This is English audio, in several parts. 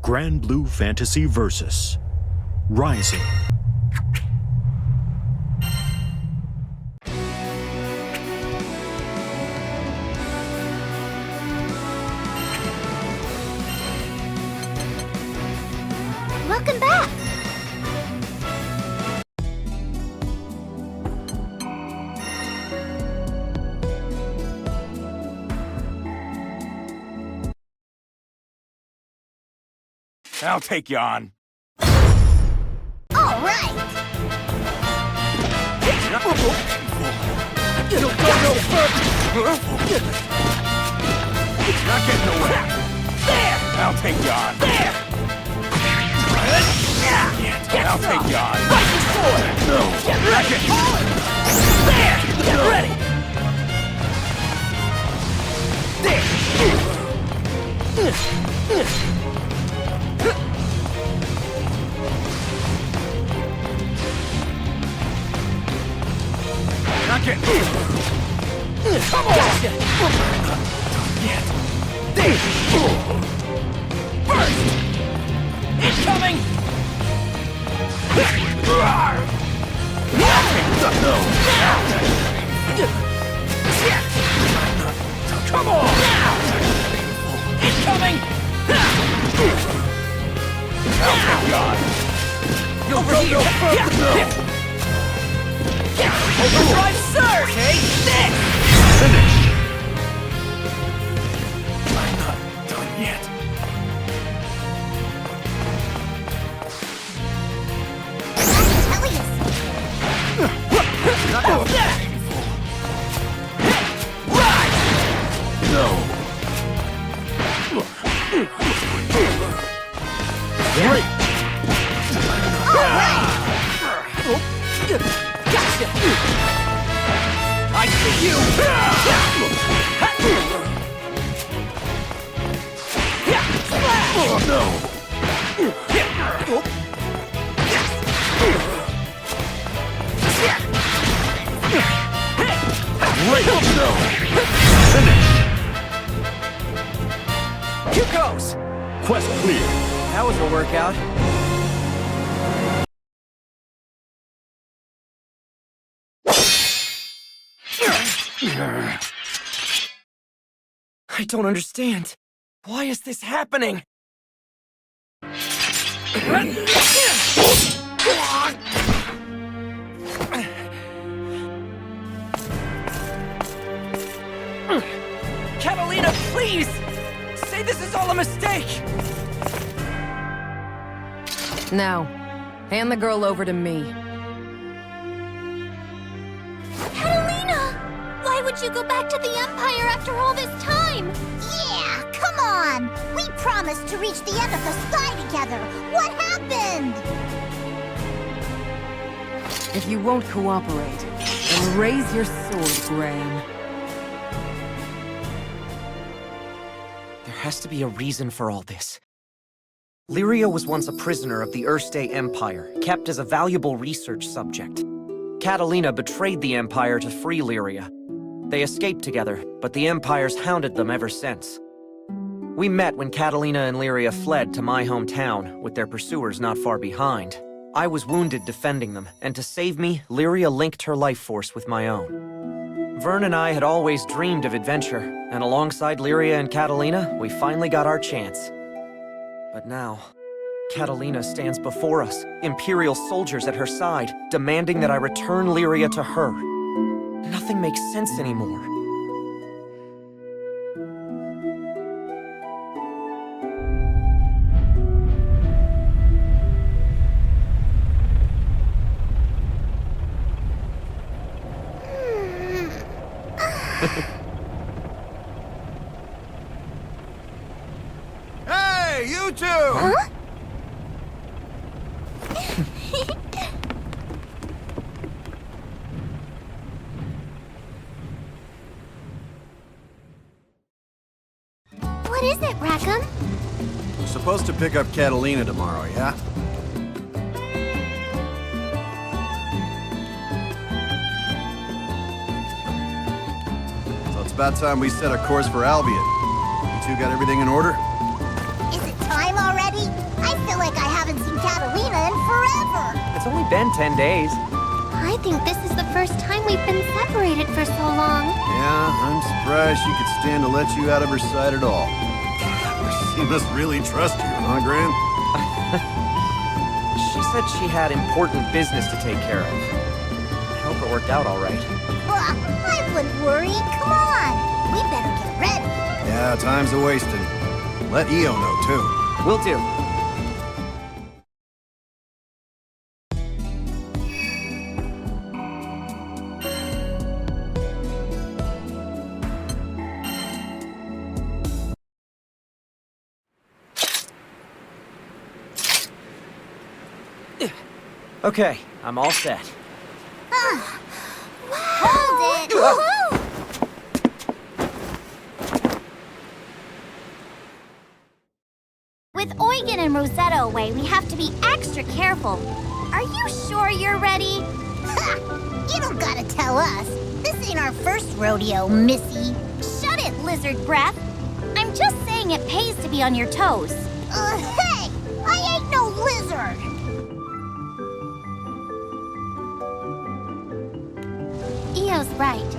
Granblue Fantasy Versus. Rising. Welcome back! I'll take you on. All right! It'll go no further! Not getting nowhere! There! I'll take you on. There! I'll take you on. Fight the sword! No! Get ready! There! Get ready! Not getting... Come on! Gotcha! Yet. There! Burst! Incoming! No! Come on! Incoming! I'll take you on. Over here! No further! No! Overdrive surge! Take this! Finish! I'm not done yet. Achilles! Not painful. Rise! No. Great! All right! Gotcha! I see you! Splash! Oh no! Great! No! Finish! Here goes! Quest clear. That was a workout. I don't understand. Why is this happening? Catalina, please! Say this is all a mistake! Now, hand the girl over to me. Catalina! Why would you go back to the Empire after all this time? Yeah, come on! We promised to reach the end of the sky together! What happened? If you won't cooperate, then raise your sword, Graham. There has to be a reason for all this. Lyria was once a prisoner of the Erste Empire, kept as a valuable research subject. Catalina betrayed the Empire to free Lyria. They escaped together, but the Empire's hounded them ever since. We met when Catalina and Lyria fled to my hometown, with their pursuers not far behind. I was wounded defending them, and to save me, Lyria linked her life force with my own. Vern and I had always dreamed of adventure, and alongside Lyria and Catalina, we finally got our chance. But now, Catalina stands before us, Imperial soldiers at her side, demanding that I return Lyria to her. Nothing makes sense anymore. Hey, you two! Huh? What is it, Rackham? We're supposed to pick up Catalina tomorrow, yeah? So it's about time we set a course for Albion. You two got everything in order? Is it time already? feel like I haven't seen Catalina in forever. It's only been 10 days. I think this is the first time we've been separated for so long. Yeah, I'm surprised she could stand to let you out of her sight at all. She must really trust you, huh, Gran? She said she had important business to take care of. I hope it worked out all right. I wouldn't worry. Come on. We better get ready. Yeah, time's a-wasting. Let Io know, too. Will do. Okay, I'm all set. Hold it. Woohoo! With Eugen and Rosetta away, we have to be extra careful. Are you sure you're ready? Ha! You don't gotta tell us. This ain't our first rodeo, Missy. Shut it, lizard breath. I'm just saying it pays to be on your toes. Hey! I ain't no lizard! Io's right.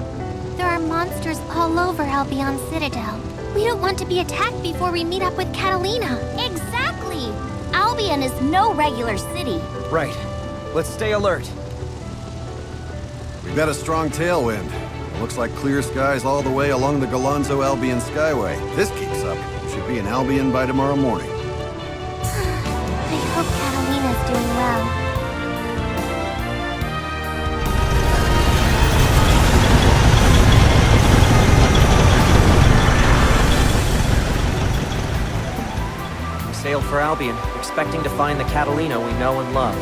There are monsters all over Albion Citadel. We don't want to be attacked before we meet up with Catalina. Exactly! Albion is no regular city. Right. Let's stay alert. We've got a strong tailwind. Looks like clear skies all the way along the Galonzo Albion Skyway. If this keeps up, we should be in Albion by tomorrow morning. I hope Catalina's doing well. Sailed for Albion, expecting to find the Catalina we know and love.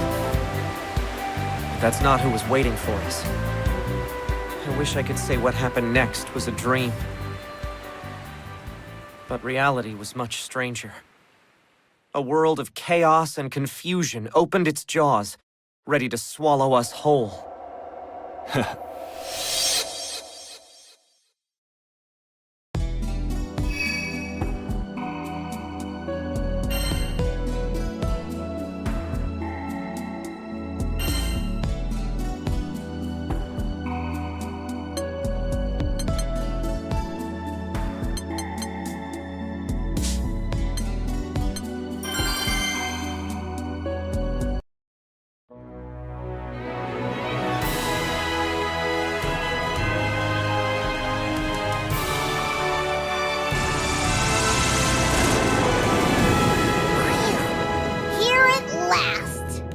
But that's not who was waiting for us. I wish I could say what happened next was a dream. But reality was much stranger. A world of chaos and confusion opened its jaws, ready to swallow us whole.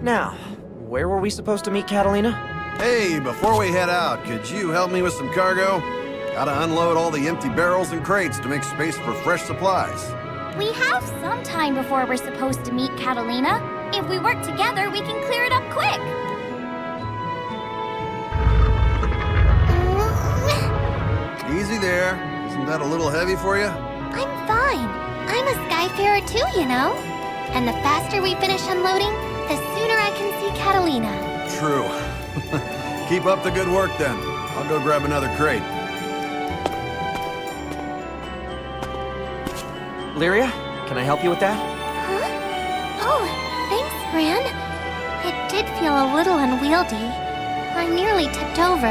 Now, where were we supposed to meet Catalina? Hey, before we head out, could you help me with some cargo? Gotta unload all the empty barrels and crates to make space for fresh supplies. We have some time before we're supposed to meet Catalina. If we work together, we can clear it up quick. Easy there. Isn't that a little heavy for you? I'm fine. I'm a Skyfarer too, you know. And the faster we finish unloading, the sooner I can see Catalina. True. Keep up the good work then. I'll go grab another crate. Lyria, can I help you with that? Huh? Oh, thanks, Gran. It did feel a little unwieldy. I nearly tipped over.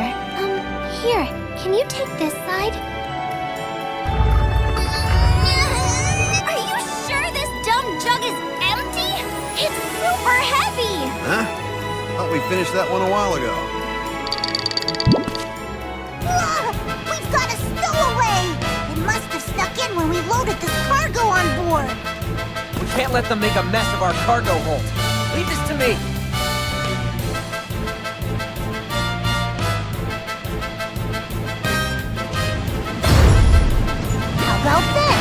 Here, can you take this side? Are you sure this dumb jug is empty? It's super heavy! Huh? Thought we finished that one a while ago. We've got a stowaway! It must have snuck in when we loaded this cargo on board. We can't let them make a mess of our cargo hold. Leave this to me. How about this?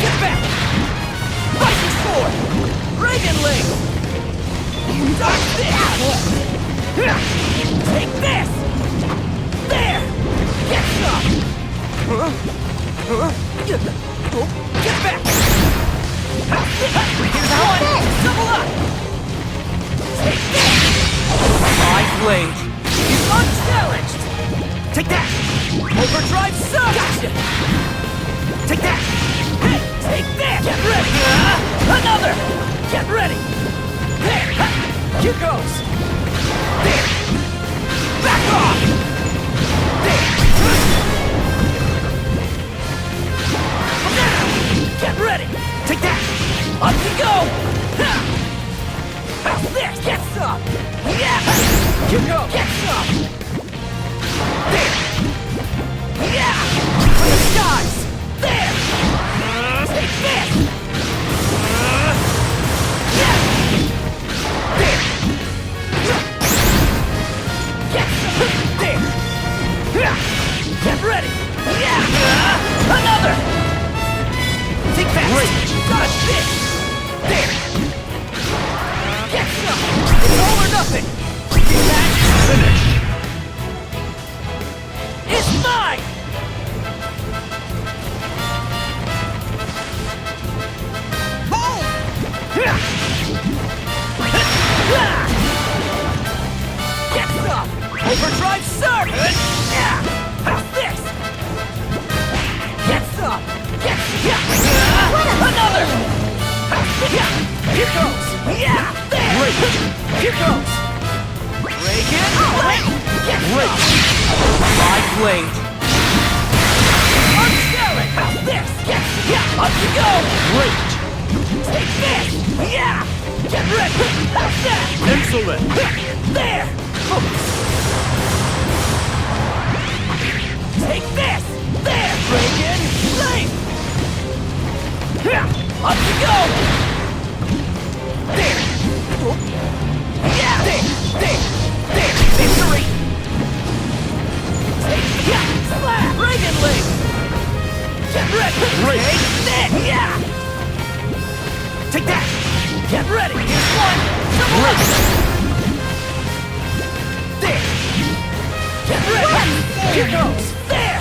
Get back! Rising sword! Dragon Link! Dodge this! Take this! There! Get some! Get back! Here's one! Double up! Take this! My blade is unchallenged! Take that! Overdrive sun! Gotcha! Take that! Hey, take this! Get ready! Another! goes! There! Back off! There! Now! Get ready! Take that! Up you go! How's this? Get some! Yeah! You go! Get some! There! Yeah! For the skies! There! Take this! Yeah! There! Get some! There! Get ready! Yeah! Another! Take that! Dodge this! There! Get some! It's all or nothing! Get that! Finish! It's mine! Get some! Overdrive surf! How's this? Get some! Another! Here goes! Yeah! There! Here goes! Reagan! Get some! My blade! Unstelling! How's this? Up you go! Take this! Yeah! Get ready! How's that? Excellent! There! Take this! There! Reagan! Blade! Up you go! There! Yeah! There! Victory! Slap! Reagan Blade! Get ready! Take this! Yeah! Take that! Get ready! Here's one! Double up! There! Get ready! Here goes! There!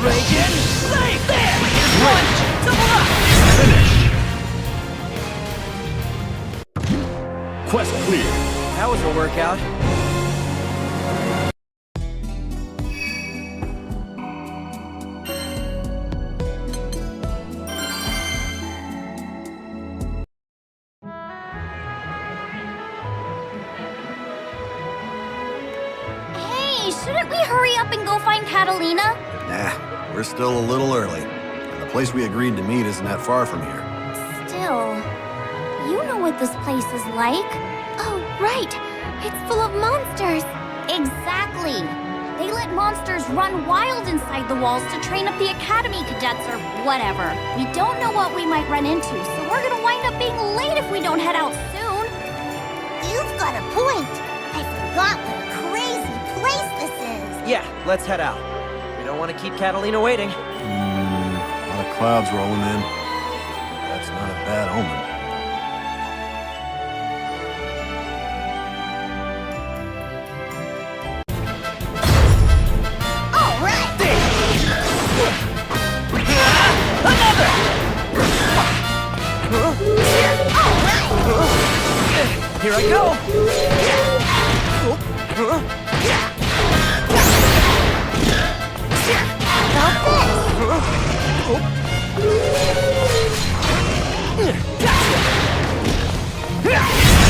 Reagan! Blade! There! Here's one! Double up! Finish! Quest clear. That was a workout. Shouldn't we hurry up and go find Catalina? Nah, we're still a little early. And the place we agreed to meet isn't that far from here. Still, you know what this place is like. Oh, right. It's full of monsters. Exactly. They let monsters run wild inside the walls to train up the academy cadets or whatever. We don't know what we might run into, so we're gonna wind up being late if we don't head out soon. You've got a point. I forgot what a crazy place this is. Yeah, let's head out. We don't want to keep Catalina waiting. A lot of clouds rolling in. That's not a bad omen. All right. Another! All right. Here I go!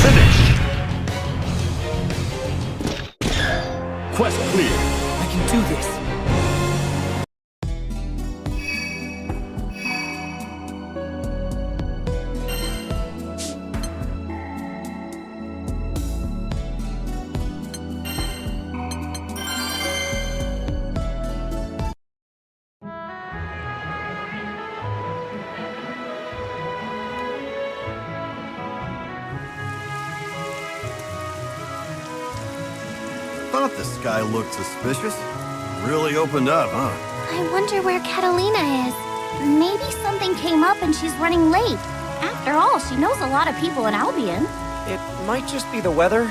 Finished! Quest clear. I can do this. Thought the sky looked suspicious. Really opened up, huh? I wonder where Catalina is. Maybe something came up and she's running late. After all, she knows a lot of people in Albion. It might just be the weather,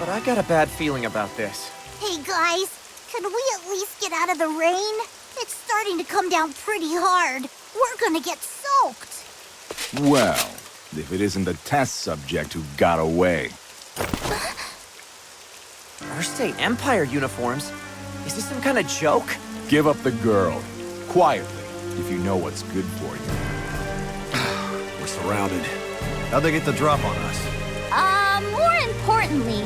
but I got a bad feeling about this. Hey guys, can we at least get out of the rain? It's starting to come down pretty hard. We're gonna get soaked. Well, if it isn't the test subject who got away. Earthstate Empire uniforms? Is this some kind of joke? Give up the girl. Quietly, if you know what's good for you. We're surrounded. How'd they get the drop on us? More importantly,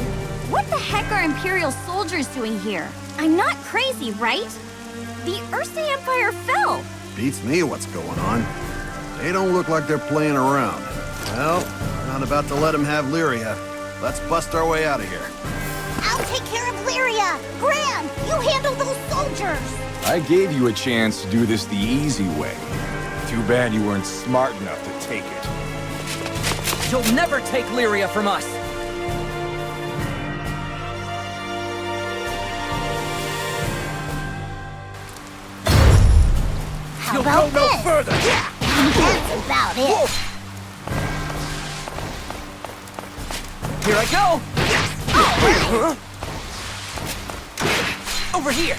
what the heck are Imperial soldiers doing here? I'm not crazy, right? The Ursay Empire fell. Beats me what's going on. They don't look like they're playing around. Well, we're not about to let them have Lyria. Let's bust our way out of here. I'll take care of Lyria. Gran, you handle those soldiers. I gave you a chance to do this the easy way. Too bad you weren't smart enough to take it. You'll never take Lyria from us! How about Go no this? further! That's about it. Here I go! All right. Over here!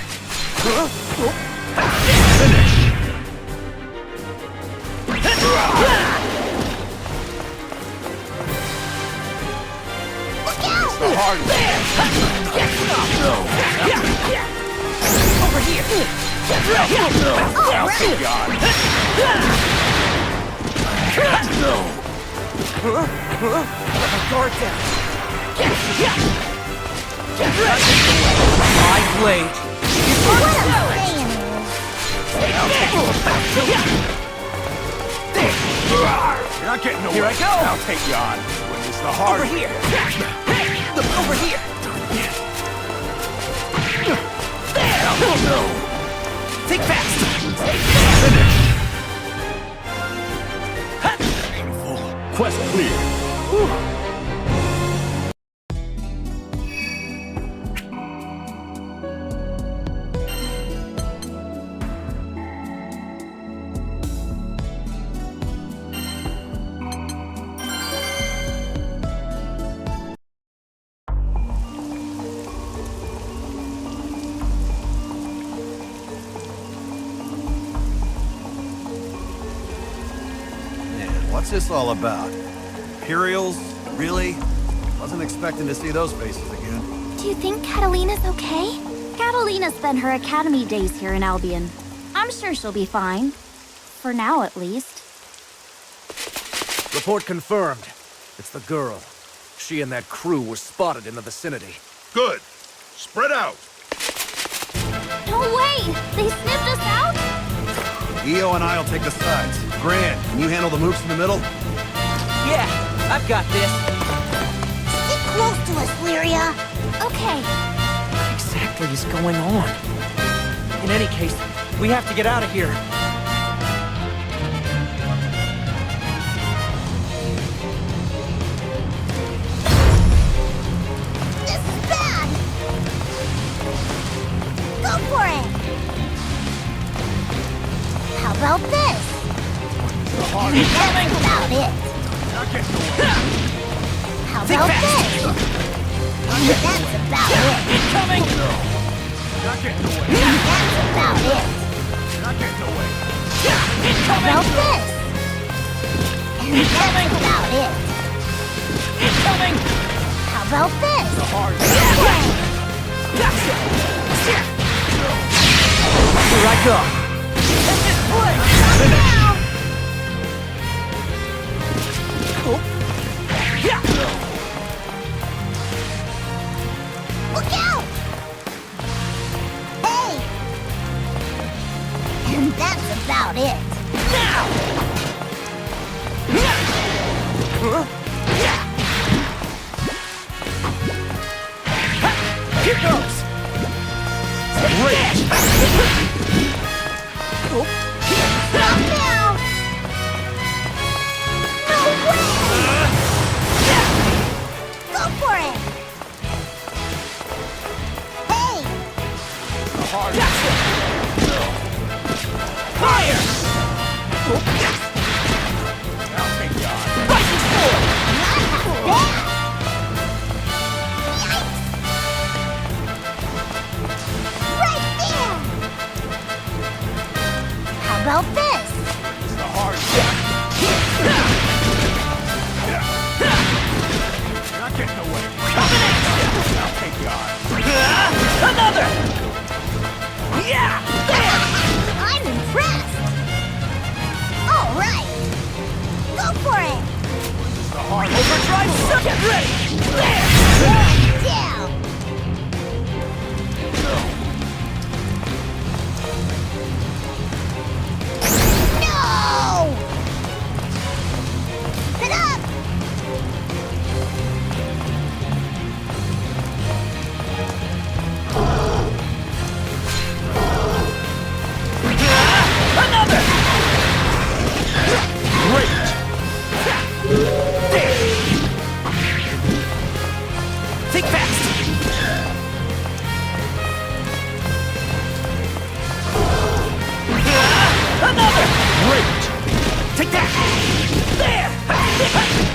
Look out! The hard way. Over here! All right. Guard down! My blade! What I'm saying is, You're not getting nowhere. Here I go! I'll take you on. When it's the hard Over way. here! Over here! Think fast! Painful. Quest clear. Man, what's this all about? Imperials? Really? Wasn't expecting to see those faces again. do you think Catalina's okay? Catalina spent her academy days here in Albion. I'm sure she'll be fine. For now, at least. Report confirmed. It's the girl. She and that crew were spotted in the vicinity. Good. Spread out. No way! They sniffed us out? EO and I'll take the sides. Gran, can you handle the mooks in the middle? Yeah, I've got this. Stick close to us, Lyria. Okay. What exactly is going on? In any case, we have to get out of here. This is bad! Go for it! How about this? That's about it. Not getting nowhere. How about this? That's about it. Coming! Not getting nowhere. That's about it. Not getting nowhere. How about this? That's about it. Coming! How about this? Hard. Gotcha! Here I go! Let's just play! Now! Yeah! Look out! Hey! And that's about it. Now! Here goes! Great! Stop now! No way! Go for it! Hey! Hard. Fire! I'll take you on. Fighting sword! Not half bad! Yikes! Right there! How about this? It's the hard. Not getting nowhere. I'll take you on. Another! Yeah! There! I'm impressed! All right! Go for it! The hard. Overdrive, get ready! There!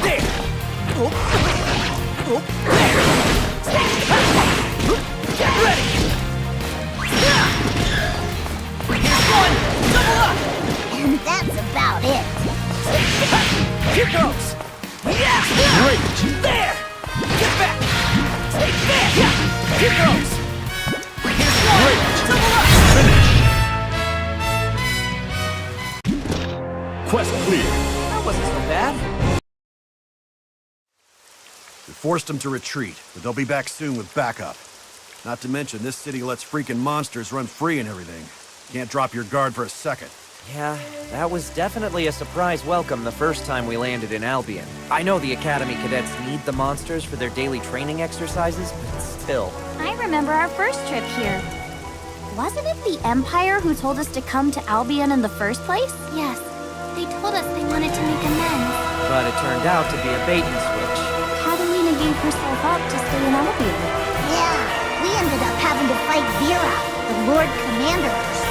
There! Oh. Oh. There! Get ready! Here's one! Double up! And that's about it. Here goes! Yeah! Great! There! Get back! Take that! Yeah! Here goes! Here's one! Great! Double up! Quest clear. That wasn't so bad. We forced them to retreat, but they'll be back soon with backup. Not to mention, this city lets freaking monsters run free and everything. Can't drop your guard for a second. Yeah, that was definitely a surprise welcome the first time we landed in Albion. I know the Academy cadets need the monsters for their daily training exercises, but still. I remember our first trip here. Wasn't it the Empire who told us to come to Albion in the first place? Yes. They told us they wanted to make amends. But it turned out to be a bait and switch. Catalina gave herself up to stay in Albion. Yeah, we ended up having to fight Vera, the Lord Commander herself.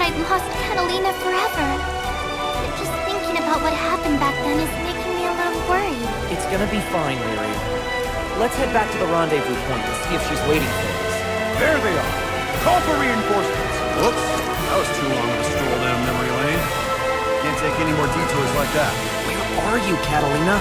I'd lost Catalina forever. But just thinking about what happened back then is making me a little worried. It's gonna be fine, Lyria. Let's head back to the rendezvous point and see if she's waiting for us. There they are. Call for reinforcements. Whoops, that was too long of a stroll down memory lane. Can't take any more detours like that. Where are you, Catalina?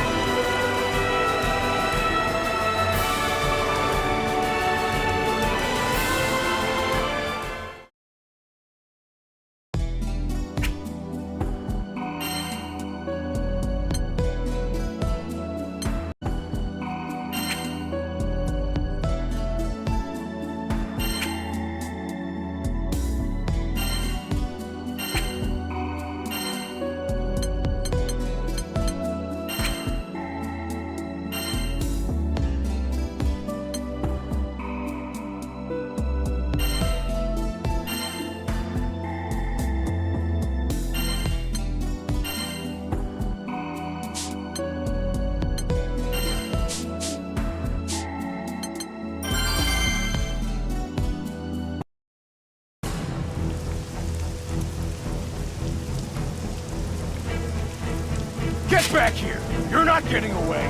Get back here! You're not getting away!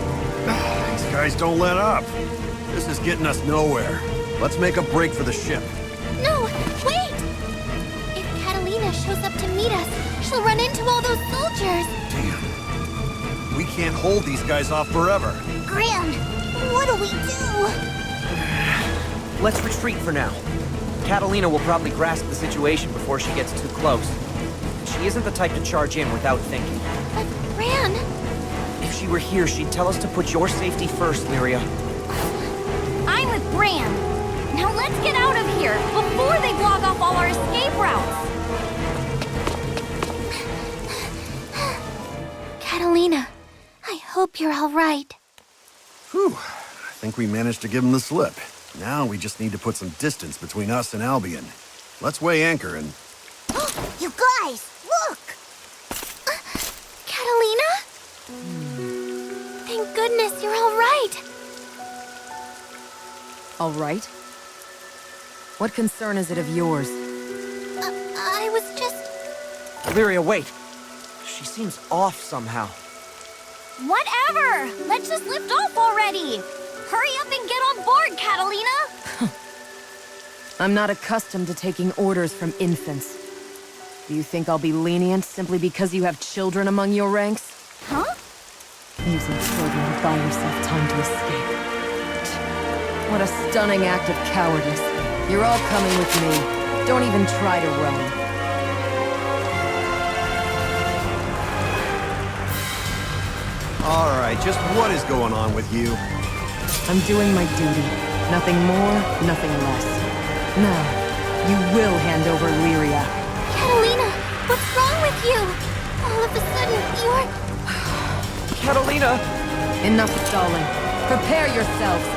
These guys don't let up. This is getting us nowhere. Let's make a break for the ship. No, wait! If Catalina shows up to meet us, she'll run into all those soldiers. Damn. We can't hold these guys off forever. Gran, what do we do? Let's retreat for now. Catalina will probably grasp the situation before she gets too close. She isn't the type to charge in without thinking. But Gran... If she were here, she'd tell us to put your safety first, Lyria. I'm with Gran. Now let's get out of here before they block off all our escape routes. Catalina, I hope you're all right. Whew. I think we managed to give them the slip. Now we just need to put some distance between us and Albion. Let's weigh anchor and... You guys, look! Catalina? Thank goodness you're all right. All right? What concern is it of yours? I was just... Lyria, wait. She seems off somehow. Whatever! Let's just lift off already! Hurry up and get on board, Catalina! I'm not accustomed to taking orders from infants. Do you think I'll be lenient simply because you have children among your ranks? Huh? Using children to buy yourself time to escape. What a stunning act of cowardice. You're all coming with me. Don't even try to run. All right, just what is going on with you? I'm doing my duty. Nothing more, nothing less. Now, you will hand over Lyria. Catalina, what's wrong with you? Catalina! Enough stalling. Prepare yourselves.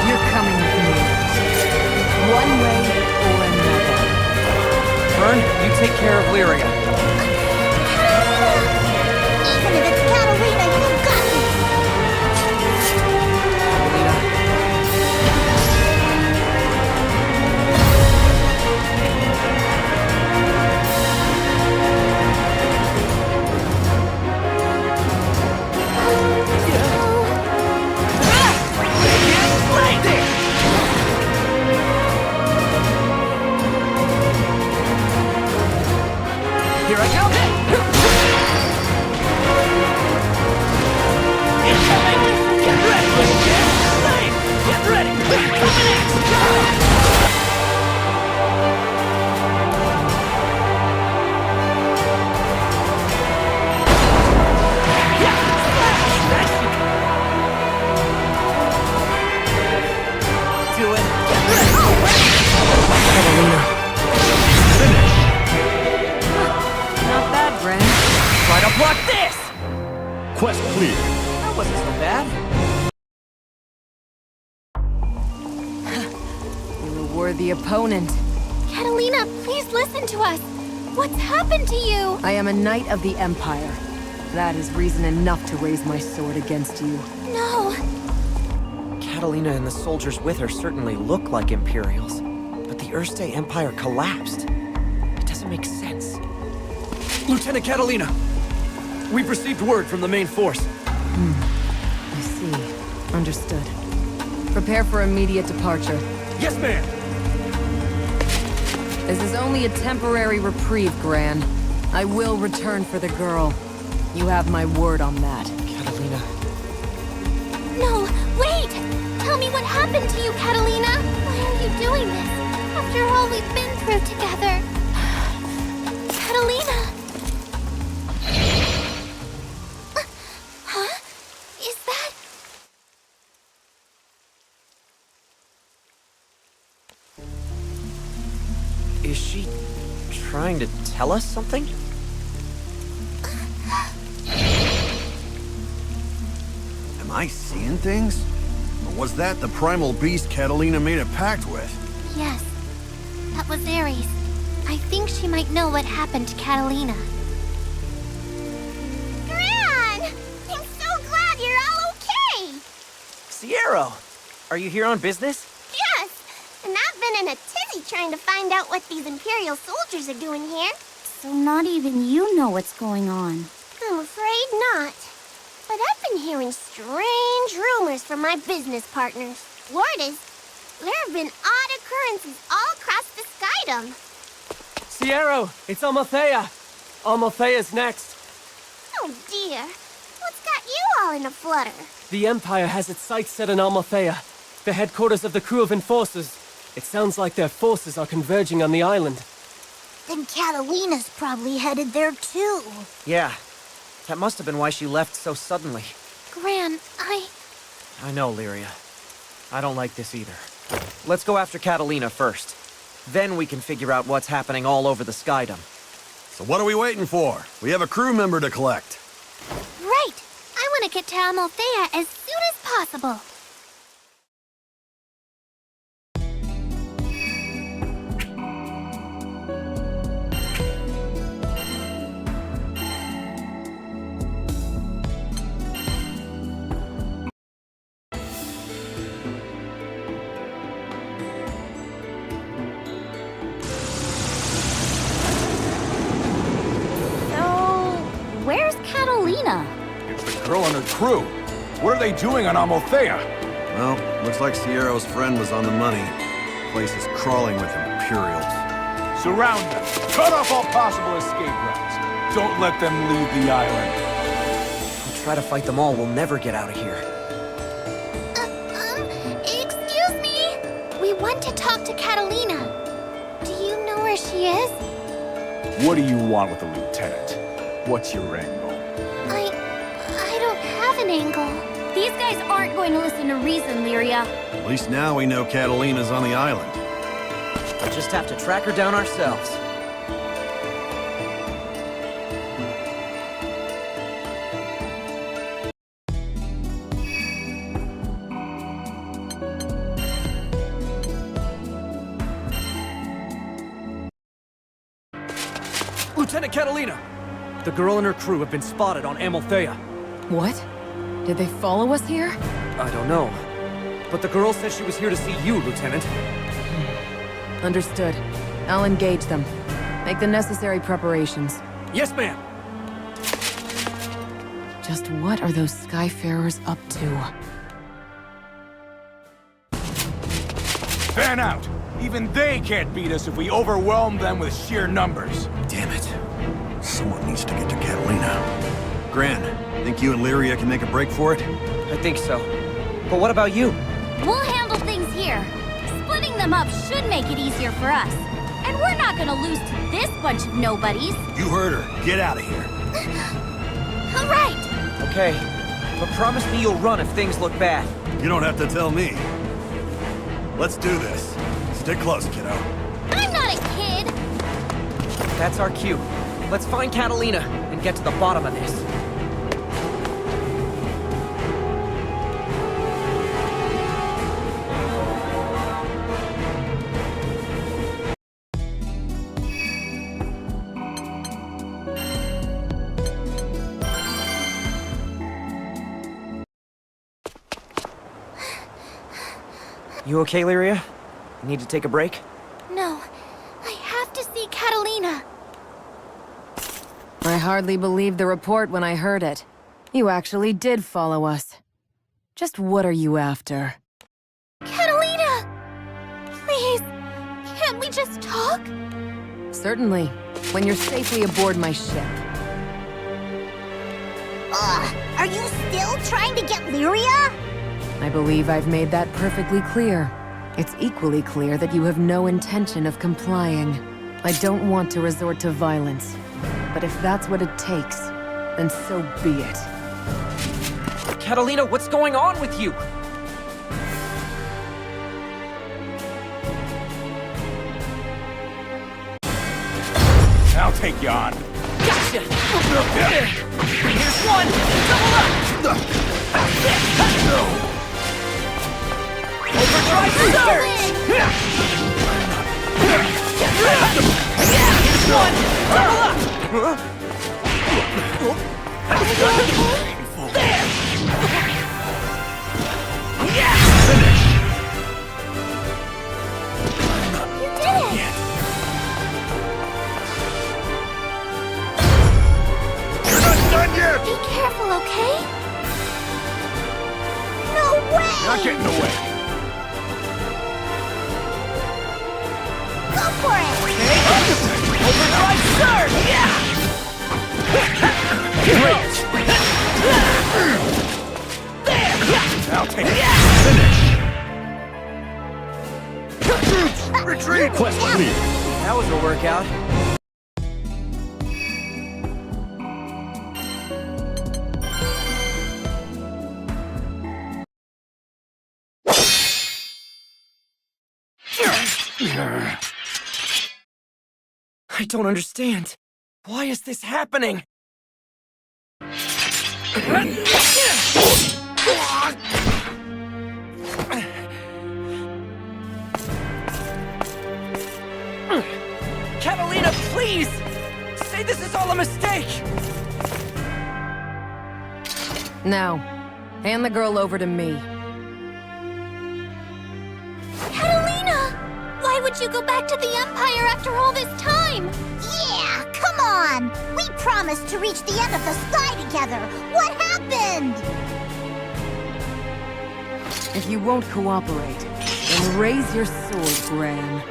You're coming with me. One way or another. Vern, you take care of Lyria. Even if it's Catalina, you got this! Catalina. Here I go! Incoming! Get ready! Get ready! Coming at do it! Get ready! Not bad, Gran. Try to block this! Quest clear. That wasn't so bad. You're a worthy opponent. Catalina, please listen to us! What's happened to you? I am a knight of the Empire. That is reason enough to raise my sword against you. No! Catalina and the soldiers with her certainly look like Imperials, but the Erste Empire collapsed. It doesn't make sense. Lieutenant Catalina! We've received word from the main force. I see. Understood. Prepare for immediate departure. Yes, ma'am! This is only a temporary reprieve, Gran. I will return for the girl. You have my word on that. Catalina. No, wait! Tell me what happened to you, Catalina! Why are you doing this? After all we've been through together. Catalina! Huh? Is that... Is she trying to tell us something? Am I seeing things? Or was that the primal beast Catalina made a pact with? Yes. That was Ares. I think she might know what happened to Catalina. Gran! I'm so glad you're all okay! Sierra! Are you here on business? Yes! And I've been in a tizzy trying to find out what these Imperial soldiers are doing here. So not even you know what's going on. I'm afraid not. But I've been hearing strange rumors from my business partners. Word is, there have been odd occurrences all across the skydom. Sierra, it's Amalthea. Amalthea's next. Oh dear. What's got you all in a flutter? The Empire has its sights set on Amalthea, the headquarters of the crew of enforcers. It sounds like their forces are converging on the island. Then Catalina's probably headed there too. Yeah. That must have been why she left so suddenly. Gran, I know, Lyria. I don't like this either. Let's go after Catalina first. Then we can figure out what's happening all over the skydom. So what are we waiting for? We have a crew member to collect. Right! I want to get to Amalthea as soon as possible. Where's Catalina? It's the girl and her crew. What are they doing on Amalthea? Well, looks like Sierra's friend was on the money. The place is crawling with Imperials. Surround them. Cut off all possible escape routes. Don't let them leave the island. If we try to fight them all, we'll never get out of here. Excuse me? We want to talk to Catalina. Do you know where she is? What do you want with the lieutenant? What's your angle? I don't have an angle. These guys aren't going to listen to reason, Lyria. At least now we know Catalina's on the island. We'll just have to track her down ourselves. Lieutenant Catalina! The girl and her crew have been spotted on Amalthea. What? Did they follow us here? I don't know. But the girl said she was here to see you, Lieutenant. Understood. I'll engage them. Make the necessary preparations. Yes, ma'am! Just what are those Skyfarers up to? Fan out! Even they can't beat us if we overwhelm them with sheer numbers. Damn it. Someone needs to get to Catalina. Gran, think you and Lyria can make a break for it? I think so. But what about you? We'll handle things here. Splitting them up should make it easier for us. And we're not gonna lose to this bunch of nobodies. You heard her. Get out of here. All right. Okay. But promise me you'll run if things look bad. You don't have to tell me. Let's do this. Stick close, kiddo. I'm not a kid. That's our cue. Let's find Catalina and get to the bottom of this. You okay, Lyria? Need to take a break? No, I have to see Catalina. I hardly believed the report when I heard it. You actually did follow us. Just what are you after? Catalina! Please, can't we just talk? Certainly, when you're safely aboard my ship. Ugh, are you still trying to get Lyria? I believe I've made that perfectly clear. It's equally clear that you have no intention of complying. I don't want to resort to violence. But if that's what it takes, then so be it. Catalina, what's going on with you? I'll take you on. Gotcha! Here's one! Double up! Overdrive surge! Here's one! Double up! There! Yeah! You did it! You're not done yet! Be careful, okay? No way! Not getting away. Go for it! Overdrive surge! Yeah! I'll take it. Retreat! Quest clear. That was a workout. I don't understand. Why is this happening? Catalina, please! Say this is all a mistake! Now, hand the girl over to me. Catalina! Why would you go back to the Empire after all this time? Yeah, come on! We promised to reach the end of the sky together! What happened? If you won't cooperate, then raise your sword, Gran.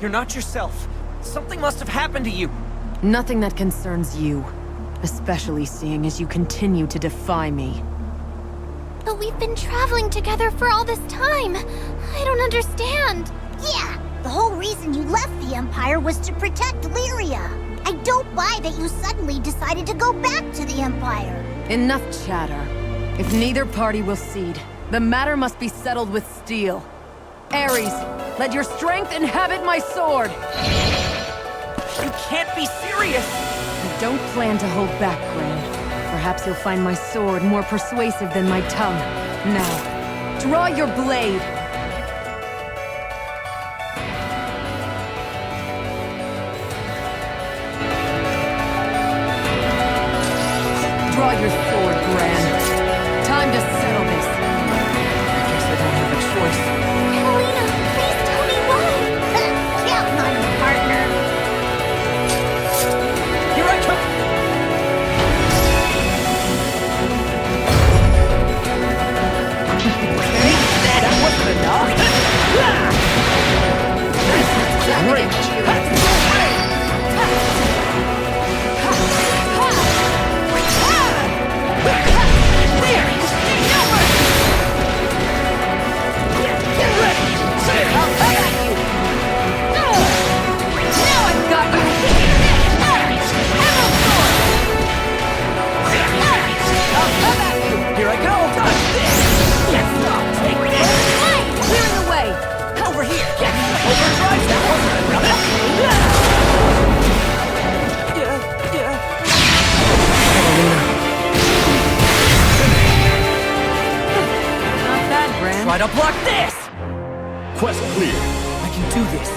You're not yourself. Something must have happened to you. Nothing that concerns you. Especially seeing as you continue to defy me. But we've been traveling together for all this time. I don't understand. Yeah, the whole reason you left the Empire was to protect Lyria. I don't buy that you suddenly decided to go back to the Empire. Enough chatter. If neither party will cede, the matter must be settled with steel. Ares, let your strength inhabit my sword! You can't be serious! I don't plan to hold back, Gran. Perhaps you'll find my sword more persuasive than my tongue. Now, draw your blade! Draw your sword, Gran. Time to settle this. I guess I don't have a choice. Catalina, please tell me why. Counting on you, partner. Here I come! That wasn't enough! Great! Here I go! Yes, stop! Take this! Clearing the way! Over here! Yes! Overdrive! That wasn't enough! Not bad, Gran. Try to block this! Quest clear. I can do this.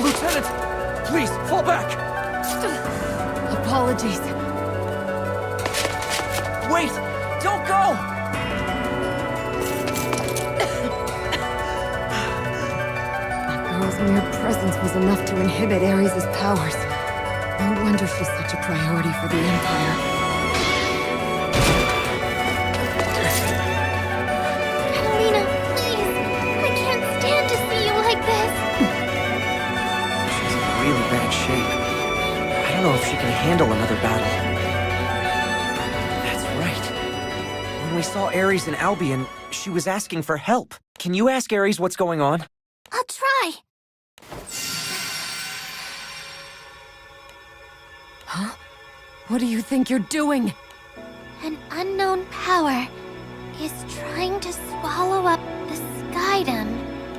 Lieutenant! Please, fall back! Apologies. Wait! Don't go! That girl's mere presence was enough to inhibit Ares' powers. No wonder she's such a priority for the Empire. Catalina, please. I can't stand to see you like this. She's in really bad shape. I don't know if she can handle another battle. That's right. When we saw Ares in Albion, she was asking for help. Can you ask Ares what's going on? I'll try. Huh? What do you think you're doing? An unknown power is trying to swallow up the Skydom.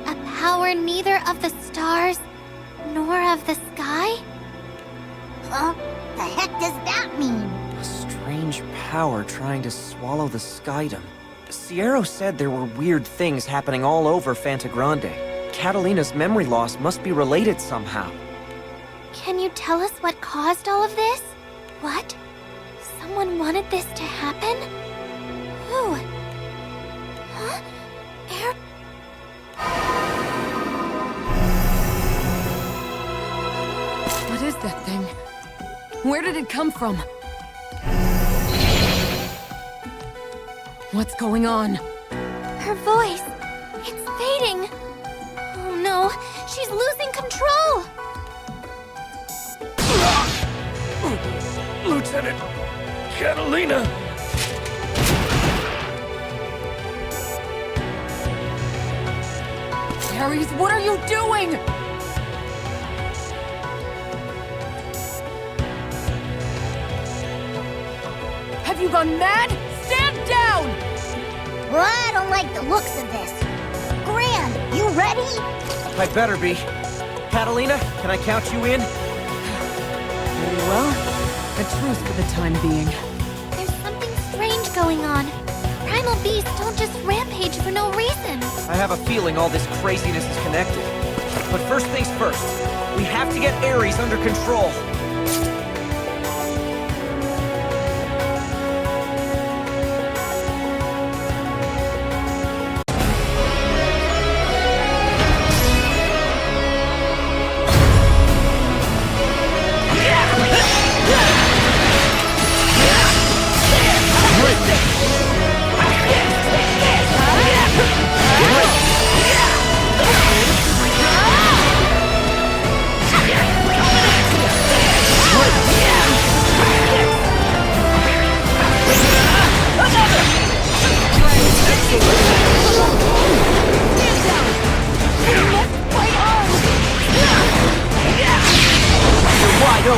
A power neither of the stars nor of the sky? Huh? The heck does that mean? A strange power trying to swallow the Skydom. Sierra said there were weird things happening all over Fantagrande. Catalina's memory loss must be related somehow. Can you tell us what caused all of this? What? Someone wanted this to happen? Who? Huh? What is that thing? Where did it come from? What's going on? Her voice. It's fading. Oh no, she's losing control. Lieutenant Catalina! Ares, what are you doing? Have you gone mad? Stand down! Well, I don't like the looks of this. Gran, you ready? I better be. Catalina, can I count you in? Very well. A truce for the time being. There's something strange going on. Primal beasts don't just rampage for no reason. I have a feeling all this craziness is connected. But first things first, we have to get Ares under control.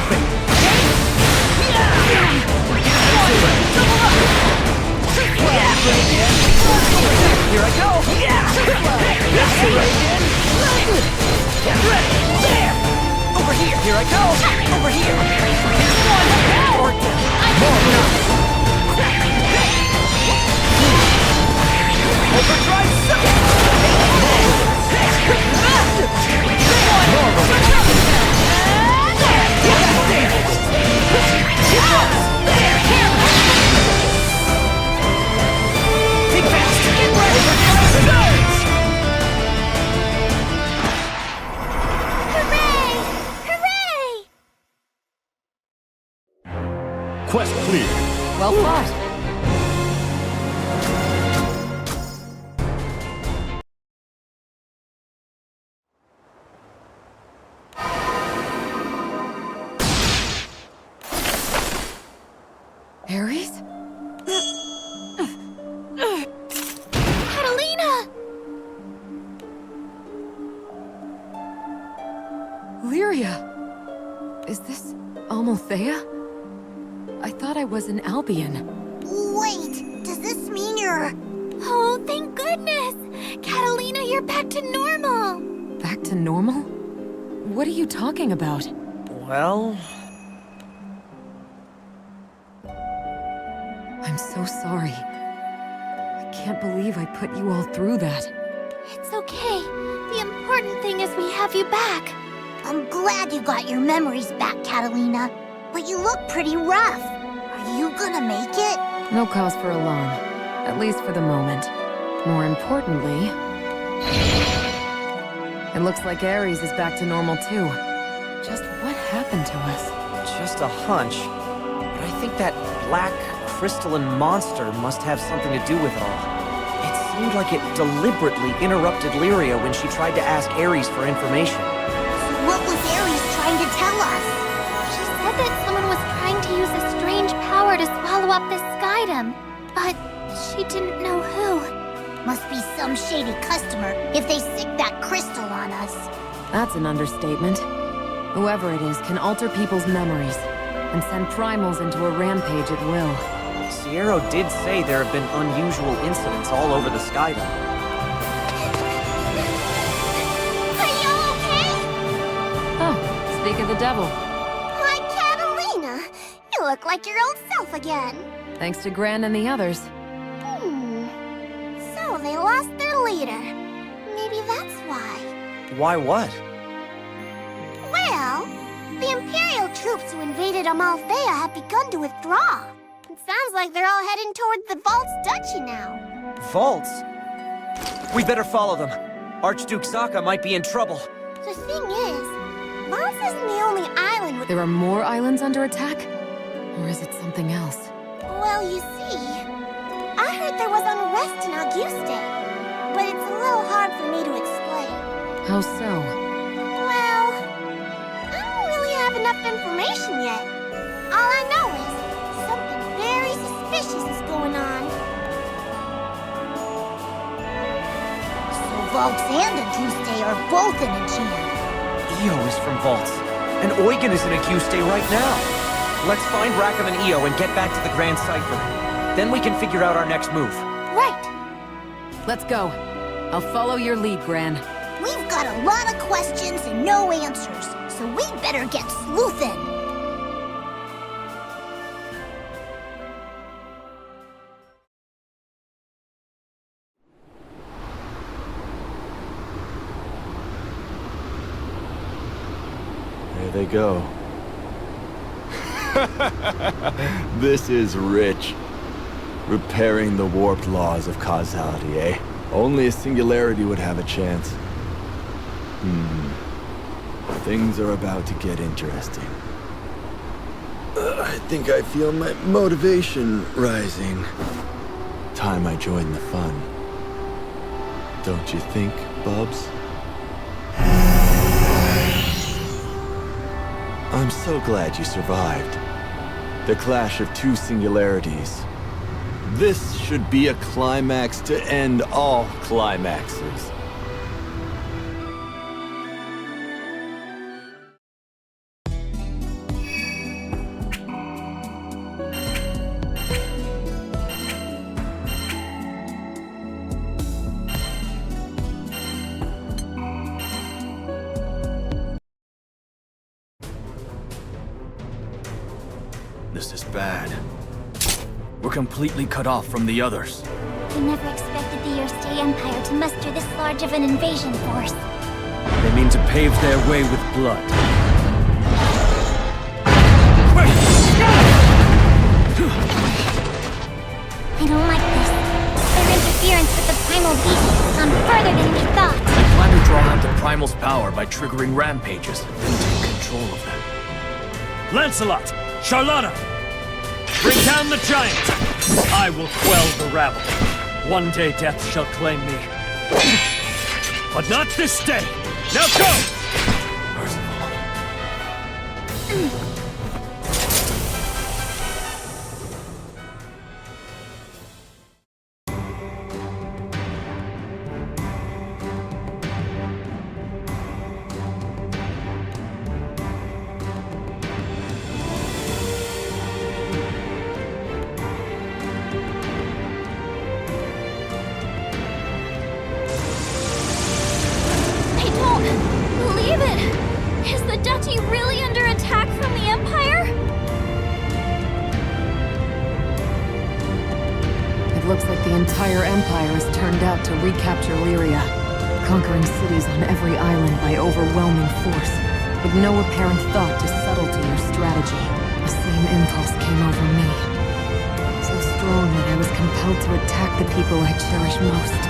Here I go! Get ready! There! Over here! Here I go! Over here! More overdrive Quest clear. Well fought. Ares? Catalina! Lyria! Is this Almothea? I thought I was in Albion. Wait, does this mean you're... Oh, thank goodness! Catalina, you're back to normal! Back to normal? What are you talking about? Well... I'm so sorry. I can't believe I put you all through that. It's okay. The important thing is we have you back. I'm glad you got your memories back, Catalina. But you look pretty rough. Are you gonna make it? No cause for alarm. At least for the moment. More importantly... It looks like Ares is back to normal too. Just what happened to us? Just a hunch. But I think that black, crystalline monster must have something to do with it all. It seemed like it deliberately interrupted Lyria when she tried to ask Ares for information. What was Ares trying to tell us? She said that someone was trying to use a strange power to swallow up this skydom. But she didn't know who. Must be some shady customer if they sick that crystal on us. That's an understatement. Whoever it is can alter people's memories and send primals into a rampage at will. Sierra did say there have been unusual incidents all over the skydome. Are you okay? Oh, speak of the devil. Hi, Catalina. You look like your old self again. Thanks to Gran and the others. So they lost their leader. Maybe that's why. Why what? Well, the Imperial troops who invaded Amalthea have begun to withdraw. It sounds like they're all heading toward the Vault's duchy now. Vaults? We better follow them. Archduke Sokka might be in trouble. The thing is, Vaults isn't the only island with... There are more islands under attack? Or is it something else? Well, you see, I heard there was unrest in Auguste, but it's a little hard for me to explain. How so? Well, I don't really have enough information yet. All I know is something very suspicious is going on. So Vaults and Auguste are both in a jam. Io is from Vaults, and Eugen is in Auguste right now. Let's find Rackham and Io and get back to the Grand Cipher. Then we can figure out our next move. Right. Let's go. I'll follow your lead, Gran. We've got a lot of questions and no answers, so we better get sleuthing. There they go. This is rich. Repairing the warped laws of causality, eh? Only a singularity would have a chance. Things are about to get interesting. I think I feel my motivation rising. Time I join the fun. Don't you think, Bubs? I'm so glad you survived. The clash of two singularities. This should be a climax to end all climaxes. This is bad. We're completely cut off from the others. We never expected the Earthstay Empire to muster this large of an invasion force. They mean to pave their way with blood. I don't like this. Their interference with the primal beast has gone further than we thought. They plan to draw out the Primal's power by triggering rampages, then take control of them. Lancelot! Charlotta! Bring down the giant! I will quell the rabble. One day death shall claim me. But not this day! Now go! Really under attack from the Empire? It looks like the entire Empire is turned out to recapture Lyria, conquering cities on every island by overwhelming force, with no apparent thought to subtlety or strategy. The same impulse came over me. So strong that I was compelled to attack the people I cherish most.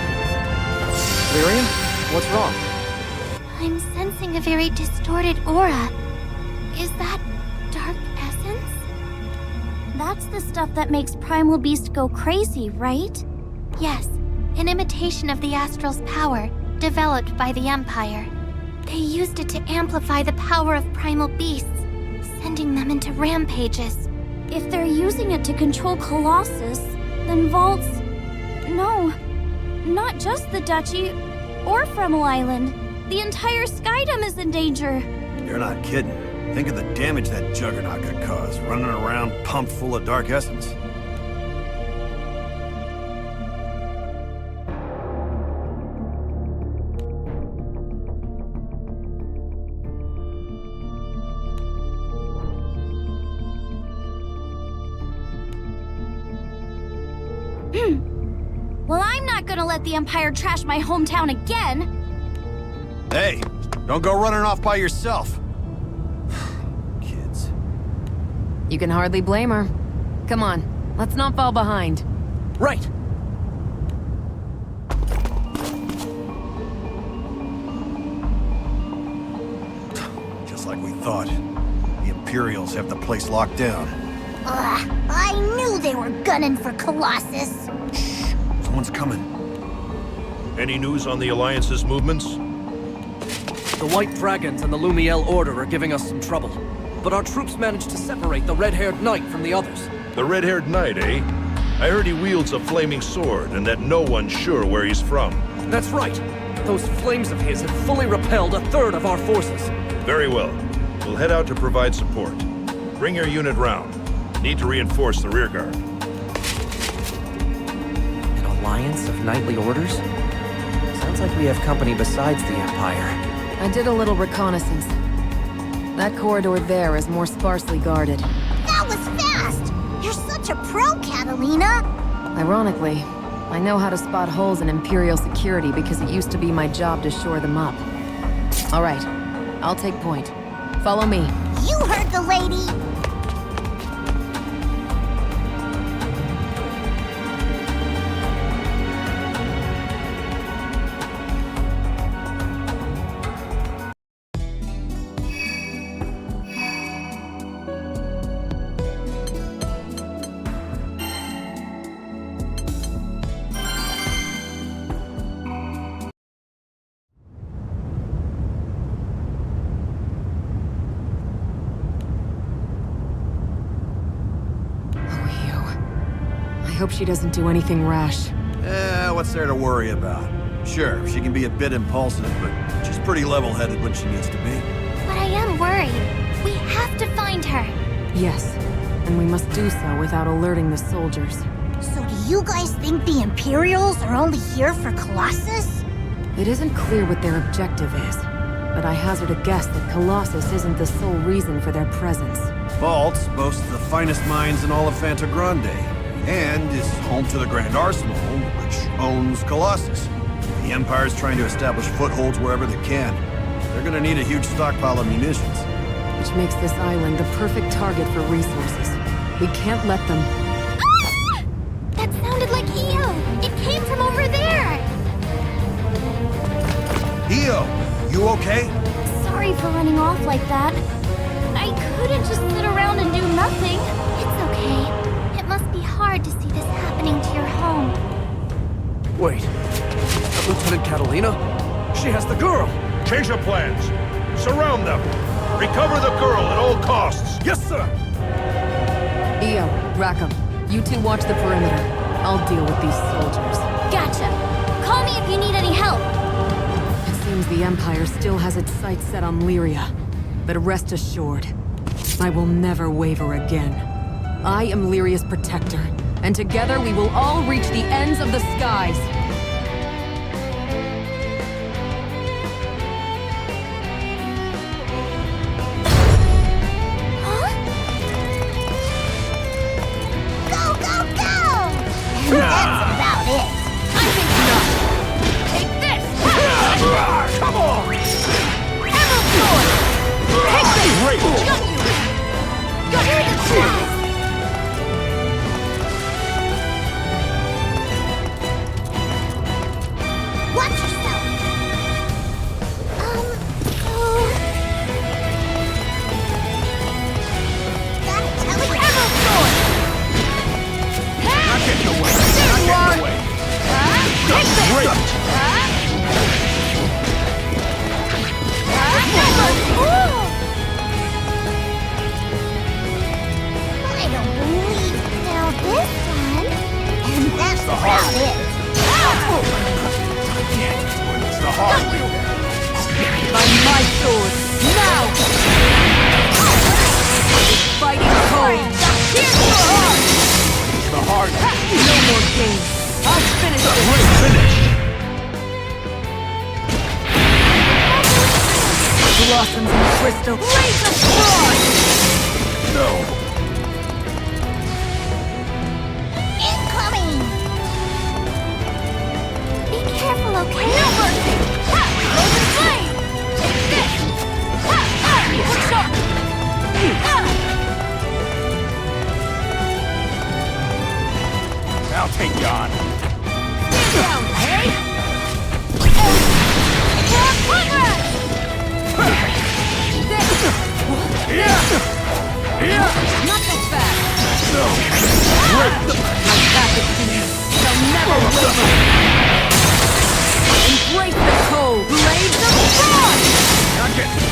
Lyria? What's wrong? I'm sensing a very distorted aura. Is that dark essence? That's the stuff that makes Primal Beast go crazy, right? Yes, an imitation of the Astral's power, developed by the Empire. They used it to amplify the power of Primal Beasts, sending them into rampages. If they're using it to control Colossus, then Vault's... No, not just the Duchy or Fremel Island. The entire Skydom is in danger. You're not kidding. Think of the damage that juggernaut could cause, running around pumped full of dark essence. Well, I'm not gonna let the Empire trash my hometown again. Hey, don't go running off by yourself. Kids. You can hardly blame her. Come on, let's not fall behind. Right! Just like we thought. The Imperials have the place locked down. Ugh, I knew they were gunning for Colossus. Shh, someone's coming. Any news on the Alliance's movements? The White Dragons and the Lumiel Order are giving us some trouble. But our troops managed to separate the red-haired knight from the others. The red-haired knight, eh? I heard he wields a flaming sword, and that no one's sure where he's from. That's right. Those flames of his have fully repelled a third of our forces. Very well. We'll head out to provide support. Bring your unit round. Need to reinforce the rearguard. An alliance of knightly orders? Sounds like we have company besides the Empire. I did a little reconnaissance. That corridor there is more sparsely guarded. That was fast! You're such a pro, Catalina! Ironically, I know how to spot holes in Imperial security because it used to be my job to shore them up. All right, I'll take point. Follow me. You heard the lady! I hope she doesn't do anything rash. What's there to worry about? Sure, she can be a bit impulsive, but she's pretty level-headed when she needs to be. But I am worried. We have to find her. Yes, and we must do so without alerting the soldiers. So do you guys think the Imperials are only here for Colossus? It isn't clear what their objective is. but I hazard a guess that Colossus isn't the sole reason for their presence. Vaults boasts the finest mines in all of Fanta Grande, and is home to the Grand Arsenal, which owns Colossus. The Empire's trying to establish footholds wherever they can. They're gonna need a huge stockpile of munitions. Which makes this island the perfect target for resources. We can't let them... Ah! That sounded like Io! It came from over there! Io, you okay? Sorry for running off like that. I couldn't just sit around and do nothing. It's okay. It must be hard to see this happening to your home. Wait, is that Lieutenant Catalina? She has the girl! Change of plans. Surround them. Recover the girl at all costs. Yes, sir! Io, Rackham, you two watch the perimeter. I'll deal with these soldiers. Gotcha. Call me if you need any help. It seems the Empire still has its sights set on Lyria. But rest assured, I will never waver again. I am Lyria's protector, and together we will all reach the ends of the skies. Huh? Go, go, go! That's about it. I think not! Take this! Come on! Emerald Sword! Take this! Great! Got you! Got you the chance! Watch yourself! Gotta tell it. Emerald Sword! Not getting away! There Not you getting are! away! Take this! Great! I don't believe it. Now this one, and that's The hard about way. it. It's the hard way. By my sword, now! This fighting cold! Here's your heart! It's the hard way. No more games! I'll finish this! Great finish. Blossoms and crystal, raise the fraud! No. Incoming! Be careful, okay? No mercy! Ha! Frozen flame! Take this! Ha! Ha! Look sharp! I'll take you on. Stand down, hey! For progress! Not so fast! No. My path of peace shall never waver! Embrace the cold! Blades of frost! Not getting.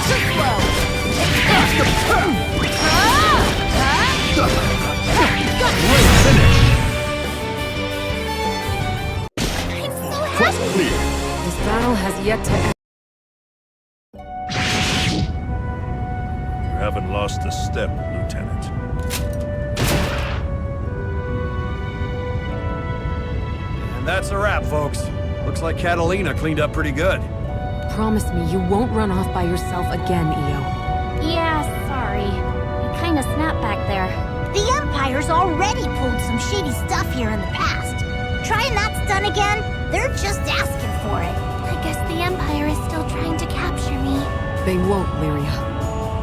Too slow! Great finish. I'm so Quest happy! clear. This battle has yet to end. You haven't lost a step, Lieutenant. And that's a wrap, folks. Looks like Catalina cleaned up pretty good. Promise me you won't run off by yourself again, Io. Yeah, sorry. I kinda snapped back there. The Empire's already pulled some shady stuff here in the past. Trying that stunt again? They're just asking for it. I guess the Empire is still trying to capture me. They won't, Lyria.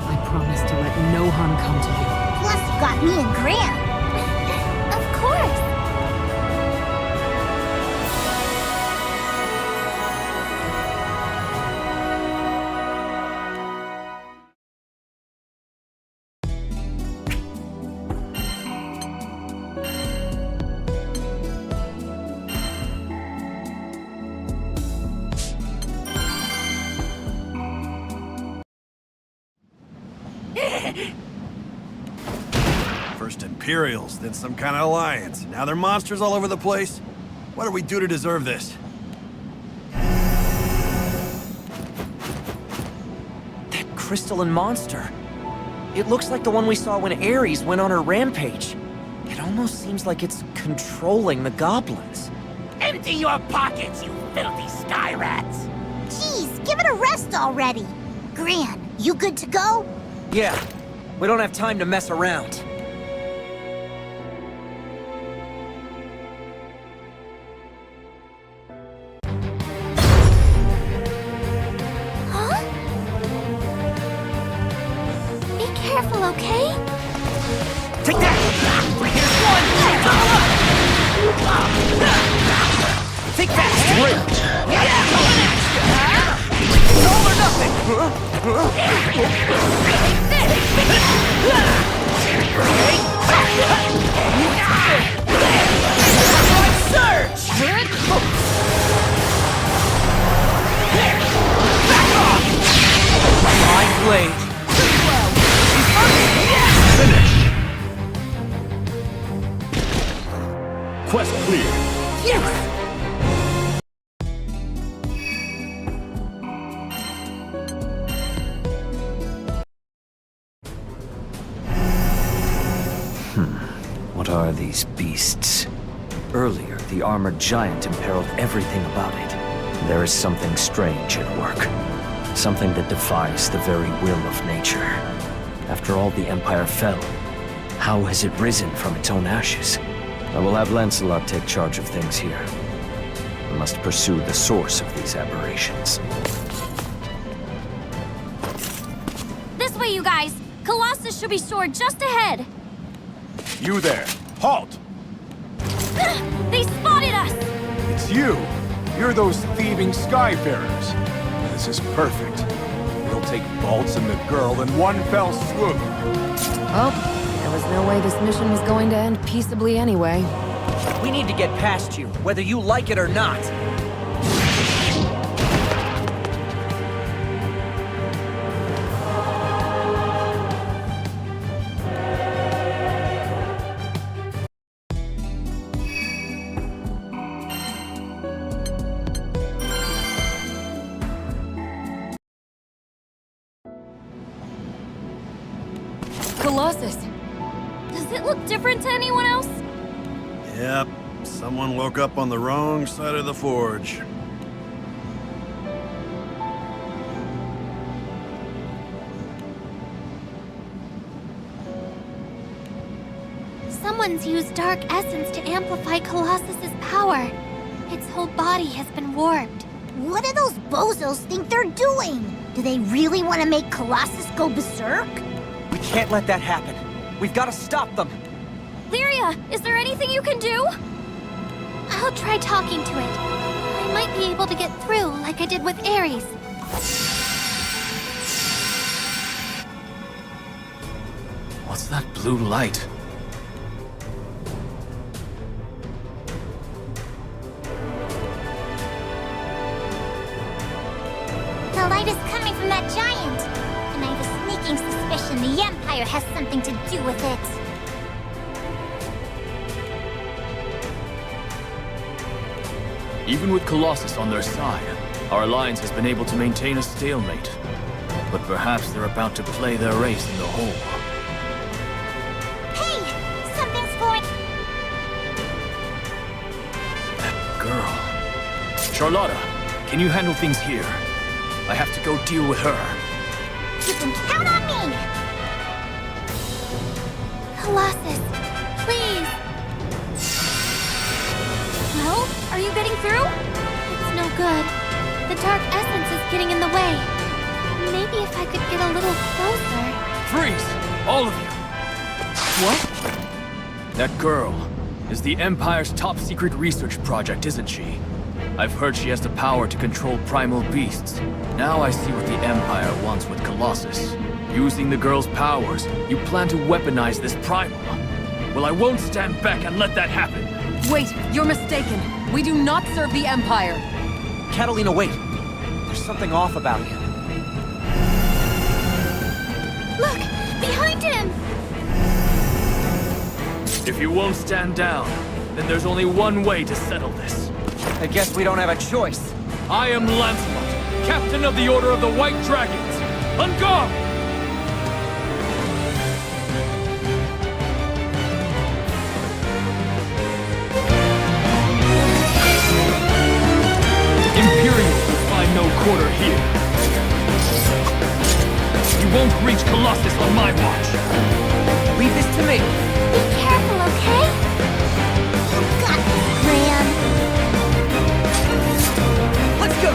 I promise to let no harm come to you. Plus, you got me and Gran. Of course. First Imperials, then some kind of alliance. Now they're monsters all over the place. What do we do to deserve this? That crystalline monster. It looks like the one we saw when Ares went on her rampage. It almost seems like it's controlling the goblins. Empty your pockets, you filthy sky rats! Jeez, give it a rest already. Gran, you good to go? Yeah, we don't have time to mess around. Huh? Be careful, okay? Take that! Here's one! Take that! Straight! It's all or nothing! Surge! Back off! My blade! Finish! Quest clear. Yes! What are these beasts? Earlier, the armored giant imperiled everything about it. There is something strange at work. Something that defies the very will of nature. After all the Empire fell, how has it risen from its own ashes? I will have Lancelot take charge of things here. I must pursue the source of these aberrations. This way, you guys. Colossus should be stored just ahead. You there. Halt! They spotted us! It's you. You're those thieving Skyfarers. This is perfect. We'll take Bolts and the girl in one fell swoop. Well, there was no way this mission was going to end peaceably anyway. We need to get past you, whether you like it or not. Colossus! Does it look different to anyone else? Yep, someone woke up on the wrong side of the forge. Someone's used dark essence to amplify Colossus's power. Its whole body has been warped. What do those bozos think they're doing? Do they really want to make Colossus go berserk? We can't let that happen. We've got to stop them. Lyria, is there anything you can do? I'll try talking to it. I might be able to get through like I did with Ares. What's that blue light? The light is coming from that giant, and I have a sneaking suspicion the Empire has something to do with it. Even with Colossus on their side, our alliance has been able to maintain a stalemate. But perhaps they're about to play their race in the hole. Hey! Something's going... That girl. Charlotta, can you handle things here? I have to go deal with her. You can count on me! Colossus, please! Well, are you getting through? It's no good. The dark essence is getting in the way. Maybe if I could get a little closer... Freeze! All of you! What? That girl is the Empire's top-secret research project, isn't she? I've heard she has the power to control primal beasts. Now I see what the Empire wants with Colossus. Using the girl's powers, you plan to weaponize this primal. Well, I won't stand back and let that happen. Wait, you're mistaken. We do not serve the Empire. Catalina, wait. There's something off about him. Look! Behind him! If you won't stand down, then there's only one way to settle this. I guess we don't have a choice. I am Lancelot, Captain of the Order of the White Dragons. On guard! Imperial will find no quarter here. You won't reach Colossus on my watch. Leave this to me. Be careful, okay? You got this, Gran. Let's go.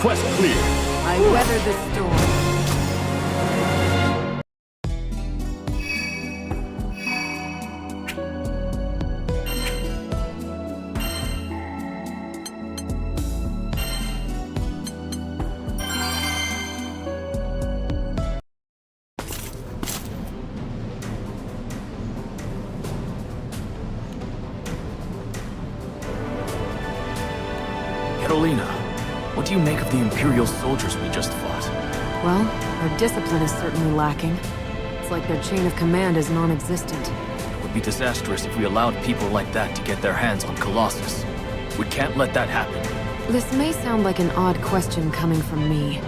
Quest clear. I weathered the storm. Catalina, what do you make of the Imperial soldiers we just fought? Well, their discipline is certainly lacking. It's like their chain of command is non-existent. It would be disastrous if we allowed people like that to get their hands on Colossus. We can't let that happen. This may sound like an odd question coming from me,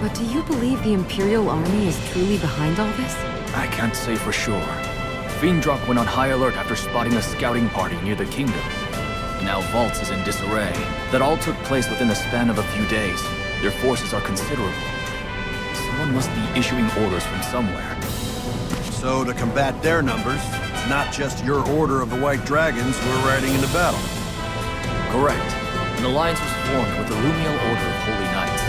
but do you believe the Imperial Army is truly behind all this? I can't say for sure. Fiendrock went on high alert after spotting a scouting party near the kingdom. Now Vaults is in disarray. That all took place within the span of a few days. Their forces are considerable. Someone must be issuing orders from somewhere. So to combat their numbers, it's not just your Order of the White Dragons who are riding into battle. Correct. An alliance was formed with the Lumiel Order of Holy Knights.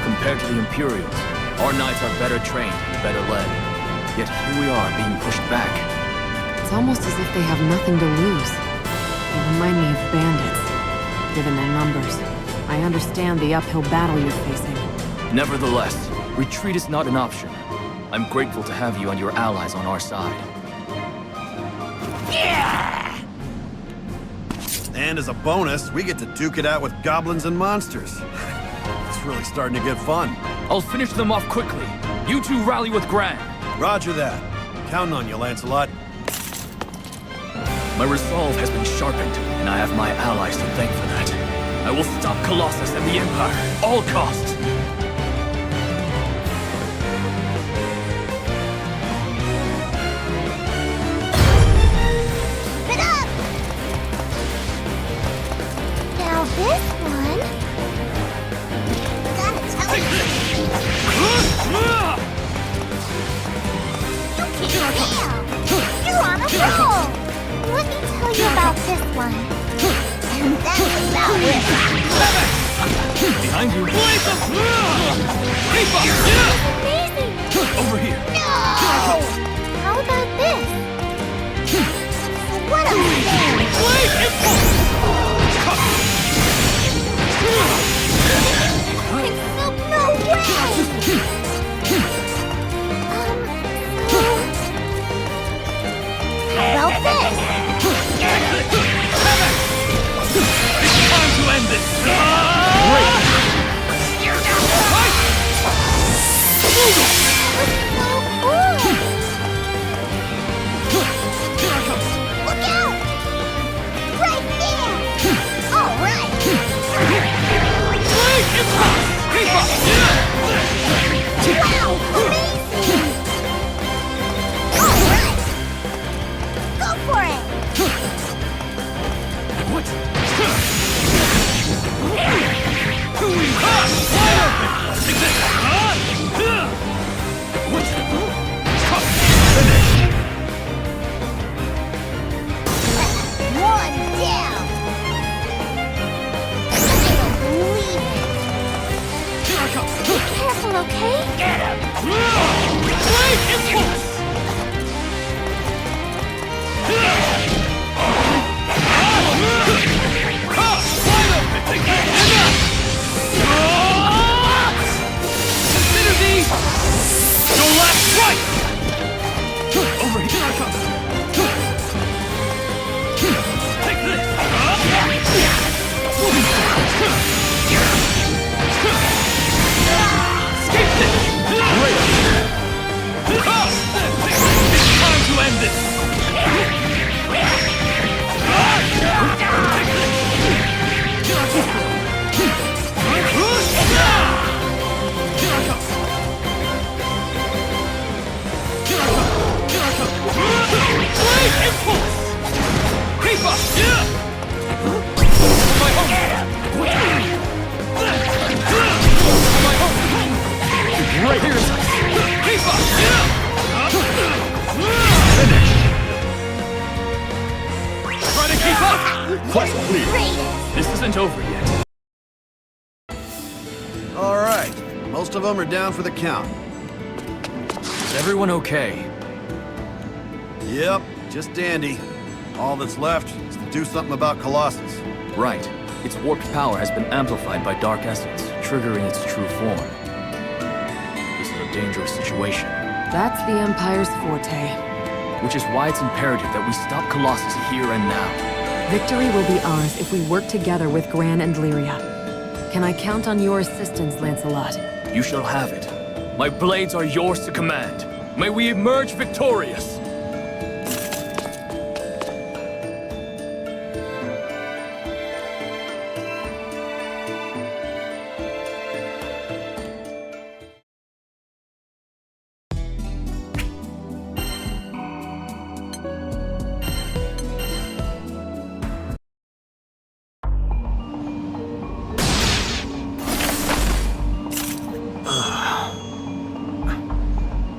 Compared to the Imperials, our knights are better trained and better led. Yet here we are being pushed back. It's almost as if they have nothing to lose. They remind me of bandits, given their numbers. I understand the uphill battle you're facing. Nevertheless, retreat is not an option. I'm grateful to have you and your allies on our side. And as a bonus, we get to duke it out with goblins and monsters. It's really starting to get fun. I'll finish them off quickly. You two rally with Gran. Roger that. Counting on you, Lancelot. My resolve has been sharpened, and I have my allies to thank for that. I will stop Colossus and the Empire, all costs! Keep it up! Now this one... Gotta tell you... You're on a roll! Let me tell you about this one. And that's about it. Behind you! Amazing! Over here! No! How about this? What a no way! How about this? It's time to end this! Quest clear. Greatest. This isn't over yet. All right. Most of them are down for the count. Is everyone okay? Yep, just dandy. All that's left is to do something about Colossus. Right. Its warped power has been amplified by Dark Essence, triggering its true form. This is a dangerous situation. That's the Empire's forte. Which is why it's imperative that we stop Colossus here and now. Victory will be ours if we work together with Gran and Lyria. Can I count on your assistance, Lancelot? You shall have it. My blades are yours to command. May we emerge victorious!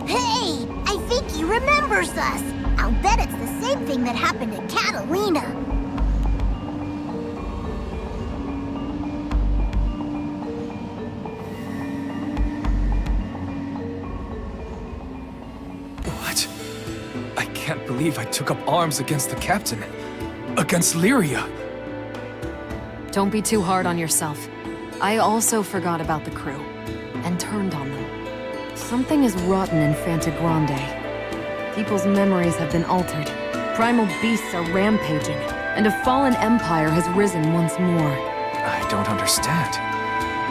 Hey, I think he remembers us. I'll bet it's the same thing that happened to Catalina. What? I can't believe I took up arms against the captain. Against Lyria. Don't be too hard on yourself. I also forgot about the crew, and turned on them. Something is rotten in Fanta Grande. People's memories have been altered. Primal beasts are rampaging, and a fallen empire has risen once more. I don't understand.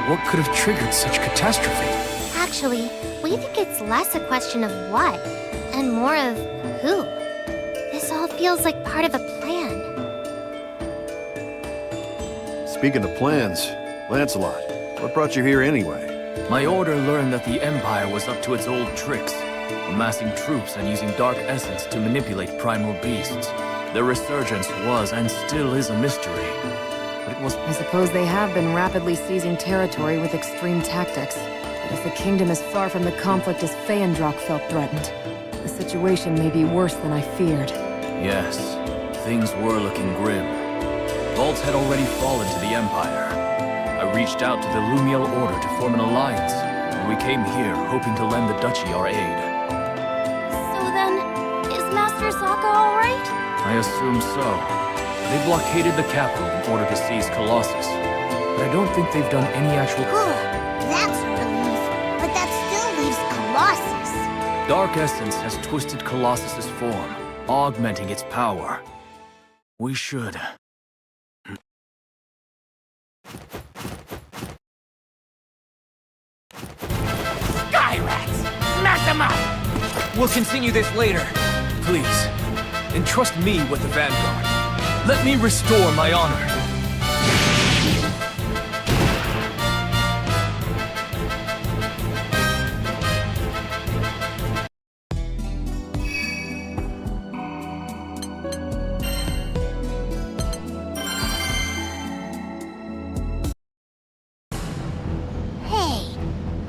What could have triggered such catastrophe? Actually, we think it's less a question of what, and more of who. This all feels like part of a plan. Speaking of plans, Lancelot, what brought you here anyway? My order learned that the Empire was up to its old tricks, amassing troops and using Dark Essence to manipulate primal beasts. Their resurgence was and still is a mystery. But it was... I suppose they have been rapidly seizing territory with extreme tactics. But if the kingdom is far from the conflict as Feyendrock felt threatened, the situation may be worse than I feared. Yes, things were looking grim. Vaults had already fallen to the Empire. I reached out to the Lumiel Order to form an alliance, and we came here hoping to lend the Duchy our aid. So then, is Master Sokka alright? I assume so. They blockaded the capital in order to seize Colossus, but I don't think they've done any actual... That's a relief, but that still leaves Colossus. Dark Essence has twisted Colossus's form, augmenting its power. We should... Sky rats! Smash them up! We'll continue this later. Please, entrust me with the Vanguard. Let me restore my honor.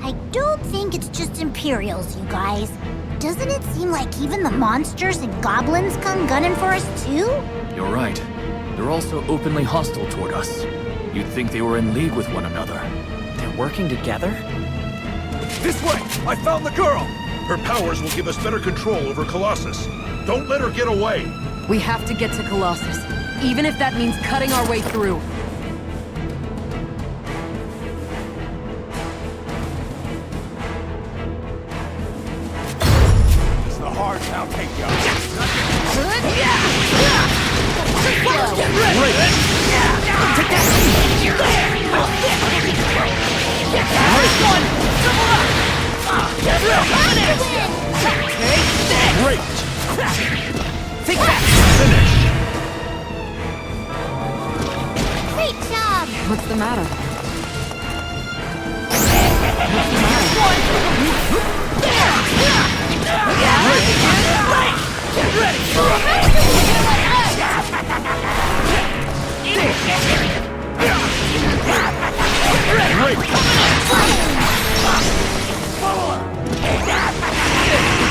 I don't think it's just Imperials, you guys. Doesn't it seem like even the monsters and goblins come gunning for us too? You're right. They're also openly hostile toward us. You'd think they were in league with one another. They're working together? This way! I found the girl! Her powers will give us better control over Colossus. Don't let her get away! We have to get to Colossus, even if that means cutting our way through. Hard now, take you. Great! Take that! Great job! What's the matter? Get ready!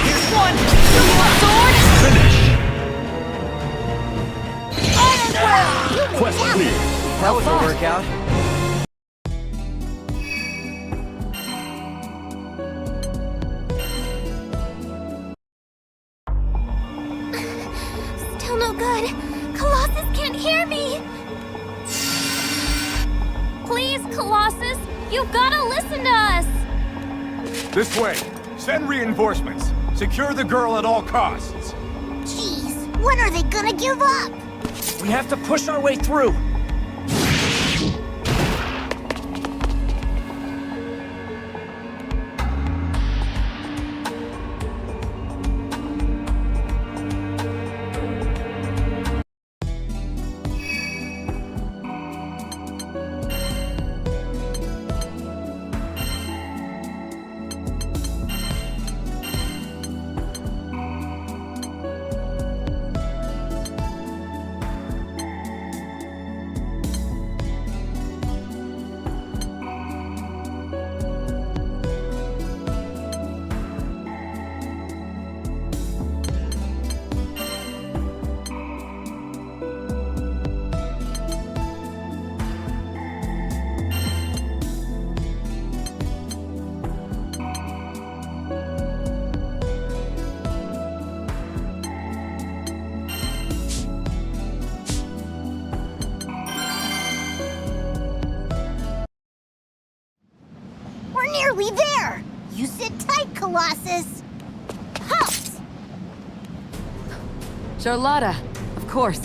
Here's one! Sword! Finish! Iron Will! Quest That was a thought. workout. Still no good. Colossus can't hear me. Please, Colossus, you've gotta listen to us. This way. Send reinforcements. Secure the girl at all costs. Jeez, when are they gonna give up? We have to push our way through. We're nearly there. You sit tight, Colossus. Halt! Charlotta, of course.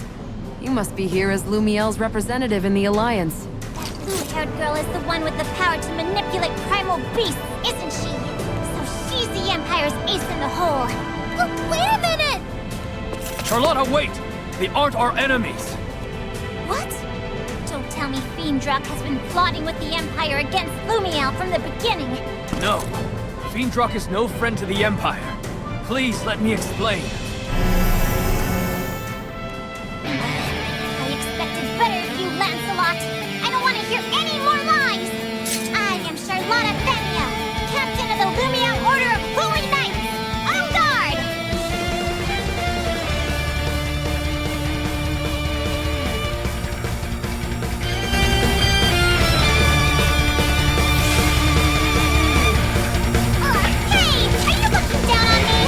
You must be here as Lumiel's representative in the Alliance. That blue-haired girl is the one with the power to manipulate primal beasts, isn't she? So she's the Empire's ace in the hole. Look, wait a minute! Charlotta, wait! They aren't our enemies! What? Don't tell me Fiendrock has been plotting with the Empire against Lumiel from the beginning. No. Fiendrock is no friend to the Empire. Please let me explain. I expected better of you, Lancelot. I don't want to hear any more lies. I am Charlotta Vania, captain of the Lumiel Order of Holy Knights. En garde! Hey! Are you looking down on me?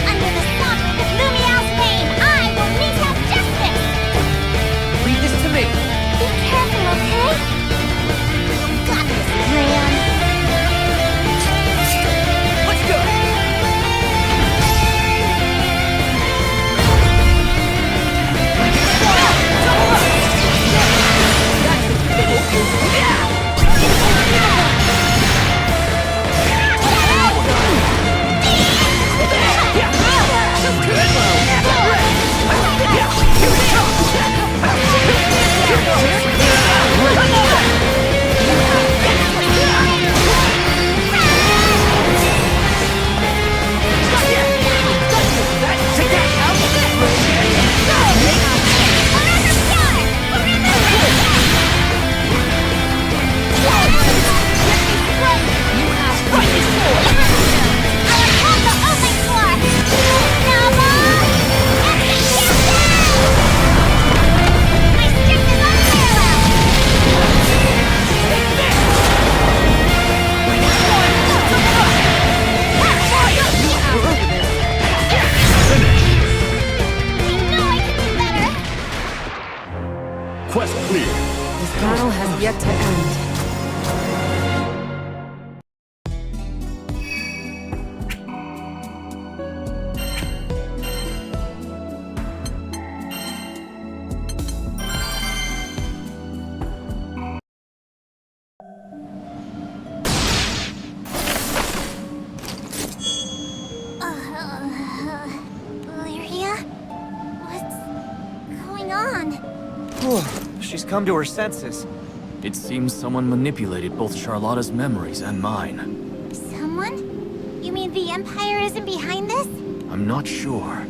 Under the sovereign of Lumiel's name, I will mete out justice! Leave this to me. Be careful, okay? You got this, Gran. Let's go. Quest clear. This battle has yet to end. Lyria? What's going on? She's come to her senses. It seems someone manipulated both Charlotta's memories and mine. Someone? You mean the Empire isn't behind this? I'm not sure.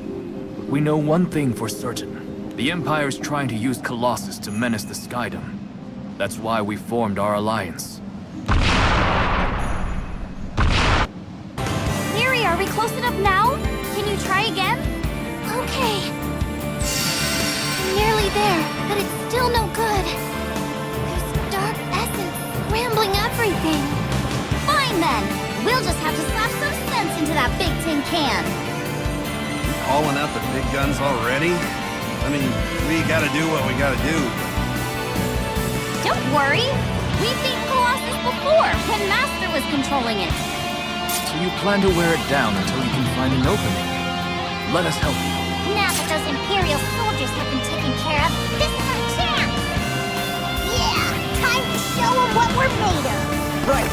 But we know one thing for certain. The Empire's trying to use Colossus to menace the Skydom. That's why we formed our alliance. Lyria, are we close enough now? Can you try again? Okay. I'm nearly there. can. Calling out the big guns already? I mean, we gotta do what we gotta do. Don't worry. We've beaten Colossus before, when Master was controlling it. So you plan to wear it down until you can find an opening. Let us help you. Now that those Imperial soldiers have been taken care of, this is our chance! Yeah, time to show them what we're made of! Right.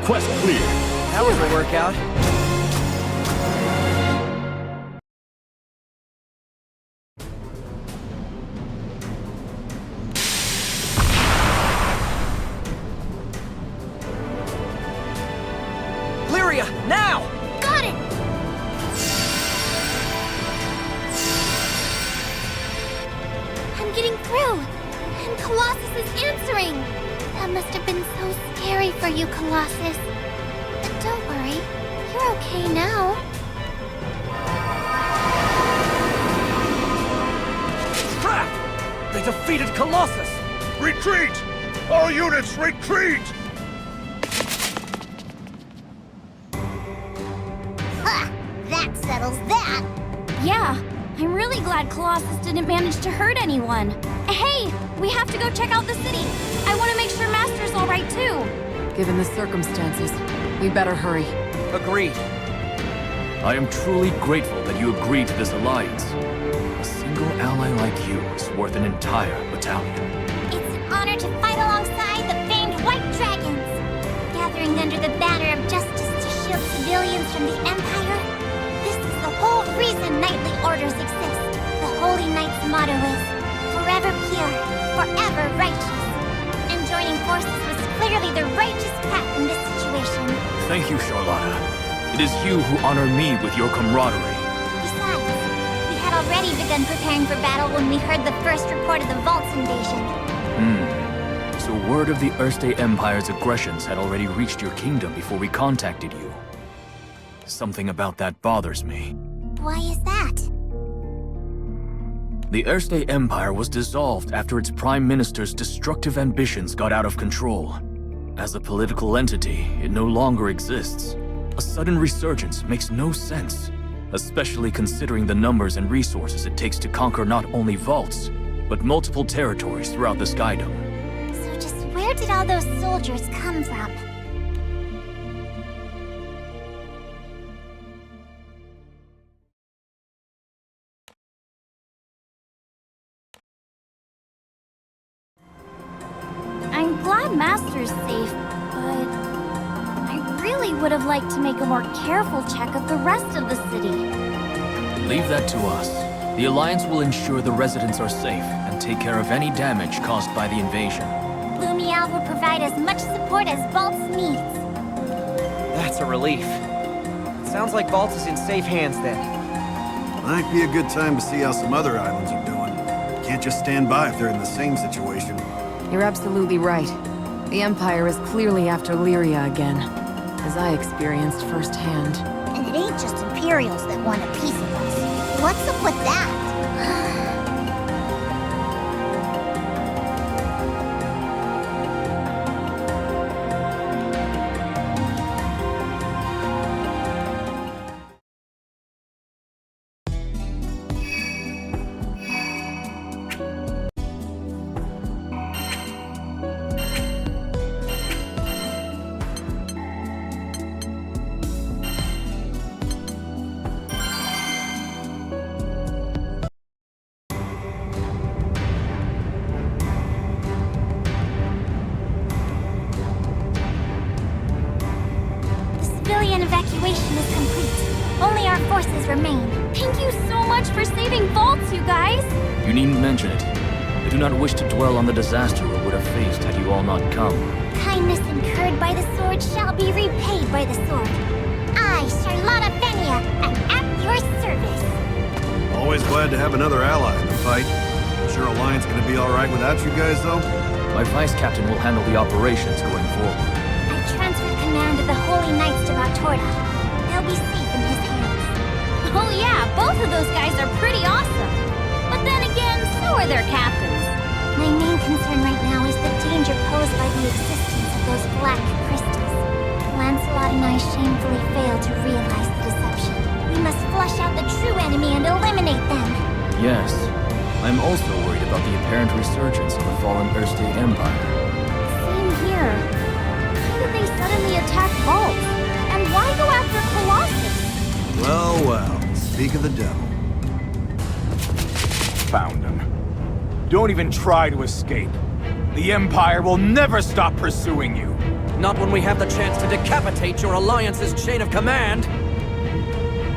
Quest clear. That was a workout. Lyria, now! Got it! I'm getting through, and Colossus is answering. That must have been so scary for you, Colossus. But don't worry, you're okay now. Crap! They defeated Colossus! Retreat! All units, retreat! Ha! That settles that! Yeah, I'm really glad Colossus didn't manage to hurt anyone. Hey, we have to go check out the city. I want to make sure Master's all right too. Given the circumstances, we better hurry. Agreed. I am truly grateful that you agreed to this alliance. A single ally like you is worth an entire battalion. It's an honor to fight alongside the famed White Dragons. Gathering under the banner of justice to shield civilians from the Empire. This is the whole reason knightly orders exist. The Holy Knight's motto is, forever pure, forever righteous. And joining forces was clearly the righteous path in this situation. Thank you, Charlotta. It is you who honor me with your camaraderie. Besides, we had already begun preparing for battle when we heard the first report of the Vault's invasion. So word of the Erste Empire's aggressions had already reached your kingdom before we contacted you. Something about that bothers me. Why is that? The Erste Empire was dissolved after its prime minister's destructive ambitions got out of control. As a political entity, it no longer exists. A sudden resurgence makes no sense, especially considering the numbers and resources it takes to conquer not only vaults, but multiple territories throughout the Skydom. So just where did all those soldiers come from? Empire's safe, but I really would have liked to make a more careful check of the rest of the city. Leave that to us. The Alliance will ensure the residents are safe and take care of any damage caused by the invasion. Lumial will provide as much support as Vault's needs. That's a relief. Sounds like Vault is in safe hands then. Might be a good time to see how some other islands are doing. Can't just stand by if they're in the same situation. You're absolutely right. The Empire is clearly after Lyria again, as I experienced firsthand. And it ain't just Imperials that want a piece of us. What's up with that? Evacuation is complete. Only our forces remain. Thank you so much for saving Vaults, you guys! You needn't mention it. I do not wish to dwell on the disaster we would have faced had you all not come. Kindness incurred by the sword shall be repaid by the sword. I, Charlotta Venia, am at your service. Always glad to have another ally in the fight. Sure Alliance gonna be alright without you guys, though? My Vice Captain will handle the operations going forward. I transferred command of the Holy Knights to Bautorta. They'll be safe in his hands. Oh yeah, both of those guys are pretty awesome. But then again, so are their captains. My main concern right now is the danger posed by the existence of those black crystals. Lancelot and I shamefully failed to realize the deception. We must flush out the true enemy and eliminate them. Yes. I'm also worried about the apparent resurgence of the fallen Erste Empire. Same here. Why did they suddenly attack Vault? And why go after Colossus? Well, well, speak of the devil. Found him. Don't even try to escape. The Empire will never stop pursuing you. Not when we have the chance to decapitate your Alliance's chain of command!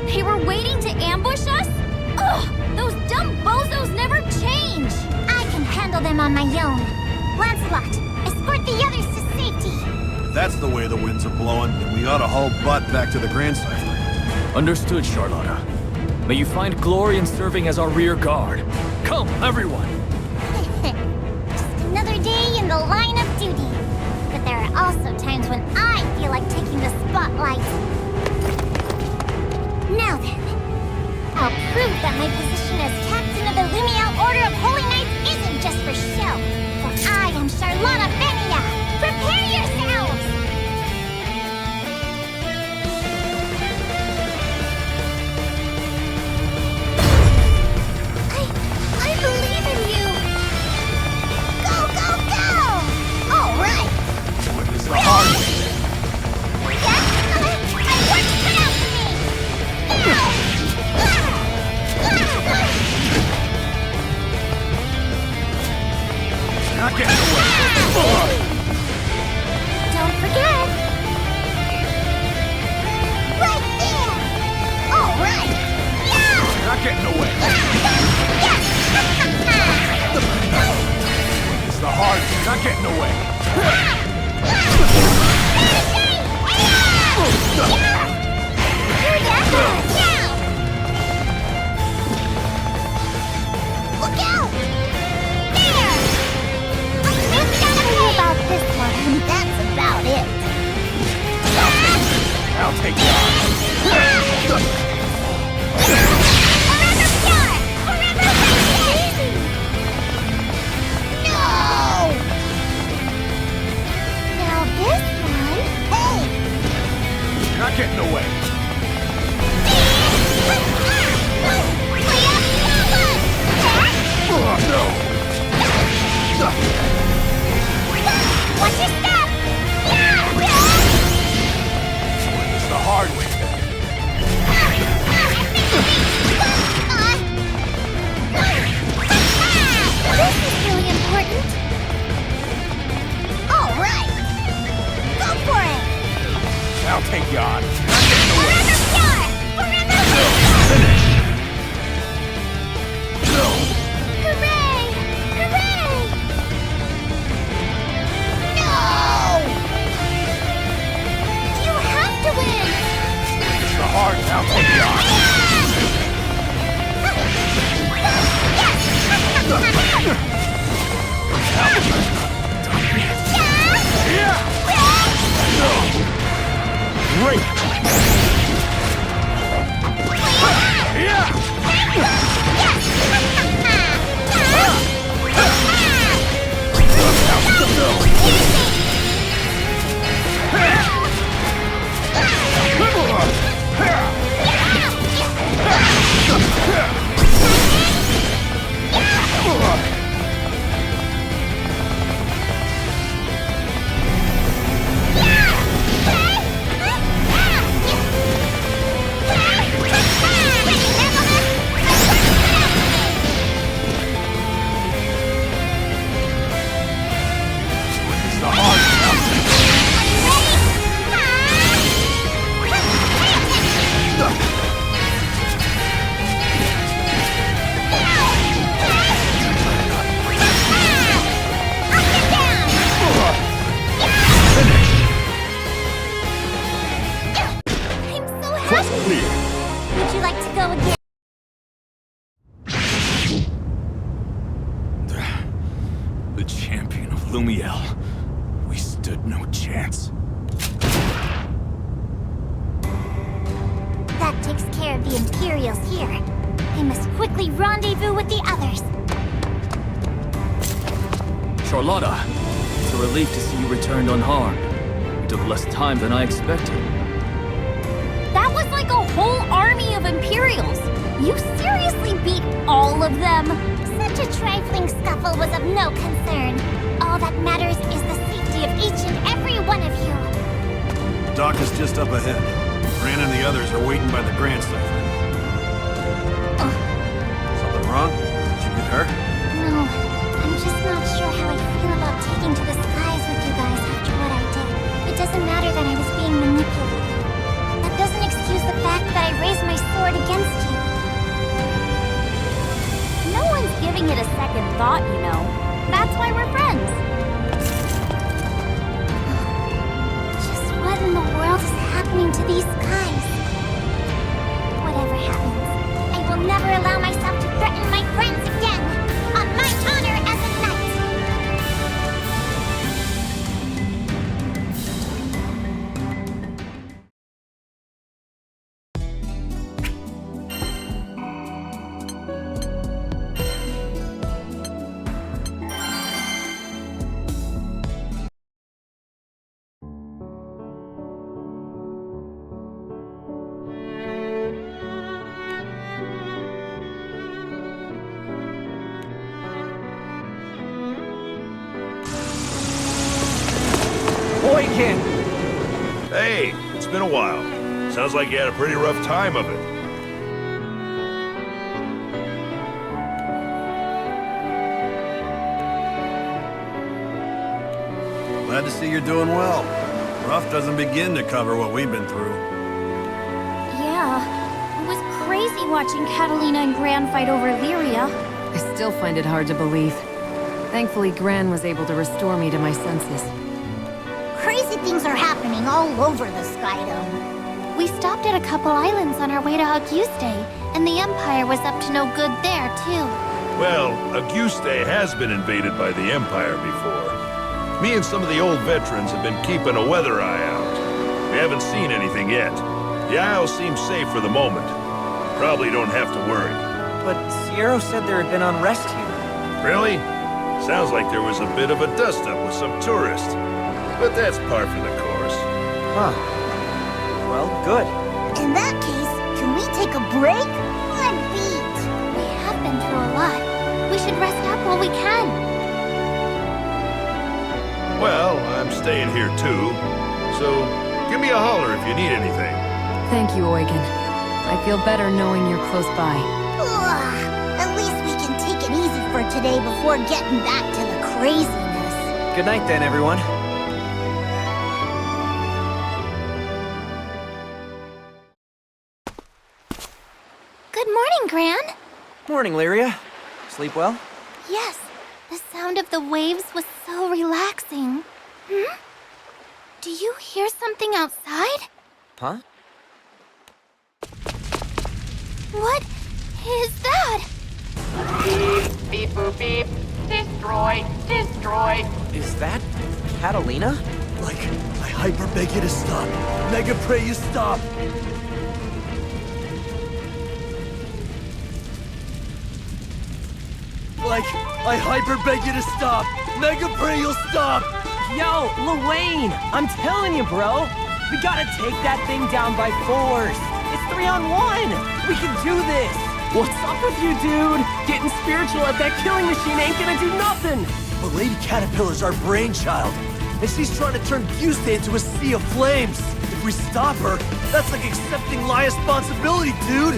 They were waiting to ambush us? Ugh! Those dumb bozos never change! I can handle them on my own. Lancelot, escort the others to safety. If that's the way the winds are blowing, then we ought to haul butt back to the Grand Cipher. Understood, Charlotta. May you find glory in serving as our rear guard. Come, everyone! Just another day in the line of duty. But there are also times when I feel like taking the spotlight. Now then, I'll prove that my position as captain of the Lumial Order of Holy Knights isn't just for show. For I am Charlotta Venia. Prepare yourselves! I believe in you! Go, go, go! All right! What is the hard way? Yes, my work's cut out for me! Not getting away. Don't forget! Right there! All right! Yeah! Not getting away. Yes! It's the hard way. Not getting away. Look out! There! I just gotta know about this one, and that's about it. I'll take it on. Forever pure! Forever easy! No! Now this one... Hey! Not getting away. Oh, no. Watch your step! It's the hard way. This is really important. All right. I'll take you on. Forever pure! Forever Finish! Hooray! Hooray! No! You have to win! It's the heart. I'll take you on. Great! Would you like to go again? The champion of Lumiel. We stood no chance. That takes care of the Imperials here. I must quickly rendezvous with the others. Charlotta, it's a relief to see you returned unharmed. It took less time than I expected. That was like a whole army of Imperials. You seriously beat all of them? Such a trifling scuffle was of no concern. All that matters is the safety of each and every one of you. Doc is just up ahead. Gran and the others are waiting by the Grand Cipher. Something wrong? Did you get hurt? No, I'm just not sure how I feel about taking to the skies with you guys after what I did. It doesn't matter that I was being manipulated. That doesn't excuse the fact that I raised my sword against you. No one's giving it a second thought, you know. That's why we're friends. Just what in the world is happening to these skies? Whatever happens, I will never allow myself to threaten my friends again. On my honor as a knight. Oiken! Hey, it's been a while. Sounds like you had a pretty rough time of it. Glad to see you're doing well. Rough doesn't begin to cover what we've been through. Yeah. It was crazy watching Catalina and Gran fight over Lyria. I still find it hard to believe. Thankfully, Gran was able to restore me to my senses. Crazy things are happening all over the Skydome. We stopped at a couple islands on our way to Auguste, and the Empire was up to no good there, too. Well, Auguste has been invaded by the Empire before. Me and some of the old veterans have been keeping a weather eye out. We haven't seen anything yet. The Isle seems safe for the moment. Probably don't have to worry. But Sierra said there had been unrest here. Really? Sounds like there was a bit of a dust-up with some tourists. But that's par for the course. Huh. Well, good. In that case, can we take a break? I'm beat. We have been through a lot. We should rest up while we can. Well, I'm staying here too. So, give me a holler if you need anything. Thank you, Eugen. I feel better knowing you're close by. Ugh, at least we can take it easy for today before getting back to the craziness. Good night then, everyone. morning, Lyria. Sleep well? Yes, the sound of the waves was so relaxing. Hmm? Do you hear something outside? Huh? What is that? Beep, beep, boop, beep. Destroy, destroy. Is that Catalina? Like, I hyper beg you to stop. Mega pray you stop. Like, I hyper beg you to stop. Mega pray you'll stop. Yo, Luane! I'm telling you, bro! We gotta take that thing down by force! It's 3-on-1! We can do this! What's up with you, dude? Getting spiritual at that killing machine ain't gonna do nothing! But Lady Caterpillar's our brainchild, and she's trying to turn Guste into a sea of flames. If we stop her, that's like accepting my responsibility, dude!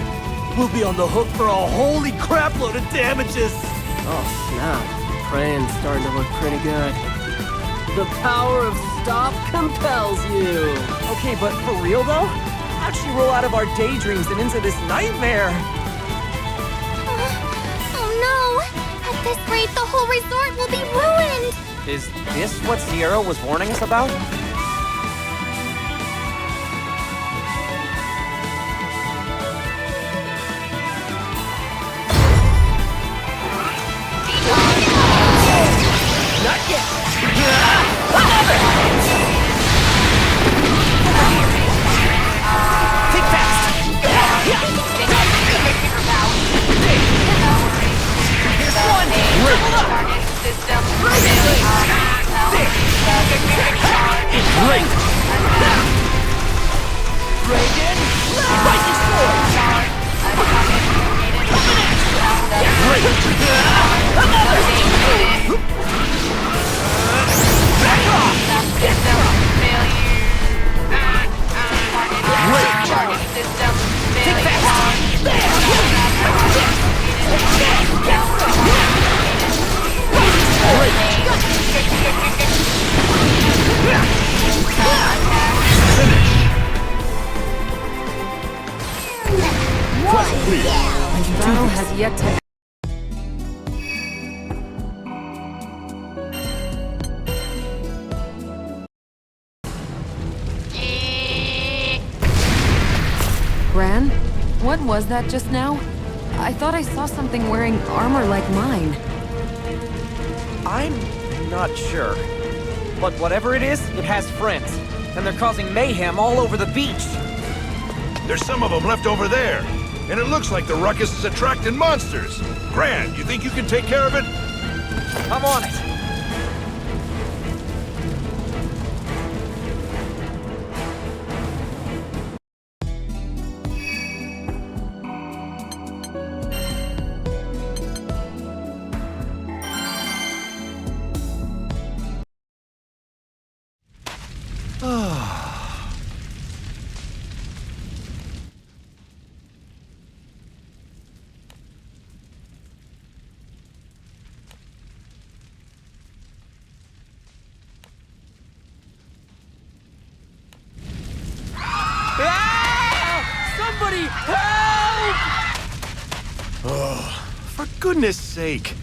We'll be on the hook for a holy crapload of damages! Oh, snap. Praying's starting to look pretty good. The power of stop compels you! Okay, but for real though? How'd she roll out of our daydreams and into this nightmare? Oh no! At this rate, the whole resort will be ruined! Is this what Sierra was warning us about? Not yet! Think fast! Here's one! Triple up! Great! Reagan! Lightning sword! Great! Back off! Think fast! Battle has yet to... Gran? What was that just now? I thought I saw something wearing armor like mine. I'm not sure. But whatever it is, it has friends. And they're causing mayhem all over the beach. There's some of them left over there. And it looks like the ruckus is attracting monsters. Gran, you think you can take care of it? I'm on it. Somebody help! For goodness sake.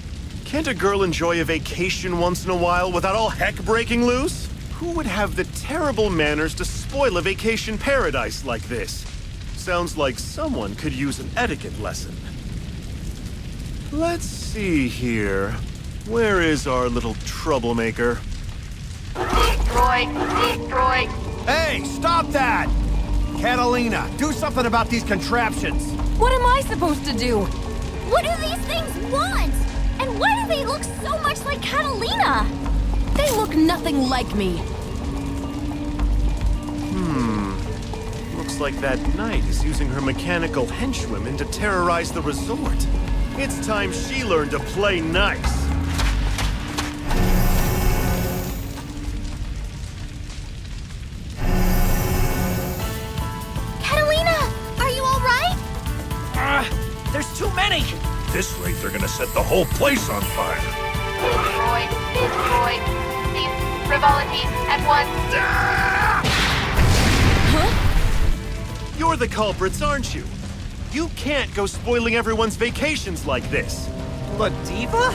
Can't a girl enjoy a vacation once in a while without all heck breaking loose? Who would have the terrible manners to spoil a vacation paradise like this? Sounds like someone could use an etiquette lesson. Let's see here. Where is our little troublemaker? Destroy, destroy. Hey, stop that! Catalina, do something about these contraptions! What am I supposed to do? What do these things want? And why do they look so much like Catalina? They look nothing like me. Looks like that knight is using her mechanical henchwomen to terrorize the resort. It's time she learned to play nice. Catalina, are you all right? There's too many! This rate, they're gonna set the whole place on fire. Destroy, destroy. Cease frivolities at once. You're the culprits, aren't you? You can't go spoiling everyone's vacations like this. Ladiva?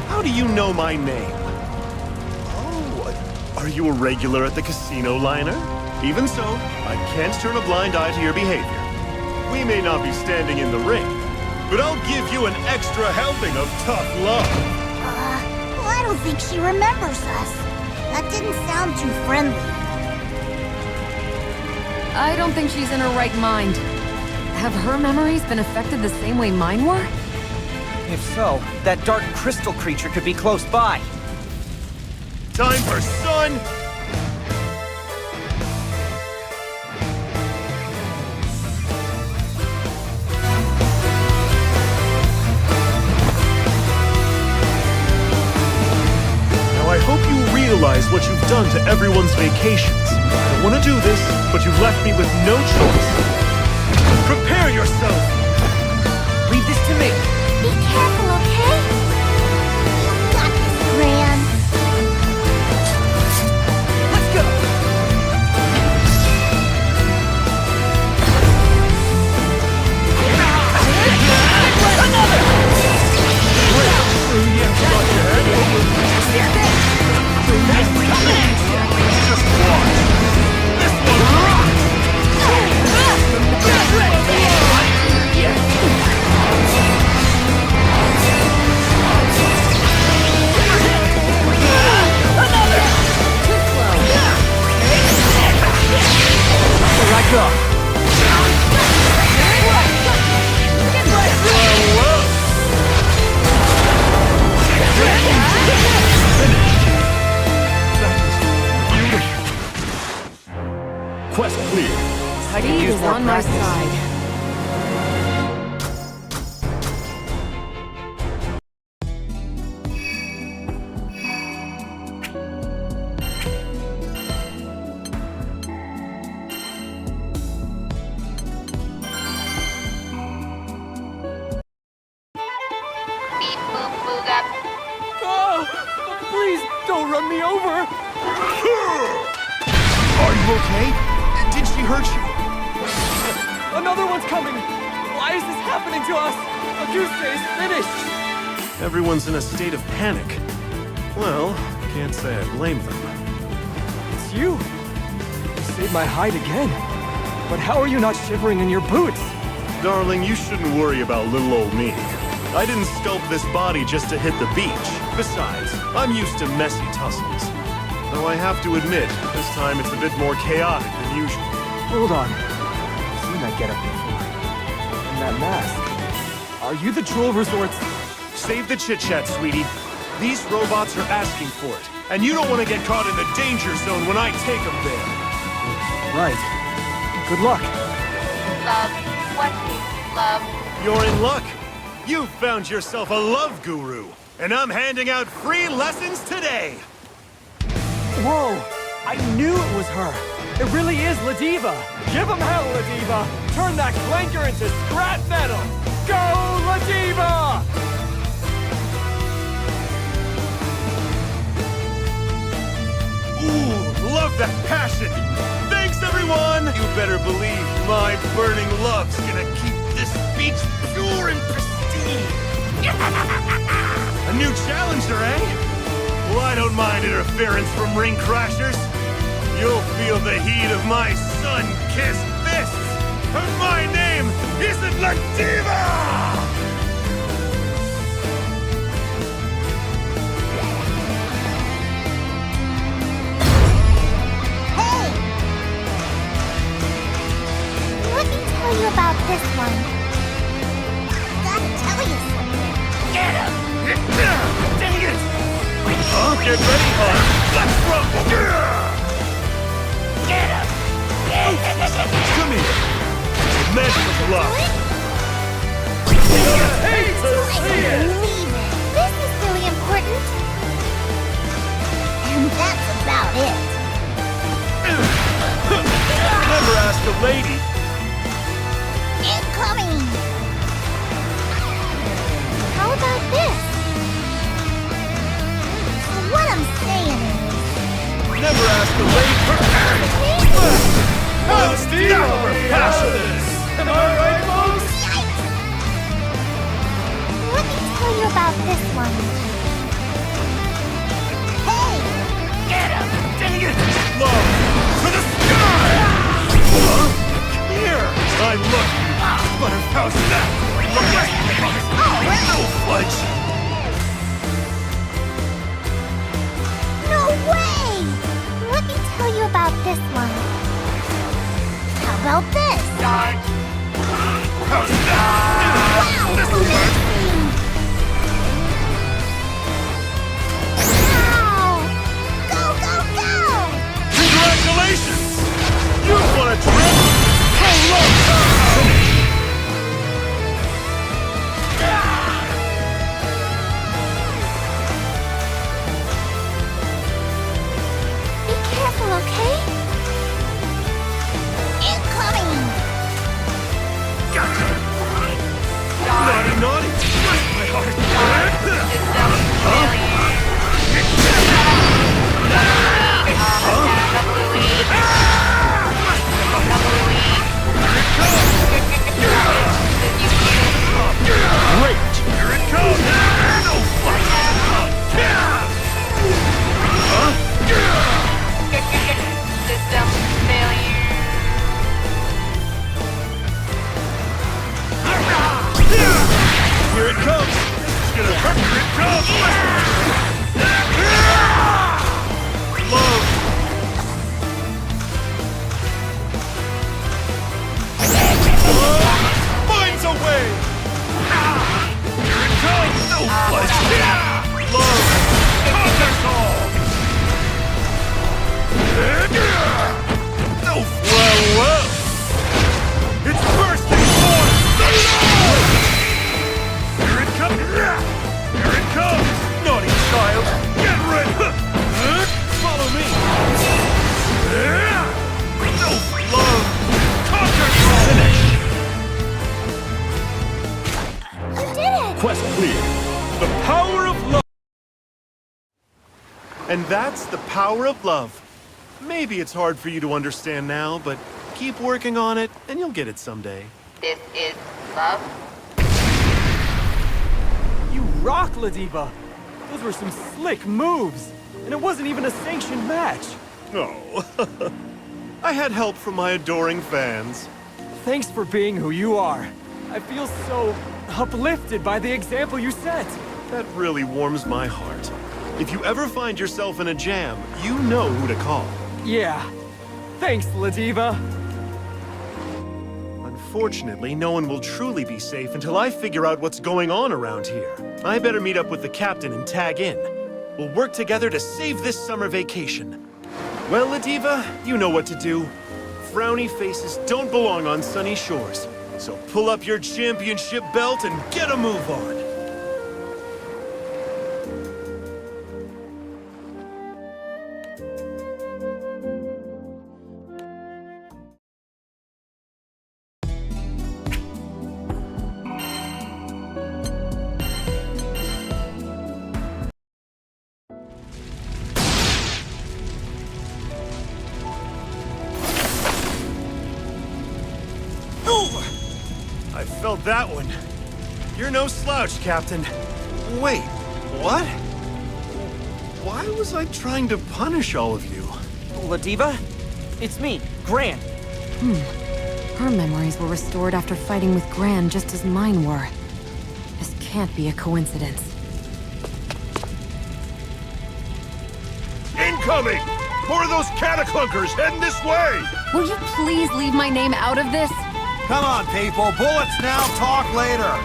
How do you know my name? Oh, are you a regular at the casino, Liner? Even so, I can't turn a blind eye to your behavior. We may not be standing in the ring, but I'll give you an extra helping of tough love. Well, I don't think she remembers us. That didn't sound too friendly. I don't think she's in her right mind. Have her memories been affected the same way mine were? If so, that dark crystal creature could be close by. Time for sun! Now I hope you realize what you've done to everyone's vacations. I don't want to do this, but you've left me with no choice. Prepare yourself! Leave this to me. Be careful, okay? You got this, Gran. Let's go! Just watch. This Here I go. Quest clear. Hadid is on my side. Please, don't run me over! Are you okay? Did she hurt you? Another one's coming! Why is this happening to us? Auguste is finished! Everyone's in a state of panic. Well, can't say I blame them. It's you! You saved my hide again. But how are you not shivering in your boots? Darling, you shouldn't worry about little old me. I didn't sculpt this body just to hit the beach. Besides, I'm used to messy tussles. Though I have to admit, this time it's a bit more chaotic than usual. Hold on. I've seen that getup before. And that mask. Are you the Drool Resort's... Save the chit-chat, sweetie. These robots are asking for it, and you don't want to get caught in the danger zone when I take them there. Right. Good luck. Love. What is love? You're in luck. You've found yourself a love guru, and I'm handing out free lessons today. Whoa! I knew it was her! It really is Ladiva! Give him hell, Ladiva! Turn that clanker into scrap metal! Go, Ladiva! Ooh, love that passion! Thanks, everyone! You better believe my burning love's gonna keep this beach pure and pristine! A new challenger, eh? Well, I don't mind interference from ring crashers. You'll feel the heat of my sun-kissed fists! And my name isn't Ladiva! Hey! Let me tell you about this one. Gotta tell you something. Get him! Dang it! Huh? Get ready, hon! Let's rumble! Get him! Come here! Magic of love! I can't believe it. This is really important. And that's about it. Never ask a lady! Incoming! How about this? So what I'm saying is... Never ask a lady for Let's deal over passes! Am I right, folks? about this one? Hey! Get him! Dang it! Low! To the sky! Huh? Here! I look! But how's that? Look at no fudge! No way! Let me tell you about this one. How about this? How's that? Wow! Amazing! Wow! Go, go, go! Congratulations! You've won a trip! Finish! Be careful, okay? Incoming! Gotcha! Naughty, naughty! Bless my heart! Great! Here it comes! No fight! System failure. Here it comes! It's gonna hurt! Here it comes! Love! Mine's away! Here it comes! No flesh! Love! Conquers all! No, well! It's bursting forth! Here it comes! Here it comes! Naughty child! Get ready! Follow me! No, love! Conquer all! Finish! You did it! Quest clear. The power of love. And that's the power of love. Maybe it's hard for you to understand now, but keep working on it, and you'll get it someday. This is love. You rock, Ladiva! Those were some slick moves! And it wasn't even a sanctioned match! Oh. I had help from my adoring fans. Thanks for being who you are. I feel so uplifted by the example you set. That really warms my heart. If you ever find yourself in a jam, you know who to call. Yeah. Thanks, Ladiva. Unfortunately, no one will truly be safe until I figure out what's going on around here. I better meet up with the captain and tag in. We'll work together to save this summer vacation. Well, Ladiva, you know what to do. Frowny faces don't belong on sunny shores. So pull up your championship belt and get a move on. I felt that one. You're no slouch, Captain. Wait, what? Why was I trying to punish all of you? Ladiva? It's me, Gran. Her memories were restored after fighting with Gran just as mine were. This can't be a coincidence. Incoming! More of those cataclunkers heading this way! Will you please leave my name out of this? Come on, people. Bullets now, talk later.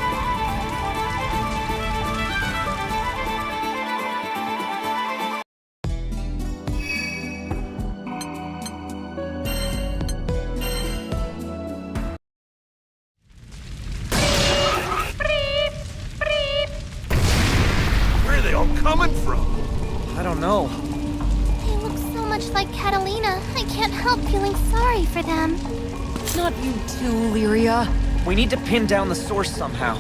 Where are they all coming from? I don't know. They look so much like Catalina. I can't help feeling sorry for them. Not you too, Lyria. We need to pin down the source somehow.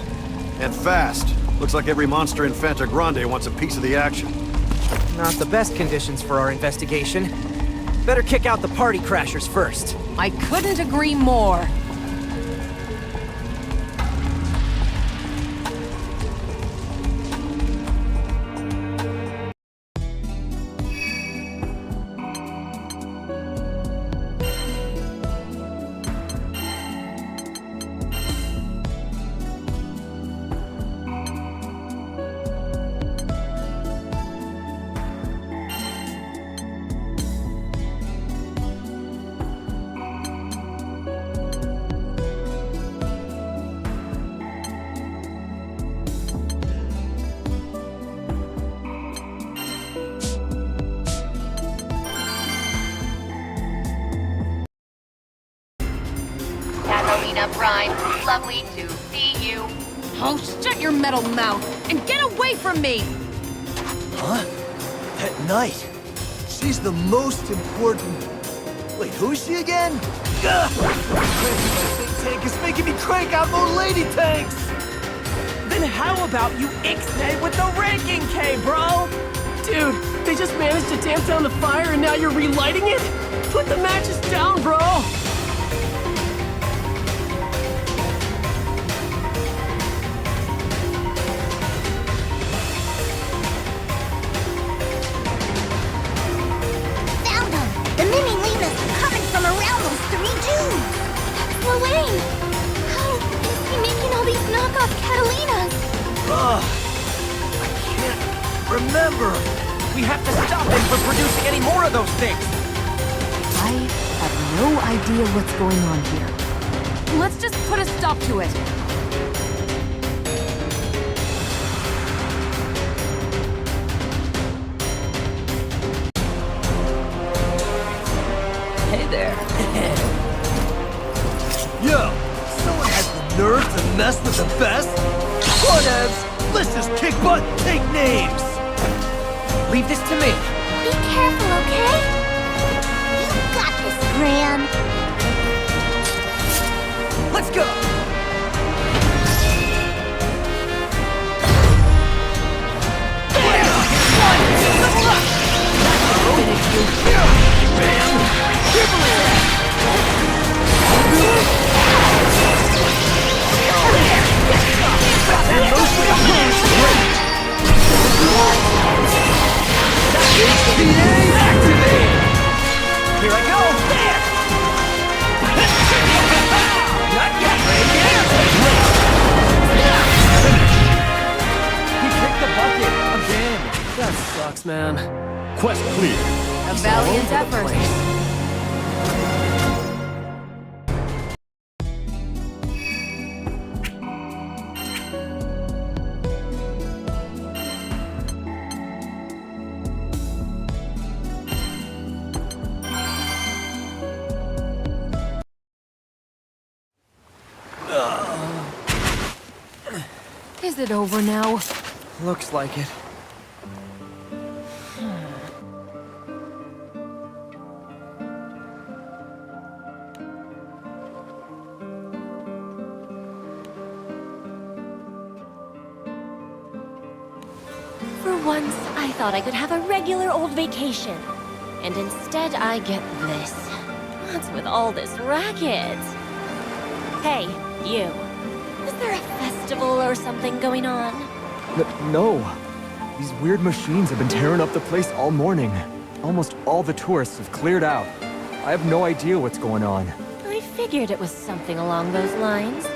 And fast. Looks like every monster in Fanta Grande wants a piece of the action. Not the best conditions for our investigation. Better kick out the party crashers first. I couldn't agree more. lovely to see you. Oh, shut your metal mouth and get away from me! Huh? That knight. She's the most important... Wait, who is she again? Ugh! Cranking tank is making me crank out more lady tanks! Then how about you ixnay with the ranking K, bro? Dude, they just managed to tamp down the fire and now you're relighting it? Put the matches down, bro! Found them! The mini Wilnas are coming from around those 3 dudes! Lorraine! How is he making all these knockoff Catalinas? Ugh! I can't remember! We have to stop him from producing any more of those things! I have no idea what's going on here. Let's just put a stop to it. Hey there. Yo! Someone has the nerve to mess with the best? Whatevs! Let's just kick butt and take names! Leave this to me. Be careful, okay? You got this, Gran. Let's go! Here I go! There! Not yet! He kicked the bucket again. That sucks, man. Quest clear. A valiant effort. Is it over now? Looks like it. For once, I thought I could have a regular old vacation. And instead, I get this. What's with all this racket? Hey, you. Is there a festival or something going on? No. These weird machines have been tearing up the place all morning. Almost all the tourists have cleared out. I have no idea what's going on. I figured it was something along those lines.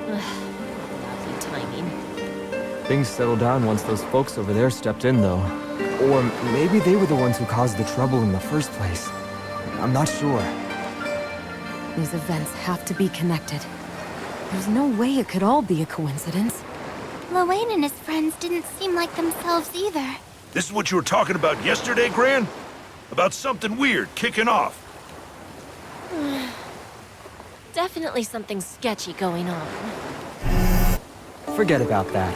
Lousy timing. Things settled down once those folks over there stepped in, though. Or maybe they were the ones who caused the trouble in the first place. I'm not sure. These events have to be connected. There's no way it could all be a coincidence. Lorraine and his friends didn't seem like themselves either. This is what you were talking about yesterday, Gran? About something weird kicking off. Definitely something sketchy going on. Forget about that.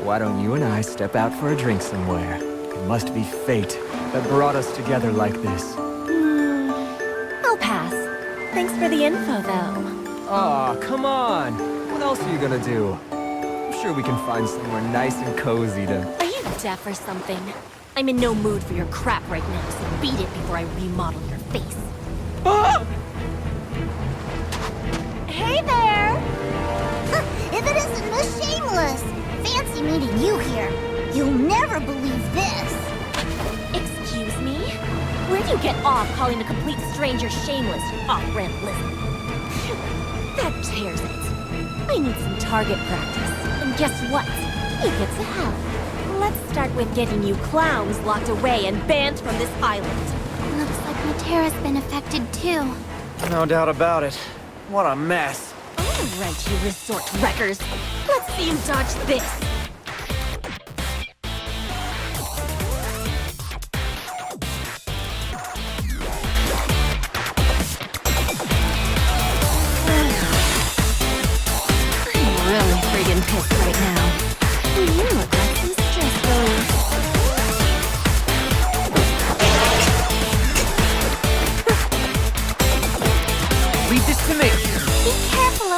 Why don't you and I step out for a drink somewhere? It must be fate that brought us together like this. I'll pass. Thanks for the info, though. Aw, come on! What else are you gonna do? I'm sure we can find somewhere nice and cozy to... Are you deaf or something? I'm in no mood for your crap right now, so beat it before I remodel your face. Ah! Hey there! If it isn't Miss Shameless! Fancy meeting you here. You'll never believe this. Excuse me? Where'd you get off calling a complete stranger shameless, you off-brand lizard? That tears it. I need some target practice. And guess what? You get to help. Let's start with getting you clowns locked away and banned from this island. Looks like Matera's been affected too. No doubt about it. What a mess. All right, you resort wreckers. Let's see you dodge this.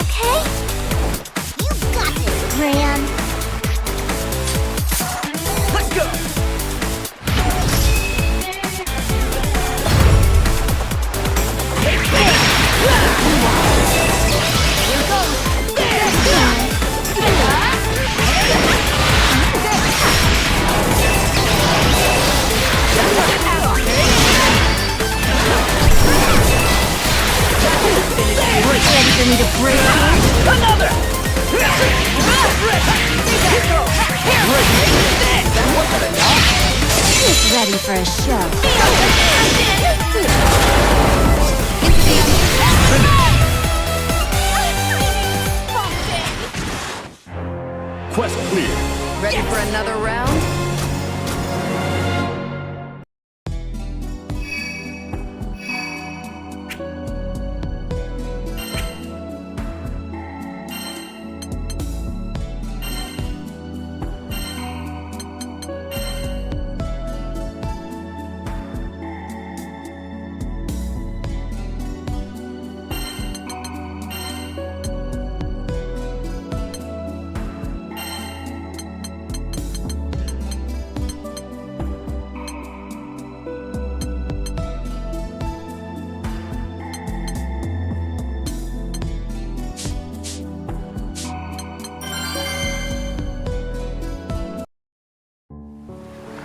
okay? You got this, Gran. Let's go! Ready for me to break you? Another! He's ready for a show. Quest clear. Ready for another round?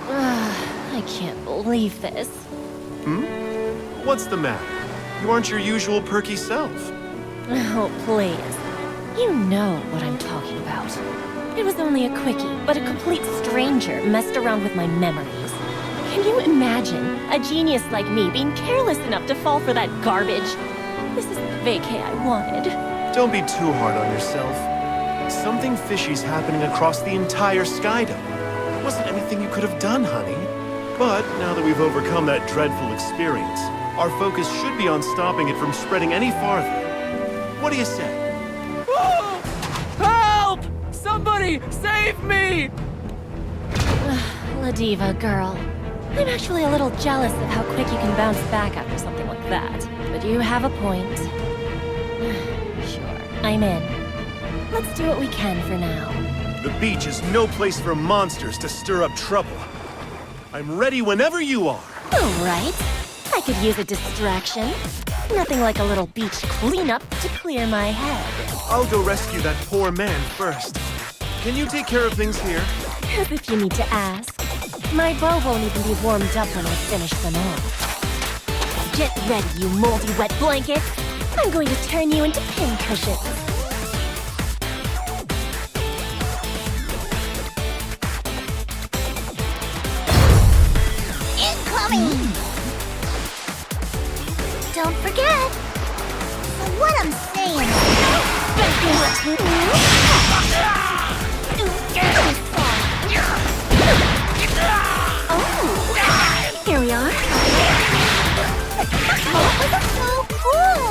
I can't believe this. What's the matter? You aren't your usual perky self. Oh, please. You know what I'm talking about. It was only a quickie, but a complete stranger messed around with my memories. Can you imagine a genius like me being careless enough to fall for that garbage? This is the vacay I wanted. Don't be too hard on yourself. Something fishy's happening across the entire Skydome. There wasn't anything you could have done, honey. But now that we've overcome that dreadful experience, our focus should be on stopping it from spreading any farther. What do you say? Oh! Help! Somebody save me! La Diva girl. I'm actually a little jealous of how quick you can bounce back after something like that. But you have a point. Sure, I'm in. Let's do what we can for now. The beach is no place for monsters to stir up trouble. I'm ready whenever you are. All right. I could use a distraction. Nothing like a little beach cleanup to clear my head. I'll go rescue that poor man first. Can you take care of things here? As if you need to ask. My bow won't even be warmed up when I finish them off. Get ready, you moldy wet blanket. I'm going to turn you into pincushions. Incoming! Don't forget. So what I'm saying oh, here we are. So cool.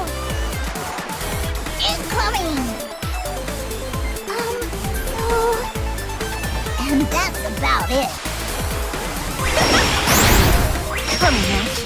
Incoming. And that's about it. Coming at you.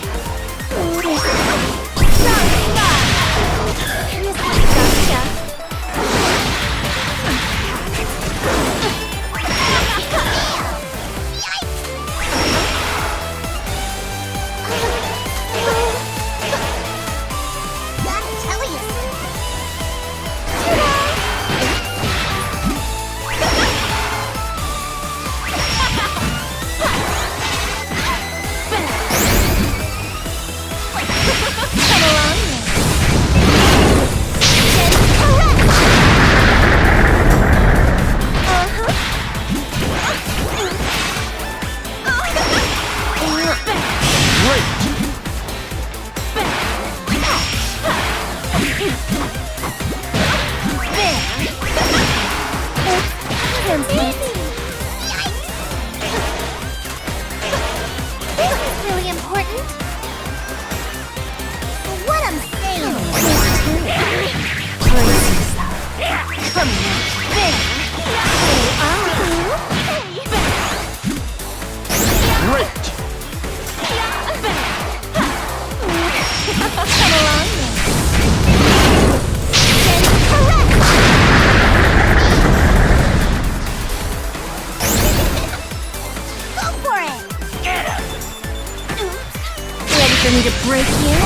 for me to break you?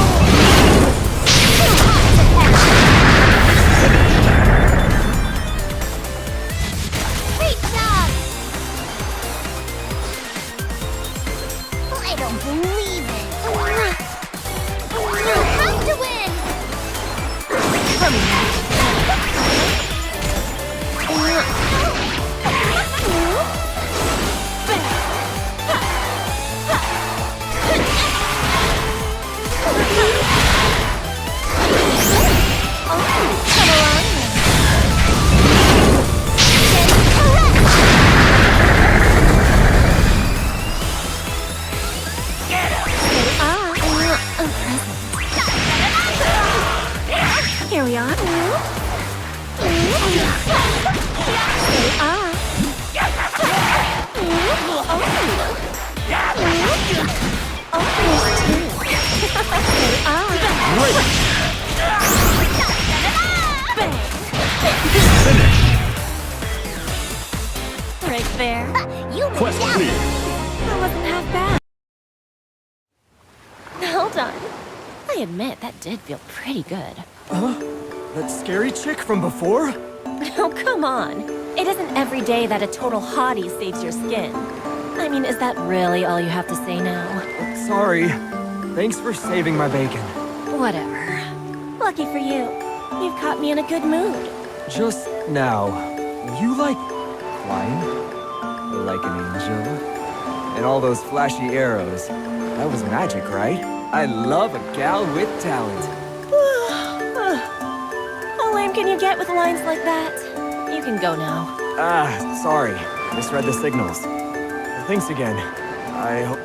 Great job! I don't believe it. You have to win! Here we are. Right there. You Quest clear. That wasn't half bad. Hold on. I admit, that did feel pretty good. That scary chick from before? Oh, come on. It isn't every day that a total hottie saves your skin. I mean, is that really all you have to say now? Sorry. Thanks for saving my bacon. Whatever. Lucky for you. You've caught me in a good mood. Just now, you like flying? Like an angel? And all those flashy arrows. That was magic, right? I love a gal with talent. How lame can you get with lines like that? You can go now. Sorry. Misread the signals. Thanks again. I hope...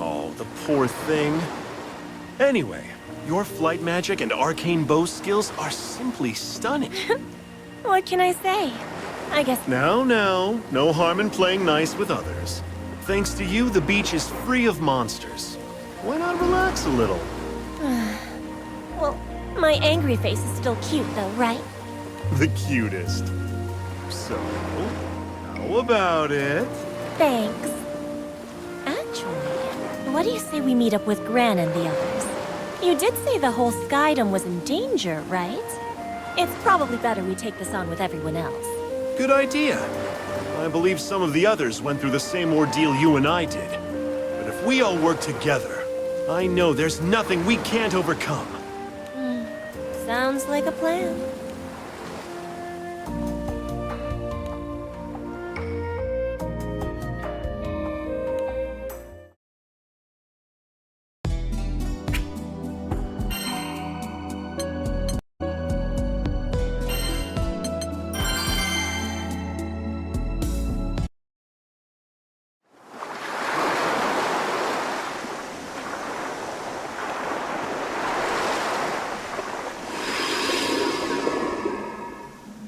Oh, the poor thing. Anyway, your flight magic and arcane bow skills are simply stunning. What can I say? I guess... Now, no harm in playing nice with others. Thanks to you, the beach is free of monsters. Why not relax a little? Well, my angry face is still cute though, right? The cutest. So, how about it? Thanks. Actually, what do you say we meet up with Gran and the others? You did say the whole Skydom was in danger, right? It's probably better we take this on with everyone else. Good idea. I believe some of the others went through the same ordeal you and I did. But if we all work together, I know there's nothing we can't overcome. Sounds like a plan.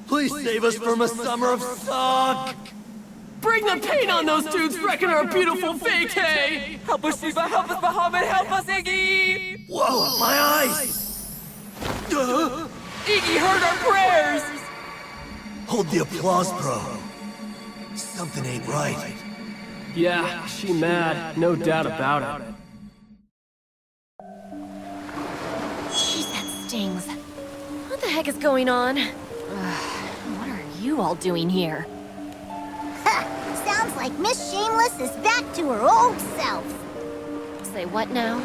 Please save us from a summer of suck! Bring the pain on those dudes wrecking our beautiful fake hay! Help us, Shiva! Help us, Bahamut! Help us, Iggy! Whoa, my eyes! Iggy heard our prayers! Hold the applause, bro. Something ain't right. Yeah, she mad. No doubt about it. Jeez, that stings. What the heck is going on? What are you all doing here? Ha! Sounds like Miss Shameless is back to her old self. Say what now?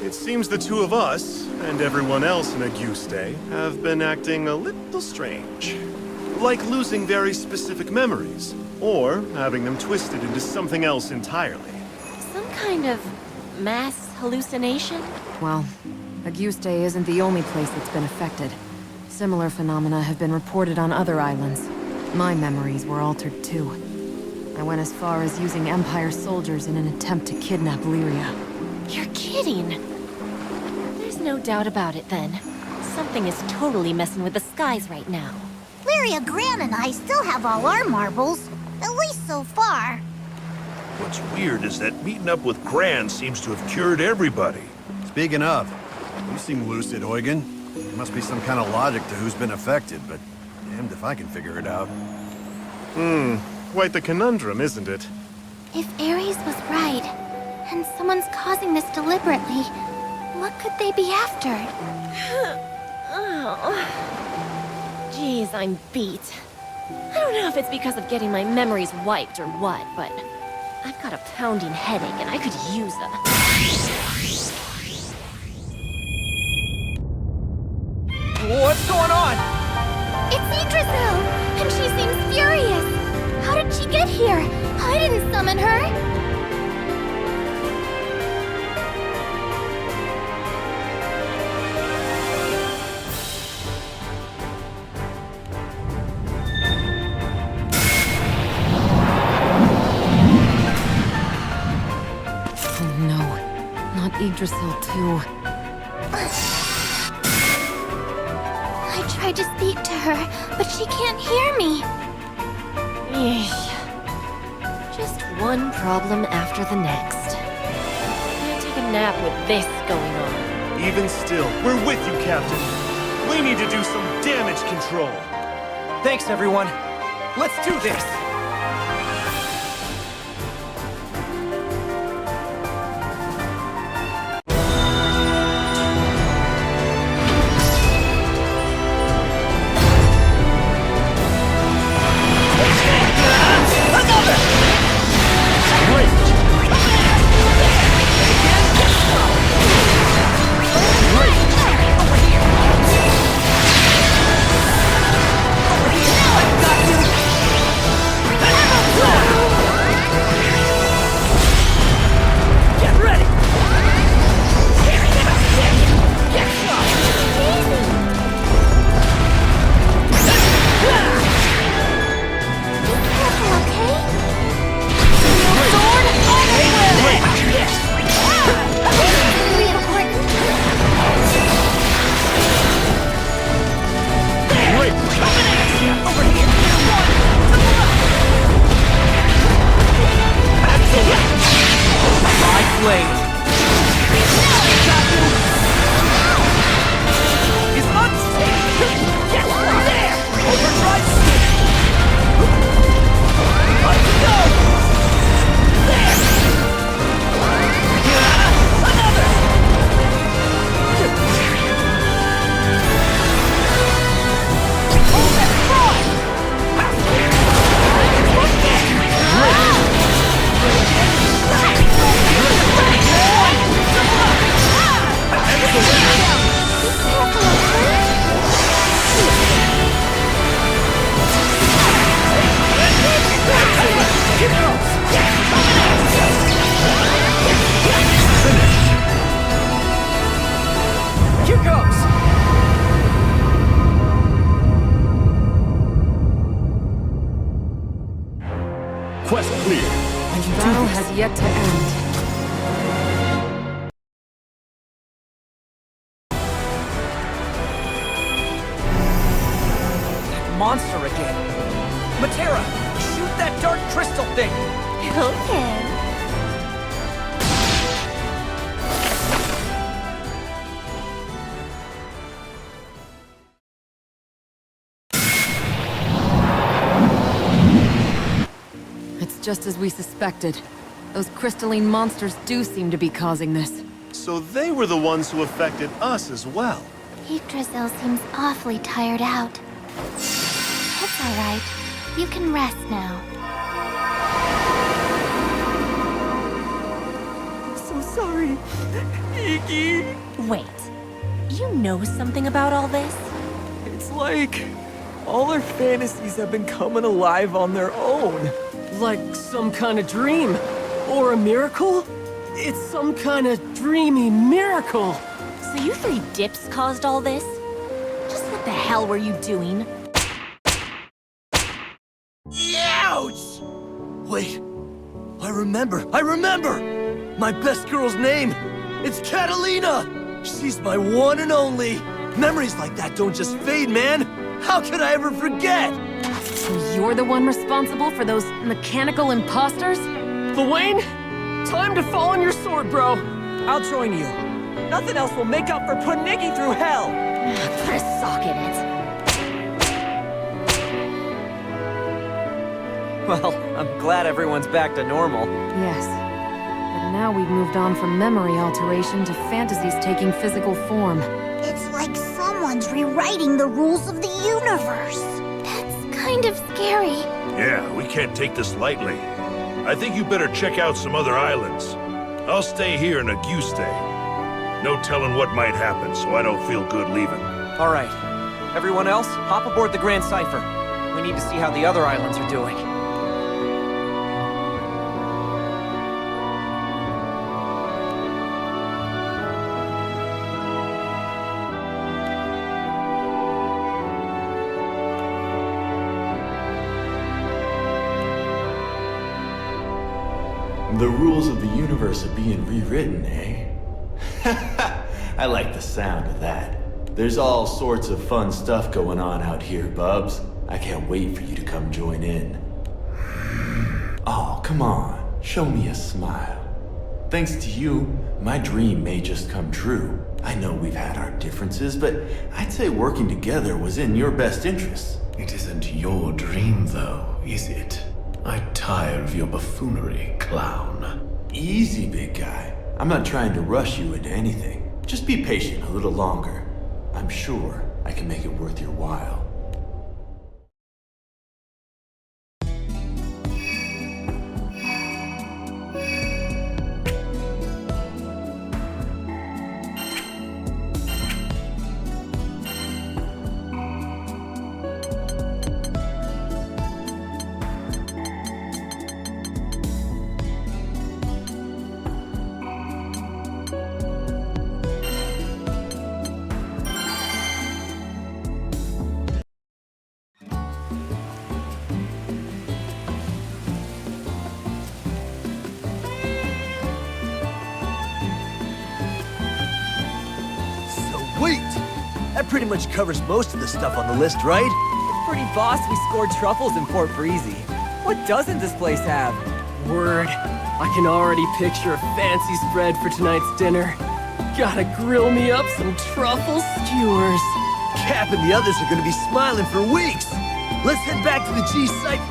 It seems the two of us, and everyone else in Auguste, have been acting a little strange. Like losing very specific memories, or having them twisted into something else entirely. Some kind of mass hallucination? Well, Auguste isn't the only place that's been affected. Similar phenomena have been reported on other islands. My memories were altered too. I went as far as using Empire soldiers in an attempt to kidnap Lyria. You're kidding! There's no doubt about it then. Something is totally messing with the skies right now. Lyria, Gran, and I still have all our marbles. At least so far. What's weird is that meeting up with Gran seems to have cured everybody. Speaking of, you seem lucid, Huygen. There must be some kind of logic to who's been affected, but damned if I can figure it out. Quite the conundrum, isn't it? If Ares was right, And someone's causing this deliberately. What could they be after? Oh. Jeez, I'm beat. I don't know if it's because of getting my memories wiped or what, but I've got a pounding headache and I could use a... What's going on? It's Yggdrasil! And she seems furious! How did she get here? I didn't summon her! Oh no, not Yggdrasil too. I tried to speak to her, but she can't hear me. Eesh. Just one problem after the next. Can't take a nap with this going on. Even still, we're with you, Captain. We need to do some damage control. Thanks, everyone. Let's do this! Quest clear. The battle has yet to end. That monster again. Matera, shoot that dark crystal thing! Okay. It's just as we suspected. Those crystalline monsters do seem to be causing this. So they were the ones who affected us as well. Yggdrasil seems awfully tired out. It's all right. You can rest now. So sorry, Iggy. Wait, you know something about all this? It's like all our fantasies have been coming alive on their own. Like some kind of dream. Or a miracle? It's some kind of dreamy miracle. So you three dips caused all this? Just what the hell were you doing? Ouch! Wait, I remember! My best girl's name! It's Catalina! She's my one and only! Memories like that don't just fade, man! How could I ever forget? So you're the one responsible for those mechanical imposters? Wayne, time to fall on your sword, bro. I'll join you. Nothing else will make up for putting Iggy through hell. Put a sock in it. Well, I'm glad everyone's back to normal. Yes. But now now we've moved on from memory alteration to fantasies taking physical form. It's like someone's rewriting the rules of the universe. That's kind of scary. Yeah, we can't take this lightly. I think you better check out some other islands. I'll stay here in Auguste. No telling what might happen, so I don't feel good leaving. All right. Everyone else, hop aboard the Grand Cipher. We need to see how the other islands are doing. The rules of the universe are being rewritten, eh? I like the sound of that. There's all sorts of fun stuff going on out here, Bubs. I can't wait for you to come join in. Oh, come on. Show me a smile. Thanks to you, my dream may just come true. I know we've had our differences, but I'd say working together was in your best interests. It isn't your dream, though, is it? I tire of your buffoonery, clown. Easy, big guy. I'm not trying to rush you into anything. Just be patient a little longer. I'm sure I can make it worth your while. That pretty much covers most of the stuff on the list, right? It's pretty boss we scored truffles in Port Breezy. What doesn't this place have? Word. I can already picture a fancy spread for tonight's dinner. Gotta grill me up some truffle skewers. Cap and the others are gonna be smiling for weeks. Let's head back to the G site.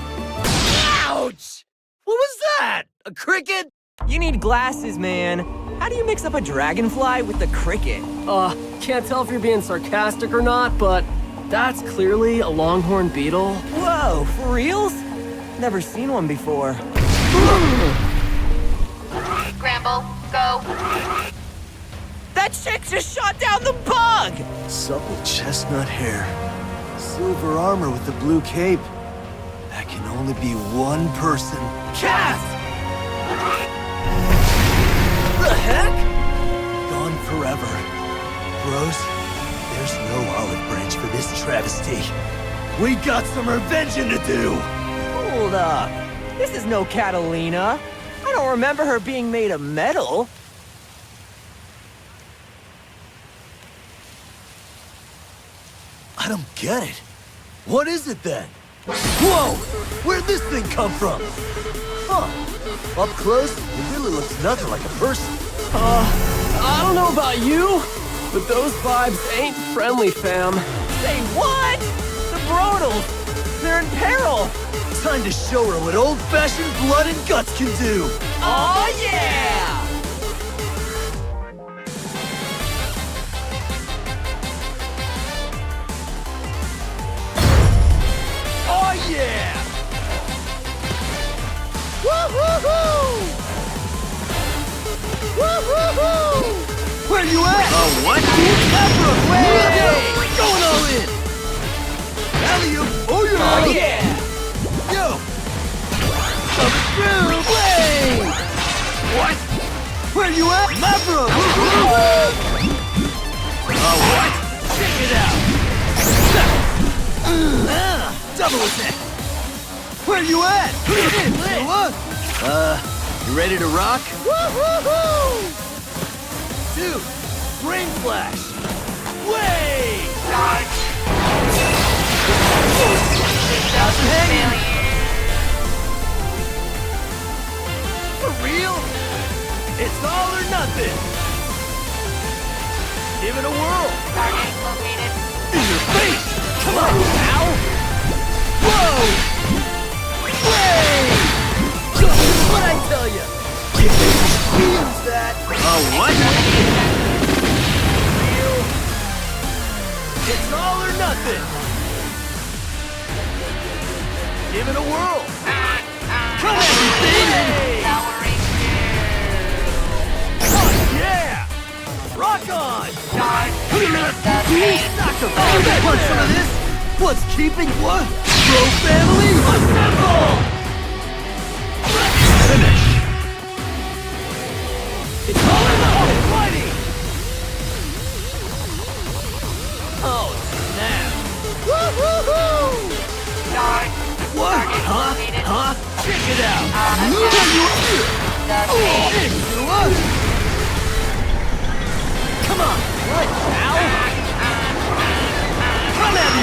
Ouch! What was that? A cricket? You need glasses, man. How do you mix up a dragonfly with the cricket? Can't tell if you're being sarcastic or not, but that's clearly a longhorn beetle. Whoa, for reals? Never seen one before. Granblue, go. That chick just shot down the bug! Supple chestnut hair. Silver armor with the blue cape. That can only be one person. Cat! The heck? Gone forever. Bros, there's no olive branch for this travesty. We got some revenging to do! Hold up. This is no Catalina. I don't remember her being made of metal. I don't get it. What is it then? Whoa! Where'd this thing come from? Huh. Up close, it really looks nothing like a person. I don't know about you, but those vibes ain't friendly, fam. Say what? The Brodals! They're in peril! Time to show her what old-fashioned blood and guts can do! Oh yeah! Oh yeah! Woo-hoo-hoo! Woo-hoo-hoo! Where you at? What? Way! Going all in! Alley-oop! Oh yeah! Oh yeah! Yo! Coming through! Way! What? Where you at? Mavro! What? Check it out! Double attack! Where you at? You ready to rock? Woo-hoo-hoo! Dude, brain flash! Way! For real? It's all or nothing! Give it a whirl! Target located. In your face! Come on, pal! Whoa! Way! What'd I tell ya? Give it what? It's all or nothing. Give it a whirl. Come at me, baby! Oh, yeah! Rock on! Sucker! Want some of this? What's keeping what? Bro family? Assemble! Finish! It's all or nothing! Fighting! Oh, snap! Woo-hoo-hoo! What? Huh? Check it out! Come on! What now? Come at me!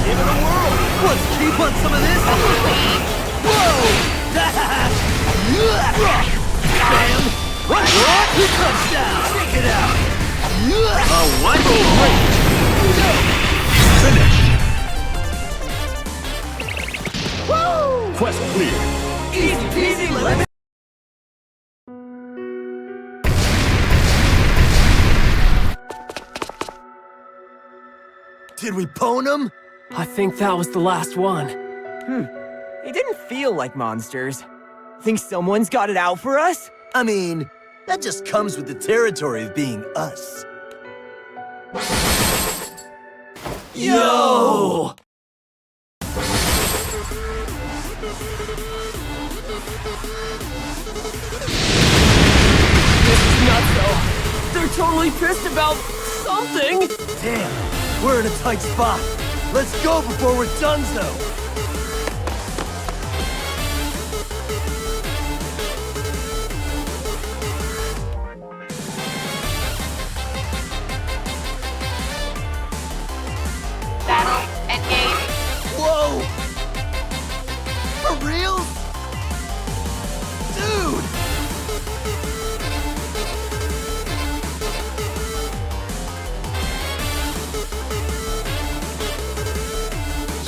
Give it a whirl! Let's keep on some of this! Whoa! Bam! What? Touchdown! Check it out! Oh, what? Finish! Woo! Quest clear. Easy peasy lemon! Did we pwn him? I think that was the last one. They didn't feel like monsters. Think someone's got it out for us? I mean, that just comes with the territory of being us. Yo! This is nuts, though. They're totally pissed about something. Damn, we're in a tight spot. Let's go before we're donezo. Whoa! For real? Dude!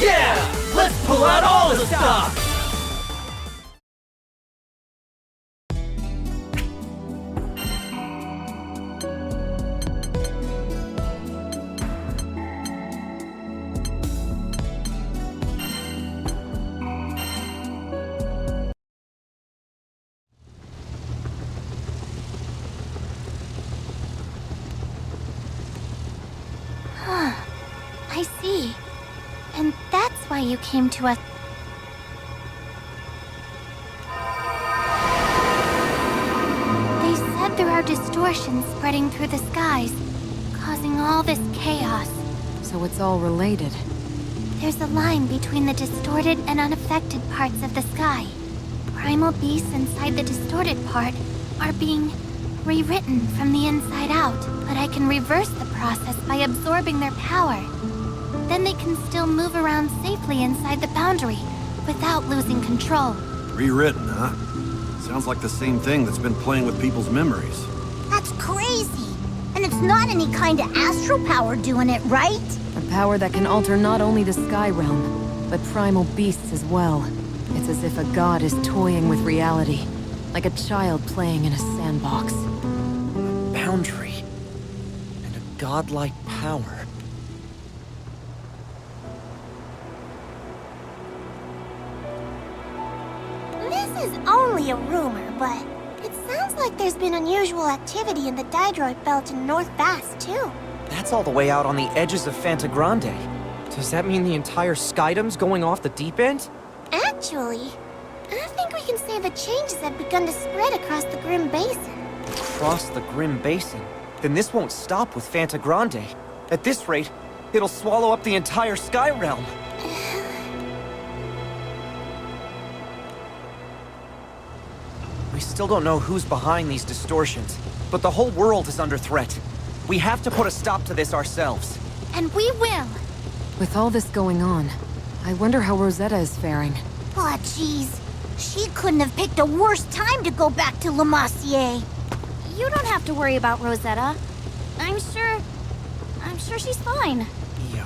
Yeah! Let's pull out all the stops! I see. And that's why you came to us. They said there are distortions spreading through the skies, causing all this chaos. So it's all related. There's a line between the distorted and unaffected parts of the sky. Primal beasts inside the distorted part are being rewritten from the inside out, but I can reverse the process by absorbing their power. Then they can still move around safely inside the boundary without losing control. Rewritten, huh? Sounds like the same thing that's been playing with people's memories. That's crazy! And it's not any kind of astral power doing it, right? A power that can alter not only the sky realm, but primal beasts as well. It's as if a god is toying with reality, like a child playing in a sandbox. Boundary. And a godlike power. This is only a rumor, but it sounds like there's been unusual activity in the Dydroid Belt in North Bass, too. That's all the way out on the edges of Fantagrande. Does that mean the entire Skydom's going off the deep end? Actually, I think we can say the changes have begun to spread across the Grim Basin. Across the Grim Basin? Then this won't stop with Fantagrande. At this rate, it'll swallow up the entire Sky Realm. We still don't know who's behind these distortions, but the whole world is under threat. We have to put a stop to this ourselves. And we will! With all this going on, I wonder how Rosetta is faring. Aw, jeez. She couldn't have picked a worse time to go back to Le Massier. You don't have to worry about Rosetta. I'm sure I'm sure she's fine. Yo.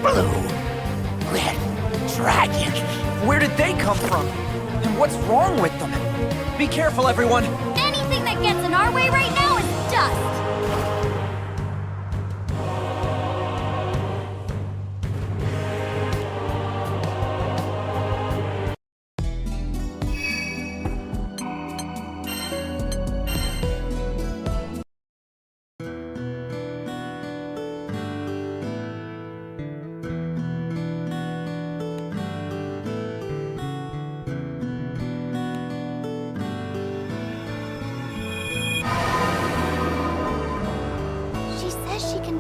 Blue. Red. Dragon. Where did they come from? And what's wrong with them? Be careful, everyone! Anything that gets in our way right now is dust.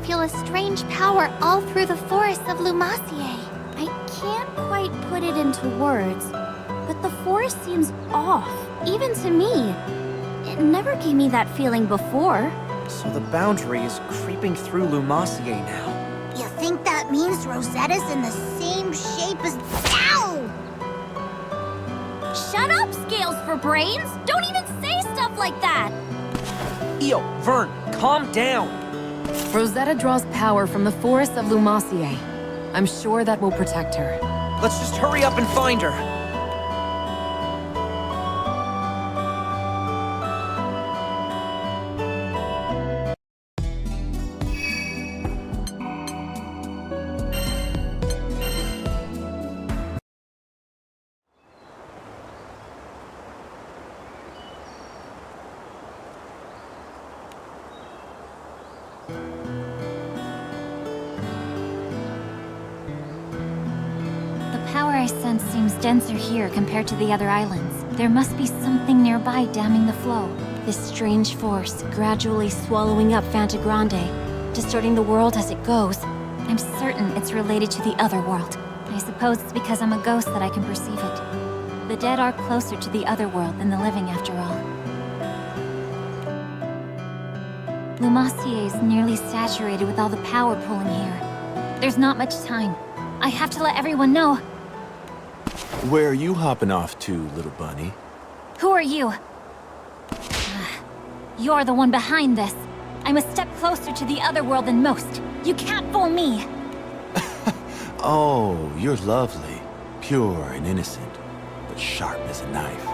Feel a strange power all through the forests of Lumassier. I can't quite put it into words, but the forest seems off, even to me. It never gave me that feeling before. So the boundary is creeping through Lumassier now. You think that means Rosetta's in the same shape as... Ow! Shut up, Scales for Brains! Don't even say stuff like that! Io, Vern, calm down! Rosetta draws power from the forests of Lumassier. I'm sure that will protect her. Let's just hurry up and find her. The power I sense seems denser here compared to the other islands. There must be something nearby damming the flow. This strange force gradually swallowing up Fantagrande, distorting the world as it goes. I'm certain it's related to the other world. I suppose it's because I'm a ghost that I can perceive it. The dead are closer to the other world than the living, after all. Lumassier is nearly saturated with all the power pulling here. There's not much time. I have to let everyone know. Where are you hopping off to, little bunny? Who are you? You're the one behind this. I'm a step closer to the other world than most. You can't fool me. Oh, you're lovely. Pure and innocent, but sharp as a knife.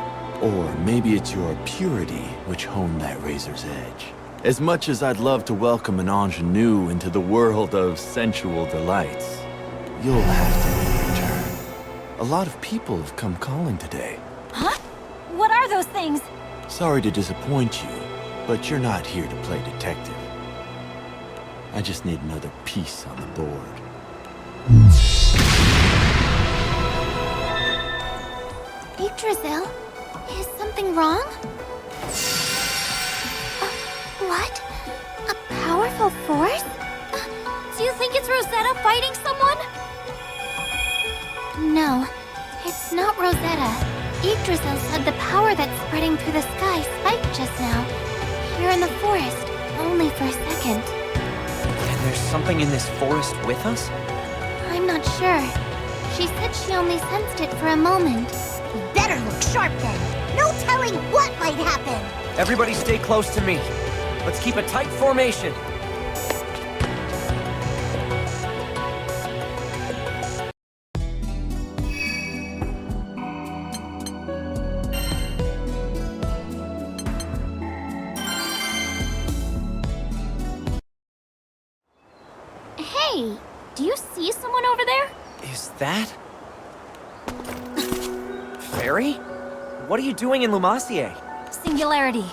Or maybe it's your purity which honed that razor's edge. As much as I'd love to welcome an ingenue into the world of sensual delights, you'll have to wait your turn. A lot of people have come calling today. Huh? What are those things? Sorry to disappoint you, but you're not here to play detective. I just need another piece on the board. Yggdrasil? Is something wrong? What? A powerful force? Do you think it's Rosetta fighting someone? No, it's not Rosetta. Yggdrasil said the power that's spreading through the sky spiked just now. Here in the forest, only for a second. And there's something in this forest with us? I'm not sure. She said she only sensed it for a moment. We better look sharp then. No telling what might happen. Everybody stay close to me. Let's keep a tight formation. Hey, do you see someone over there? Is that... Fairy? What are you doing in Lumassier? Singularity.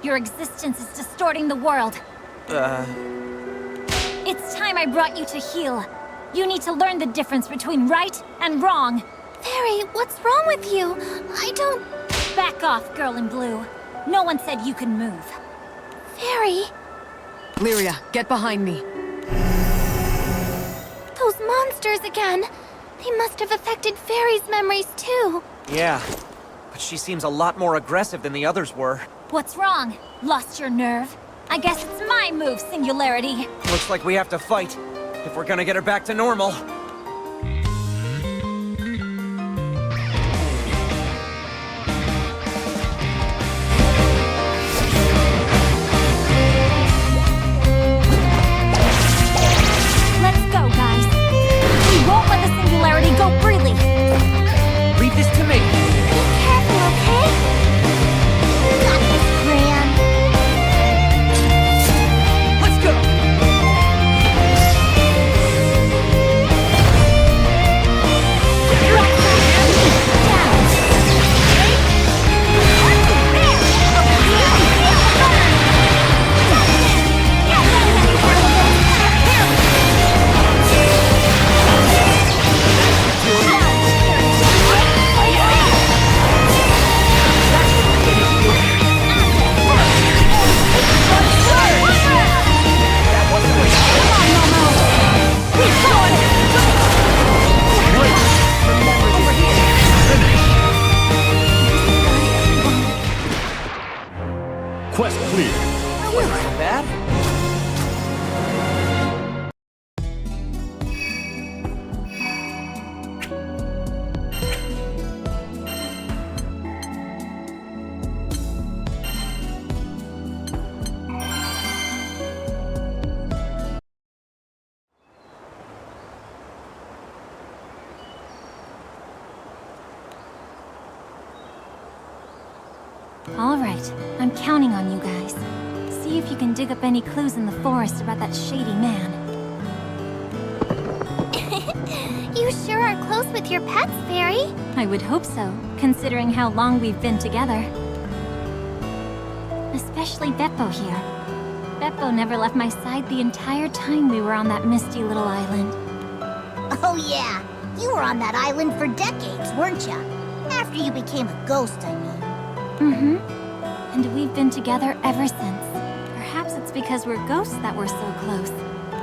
Your existence is distorting the world. It's time I brought you to heal. You need to learn the difference between right and wrong. Fairy, what's wrong with you? I don't... Back off, girl in blue. No one said you can move. Fairy... Lyria, get behind me. Those monsters again. They must have affected Fairy's memories too. Yeah, but she seems a lot more aggressive than the others were. What's wrong? Lost your nerve? I guess it's my move, Singularity. Looks like we have to fight, if we're gonna get her back to normal. Quest clear. That wasn't so bad. All right, I'm counting on you guys. See if you can dig up any clues in the forest about that shady man. You sure are close with your pets, Fairy. I would hope so, considering how long we've been together. Especially Beppo here. Beppo never left my side the entire time we were on that misty little island. Oh yeah, you were on that island for decades, weren't ya? After you became a ghost, I mean. Mm-hmm. And we've been together ever since. Perhaps it's because we're ghosts that we're so close.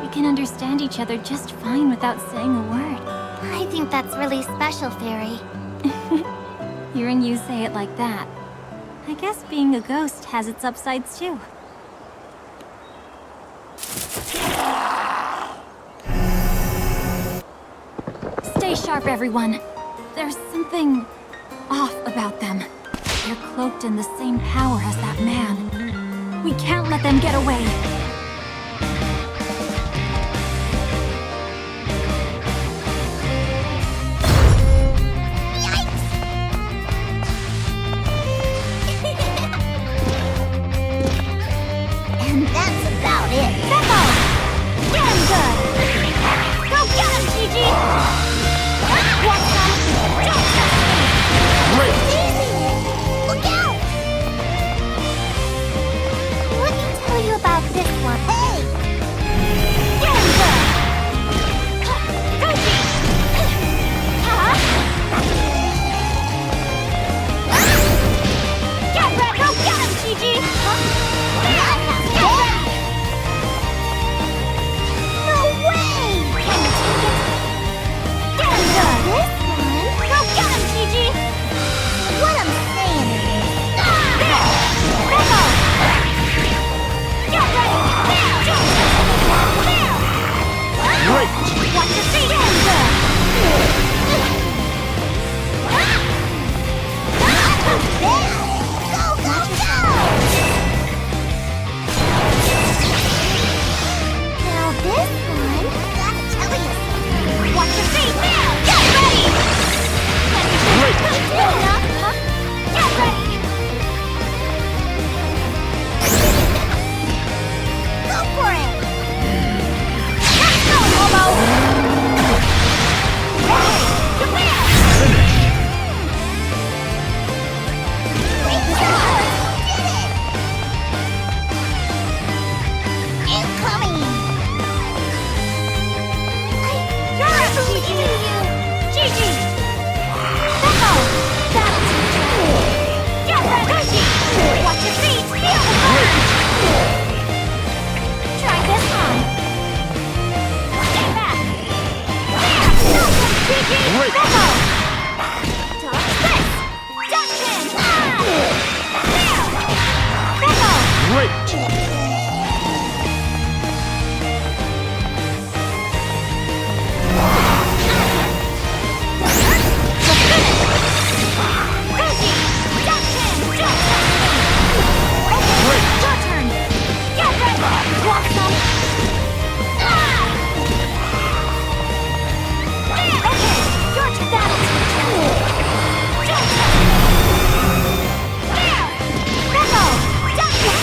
We can understand each other just fine without saying a word. I think that's really special, Fairy. Hearing you say it like that. I guess being a ghost has its upsides too. Stay sharp, everyone. There's something off about them. They're cloaked in the same power as that man. We can't let them get away. And that's about it. Beppo! Get him good! Go get him, Gigi! Want some? Don't touch me! Easy! Look out! Let me tell you about this one. Hey! Get him good! Go, Gigi! Huh? Get ready! Go get him, Gigi! Get ready! No way! Can you take it? Get him good! This one? Go get him, Gigi! What I'm saying is... There! Beppo! Get ready! There! There! Great! Watch your feet! Get him good! Go, go, go! Now this one... Gotta tell you something. Watch your feet! There! Get ready! Great! Good enough, huh? Get ready! Go for it! Let's go, Momo! Hey! Come here! Great job! You did it! Incoming! You're up, Gigi! Gigi! Beppo! That's... Get ready! Watch your feet! Feel the fire! Try this on. Stay back! There! Go, Gigi! Great. Beppo! Dodge this! Duck chin! There! Beppo! Great! Reggie! Duck chin! Duck okay, your turn! Get ready! Want some? Okay, your turn! That's there! Beppo! Duck chin!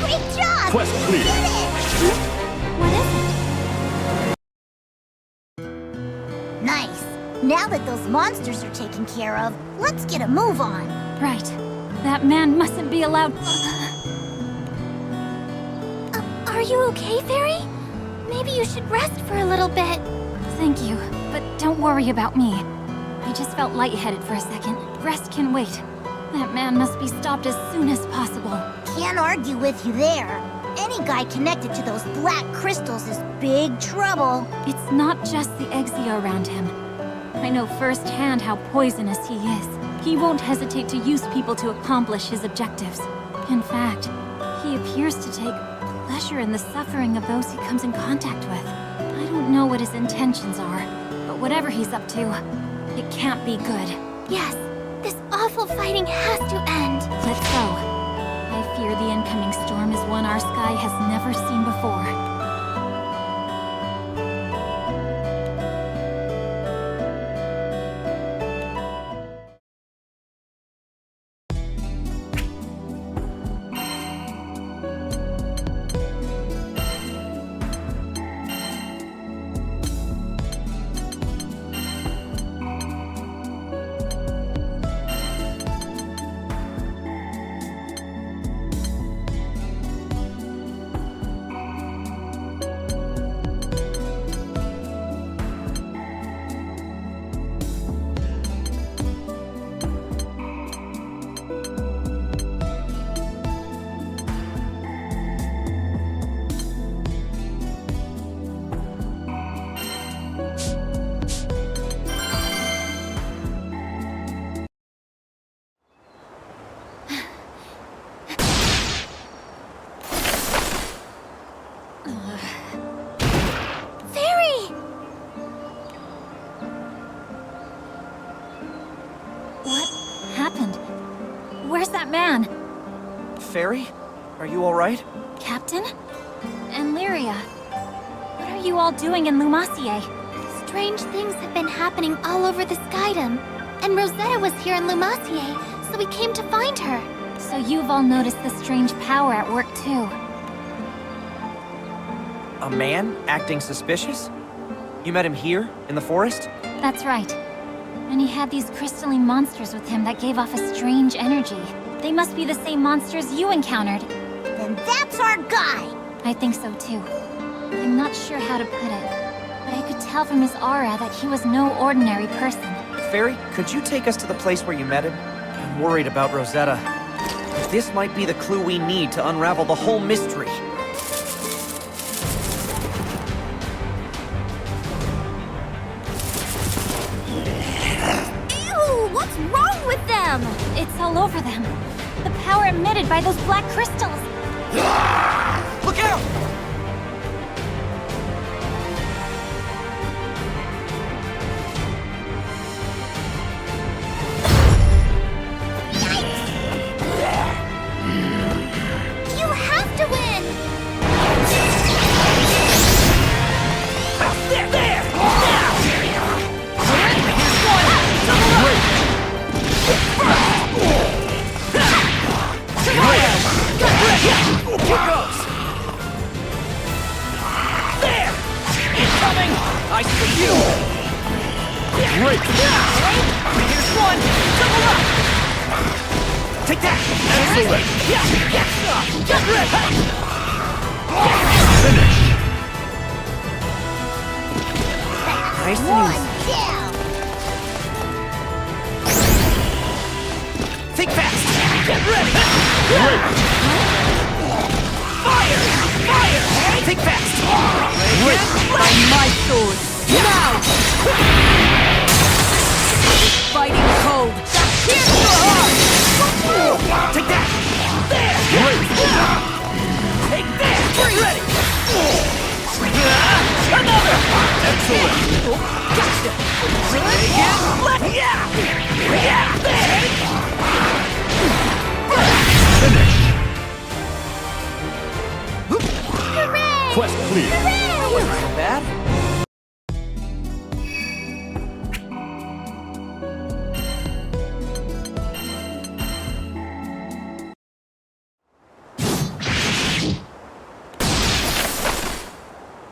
Great job! Quest clear. You did it! What is it? Nice. Now that those monsters are taken care of, let's get a move on. Right. That man mustn't be allowed... Are you okay, Fairy? Maybe you should rest for a little bit. Thank you, but don't worry about me. I just felt lightheaded for a second. Rest can wait. That man must be stopped as soon as possible. Can't argue with you there. Any guy connected to those black crystals is big trouble. It's not just the Exia around him. I know firsthand how poisonous he is. He won't hesitate to use people to accomplish his objectives. In fact, he appears to take pleasure in the suffering of those he comes in contact with. I don't know what his intentions are, but whatever he's up to, it can't be good. Yes, this awful fighting has to end. Let's go. I fear the incoming storm is one our sky has never seen before. Where's that man? Fairy? Are you alright? Captain? And Lyria? What are you all doing in Lumacier? Strange things have been happening all over the Skydom. And Rosetta was here in Lumacier, so we came to find her. So you've all noticed the strange power at work too. A man acting suspicious? You met him here, in the forest? That's right. And he had these crystalline monsters with him that gave off a strange energy. They must be the same monsters you encountered. Then that's our guy! I think so too. I'm not sure how to put it, but I could tell from his aura that he was no ordinary person. Fairy, could you take us to the place where you met him? I'm worried about Rosetta. This might be the clue we need to unravel the whole mystery. What's wrong with them? It's all over them. The power emitted by those black crystals. Look out! You have to win! There! Now! Here's one! Double up! Here goes! There! Incoming! I see you! Great! Here's one! Double up! Take that! Excellent! Yeah! Get ready! Finish! Nice and One easy. down! Think fast! Get ready! Great! Fire! Fire! Think fast! Great! By my sword! Now! Fighting cold! Here's your heart! Take that! There! Great! Take this! Get ready! Another! Excellent! Gotcha! Yeah! Yeah! There! Finish! Hooray! Quest clear. Hooray! Bad?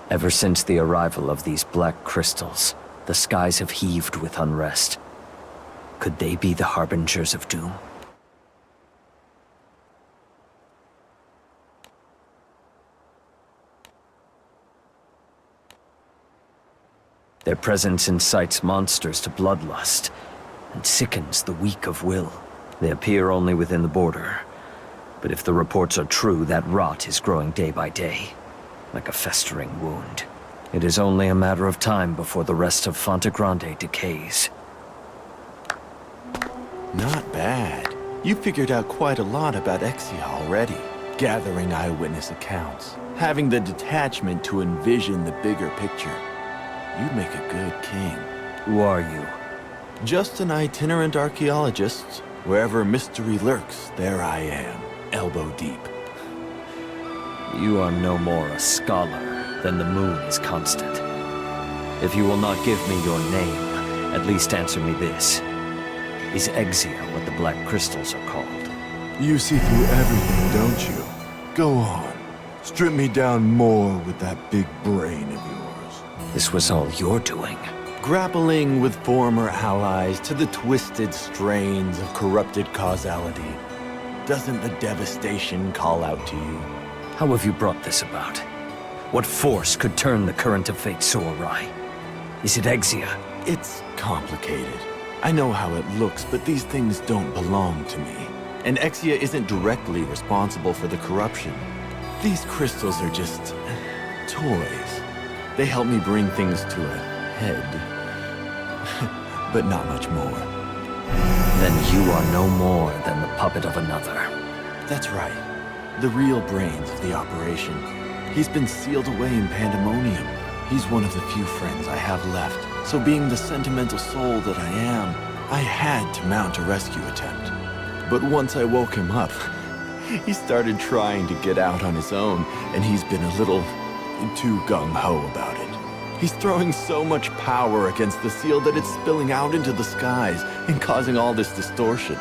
Ever since the arrival of these black crystals, the skies have heaved with unrest. Could they be the harbingers of doom? Their presence incites monsters to bloodlust, and sickens the weak of will. They appear only within the border, but if the reports are true, that rot is growing day by day, like a festering wound. It is only a matter of time before the rest of Fonte Grande decays. Not bad. You figured out quite a lot about Exia already. Gathering eyewitness accounts, having the detachment to envision the bigger picture. You'd make a good king. Who are you? Just an itinerant archaeologist. Wherever mystery lurks, there I am, elbow deep. You are no more a scholar than the moon is constant. If you will not give me your name, at least answer me this. Is Exia what the black crystals are called? You see through everything, don't you? Go on. Strip me down more with that big brain of yours. This was all you're doing. Grappling with former allies to the twisted strains of corrupted causality. Doesn't the devastation call out to you? How have you brought this about? What force could turn the current of fate so awry? Is it Exia? It's complicated. I know how it looks, but these things don't belong to me. And Exia isn't directly responsible for the corruption. These crystals are just toys. They help me bring things to a head. But not much more. Then you are no more than the puppet of another. That's right. The real brains of the operation. He's been sealed away in Pandemonium. He's one of the few friends I have left. So being the sentimental soul that I am, I had to mount a rescue attempt. But once I woke him up, he started trying to get out on his own, and he's been a little too gung-ho about it. He's throwing so much power against the seal that it's spilling out into the skies and causing all this distortion.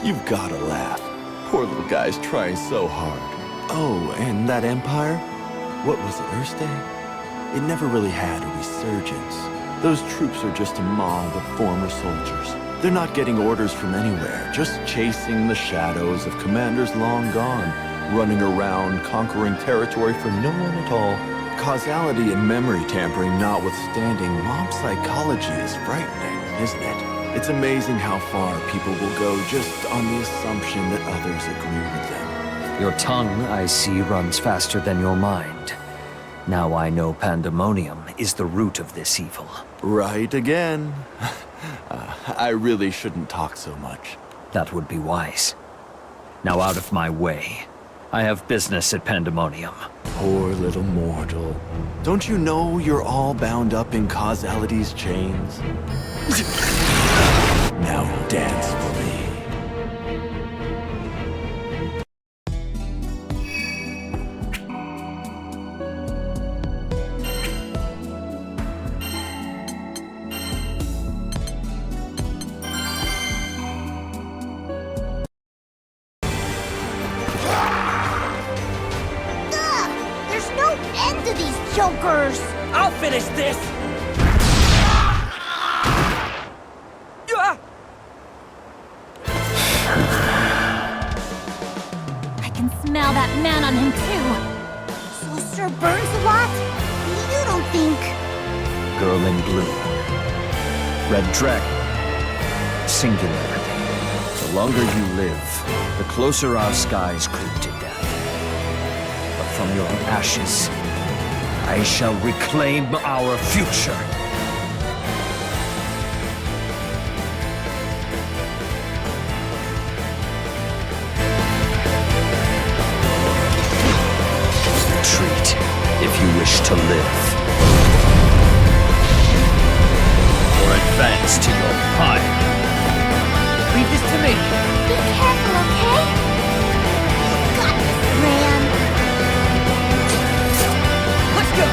You've gotta laugh. Poor little guy's trying so hard. Oh, and that empire? What was it, Erste? It never really had a resurgence. Those troops are just a mob of former soldiers. They're not getting orders from anywhere, just chasing the shadows of commanders long gone, running around, conquering territory for no one at all. Causality and memory tampering notwithstanding, mob psychology is frightening, isn't it? It's amazing how far people will go just on the assumption that others agree with them. Your tongue, I see, runs faster than your mind. Now I know Pandemonium is the root of this evil. Right again. I really shouldn't talk so much. That would be wise. Now out of my way. I have business at Pandemonium. Poor little mortal. Don't you know you're all bound up in causality's chains? Now dance for me. Jokers! I'll finish this! I can smell that man on him too. So Sir burns a lot? You don't think... Girl in blue. Red dragon. Singularity. The longer you live, the closer our skies creep to death. But from your ashes, I shall reclaim our future. Retreat, if you wish to live. Or advance to your pyre. Leave this to me. Be careful, okay? You got this, man. Let's go!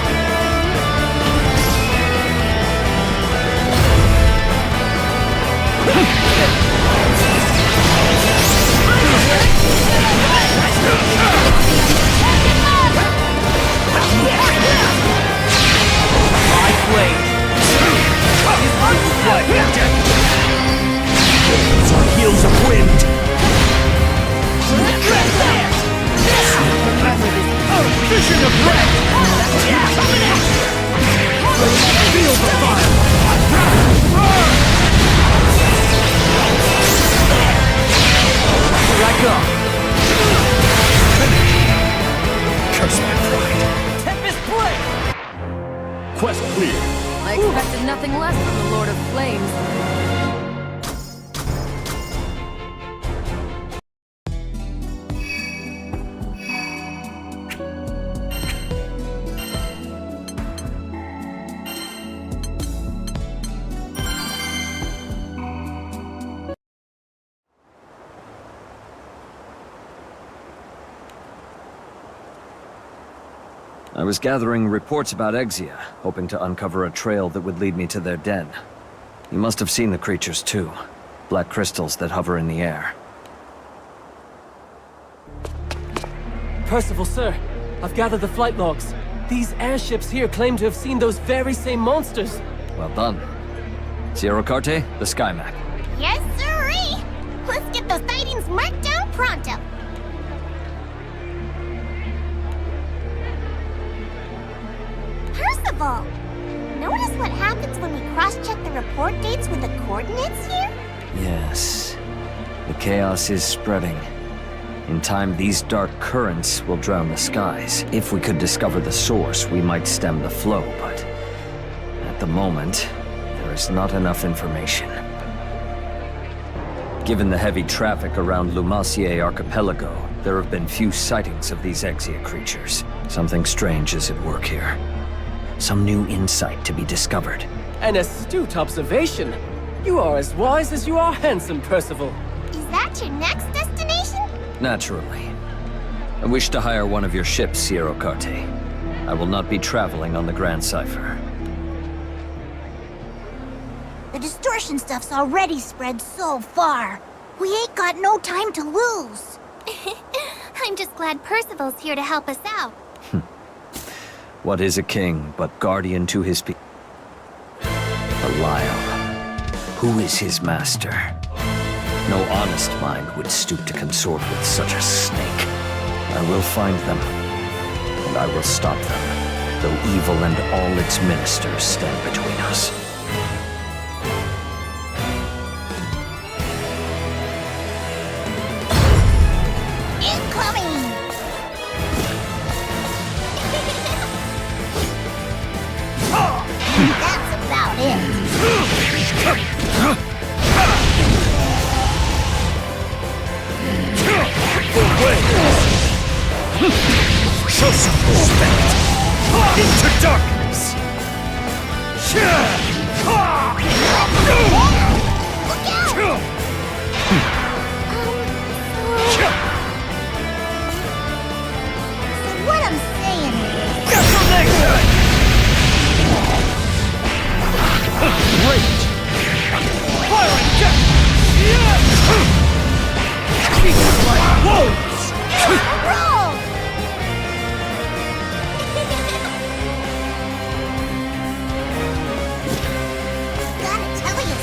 My blade is unflighted. It's our heels of wind. I was gathering reports about Exia, hoping to uncover a trail that would lead me to their den. You must have seen the creatures too. Black crystals that hover in the air. Percival, sir, I've gathered the flight logs. These airships here claim to have seen those very same monsters. Well done. Sierra Carte, the sky map. Yes, sirree! Let's get those sightings marked down pronto. Percival, notice what happens when we cross-check the report dates with the coordinates here? Yes. The chaos is spreading. In time, these dark currents will drown the skies. If we could discover the source, we might stem the flow, but at the moment, there is not enough information. Given the heavy traffic around Lumassier Archipelago, there have been few sightings of these Exia creatures. Something strange is at work here. Some new insight to be discovered. An astute observation. You are as wise as you are handsome, Percival. Is that your next destination? Naturally. I wish to hire one of your ships, Sierra Carte. I will not be traveling on the Grand Cipher. The distortion stuff's already spread so far. We ain't got no time to lose. I'm just glad Percival's here to help us out. What is a king but guardian to his people? Belial. Who is his master? No honest mind would stoop to consort with such a snake. I will find them, and I will stop them, though evil and all its ministers stand between us. Incoming! That's about it. Show some respect! Into darkness! So what I'm saying is... Get from there! Rage! Fire and death! Beats like wolves! Roll! Gotta tell you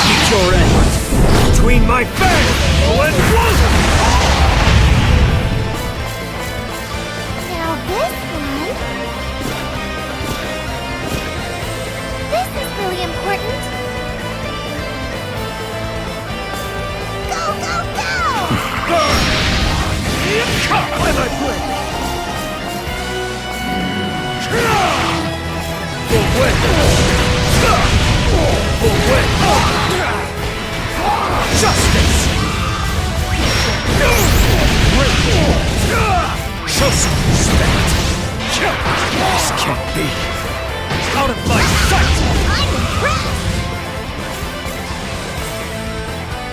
Meet your end! Between my fangs! And Now this one... This is really important. Go, go, go! Why my blade? Full way! Full way! Justice! Show some respect! This can't be! Out of my sight! I'm impressed!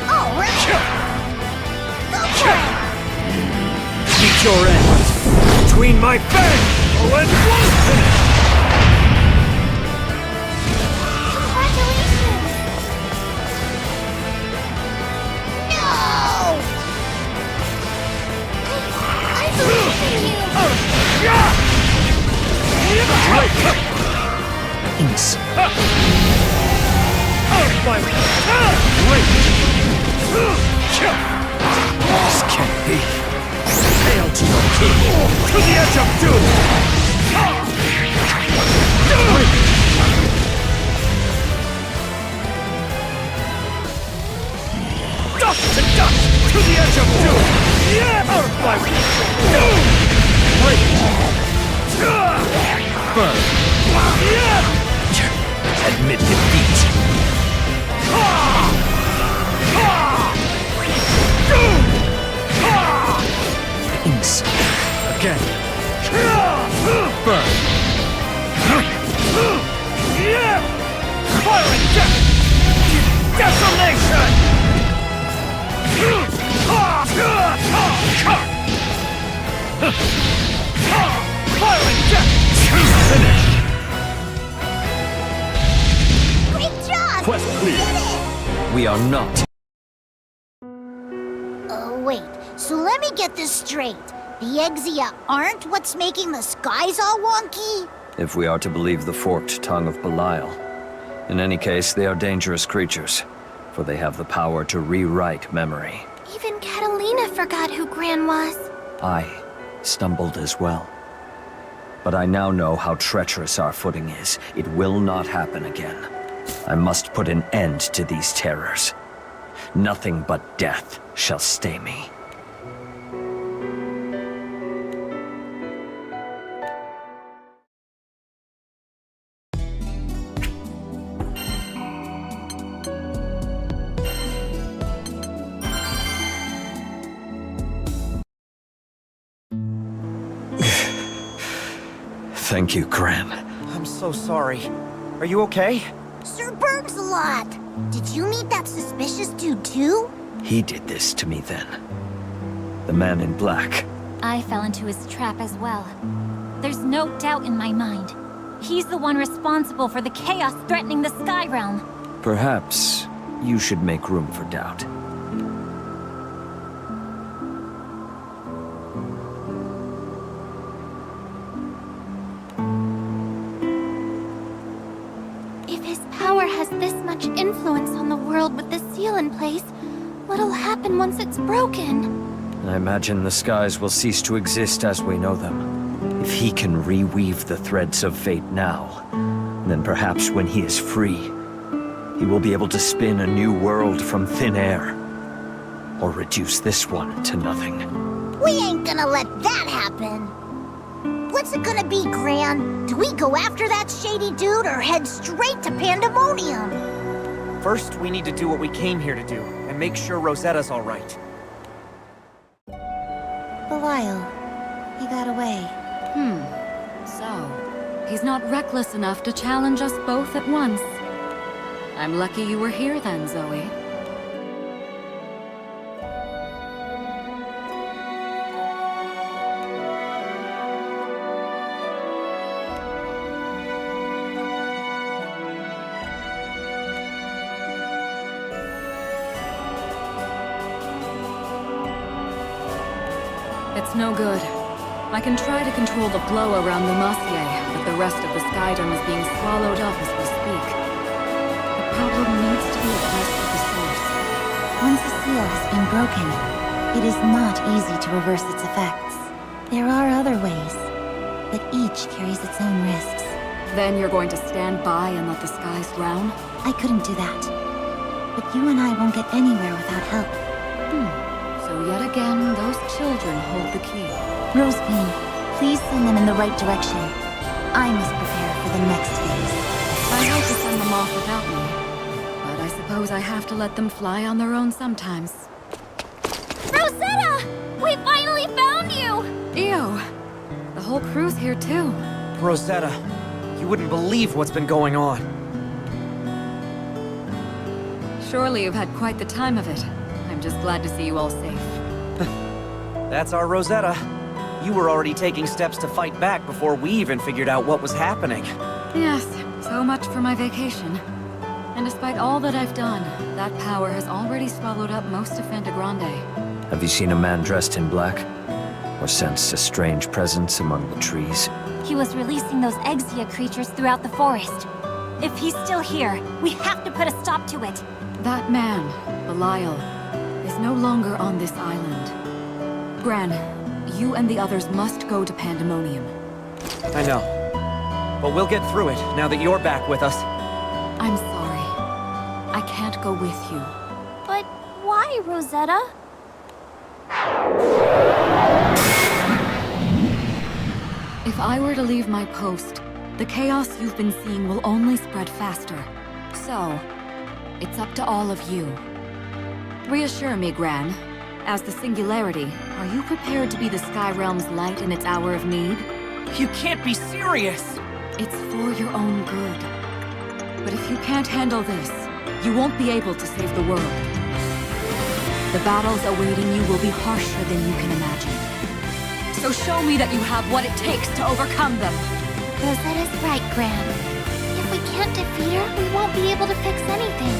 All right! Go for it! Meet your end! Between my fangs! And one! Inks. This can't be. Hail to your king! To the edge of doom! Dust to dust! To the edge of doom! Out of my burn! Admit defeat! Inks. Again! Burn! Violent death! Finish! Great job! Quest clear. We are not. Wait, so let me get this straight. The Exia aren't what's making the skies all wonky? If we are to believe the forked tongue of Belial. In any case, they are dangerous creatures, for they have the power to rewrite memory. Even Catalina forgot who Gran was. I stumbled as well. But I now know how treacherous our footing is. It will not happen again. I must put an end to these terrors. Nothing but death shall stay me. Thank you, Gran. I'm so sorry. Are you okay? Sir Burns-a-Lot! Did you meet that suspicious dude too? He did this to me then. The man in black. I fell into his trap as well. There's no doubt in my mind. He's the one responsible for the chaos threatening the Sky Realm. Perhaps you should make room for doubt. If his power has this much influence on the world with the seal in place, what'll happen once it's broken? I imagine the skies will cease to exist as we know them. If he can reweave the threads of fate now, then perhaps when he is free, he will be able to spin a new world from thin air. Or reduce this one to nothing. We ain't gonna let that happen. What's it gonna be, Gran? Do we go after that shady dude or head straight to Pandemonium? First, we need to do what we came here to do, and make sure Rosetta's all right. Belial, he got away. So, he's not reckless enough to challenge us both at once. I'm lucky you were here then, Zoe. It's no good. I can try to control the flow around Lumassier, but the rest of the skydom is being swallowed up as we speak. The problem needs to be addressed at the source. Once the seal has been broken, it is not easy to reverse its effects. There are other ways, but each carries its own risks. Then you're going to stand by and let the skies drown? I couldn't do that. But you and I won't get anywhere without help. So yet again, those children hold the key. Rosebeam, please send them in the right direction. I must prepare for the next phase. I hate to send them off without me, but I suppose I have to let them fly on their own sometimes. Rosetta! We finally found you! Ew! The whole crew's here too. Rosetta, you wouldn't believe what's been going on. Surely you've had quite the time of it. I'm just glad to see you all safe. That's our Rosetta. You were already taking steps to fight back before we even figured out what was happening. Yes, so much for my vacation. And despite all that I've done, that power has already swallowed up most of Fantagrande. Have you seen a man dressed in black? Or sensed a strange presence among the trees? He was releasing those Exia creatures throughout the forest. If he's still here, we have to put a stop to it. That man, Belial, is no longer on this island. Gran, you and the others must go to Pandemonium. I know. But we'll get through it now that you're back with us. I'm sorry. I can't go with you. But why, Rosetta? If I were to leave my post, the chaos you've been seeing will only spread faster. So, it's up to all of you. Reassure me, Gran. As the Singularity, are you prepared to be the Sky Realm's light in its hour of need? You can't be serious! It's for your own good. But if you can't handle this, you won't be able to save the world. The battles awaiting you will be harsher than you can imagine. So show me that you have what it takes to overcome them. Rosetta's right, Gran. If we can't defeat her, we won't be able to fix anything.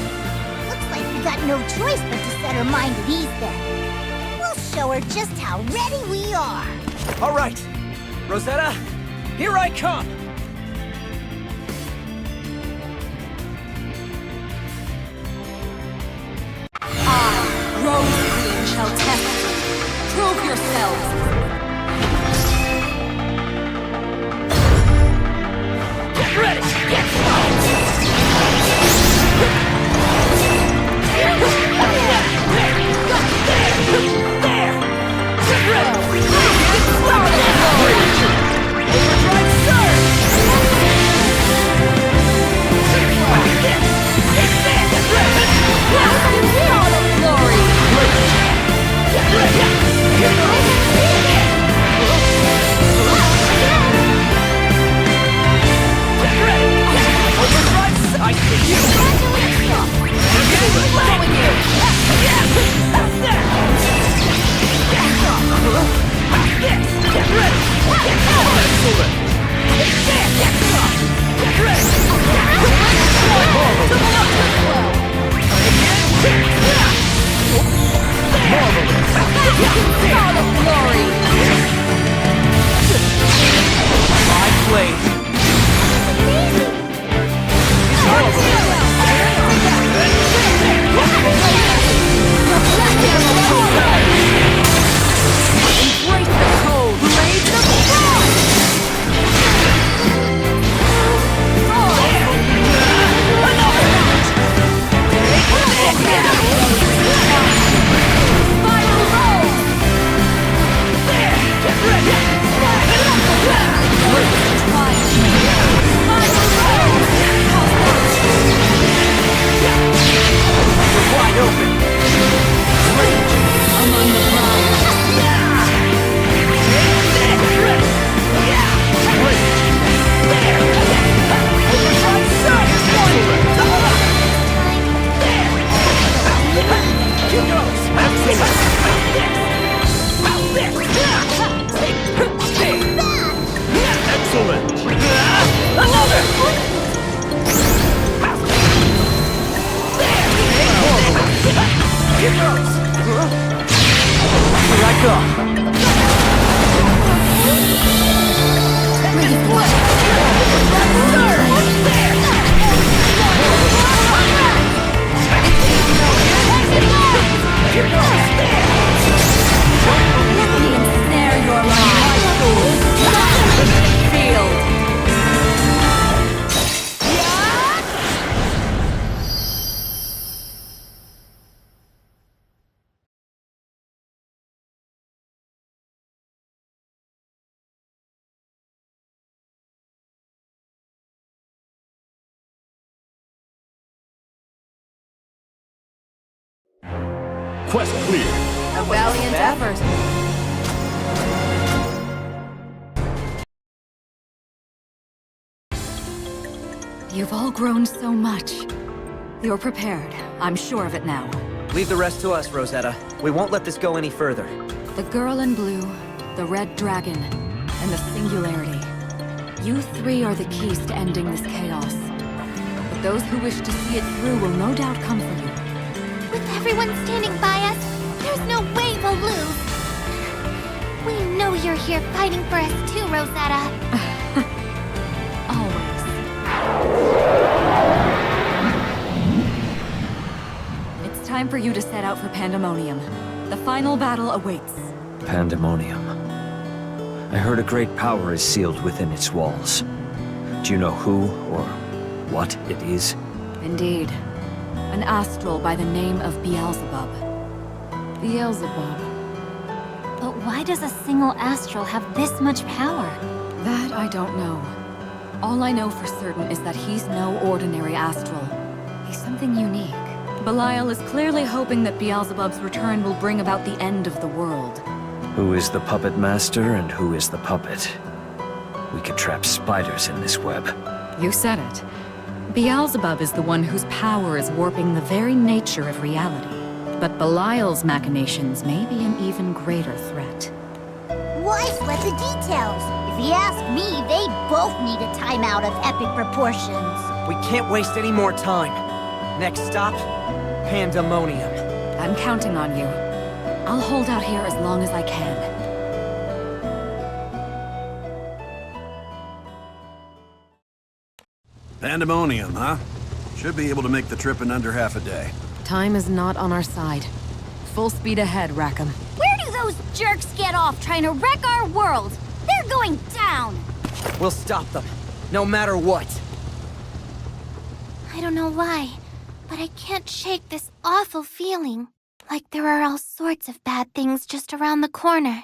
Looks like we got no choice but to set her mind at ease then. We'll show her just how ready we are. All right, Rosetta, here I come. Rose Queen shall test you. Prove yourselves. Get ready! Get there! Get ready! Overdrive surge! Get ready! All of glory! Get ready! Get ready! Overdrive surge! I see you! Going here! That's that! Get ready! Excellent! Get ready! All of glory! My blade. Embrace the cold! Blades of frost! Spiral roll! Get ready! Wide open. Among the Excellent! Here I go. ensnare your mind. Field. Quest clear. A valiant effort. You've all grown so much. You're prepared. I'm sure of it now. Leave the rest to us, Rosetta. We won't let this go any further. The girl in blue, the red dragon, and the singularity. You three are the keys to ending this chaos. But those who wish to see it through will no doubt come for you. With everyone standing by us, there's no way we'll lose. We know you're here fighting for us too, Rosetta. Always. It's time for you to set out for Pandemonium. The final battle awaits. Pandemonium. I heard a great power is sealed within its walls. Do you know who or what it is? Indeed. An astral by the name of Beelzebub. Beelzebub. But why does a single astral have this much power? That I don't know. All I know for certain is that he's no ordinary astral. He's something unique. Belial is clearly hoping that Beelzebub's return will bring about the end of the world. Who is the puppet master and who is the puppet? We could trap spiders in this web. You said it. Beelzebub is the one whose power is warping the very nature of reality. But Belial's machinations may be an even greater threat. Why sweat the details? If you ask me, they both need a timeout of epic proportions. We can't waste any more time. Next stop, Pandemonium. I'm counting on you. I'll hold out here as long as I can. Pandemonium, huh? Should be able to make the trip in under half a day. Time is not on our side. Full speed ahead, Rackham. Where do those jerks get off trying to wreck our world? They're going down! We'll stop them, no matter what. I don't know why, but I can't shake this awful feeling. Like there are all sorts of bad things just around the corner.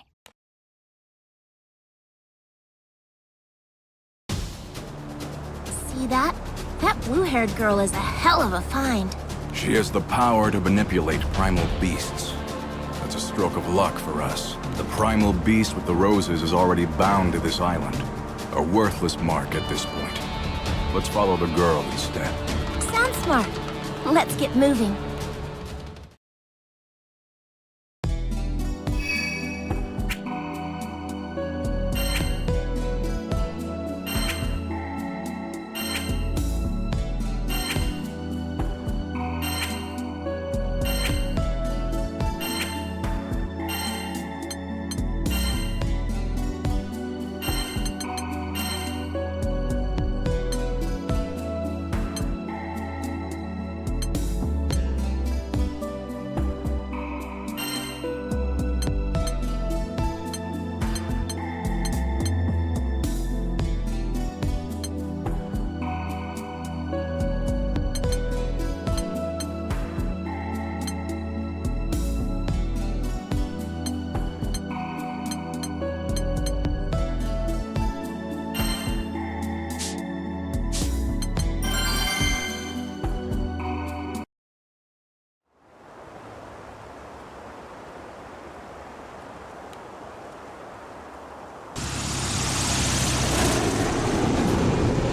See that? That blue-haired girl is a hell of a find. She has the power to manipulate primal beasts. That's a stroke of luck for us. The primal beast with the roses is already bound to this island. A worthless mark at this point. Let's follow the girl instead. Sounds smart. Let's get moving.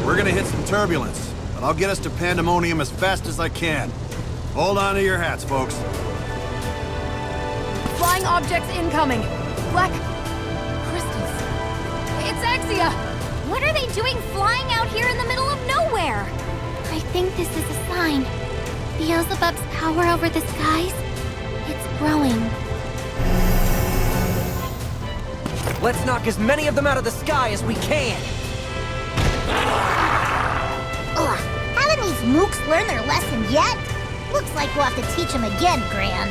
We're gonna hit some turbulence, but I'll get us to Pandemonium as fast as I can. Hold on to your hats, folks. Flying objects incoming. Black crystals. It's Axia! What are they doing flying out here in the middle of nowhere? I think this is a sign. Beelzebub's power over the skies? It's growing. Let's knock as many of them out of the sky as we can! Ugh, haven't these mooks learned their lesson yet? Looks like we'll have to teach them again, Gran.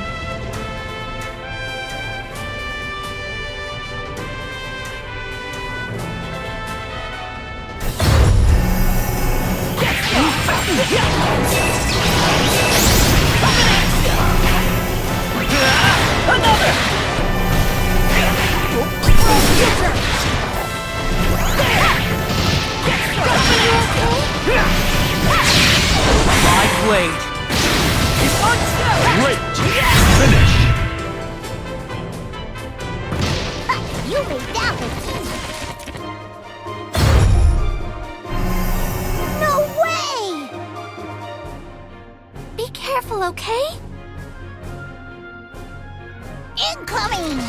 My blade! Great! Finish! You made that look easy. No way! Be careful, okay? Incoming!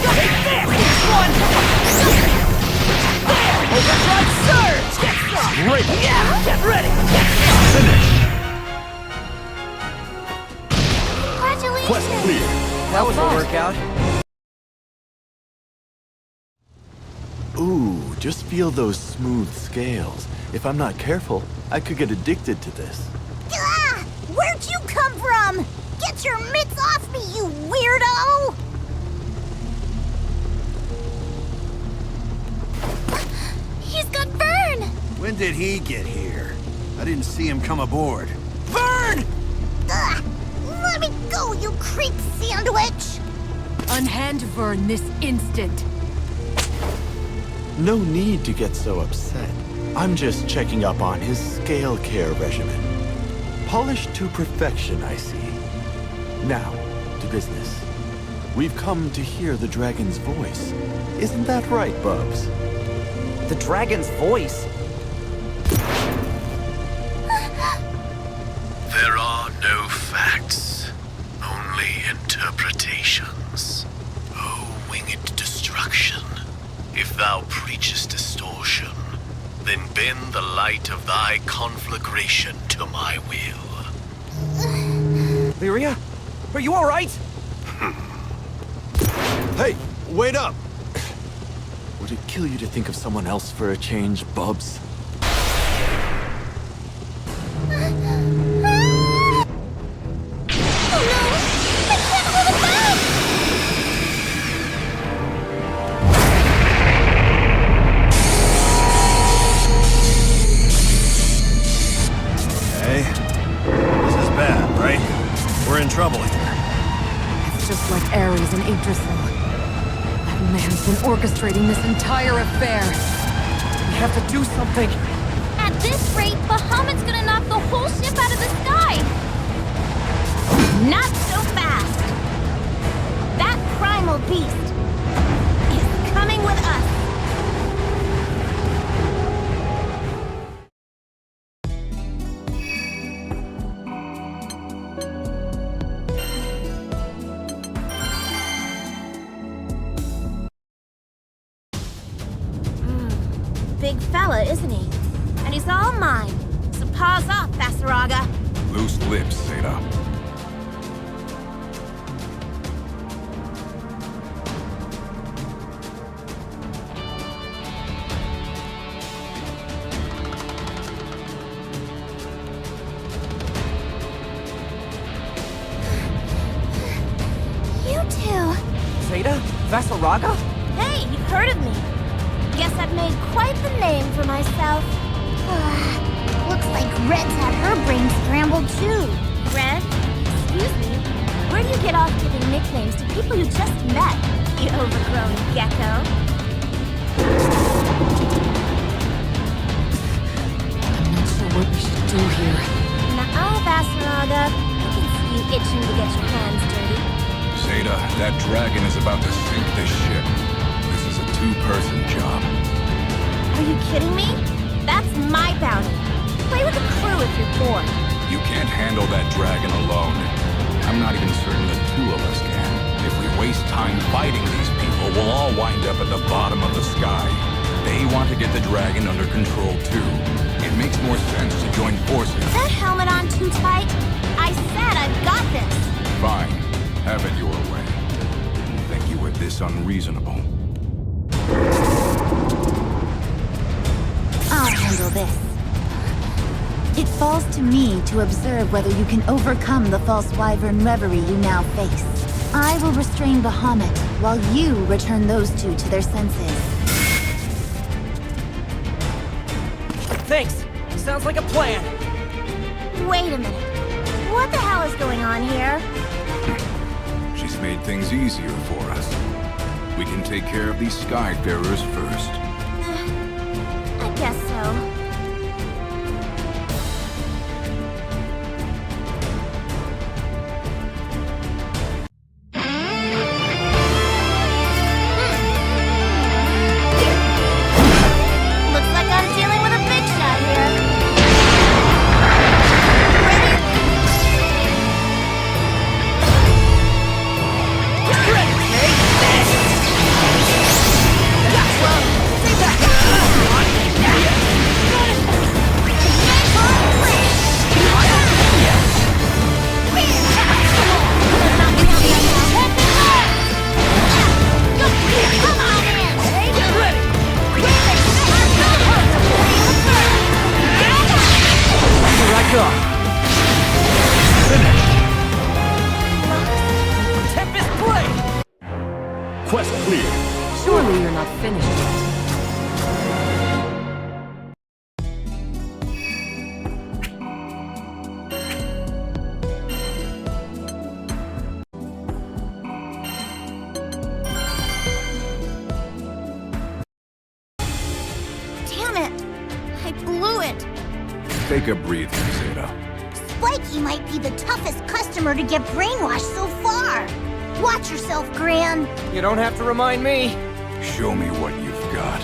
Take this! One! There! Overdrive surge! Get some! Great! Yeah! Get ready! Finish! Congratulations! Quest clear. That was a workout. Ooh, just feel those smooth scales. If I'm not careful, I could get addicted to this. Ah! Where'd you come from? Get your mitts off me, you weirdo! He's got Vern! When did he get here? I didn't see him come aboard. Vern! Ugh! Let me go, you creep sandwich! Unhand Vern this instant. No need to get so upset. I'm just checking up on his scale care regimen. Polished to perfection, I see. Now, to business. We've come to hear the dragon's voice. Isn't that right, Bubs? The dragon's voice? There are no facts, only interpretations. Oh, night of thy conflagration to my will. Lyria? Are you alright? Hey, wait up! Would it kill you to think of someone else for a change, Bubs? Trouble here. It's just like Ares and Yggdrasil. That man's been orchestrating this entire affair. We have to do something. At this rate, Bahamut's gonna knock the whole ship out of the sky! Not so fast! That primal beast is coming with us! Big fella, isn't he? And he's all mine. So paws off, Basaraga. Loose lips, Zeta. You two. Zeta? Vasaraga? Hey, you've heard of me. Guess I've made quite the name for myself. Looks like Red's had her brain scrambled too. Red? Excuse me? Where do you get off giving nicknames to people you just met, you overgrown gecko? I'm not sure what we should do here. Nuh-uh, Basaraga. I can see you itching to get your hands dirty. Zeta, that dragon is about to sink this ship. This is a two-person job. Are you kidding me? That's my bounty. Play with the crew if you're bored. You can't handle that dragon alone. I'm not even certain the two of us can. If we waste time fighting these people, we'll all wind up at the bottom of the sky. They want to get the dragon under control too. It makes more sense to join forces. Is that helmet on too tight? I said I've got this. Fine. Have it your way. Didn't think you were this unreasonable. I'll handle this. It falls to me to observe whether you can overcome the false wyvern reverie you now face. I will restrain Bahamut, while you return those two to their senses. Thanks! Sounds like a plan! Wait a minute. What the hell is going on here? She's made things easier for us. We can take care of these Skyfarers first. I guess so. Looks like I'm dealing with a big shot here. Ready? Tempest Blade! Quest clear. Surely you're not finished yet. Damn it! I blew it! Take a breather, Zeta. Spiky might be the toughest customer to get brainwashed so far. Watch yourself, Gran. You don't have to remind me. Show me what you've got.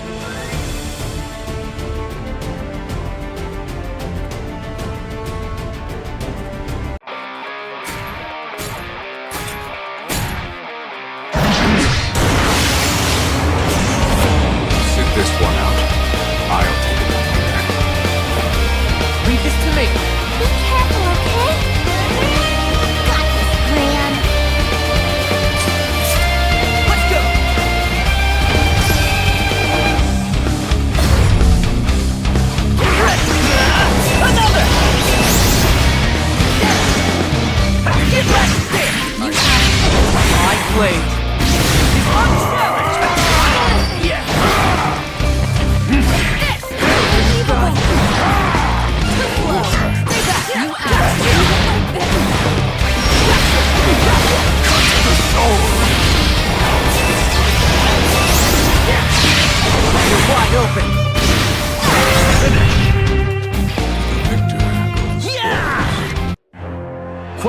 Sit this one out. I'll take it from here.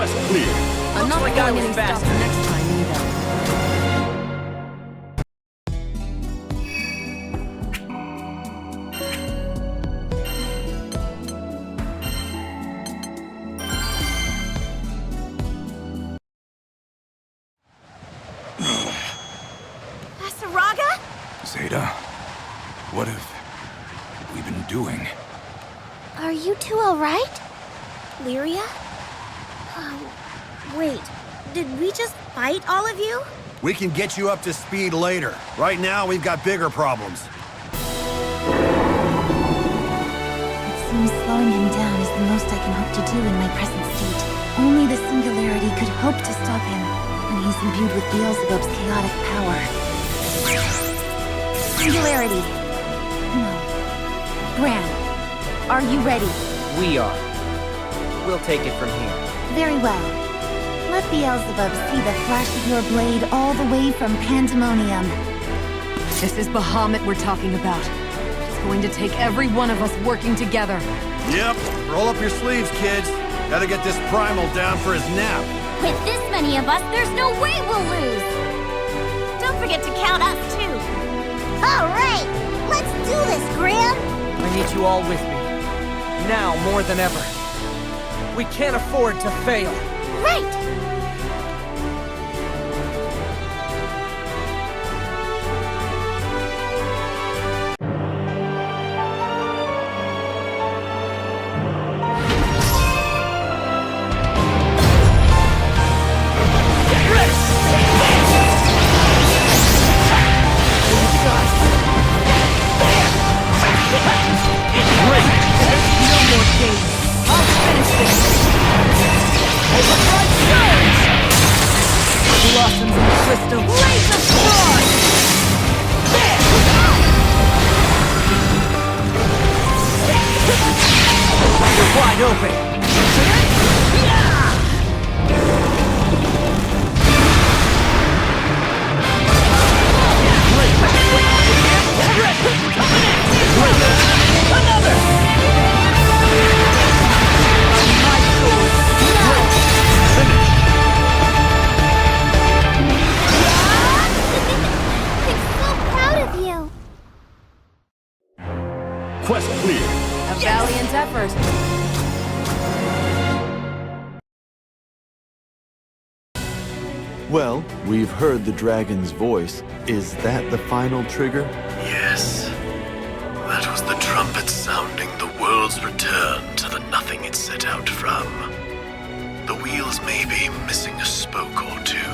Quest clear. I'm not like I going was any stops faster. next time either. Saraga? Zeta, what have we been doing? Are you two alright? Lyria? Wait, did we just fight all of you? We can get you up to speed later. Right now, we've got bigger problems. It seems slowing him down is the most I can hope to do in my present state. Only the Singularity could hope to stop him when he's imbued with Beelzebub's chaotic power. Singularity. No. Gran, are you ready? We are. We'll take it from here. Very well. Let Beelzebub see the flash of your blade all the way from Pandemonium. This is Bahamut we're talking about. It's going to take every one of us working together. Yep. Roll up your sleeves, kids. Gotta get this Primal down for his nap. With this many of us, there's no way we'll lose! Don't forget to count us, too. Alright! Let's do this, Gran! I need you all with me. Now more than ever. We can't afford to fail. Right! Blossoms in crystal. Blaze of frost! You're wide open. Quest clear. A valiant effort. Well, we've heard the dragon's voice. Is that the final trigger? Yes. That was the trumpet sounding the world's return to the nothing it set out from. The wheels may be missing a spoke or two,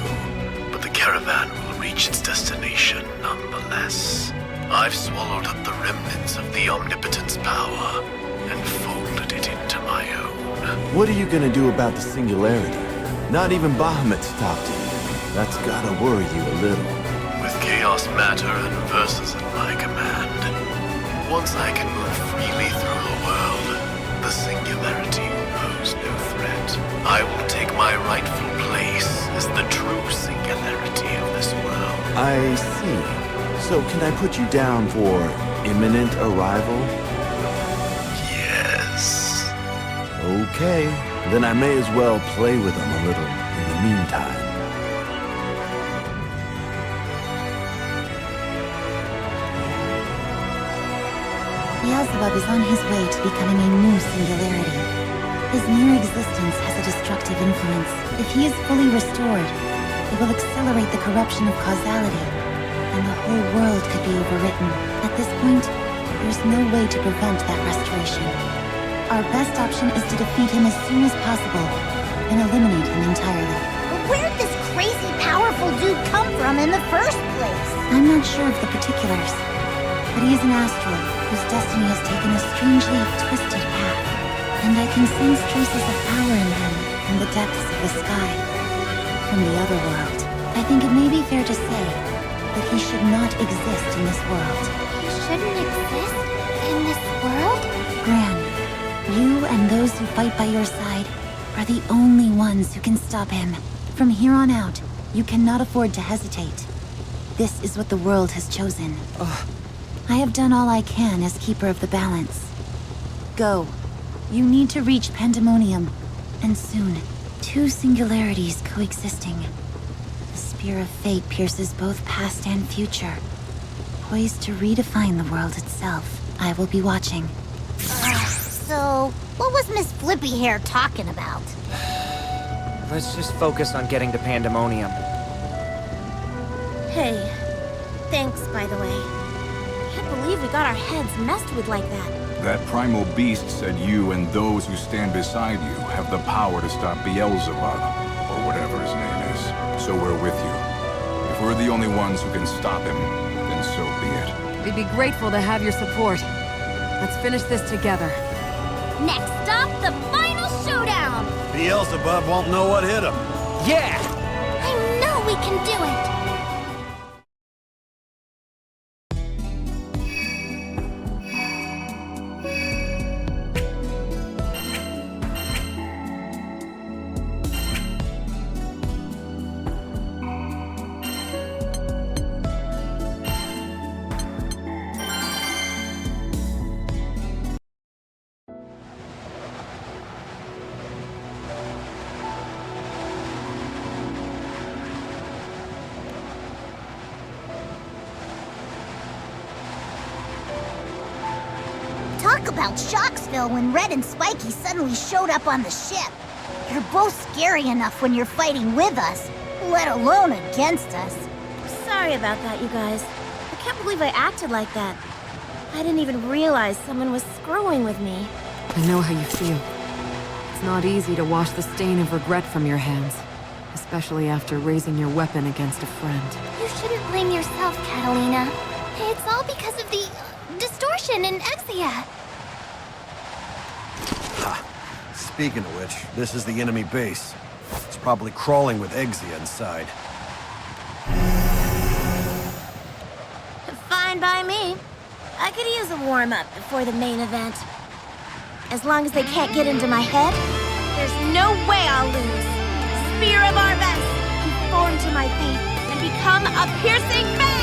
but the caravan will reach its destination nonetheless. I've swallowed up the remnants of the Omnipotent's power and folded it into my own. What are you gonna do about the Singularity? Not even Bahamut's talked to you. That's gotta worry you a little. With chaos matter and verses at my command, once I can move freely through the world, the Singularity will pose no threat. I will take my rightful place as the true Singularity of this world. I see. So can I put you down for imminent arrival? Yes. Okay, then I may as well play with them a little in the meantime. Beelzebub is on his way to becoming a new Singularity. His mere existence has a destructive influence. If he is fully restored, it will accelerate the corruption of causality, and the whole world could be overwritten. At this point, there's no way to prevent that restoration. Our best option is to defeat him as soon as possible, and eliminate him entirely. But where'd this crazy powerful dude come from in the first place? I'm not sure of the particulars, but he is an astral whose destiny has taken a strangely twisted path, and I can sense traces of power in him from the depths of the sky, from the other world. I think it may be fair to say that he should not exist in this world. He shouldn't exist in this world? Gran, you and those who fight by your side are the only ones who can stop him. From here on out, you cannot afford to hesitate. This is what the world has chosen. I have done all I can as Keeper of the Balance. Go. You need to reach Pandemonium, and soon. Two singularities coexisting. The spear of fate pierces both past and future. Poised to redefine the world itself. I will be watching. So, what was Miss Flippy Hair talking about? Let's just focus on getting to Pandemonium. Hey, thanks, by the way. Can't believe we got our heads messed with like that. That primal beast said you and those who stand beside you have the power to stop Beelzebub, or whatever his name is. So we're with you. If we're the only ones who can stop him, then so be it. We'd be grateful to have your support. Let's finish this together. Next stop, the final showdown! Beelzebub won't know what hit him. Yeah! I know we can do it! Talk about Shocksville when Red and Spiky suddenly showed up on the ship. You're both scary enough when you're fighting with us, let alone against us. Sorry about that, you guys. I can't believe I acted like that. I didn't even realize someone was screwing with me. I know how you feel. It's not easy to wash the stain of regret from your hands, especially after raising your weapon against a friend. You shouldn't blame yourself, Catalina. It's all because of the distortion in Exia. Speaking of which, this is the enemy base. It's probably crawling with Exia inside. Fine by me. I could use a warm-up before the main event. As long as they can't get into my head, there's no way I'll lose. Spear of Arves, conform to my faith and become a piercing fang!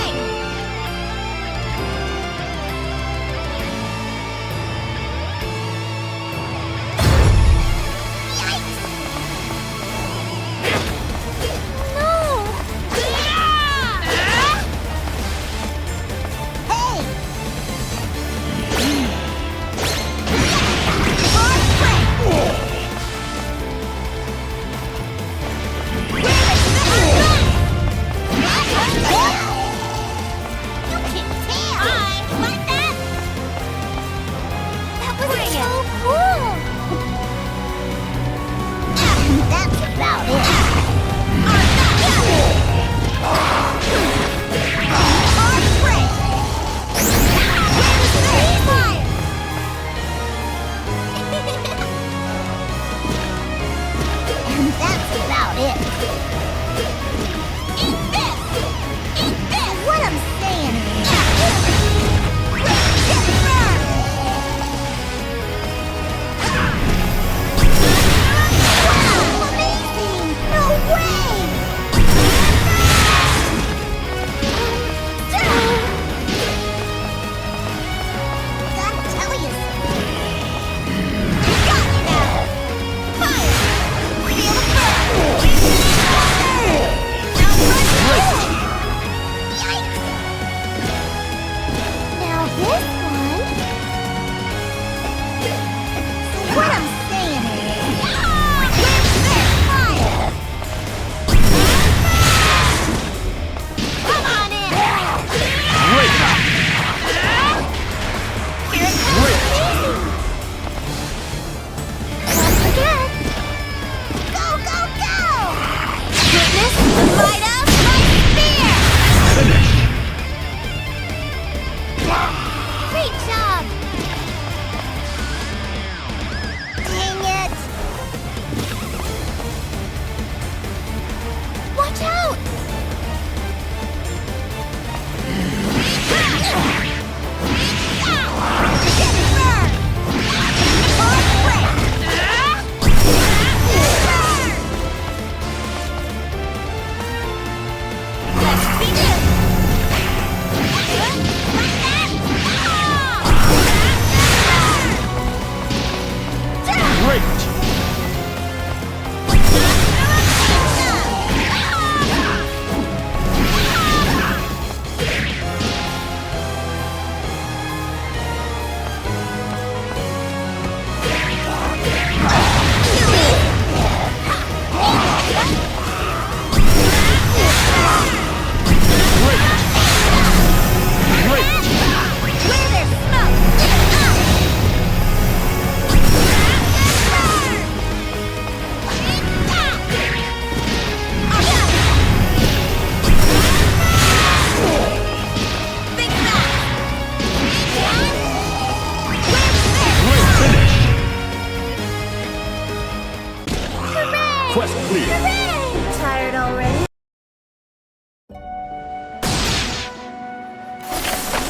clear. Tired already?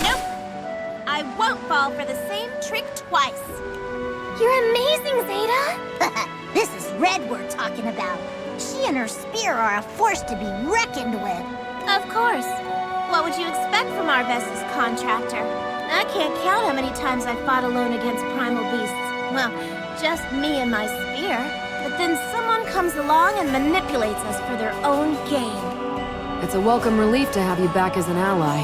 Nope. I won't fall for the same trick twice. You're amazing, Zeta! This is Red we're talking about. She and her spear are a force to be reckoned with. Of course. What would you expect from our bestest contractor? I can't count how many times I fought alone against primal beasts. Well, just me and my spear. But then someone comes along and manipulates us for their own gain. It's a welcome relief to have you back as an ally.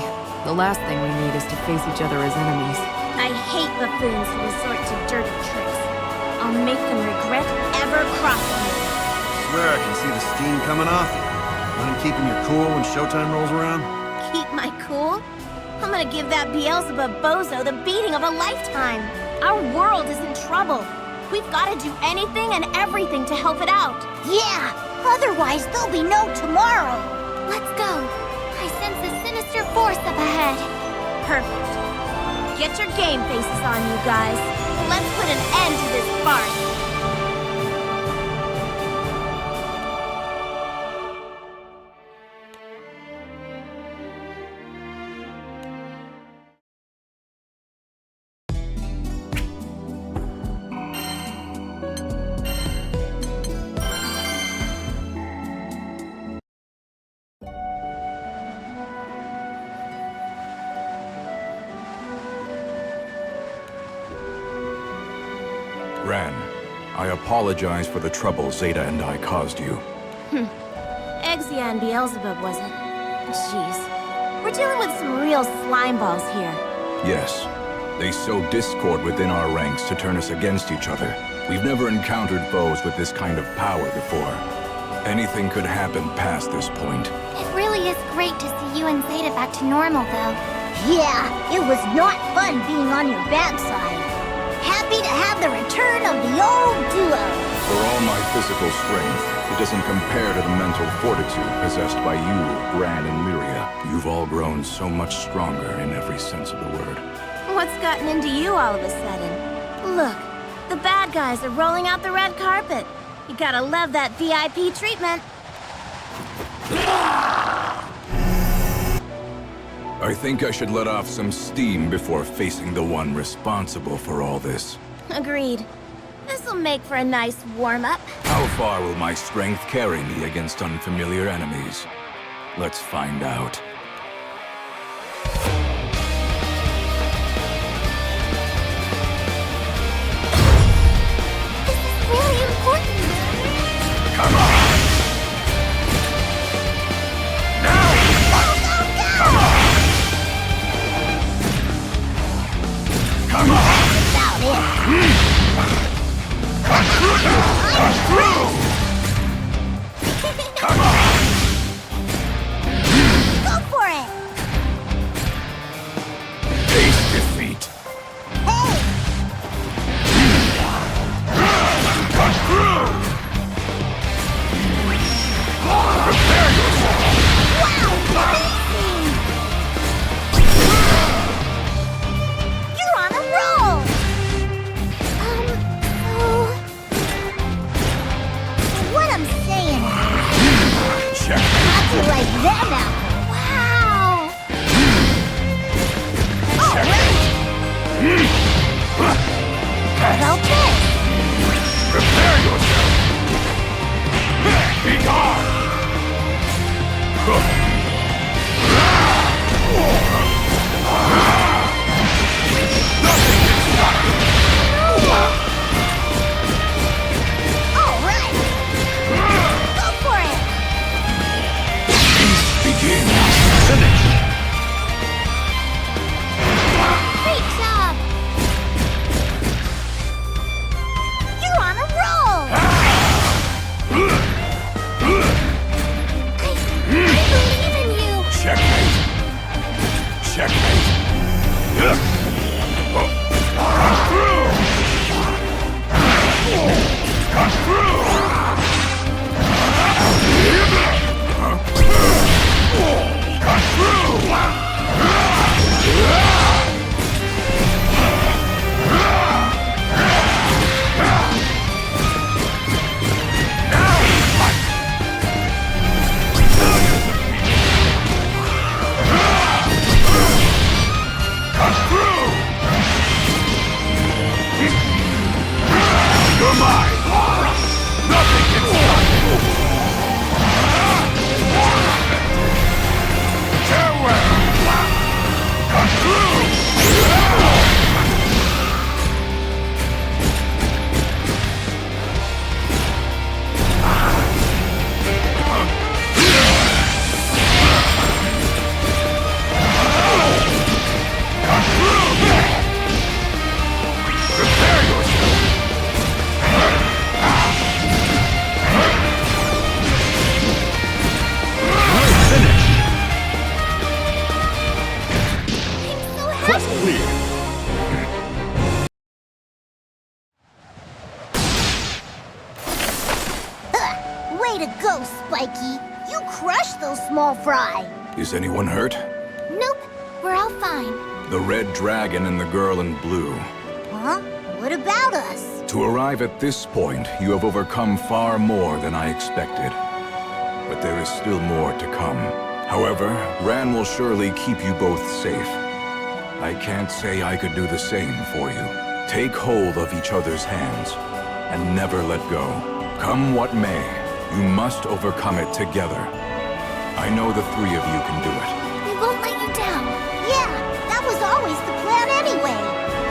The last thing we need is to face each other as enemies. I hate buffoons who resort to dirty tricks. I'll make them regret ever crossing me. I swear I can see the steam coming off you. Mind keeping your cool when showtime rolls around? Keep my cool? I'm gonna give that Beelzebub bozo the beating of a lifetime. Our world is in trouble. We've gotta do anything and everything to help it out. Yeah, otherwise there'll be no tomorrow. Let's go. I sense a sinister force up ahead. Perfect. Get your game faces on, you guys. Let's put an end to this farce. Gran, I apologize for the trouble Zeta and I caused you. Exia and Beelzebub, was it? Jeez. We're dealing with some real slime balls here. Yes, they sow discord within our ranks to turn us against each other. We've never encountered foes with this kind of power before. Anything could happen past this point. It really is great to see you and Zeta back to normal, though. Yeah, it was not fun being on your bad side. Happy to have the return of the old duo. For all my physical strength, it doesn't compare to the mental fortitude possessed by you, Gran and Lyria. You've all grown so much stronger in every sense of the word. What's gotten into you all of a sudden? Look, the bad guys are rolling out the red carpet. You gotta love that VIP treatment. I think I should let off some steam before facing the one responsible for all this. Agreed. This'll make for a nice warm-up. How far will my strength carry me against unfamiliar enemies? Let's find out. This is really important. Come on! Now! Come on! Come on! About it. Cut through! Come on! Go for it. Face defeat! Hey, Cut through! Prepare yourself! wow, amazing. You're on a roll. So what I'm saying is, Check. how'd you like them out? Wow. All right. How about this? Prepare yourself! Be gone! Nothing can stop you! All right. Go for it. Begin! Finish! Great job. You're on a roll. I believe in you. Checkmate! Checkmate! Cut through! Cut through! Cut through! Now we fight! go, Spiky. You crushed those small fry. Is anyone hurt? Nope, we're all fine. The red dragon and the girl in blue. Huh? What about us? To arrive at this point, you have overcome far more than I expected. But there is still more to come. However, Ran will surely keep you both safe. I can't say I could do the same for you. Take hold of each other's hands, and never let go. Come what may, you must overcome it together. I know the three of you can do it. We won't let you down. Yeah, that was always the plan anyway.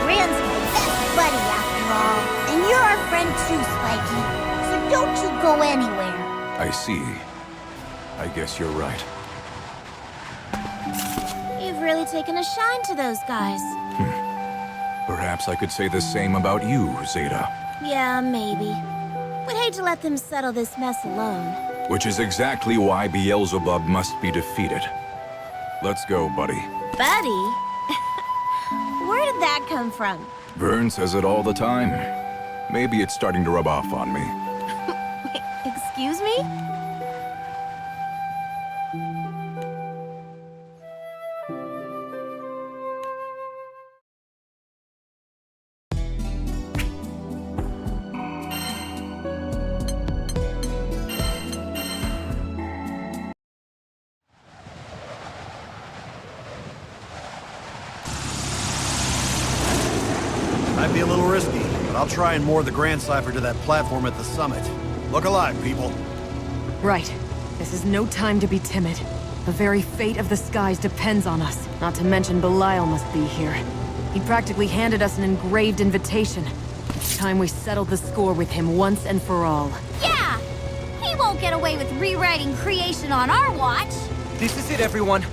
Gran's my best buddy after all. And you're our friend too, Spiky. So don't you go anywhere. I see. I guess you're right. You've really taken a shine to those guys. Perhaps I could say the same about you, Zeta. Yeah, maybe. We'd hate to let them settle this mess alone. Which is exactly why Beelzebub must be defeated. Let's go, buddy. Buddy? Where did that come from? Vern says it all the time. Maybe it's starting to rub off on me. Excuse me? Might be a little risky, but I'll try and moor the Grand Cipher to that platform at the summit. Look alive, people. Right. This is no time to be timid. The very fate of the skies depends on us. Not to mention Belial must be here. He practically handed us an engraved invitation. It's time we settled the score with him once and for all. Yeah! He won't get away with rewriting creation on our watch. This is it, everyone.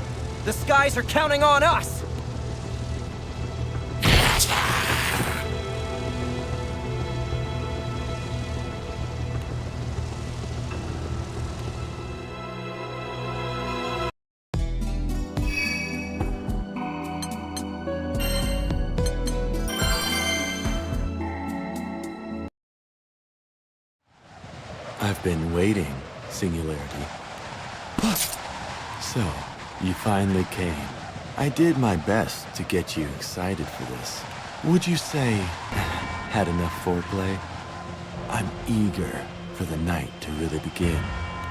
The skies are counting on us! I've been waiting, Singularity. So, you finally came. I did my best to get you excited for this. Would you say, had enough foreplay? I'm eager for the night to really begin.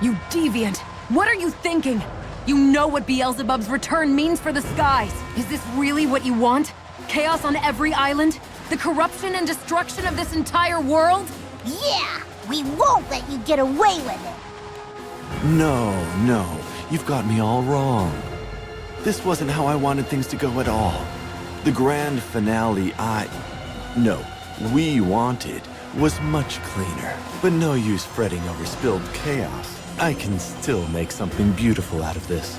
You deviant! What are you thinking? You know what Beelzebub's return means for the skies! Is this really what you want? Chaos on every island? The corruption and destruction of this entire world? Yeah! We won't let you get away with it! No, you've got me all wrong. This wasn't how I wanted things to go at all. The grand finale we wanted was much cleaner. But no use fretting over spilled chaos. I can still make something beautiful out of this.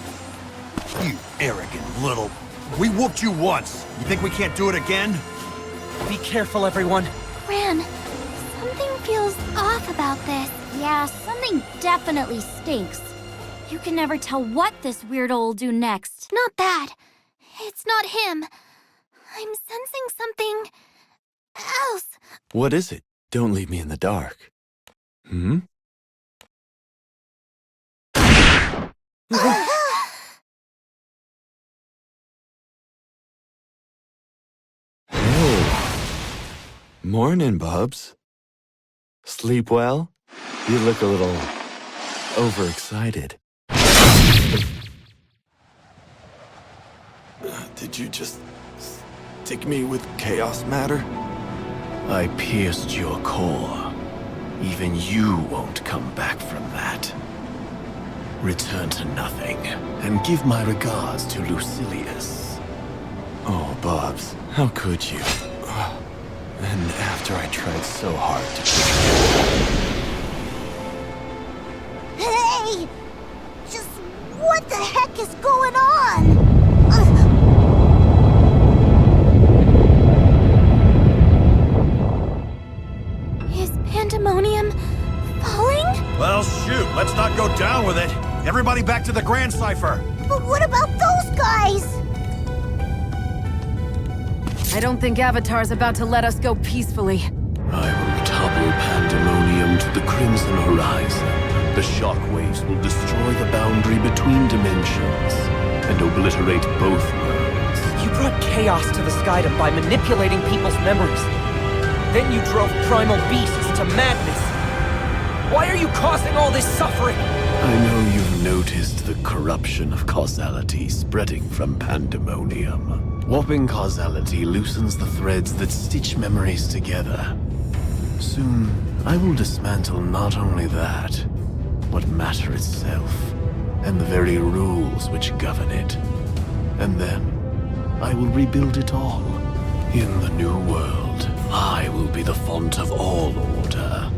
You arrogant little... We whooped you once. You think we can't do it again? Be careful, everyone. Gran, something feels off about this. Yeah, something definitely stinks. You can never tell what this weirdo will do next. Not that. It's not him. I'm sensing something else. What is it? Don't leave me in the dark. Hmm? Hey. Morning, Bubs. Sleep well? You look a little overexcited. Did you just stick me with chaos matter? I pierced your core. Even you won't come back from that. Return to nothing, and give my regards to Lucilius. Oh, Bubs, how could you? And after I tried so hard to... Hey! Just what the heck is going on? Is pandemonium falling? Well, shoot, let's not go down with it. Everybody back to the Grand Cipher. But what about those guys? I don't think Avatar's about to let us go peacefully. I will topple pandemonium to the crimson horizon, The shockwaves will destroy the boundary between dimensions and obliterate both worlds. You brought chaos to the Skydom by manipulating people's memories. Then you drove primal beasts to madness. Why are you causing all this suffering? I know you've noticed the corruption of causality spreading from Pandemonium. Warping causality loosens the threads that stitch memories together. Soon, I will dismantle not only that, but matter itself, and the very rules which govern it. And then, I will rebuild it all. In the new world, I will be the font of all order.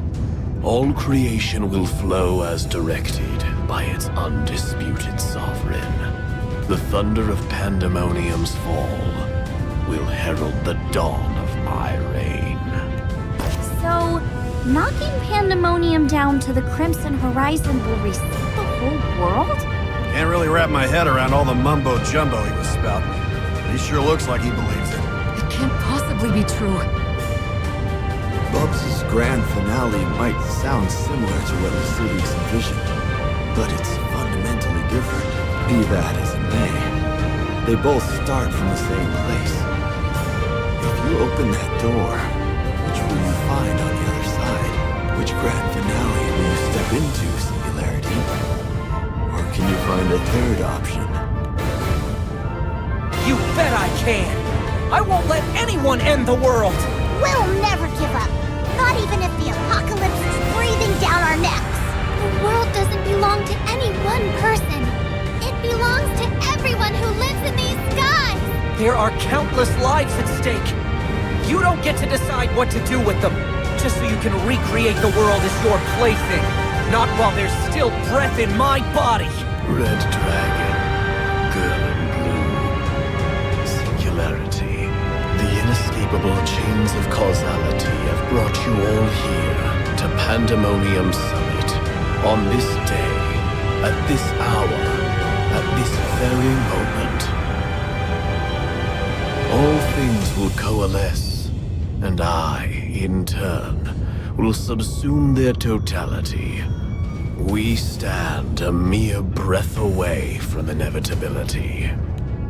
All creation will flow as directed by its undisputed sovereign. The thunder of Pandemonium's fall will herald the dawn of my reign. So, knocking Pandemonium down to the Crimson Horizon will reset the whole world? Can't really wrap my head around all the mumbo-jumbo he was spouting. He sure looks like he believes it. It can't possibly be true. Bubs' grand finale might sound similar to what Vesuvius envisioned, but it's fundamentally different. Be that as it may, they both start from the same place. If you open that door, which will you find on the other side? Which grand finale will you step into, Singularity? Or can you find a third option? You bet I can! I won't let anyone end the world! We'll never give up. Not even if the apocalypse is breathing down our necks. The world doesn't belong to any one person. It belongs to everyone who lives in these skies. There are countless lives at stake. You don't get to decide what to do with them, just so you can recreate the world as your plaything. Not while there's still breath in my body. Red Dragon, Girl in Blue, Singularity. The inescapable chains of causality have brought you all here to Pandemonium Summit. On this day, at this hour, at this very moment. All things will coalesce, and I, in turn, will subsume their totality. We stand a mere breath away from inevitability.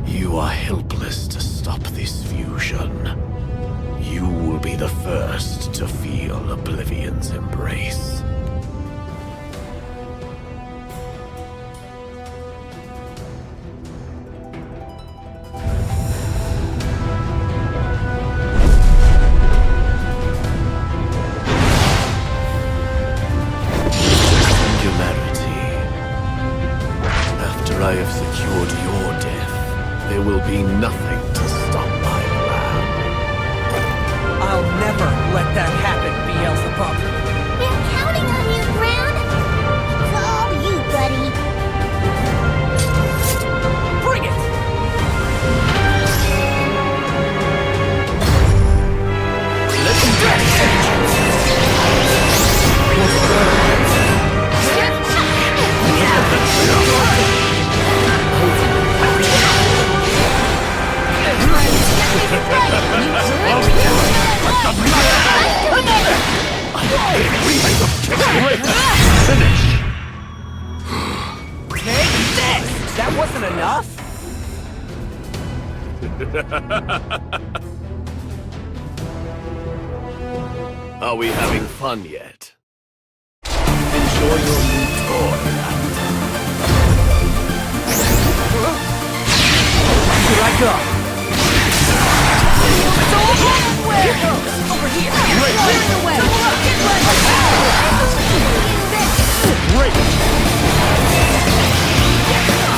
You are helpless to stop this fusion. You will be the first to feel Oblivion's embrace. I have secured your death, there will be nothing to stop my plan. I'll never let that happen, Beelzebub. We're counting on you, Gran. It's all you, buddy. Bring it! Let's do Finish! Take this! That wasn't enough? Are we having fun yet? Enjoy your new toy. Here I go! Here goes! Over here! Clearing the way! Great! Here I go!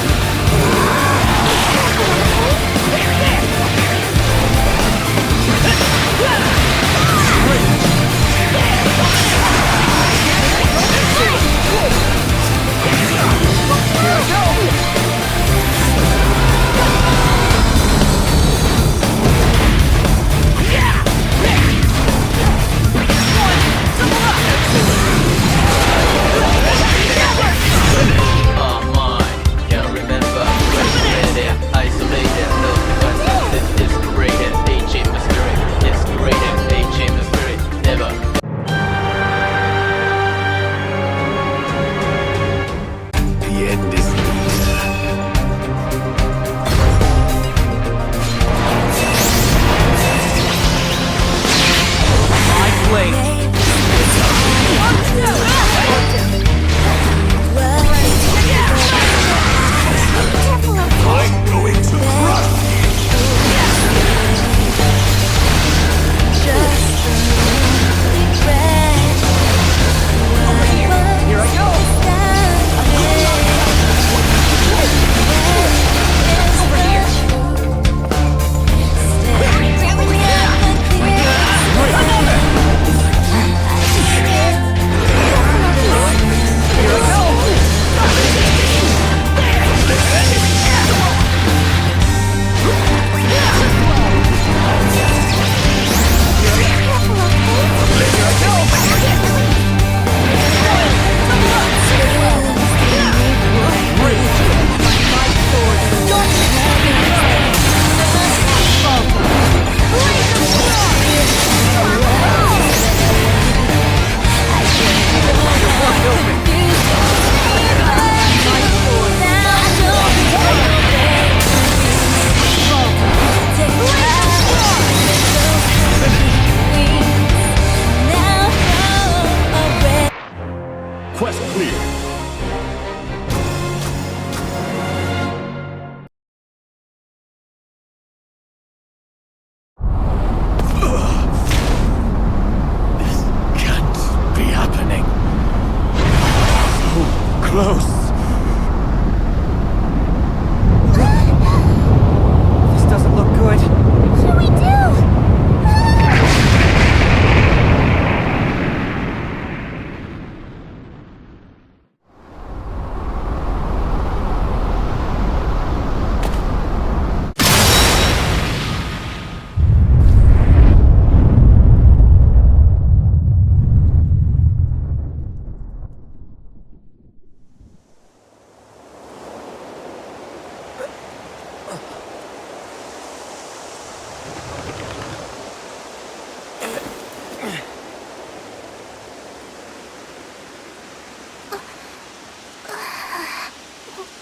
end is near. My blade. I'm going to crush Here I go! Quest clear. Can't be happening. So close. This doesn't look good. What do we do?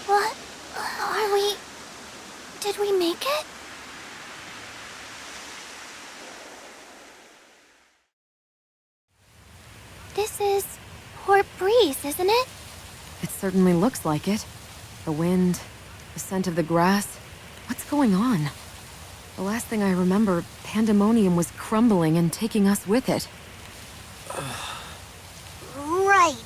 What? Are we... Did we make it? This is Port Breeze, isn't it? It certainly looks like it. The wind, the scent of the grass. What's going on? The last thing I remember, Pandemonium was crumbling and taking us with it. Right.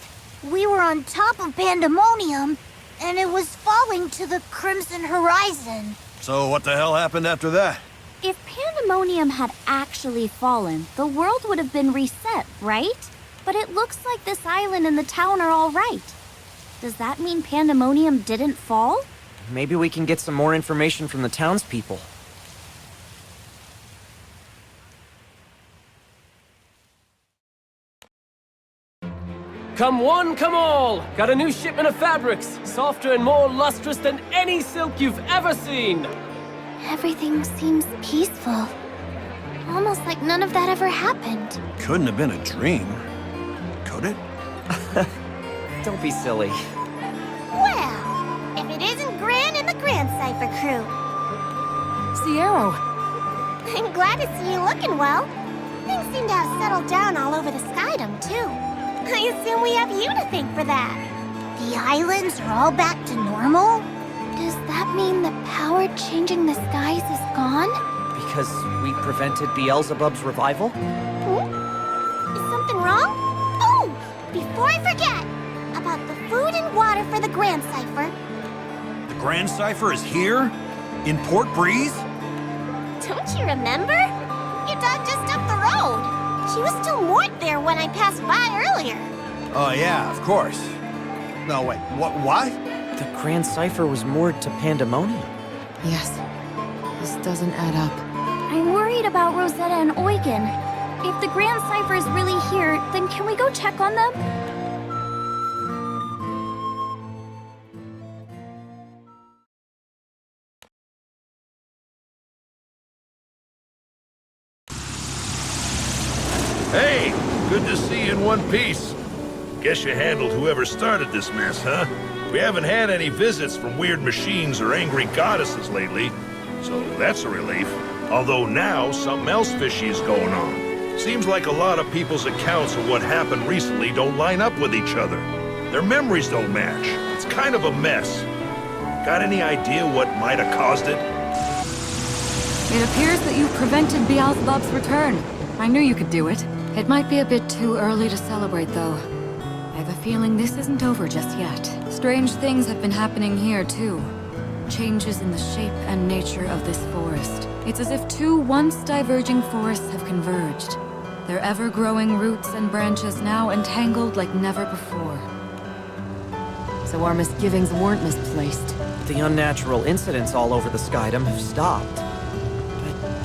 We were on top of Pandemonium, and it was falling to the Crimson Horizon. So what the hell happened after that? If Pandemonium had actually fallen, the world would have been reset, right? But it looks like this island and the town are all right. Does that mean Pandemonium didn't fall? Maybe we can get some more information from the townspeople. Come one, come all! Got a new shipment of fabrics, softer and more lustrous than any silk you've ever seen! Everything seems peaceful. Almost like none of that ever happened. Couldn't have been a dream. Could it? Don't be silly. Well, if it isn't Gran and the Grand Cipher crew. Sierra! I'm glad to see you looking well. Things seem to have settled down all over the Skydom, too. I assume we have you to thank for that. The islands are all back to normal? Does that mean the power changing the skies is gone? Because we prevented Beelzebub's revival? Is something wrong? Oh! Before I forget, about the food and water for the Grand Cipher. The Grand Cipher is here? In Port Breeze? Don't you remember? Your dog just up the road. She was still moored there when I passed by earlier. Oh yeah, of course. No, wait, what? The Grand Cipher was moored to Pandemonium. Yes. This doesn't add up. I'm worried about Rosetta and Eugen. If the Grand Cipher is really here, then can we go check on them? Hey, good to see you in one piece. Guess you handled whoever started this mess, huh? We haven't had any visits from weird machines or angry goddesses lately, so that's a relief. Although now, something else fishy is going on. Seems like a lot of people's accounts of what happened recently don't line up with each other. Their memories don't match. It's kind of a mess. Got any idea what might have caused it? It appears that you've prevented Beelzebub's return. I knew you could do it. It might be a bit too early to celebrate, though. I have a feeling this isn't over just yet. Strange things have been happening here, too. Changes in the shape and nature of this forest. It's as if two once diverging forests have converged. Their ever-growing roots and branches now entangled like never before. So our misgivings weren't misplaced. The unnatural incidents all over the Skydom have stopped.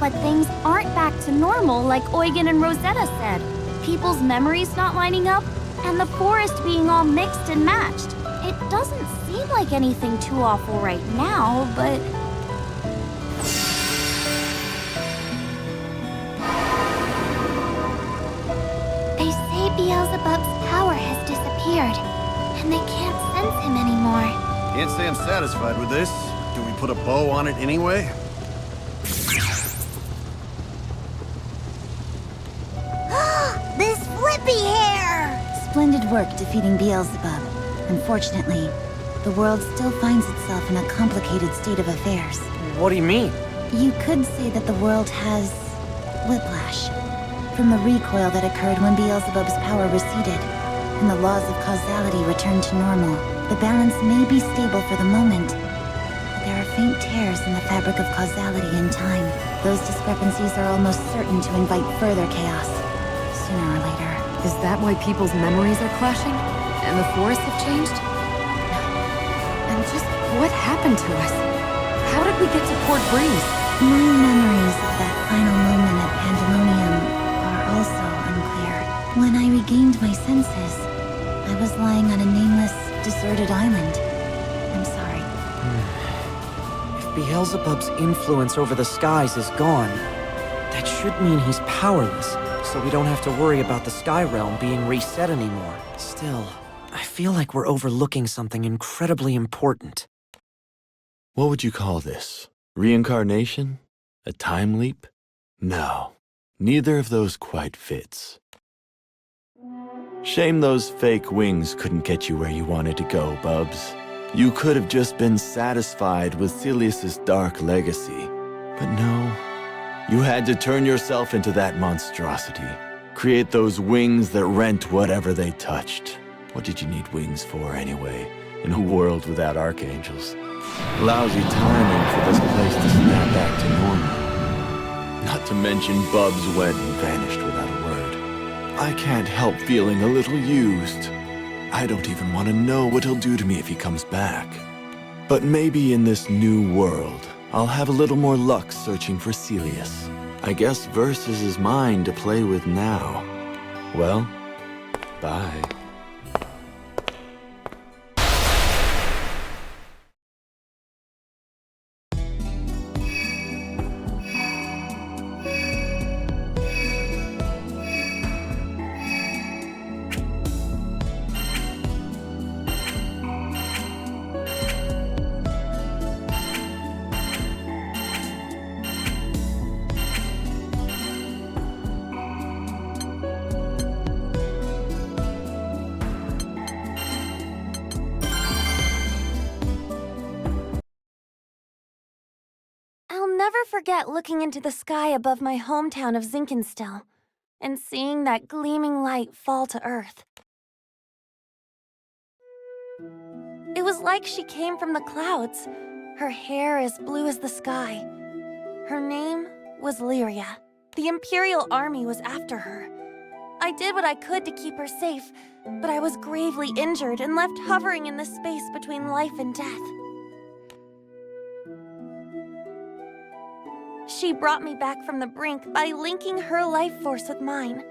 But things aren't back to normal like Eugen and Rosetta said. People's memories not lining up, and the forest being all mixed and matched. It doesn't seem like anything too awful right now, but... They say Beelzebub's power has disappeared, and they can't sense him anymore. Can't say I'm satisfied with this. Do we put a bow on it anyway? This flippy hair! Splendid work defeating Beelzebub. Unfortunately, the world still finds itself in a complicated state of affairs. What do you mean? You could say that the world has... whiplash. From the recoil that occurred when Beelzebub's power receded, and the laws of causality returned to normal. The balance may be stable for the moment, but there are faint tears in the fabric of causality in time. Those discrepancies are almost certain to invite further chaos, sooner or later. Is that why people's memories are clashing? And the forests have changed? And just what happened to us? How did we get to Port Breeze? My memories of that final moment at Pandemonium are also unclear. When I regained my senses, I was lying on a nameless, deserted island. I'm sorry. If Beelzebub's influence over the skies is gone, that should mean he's powerless, so we don't have to worry about the Sky Realm being reset anymore. Still, I feel like we're overlooking something incredibly important. What would you call this? Reincarnation? A time leap? No, neither of those quite fits. Shame those fake wings couldn't get you where you wanted to go, Bubs. You could have just been satisfied with Celius's dark legacy. But no, you had to turn yourself into that monstrosity. Create those wings that rent whatever they touched. What did you need wings for, anyway, in a world without archangels? Lousy timing for this place to snap back to normal. Not to mention Bub's wedding vanished without a word. I can't help feeling a little used. I don't even want to know what he'll do to me if he comes back. But maybe in this new world, I'll have a little more luck searching for Celius. I guess Versus is mine to play with now. Well, bye. Never forget looking into the sky above my hometown of Zinkenstill and seeing that gleaming light fall to Earth. It was like she came from the clouds, her hair as blue as the sky. Her name was Lyria. The Imperial Army was after her. I did what I could to keep her safe, but I was gravely injured and left hovering in the space between life and death. She brought me back from the brink by linking her life force with mine.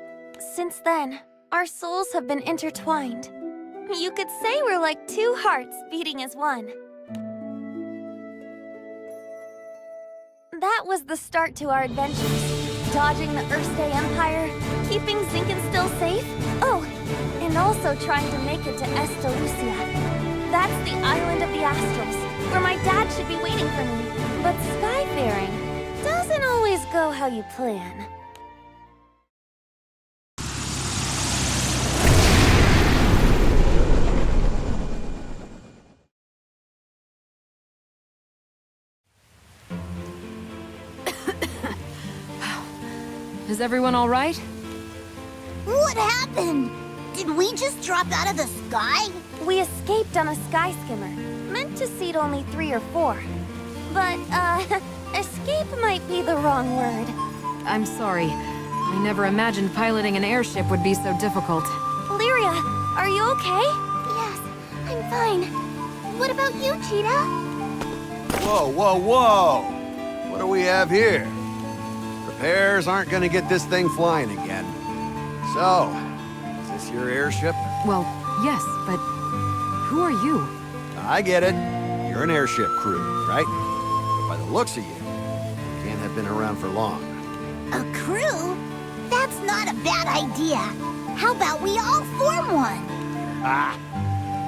Since then, our souls have been intertwined. You could say we're like two hearts beating as one. That was the start to our adventures. Dodging the Earthstay Empire, keeping Zinkenstill safe, oh, and also trying to make it to Esta Lucia. That's the island of the Astrals, where my dad should be waiting for me. But skyfaring doesn't always go how you plan. Is everyone all right? What happened? Did we just drop out of the sky? We escaped on a sky skimmer, meant to seat only 3 or 4. But, escape might be the wrong word. I'm sorry. I never imagined piloting an airship would be so difficult. Lyria, are you okay? Yes, I'm fine. What about you, Cheetah? Whoa, whoa, whoa! What do we have here? Repairs aren't gonna get this thing flying again. So, is this your airship? Well, yes, but who are you? I get it. You're an airship crew, right? But by the looks of you, you can't have been around for long. A crew? That's not a bad idea. How about we all form one? Ah,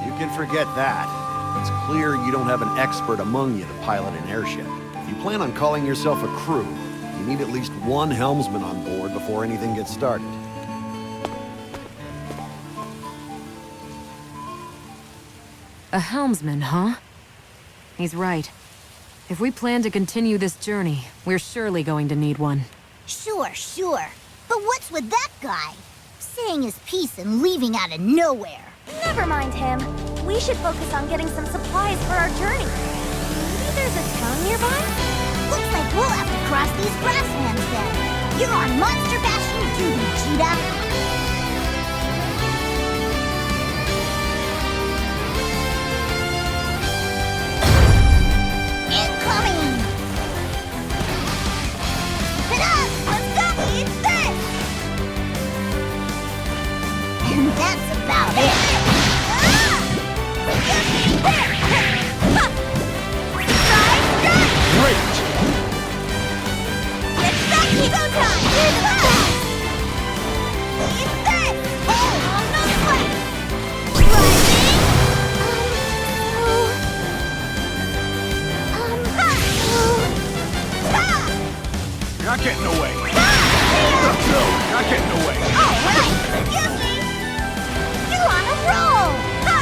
you can forget that. It's clear you don't have an expert among you to pilot an airship. If you plan on calling yourself a crew, you need at least one helmsman on board before anything gets started. A helmsman, huh? He's right. If we plan to continue this journey, we're surely going to need one. Sure, sure. But what's with that guy? Saying his piece and leaving out of nowhere. Never mind him. We should focus on getting some supplies for our journey. Maybe there's a town nearby? Looks like we'll have to cross these grasslands then. You're on monster bashing duty, Cheetah. Incoming! Keep it up! Let's go! It's this! And that's about it. Great! It's back Evo time! Here's the pass! It's this! Oh, on the way! You're not getting away! No, you're not getting away! Alright! Excuse me! You're on a roll! Ha!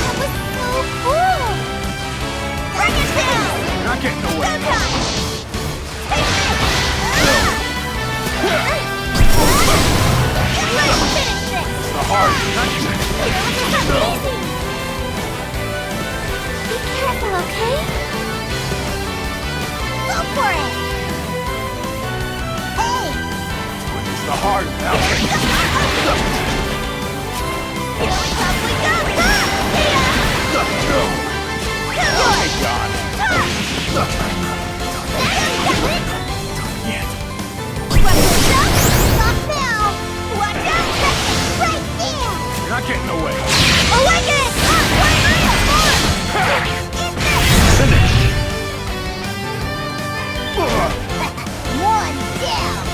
That was so cool! Bring it down! You're not getting away! Go time! Take it! Let's finish this! The hard, not you! Easy! Be careful, okay? Go for it! Hey! It's the hard now! Here we come, we go! Oh my god! Stop now! Watch out! Right there! You're not getting away! Awaken! Finish! One down!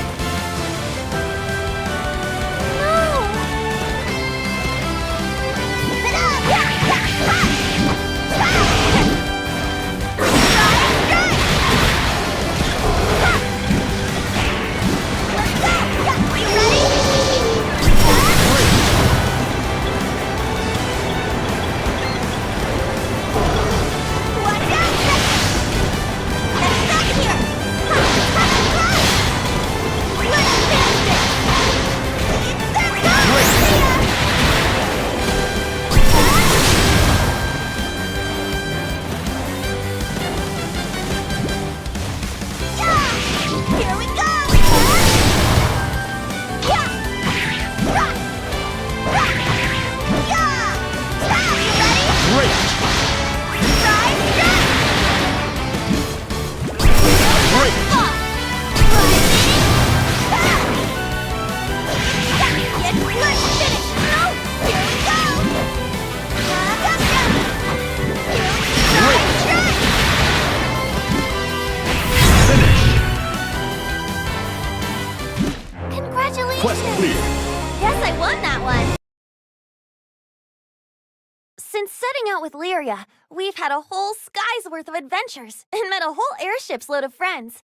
hanging out with Lyria, we've had a whole sky's worth of adventures and met a whole airship's load of friends.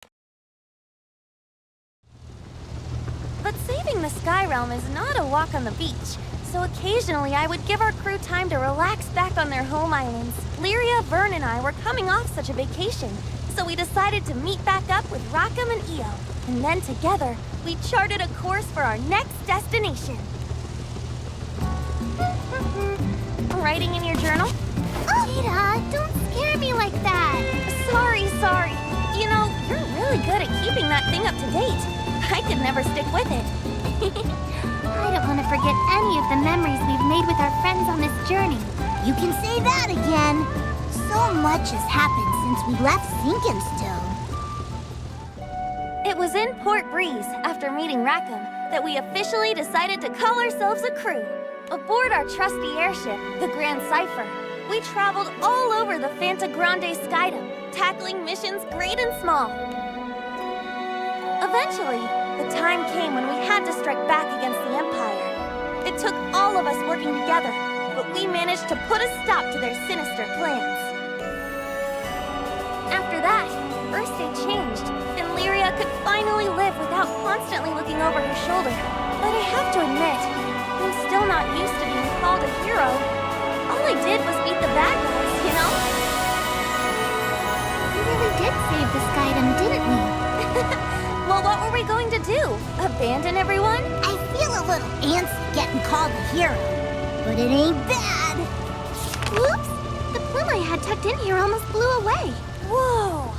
But saving the Sky Realm is not a walk on the beach, so occasionally I would give our crew time to relax back on their home islands. Lyria, Vern, and I were coming off such a vacation, so we decided to meet back up with Rackham and Io. And then together, we charted a course for our next destination. Writing in your journal? Cheetah, don't scare me like that. Sorry. You know, you're really good at keeping that thing up to date. I could never stick with it. I don't want to forget any of the memories we've made with our friends on this journey. You can say that again. So much has happened since we left Sinkinstone. It was in Port Breeze, after meeting Rackham, that we officially decided to call ourselves a crew. Aboard our trusty airship, the Grand Cypher, we traveled all over the Fanta Grande Skydom, tackling missions great and small. Eventually, the time came when we had to strike back against the Empire. It took all of us working together, but we managed to put a stop to their sinister plans. After that, Earth Day changed, and Lyria could finally live without constantly looking over her shoulder. But I have to admit, I'm still not used to being called a hero. All I did was beat the bad guys, you know? We really did save the Skydom, didn't we? Well, what were we going to do? Abandon everyone? I feel a little antsy getting called a hero, but it ain't bad. Oops! The plume I had tucked in here almost blew away. Whoa!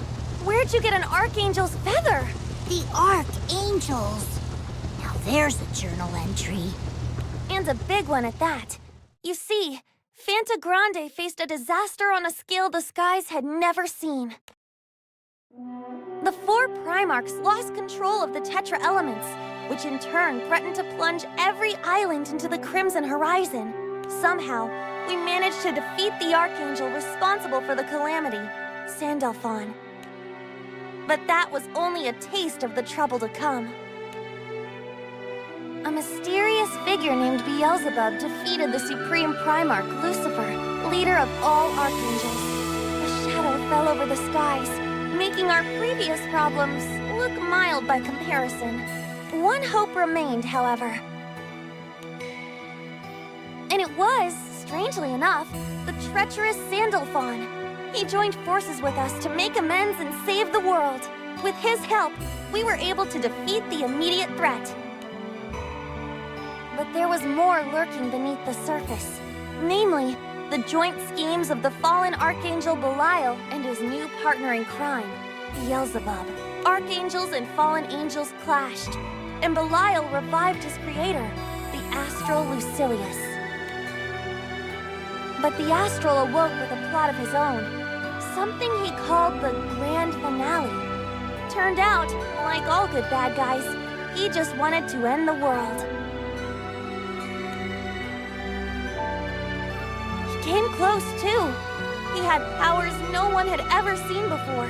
Where'd you get an Archangel's feather? The Archangels. Now there's a journal entry. And a big one at that. You see, Fanta Grande faced a disaster on a scale the skies had never seen. The 4 Primarchs lost control of the Tetra Elements, which in turn threatened to plunge every island into the Crimson Horizon. Somehow, we managed to defeat the Archangel responsible for the calamity, Sandalphon. But that was only a taste of the trouble to come. A mysterious figure named Beelzebub defeated the Supreme Primarch, Lucifer, leader of all Archangels. A shadow fell over the skies, making our previous problems look mild by comparison. One hope remained, however. And it was, strangely enough, the treacherous Sandalphon. He joined forces with us to make amends and save the world. With his help, we were able to defeat the immediate threat. But there was more lurking beneath the surface. Namely, the joint schemes of the fallen Archangel Belial and his new partner in crime, Beelzebub. Archangels and fallen angels clashed, and Belial revived his creator, the Astral Lucilius. But the Astral awoke with a plot of his own, something he called the Grand Finale. Turned out, like all good bad guys, he just wanted to end the world. He came close, too. He had powers no one had ever seen before.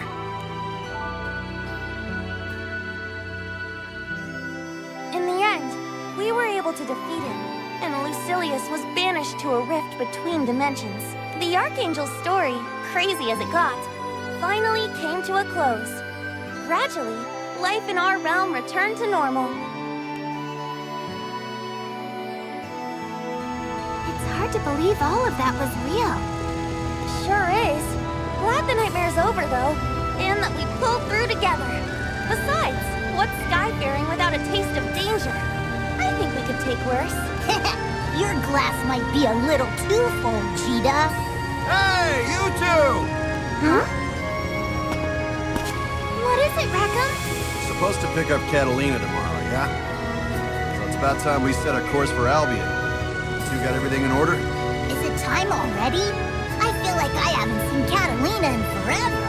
In the end, we were able to defeat him, and Lucilius was banished to a rift between dimensions. The Archangel's story, crazy as it got, finally came to a close. Gradually, life in our realm returned to normal. It's hard to believe all of that was real. Sure is. Glad the nightmare's over, though, and that we pulled through together. Besides, what's skyfaring without a taste of danger? I think we could take worse. Your glass might be a little too full, Cheetah. Hey, you two! Huh? What is it, Rackham? Supposed to pick up Catalina tomorrow, yeah? So it's about time we set a course for Albion. You two got everything in order? Is it time already? I feel like I haven't seen Catalina in forever.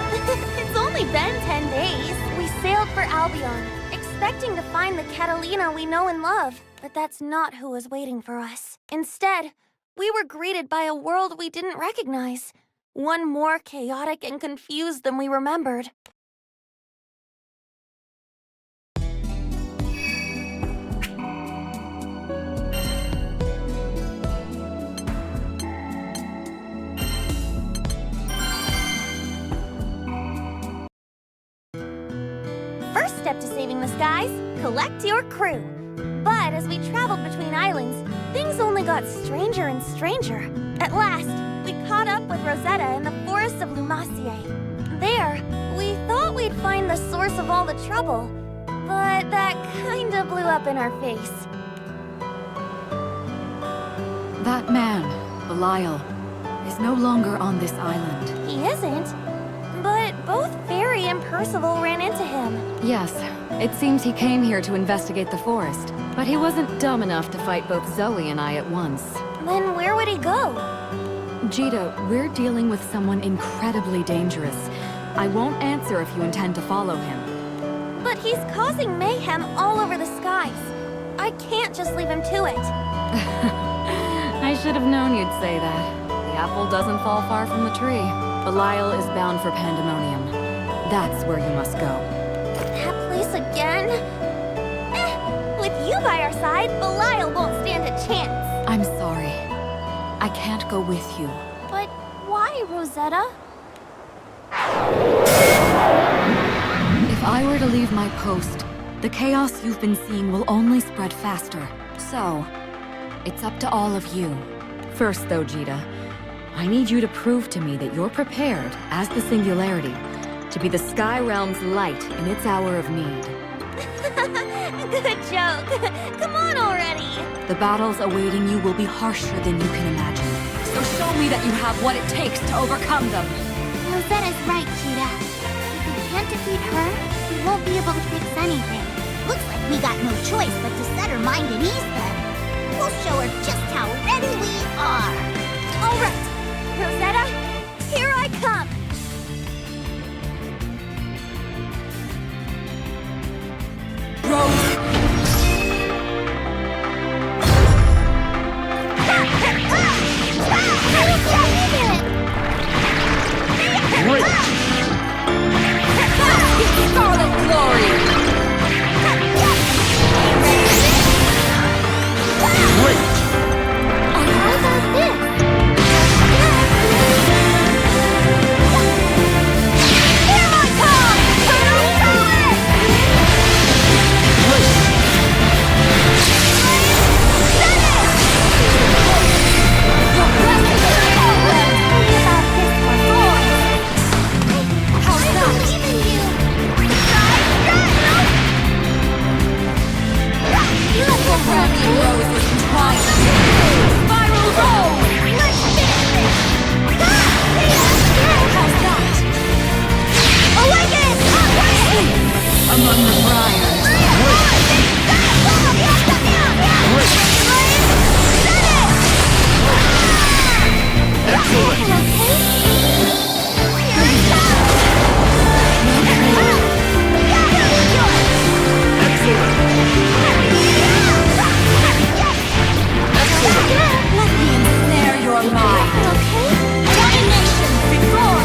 It's only been 10 days. We sailed for Albion, expecting to find the Catalina we know and love. But that's not who was waiting for us. Instead, we were greeted by a world we didn't recognize. One more chaotic and confused than we remembered. step to saving the skies: collect your crew. But as we traveled between islands, things only got stranger and stranger. At last, we caught up with Rosetta in the forests of Lumacier. There, we thought we'd find the source of all the trouble, but that kinda blew up in our face. That man, Belial, is no longer on this island. He isn't, but both Fairy and Percival ran into him. Yes, it seems he came here to investigate the forest, but he wasn't dumb enough to fight both Zoe and I at once. Then where would he go? Jita, we're dealing with someone incredibly dangerous. I won't answer if you intend to follow him. But he's causing mayhem all over the skies. I can't just leave him to it. I should have known you'd say that. The apple doesn't fall far from the tree. Belial is bound for Pandemonium. That's where you must go. That place again? With you by our side, Belial won't stand a chance. I'm sorry. I can't go with you. But why, Rosetta? If I were to leave my post, the chaos you've been seeing will only spread faster. So, it's up to all of you. First though, Jita, I need you to prove to me that you're prepared, as the Singularity, to be the Sky Realm's light in its hour of need. Good joke. Come on already. The battles awaiting you will be harsher than you can imagine. So show me that you have what it takes to overcome them. Rosetta's right, Cheetah. If we can't defeat her, we won't be able to fix anything. Looks like we got no choice but to set her mind at ease then. We'll show her just how ready we are. All right, Rosetta, here I come. Rose! Scarlet Glory! Great! How about this? Here I come! Among the briars. Let me ensnare your mind. Domination before.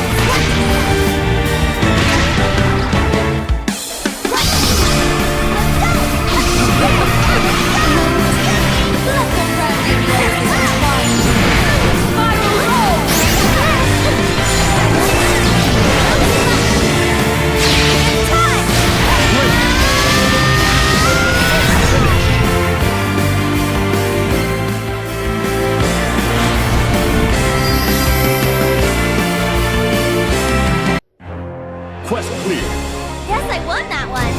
Quest clear. Guess I won that one.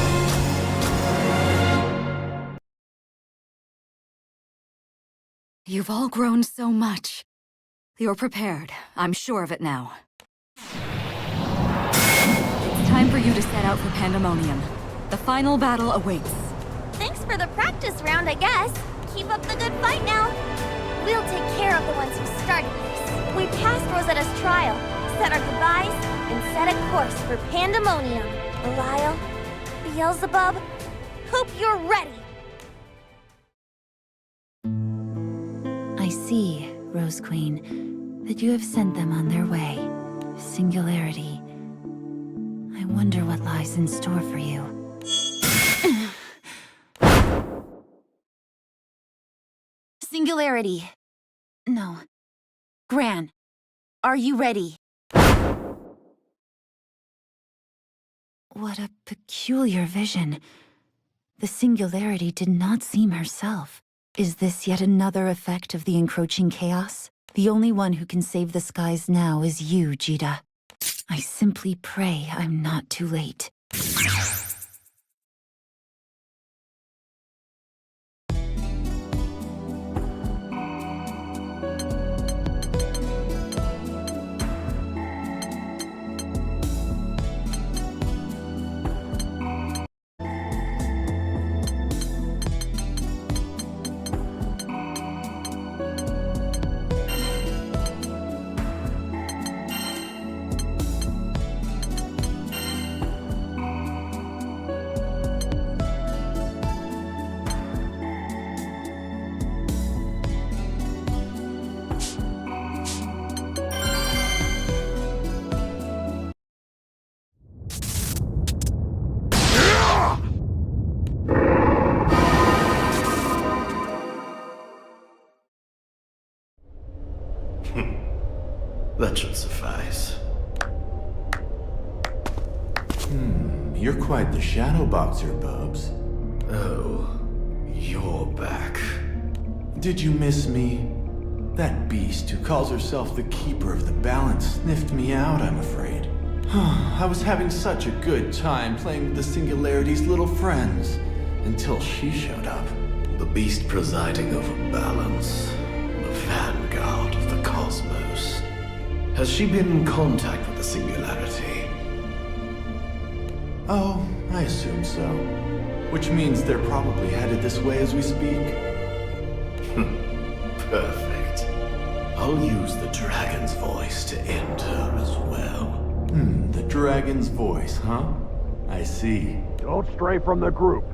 You've all grown so much. You're prepared. I'm sure of it now. It's time for you to set out for Pandemonium. The final battle awaits. Thanks for the practice round, I guess. Keep up the good fight now. We'll take care of the ones who started this. We passed Rosetta's trial, said our goodbyes, and set a course for Pandemonium. Belial, Beelzebub, hope you're ready. I see, Rose Queen, that you have sent them on their way. Singularity. I wonder what lies in store for you. Singularity. No. Gran, are you ready? What a peculiar vision. The singularity did not seem herself. Is this yet another effect of the encroaching chaos? The only one who can save the skies now is you, Jita. I simply pray I'm not too late. That should suffice. You're quite the shadow boxer, Bubs. Oh, you're back. Did you miss me? That beast who calls herself the Keeper of the Balance sniffed me out, I'm afraid. I was having such a good time playing with the Singularity's little friends, until she showed up. The beast presiding over balance, the vanguard of the cosmos. Has she been in contact with the Singularity? Oh, I assume so. Which means they're probably headed this way as we speak. Perfect. I'll use the dragon's voice to end her as well. The dragon's voice, huh? I see. Don't stray from the group.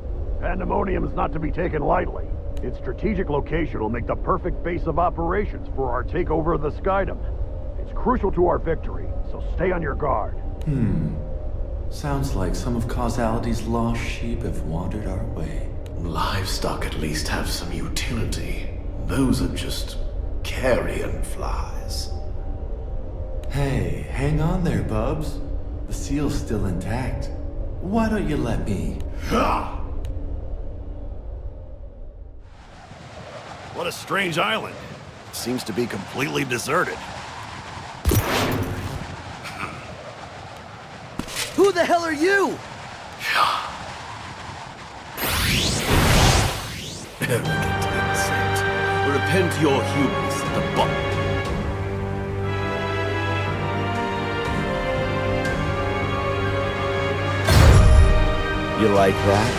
Pandemonium's not to be taken lightly. Its strategic location will make the perfect base of operations for our takeover of the Skydom. It's crucial to our victory, so stay on your guard. Sounds like some of causality's lost sheep have wandered our way. Livestock at least have some utility. Those are just carrion flies. Hey, hang on there, Bubs. The seal's still intact. Why don't you let me? What a strange island. Seems to be completely deserted. Who the hell are you? Arrogant insect. Repent your humans at the bottom. You like that?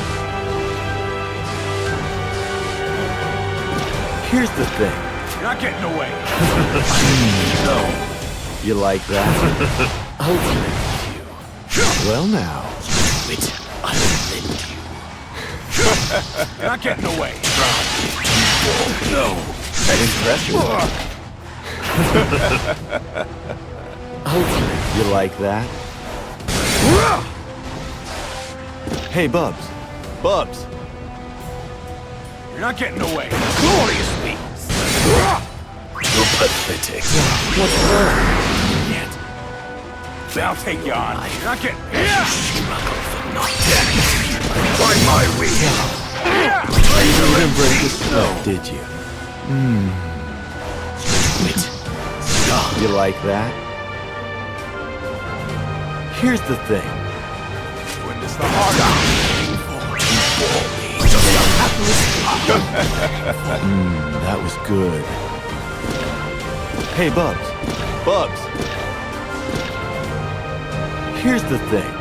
Here's the thing. You're not getting away. No. You like that? Ultimate. Well now. Wait, I will lend you. You're not getting away. No. That impression. Ultimate. You like that? Hey, Bubs. Bubs. You're not getting away. Glorious wings. You're pathetic. What's wrong? I'll take you on. You're not getting... Struggle for not death. By my way. You didn't break the snow, did you? You like that? Here's the thing. Witness the heart. That was good. Hey, Bubs. Bubs. Here's the thing.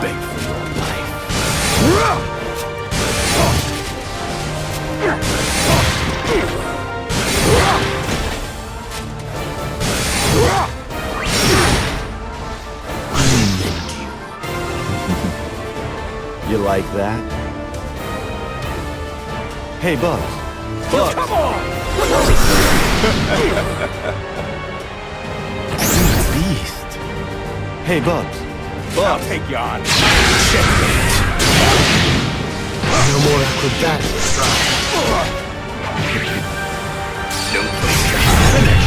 Beg for your life. You like that? Hey, Bubs. Bubs. Come on! Beast. Hey, Bubs. I'll take you on. No more acrobatics. No place to finish.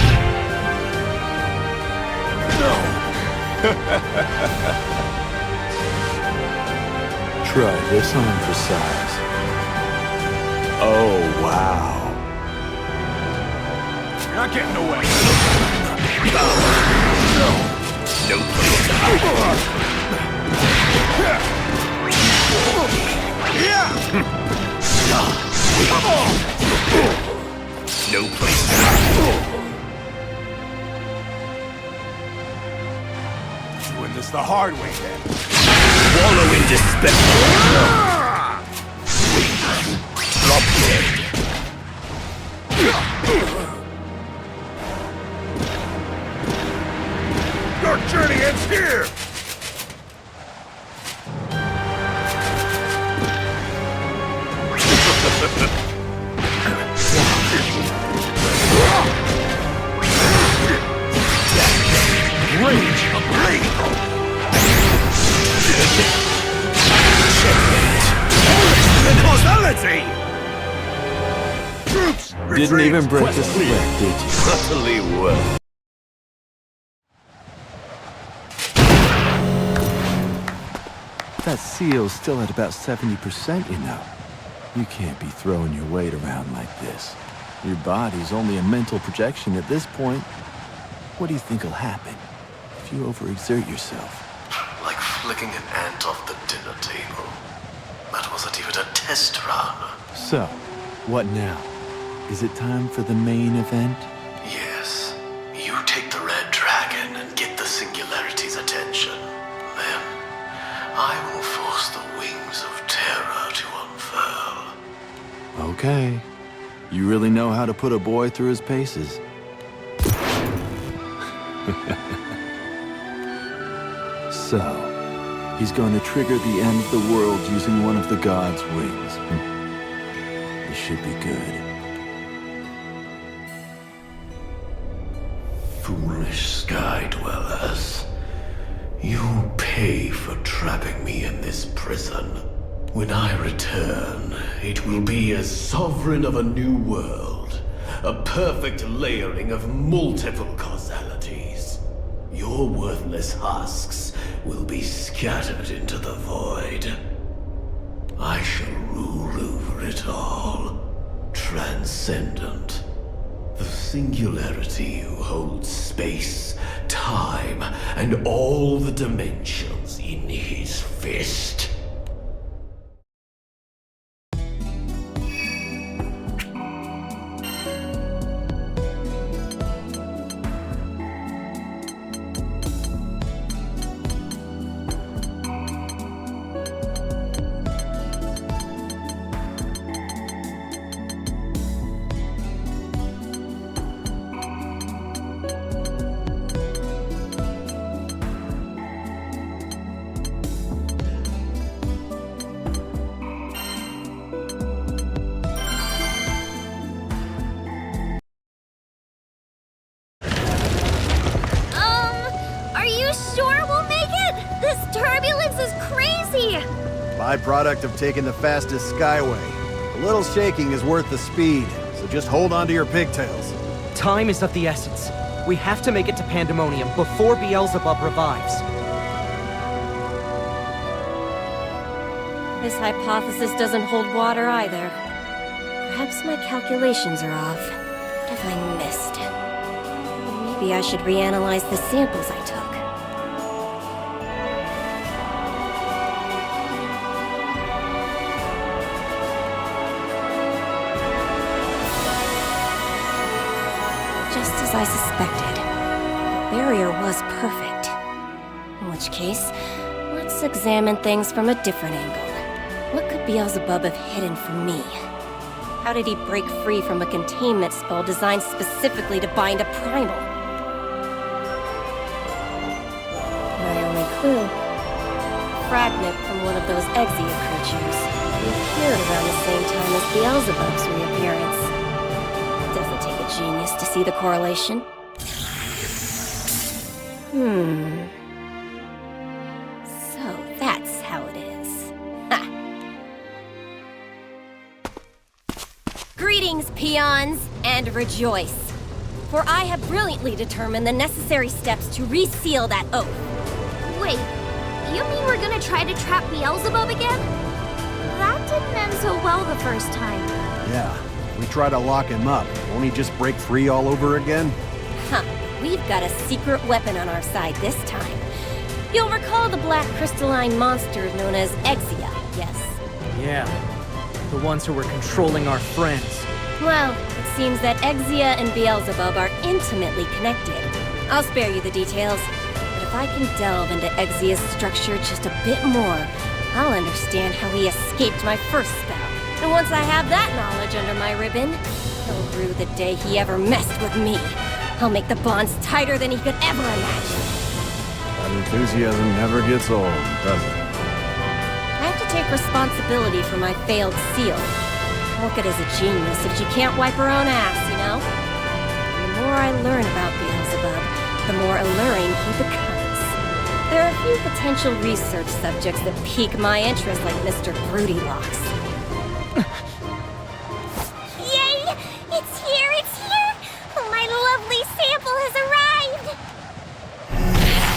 Try this on for size. Oh, wow. You're not getting away. No place. Doing this the hard way then. Wallow in despair. Drop dead. Your journey ends here! Rage of blade! Causality! Troops! Didn't even break the sweat, did you? Utterly well. That seal's still at about 70%, you know. You can't be throwing your weight around like this. Your body's only a mental projection at this point. What do you think will happen if you overexert yourself? Like flicking an ant off the dinner table. That wasn't even a test run. So, what now? Is it time for the main event? Yes. You take the Red Dragon and get the Singularity's attention. Then, I will force the wings of terror to unfurl. Okay. You really know how to put a boy through his paces. So, he's going to trigger the end of the world using one of the gods' wings. This should be good. Foolish sky dwellers. You pay for trapping me in this prison. When I return, it will be as sovereign of a new world. A perfect layering of multiple causalities. Your worthless husks will be scattered into the void. I shall rule over it all. Transcendent. The Singularity who holds space, time, and all the dimensions in his fist. Byproduct of taking the fastest skyway. A little shaking is worth the speed, so just hold on to your pigtails. Time is of the essence. We have to make it to Pandemonium before Beelzebub revives. This hypothesis doesn't hold water either. Perhaps my calculations are off. What have I missed? Maybe I should reanalyze the samples I took. Just as I suspected, the barrier was perfect. In which case, let's examine things from a different angle. What could Beelzebub have hidden from me? How did he break free from a containment spell designed specifically to bind a primal? My only clue? A fragment from one of those Exia creatures who appeared around the same time as Beelzebub's reappearance. Doesn't take a genius to see the correlation. So that's how it is. Ha! Greetings, peons, and rejoice. For I have brilliantly determined the necessary steps to reseal that oath. Wait, you mean we're gonna try to trap Beelzebub again? That didn't end so well the first time. Yeah, we try to lock him up. Won't he just break free all over again? Huh. We've got a secret weapon on our side this time. You'll recall the black crystalline monsters known as Exia, yes? Yeah, the ones who were controlling our friends. Well, it seems that Exia and Beelzebub are intimately connected. I'll spare you the details, but if I can delve into Exia's structure just a bit more, I'll understand how he escaped my first spell. And once I have that knowledge under my ribbon, he'll rue the day he ever messed with me. I'll make the bonds tighter than he could ever imagine. That enthusiasm never gets old, does it? I have to take responsibility for my failed seal. Look at as a genius if she can't wipe her own ass, you know? And the more I learn about Beelzebub, the more alluring he becomes. There are a few potential research subjects that pique my interest, like Mr. Broodylocks. Yay! It's here! It's here! My lovely sample has arrived!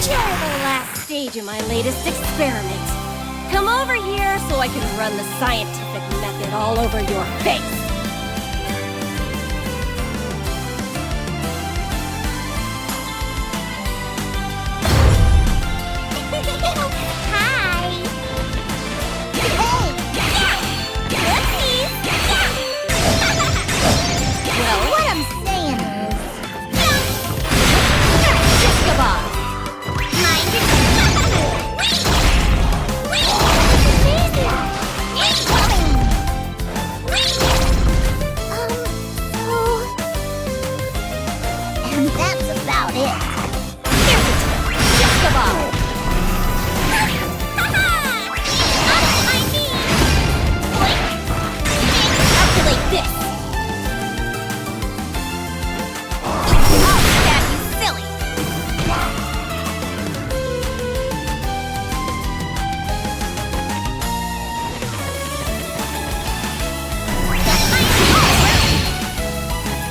You're the last stage of my latest experiment. Come over here so I can run the scientific method all over your face. Hi! Hey! Whoopsies! Well, what I'm saying is... Just kebab. Mind your... And that's about it. Just kebab. Calculate this. I'll stab you silly.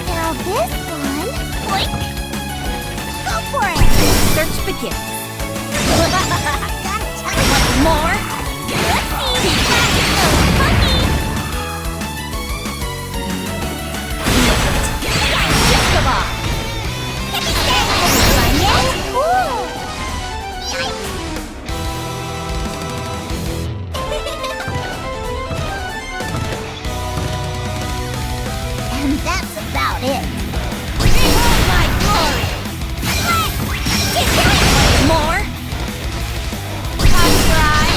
Now this one... Boink. Go for it! Search begins. Gotta tell you More? Let's see! Funny! Just kebab. And that's about it. Behold my glory. More? Hot fry.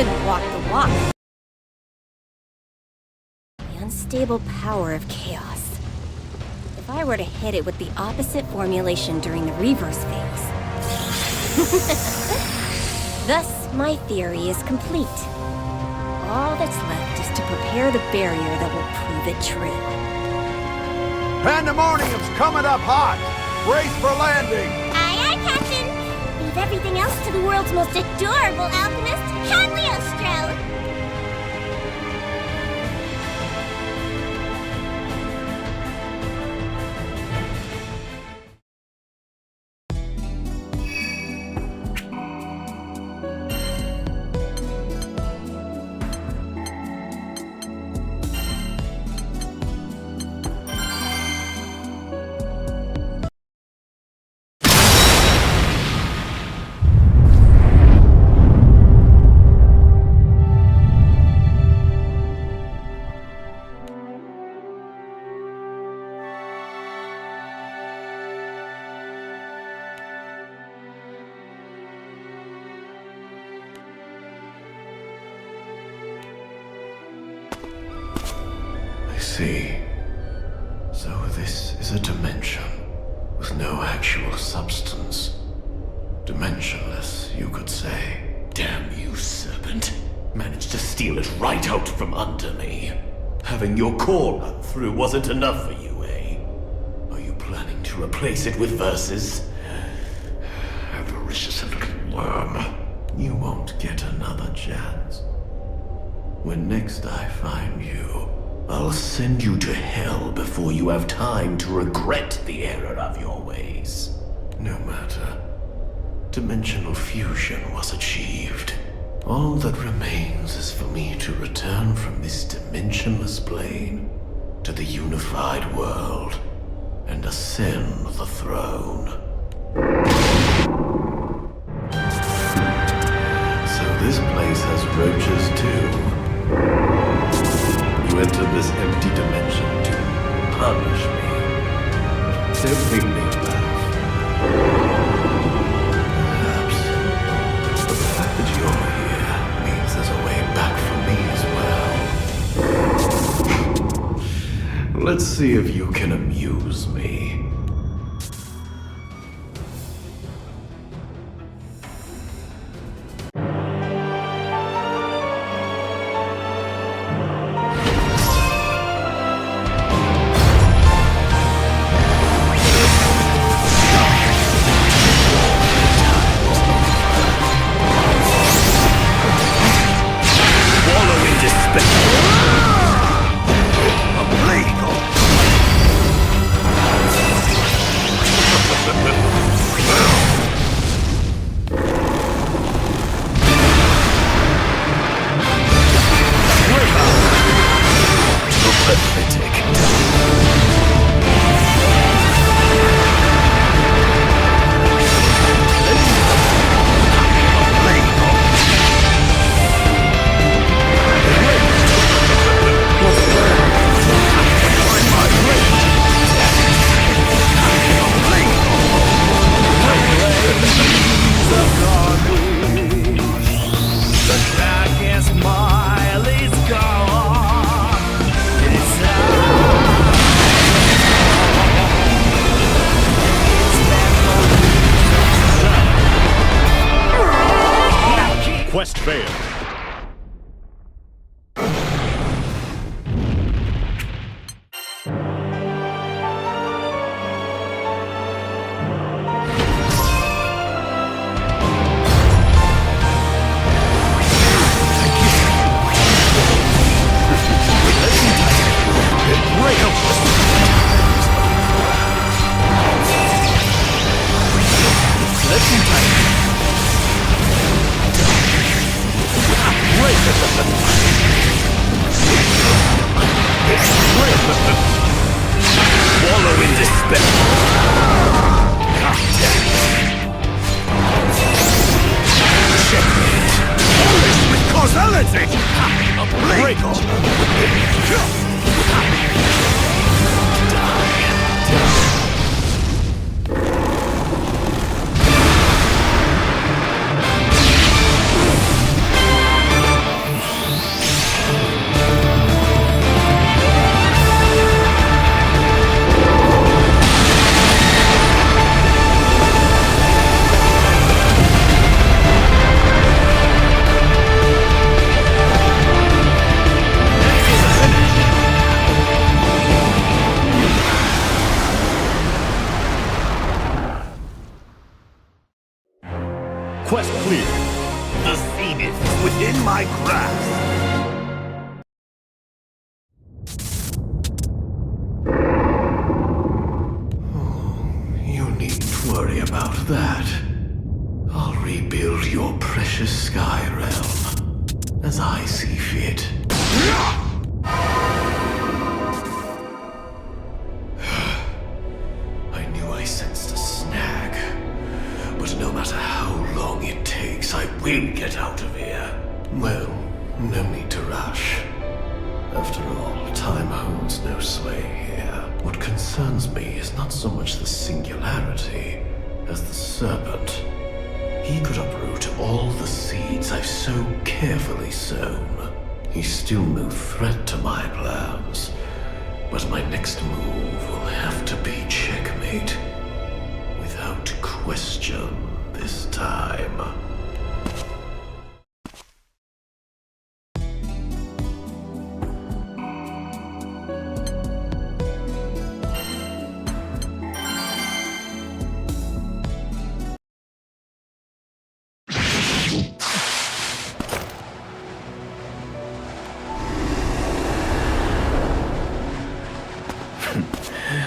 couldn't walk the walk. The unstable power of chaos. If I were to hit it with the opposite formulation during the reverse phase. Thus, my theory is complete. All that's left is to prepare the barrier that will prove it true. Pandemonium's coming up hot! Brace for landing! Aye, aye, Captain! Leave everything else to the world's most adorable alchemist, Cagliostro! See. So this is a dimension with no actual substance. Dimensionless, you could say. Damn you, serpent. Managed to steal it right out from under me. Having your core run through wasn't enough for you, eh? Are you planning to replace it with verses? Avaricious little worm. You won't get another chance. When next I find you, I'll send you to hell before you have time to regret the error of your ways. No matter. Dimensional fusion was achieved. All that remains is for me to return from this dimensionless plane to the unified world and ascend the throne. So this place has roaches too. You entered this empty dimension to punish me. Don't make me laugh. Perhaps the fact that you're here means there's a way back for me as well. Let's see if you can amuse me. Quest failed. Wallow in despair. Checkmate. Always with causality. worry about that. I'll rebuild your precious sky realm as I see fit. I knew I sensed a snag, but no matter how long it takes, I will get out of here. Well, no need to rush. After all, time holds no sway here. What concerns me is not so much the singularity as the serpent. He could uproot all the seeds I've so carefully sown. He's still no threat to my plans, but my next move will have to be checkmate. Without question this time.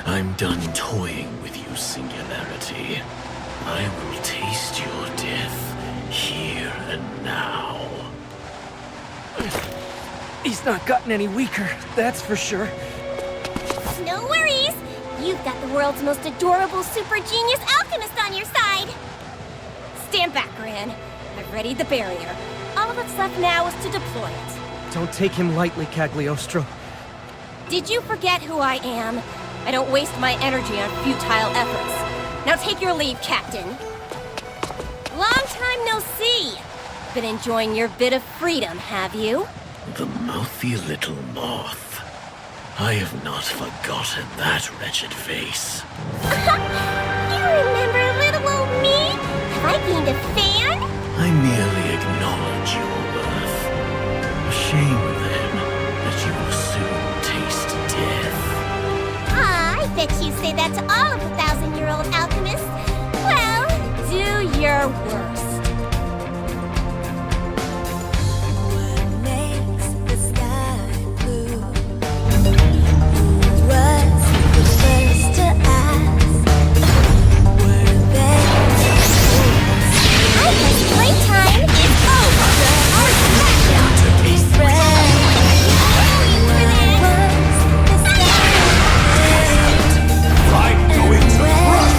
I'm done toying with you, Singularity. I will taste your death here and now. He's not gotten any weaker, that's for sure. No worries! You've got the world's most adorable super genius alchemist on your side! Stand back, Gran. I've readied the barrier. All that's left now is to deploy it. Don't take him lightly, Cagliostro. Did you forget who I am? I don't waste my energy on futile efforts. Now take your leave, Captain. Long time no see. Been enjoying your bit of freedom, have you? The mouthy little moth. I have not forgotten that wretched face. You remember little old me? Have I gained a fan? I merely acknowledge your worth. A shame, then, that you will soon taste death. I bet you say that to all of the 1,000-year-old alchemists. Well, do your worst. What makes the sky blue? Who was the first to ask? Were they? I guess playtime is over. Our smackdown is ready. I'm going to crush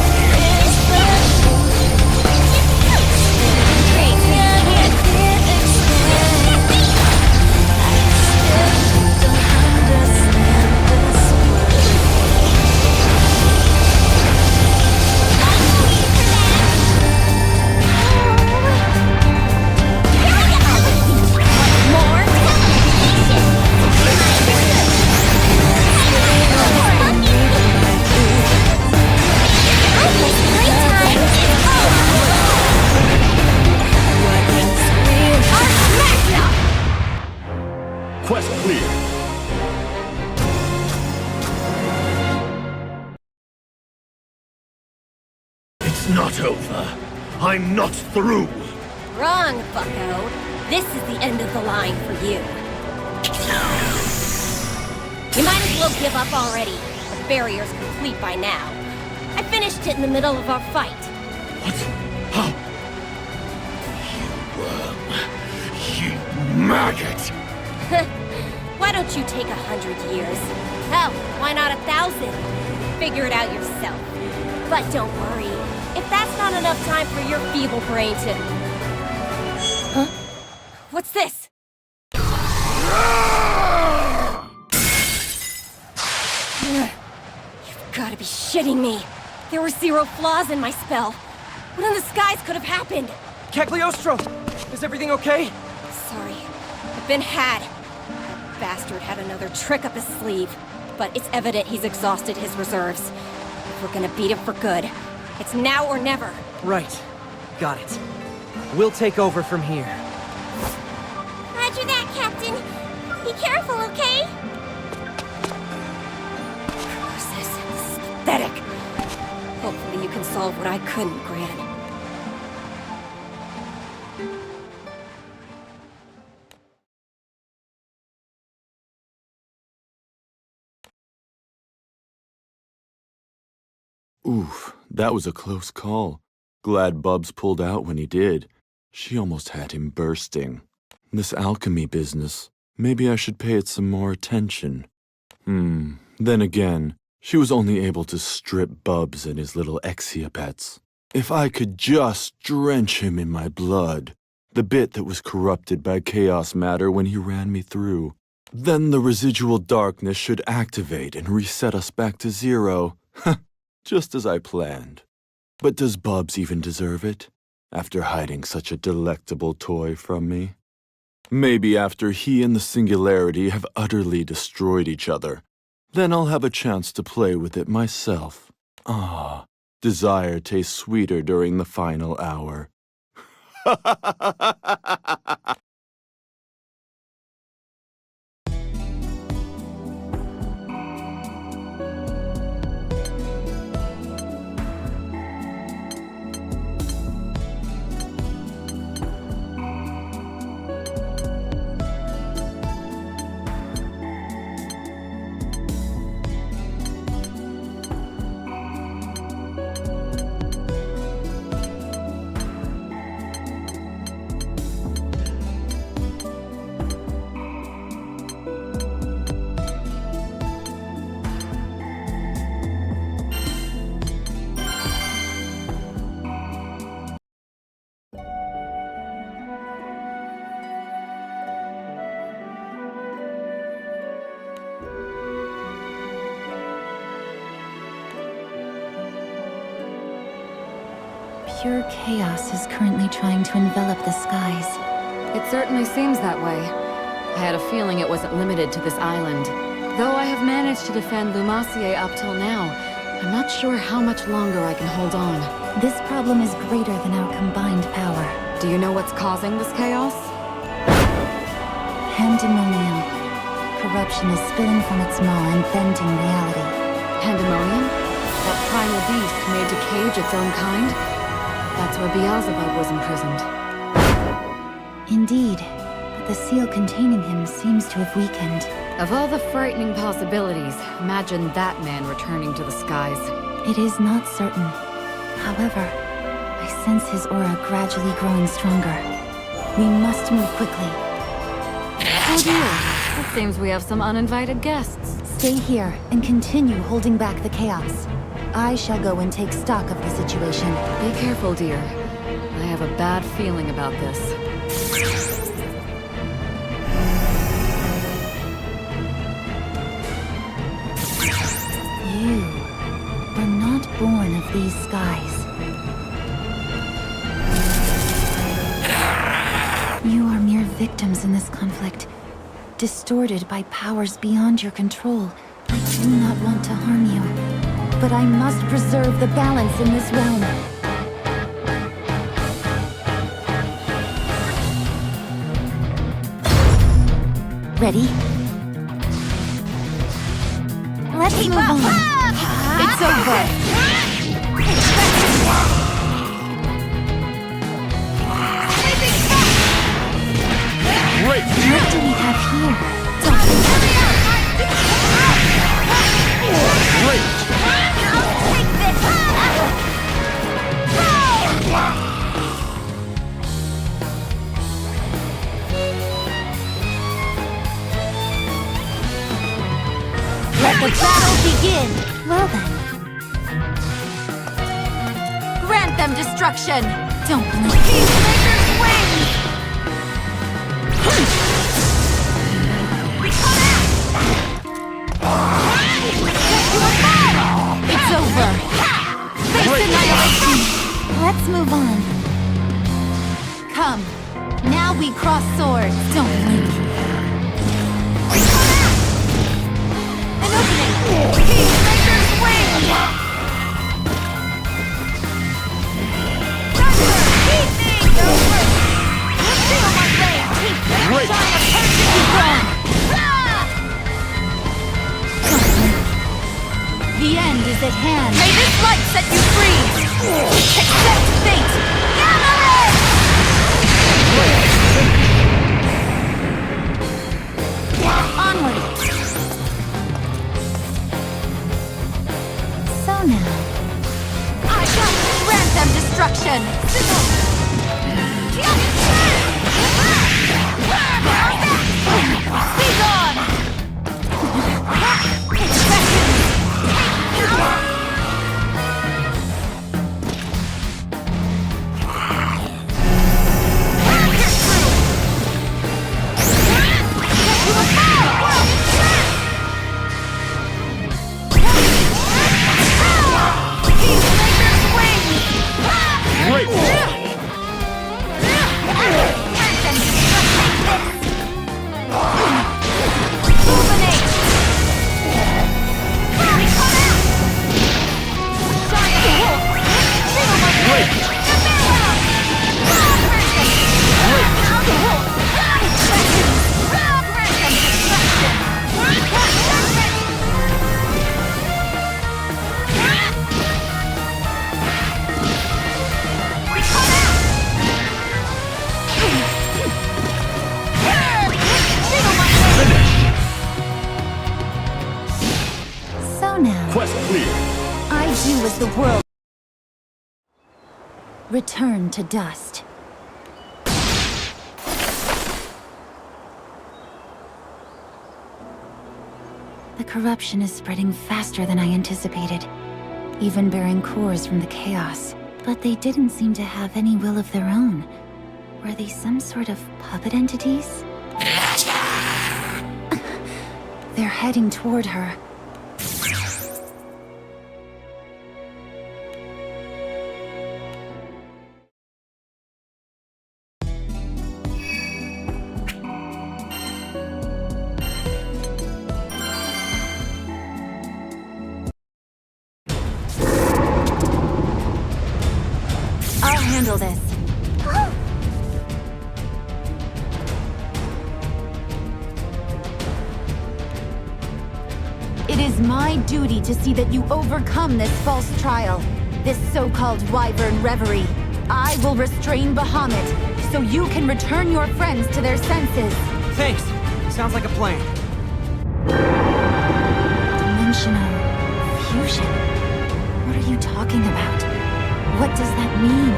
Quest clear. It's not over. I'm not through. Wrong, bucko. This is the end of the line for you. You might as well give up already. The barrier's complete by now. I finished it in the middle of our fight. What? How? You worm. You maggot. Why don't you take 100 years? Hell, why not 1,000? Figure it out yourself. But don't worry. If that's not enough time for your feeble brain to... Huh? What's this? You've gotta be shitting me. There were 0 flaws in my spell. What in the skies could have happened? Cagliostro! Is everything okay? Sorry. I've been had. That bastard had another trick up his sleeve. But it's evident he's exhausted his reserves. If we're gonna beat him for good, it's now or never. Right. Got it. We'll take over from here. Roger that, Captain. Be careful, okay? This is pathetic. Hopefully you can solve what I couldn't, Gran. Oof, that was a close call. Glad Bubs pulled out when he did. She almost had him bursting. This alchemy business, maybe I should pay it some more attention. Then again, she was only able to strip Bubs and his little Exiapets. If I could just drench him in my blood, the bit that was corrupted by chaos matter when he ran me through, then the residual darkness should activate and reset us back to zero. Just as I planned. But does Bubs even deserve it, after hiding such a delectable toy from me? Maybe after he and the Singularity have utterly destroyed each other, then I'll have a chance to play with it myself. Ah, desire tastes sweeter during the final hour. Pure chaos is currently trying to envelop the skies. It certainly seems that way. I had a feeling it wasn't limited to this island. Though I have managed to defend Lumassier up till now, I'm not sure how much longer I can hold on. This problem is greater than our combined power. Do you know what's causing this chaos? Pandemonium. Corruption is spilling from its maw and bending reality. Pandemonium? That primal beast made to cage its own kind? That's where Beelzebub was imprisoned. Indeed, but the seal containing him seems to have weakened. Of all the frightening possibilities, imagine that man returning to the skies. It is not certain. However, I sense his aura gradually growing stronger. We must move quickly. Oh dear, it seems we have some uninvited guests. Stay here and continue holding back the chaos. I shall go and take stock of the situation. Be careful, dear. I have a bad feeling about this. You were not born of these skies. You are mere victims in this conflict, distorted by powers beyond your control. I do not want to harm you, but I must preserve the balance in this realm. Ready? Let's move on. It's over. Great! What do we have here? Great! I'll take this! Let the battle begin! Well then, Grant them destruction! don't blink. Peacemaker's wings! It's over. Face annihilation! Let's move on. Come. Now we cross swords. Don't blink. An opening! Peacemaker's wings! Thunder! Keep me! You feel my blade! Great! Shine a perfect wrong! The end is at hand. May this light set you free! Accept fate! Gamma! Onward. So now, destruction! Be gone! The world return to dust. The corruption is spreading faster than I anticipated, even bearing cores from the chaos. But they didn't seem to have any will of their own. Were they some sort of puppet entities? They're heading toward her. Handle this. It is my duty to see that you overcome this false trial, this so-called Wyvern reverie. I will restrain Bahamut, so you can return your friends to their senses. Thanks. Sounds like a plan. Dimensional fusion? What are you talking about? What does that mean?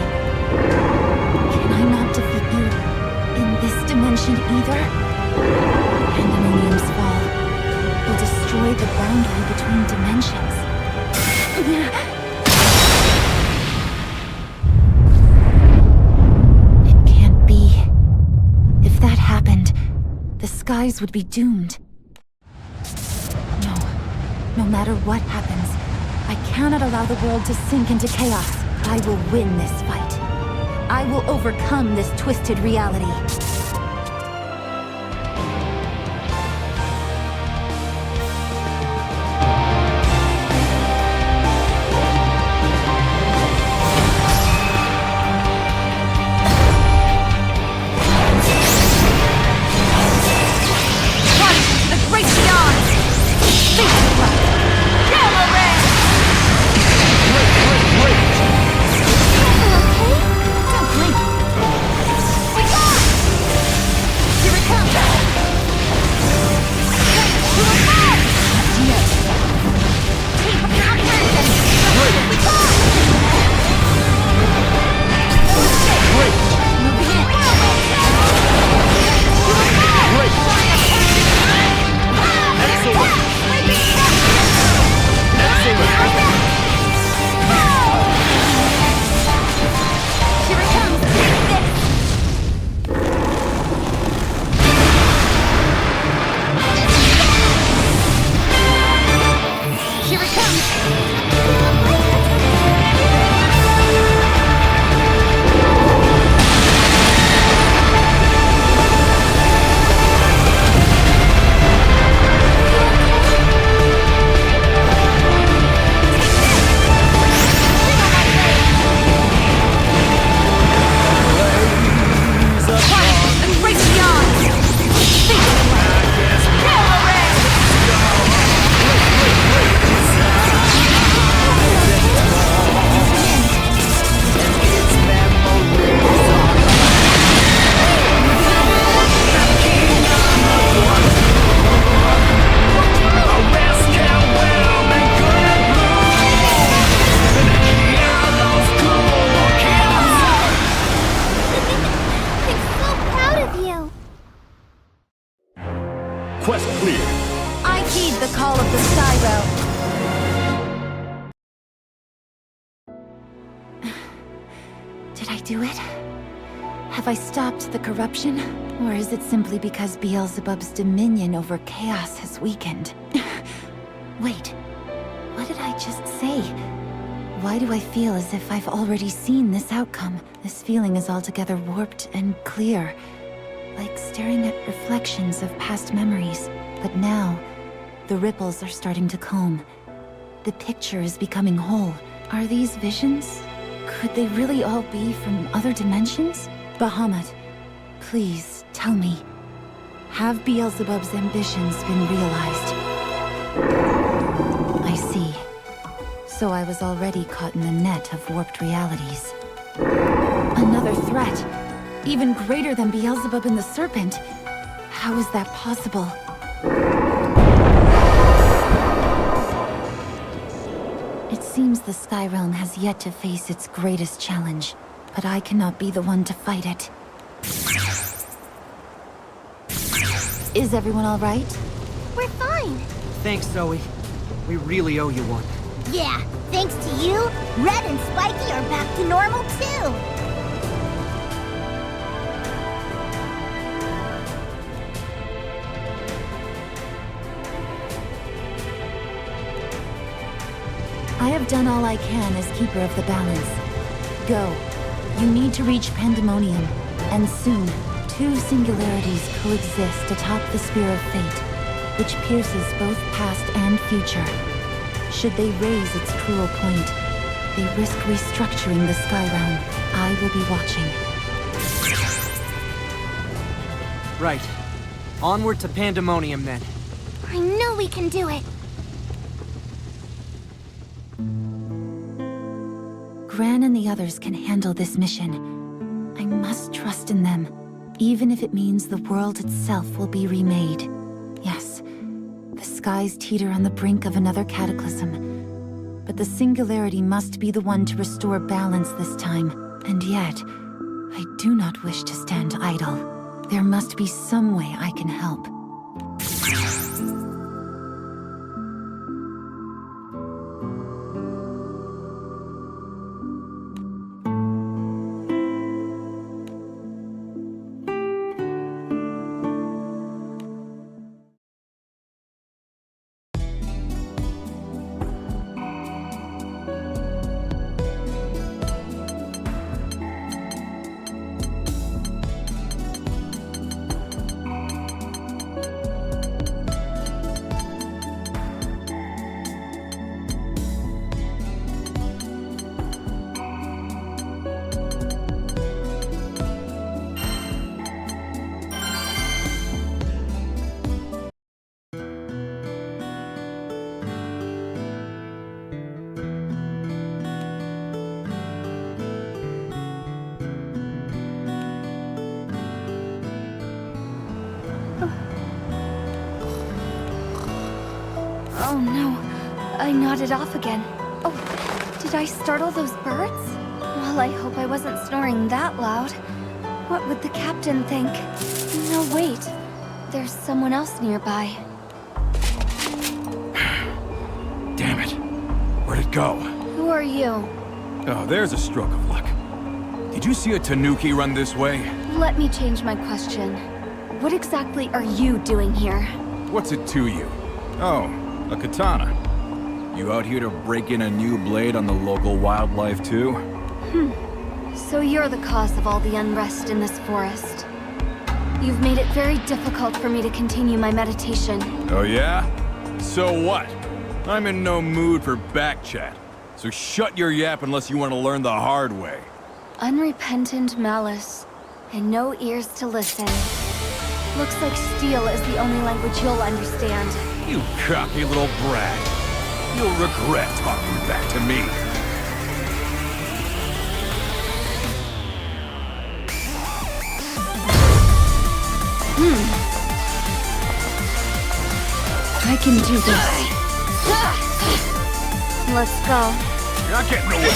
Can I not defeat you in this dimension either? Pandemonium's fall will destroy the boundary between dimensions. It can't be. If that happened, the skies would be doomed. No matter what happens, I cannot allow the world to sink into chaos. I will win this fight. I will overcome this twisted reality. do it? Have I stopped the corruption? Or is it simply because Beelzebub's dominion over chaos has weakened? Wait, what did I just say? Why do I feel as if I've already seen this outcome? This feeling is altogether warped and clear, like staring at reflections of past memories. But now, the ripples are starting to comb. The picture is becoming whole. Are these visions? Could they really all be from other dimensions? Bahamut, please tell me. Have Beelzebub's ambitions been realized? I see. So I was already caught in the net of warped realities. Another threat, even greater than Beelzebub and the Serpent. How is that possible? It seems the Sky Realm has yet to face its greatest challenge, but I cannot be the one to fight it. Is everyone all right? We're fine. Thanks, Zoe. We really owe you one. Yeah, thanks to you, Red and Spiky are back to normal too. I have done all I can as Keeper of the Balance. Go. You need to reach Pandemonium, and soon, two singularities coexist atop the Spear of Fate, which pierces both past and future. Should they raise its cruel point, they risk restructuring the Sky Realm. I will be watching. Right. Onward to Pandemonium, then. I know we can do it. Gran and the others can handle this mission. I must trust in them, even if it means the world itself will be remade. Yes, the skies teeter on the brink of another cataclysm. But the singularity must be the one to restore balance this time. And yet, I do not wish to stand idle. There must be some way I can help. Oh no, I nodded off again. Oh, did I startle those birds? Well, I hope I wasn't snoring that loud. What would the captain think? No, wait. There's someone else nearby. Damn it. Where'd it go? Who are you? Oh, there's a stroke of luck. Did you see a Tanuki run this way? Let me change my question. What exactly are you doing here? What's it to you? Oh, a katana. You out here to break in a new blade on the local wildlife too? So you're the cause of all the unrest in this forest. You've made it very difficult for me to continue my meditation. Oh yeah? So what? I'm in no mood for backchat. So shut your yap unless you want to learn the hard way. Unrepentant malice, and no ears to listen. Looks like steel is the only language you'll understand. You cocky little brat. You'll regret talking back to me. I can do this. Let's go. You're not getting away.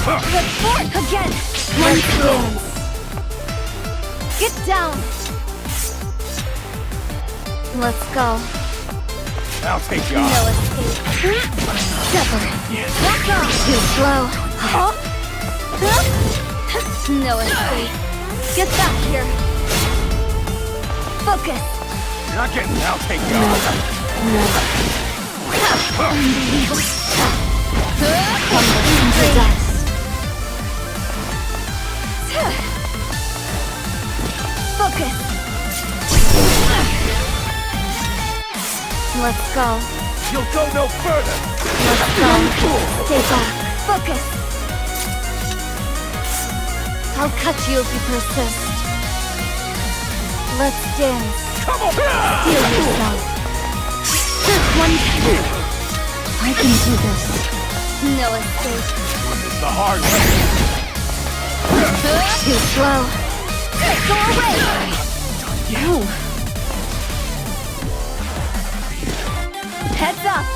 The fork again! One dance. Get down! Let's go. I'll take you No off. escape. Stubborn. Back off! Too slow. Huh? No escape. Get back here. Focus. You're not getting now, take God. Unbelievable. Crumble into dust. Focus. Let's go. You'll go no further. Let's go. Stay back. Focus. I'll cut you if you persist. Let's dance. Come on! Steel yourself. One. I can do this. No escape. It's the hard way. Too slow. Go away! You. Heads up.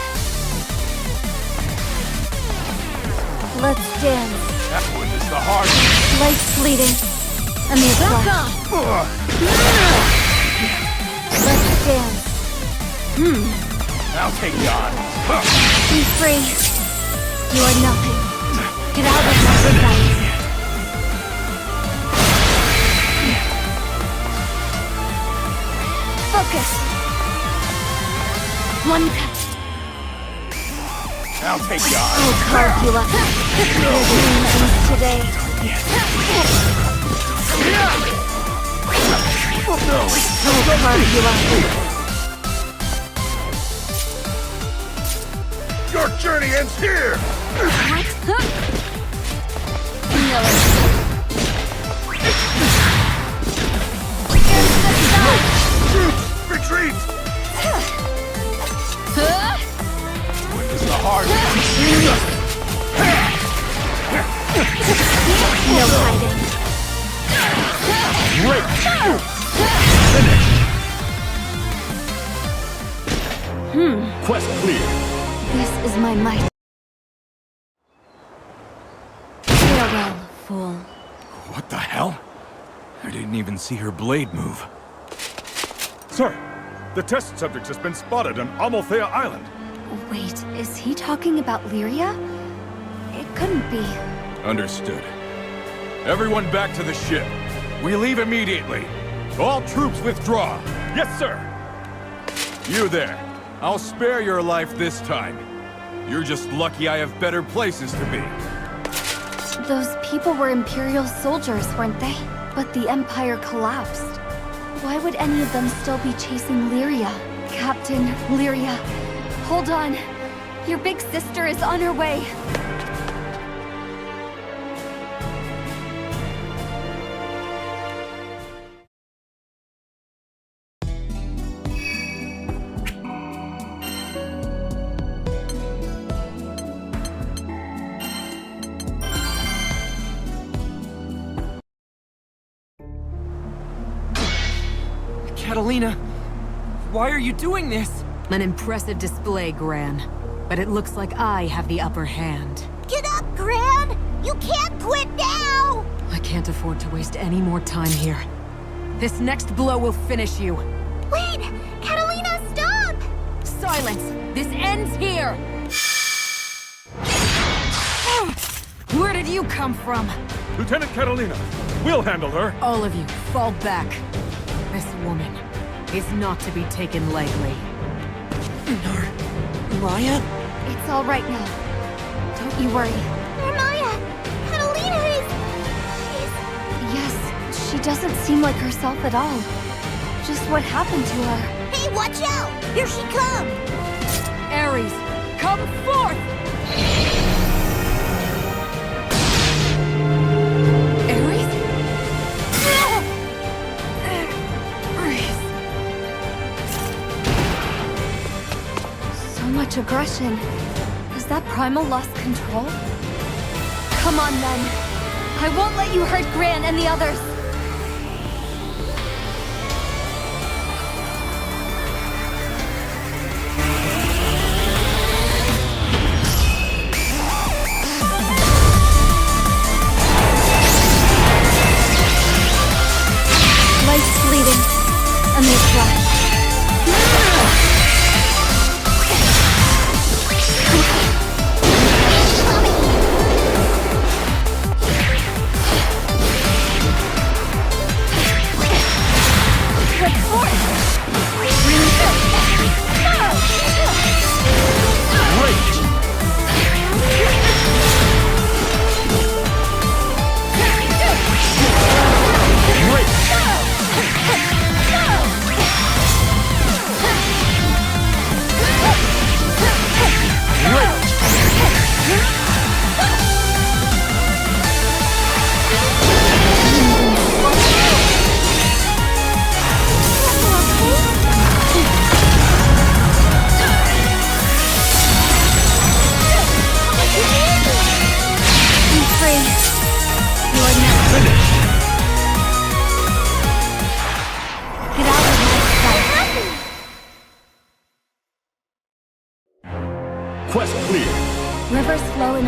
Let's dance. That one is the hard way. Life's fleeting. And the flash. Let's dance. Now take God. Be free. You are nothing. Get out of my sight. Focus. One cut. Now take God. I'll carve you up. Your dream ends today. I'll carve you up. Your journey ends here! No. Retreat! It's the hard way. No hiding. Great! Finish! Quest clear. This is my might. Farewell, fool. What the hell? I didn't even see her blade move. Sir, the test subject has been spotted on Amalthea Island. Wait, is he talking about Lyria? It couldn't be. Understood. Everyone back to the ship. We leave immediately. All troops withdraw. Yes, sir. You there. I'll spare your life this time. You're just lucky I have better places to be. Those people were Imperial soldiers, weren't they? But the Empire collapsed. Why would any of them still be chasing Lyria? Captain, Lyria, hold on. Your big sister is on her way. Catalina, why are you doing this? An impressive display, Gran. But it looks like I have the upper hand. Get up, Gran! You can't quit now! I can't afford to waste any more time here. This next blow will finish you. Wait! Catalina, stop! Silence! This ends here! Where did you come from? Lieutenant Catalina, we'll handle her. All of you, fall back. This woman is not to be taken lightly. Maya? It's all right now. Don't you worry. Maya! Catalina is... Yes, she doesn't seem like herself at all. Just what happened to her. Hey, watch out! Here she comes! Ares, come forth! Ares? So much aggression. Has that primal lost control? Come on, then. I won't let you hurt Gran and the others. Life's fleeting, and they flash.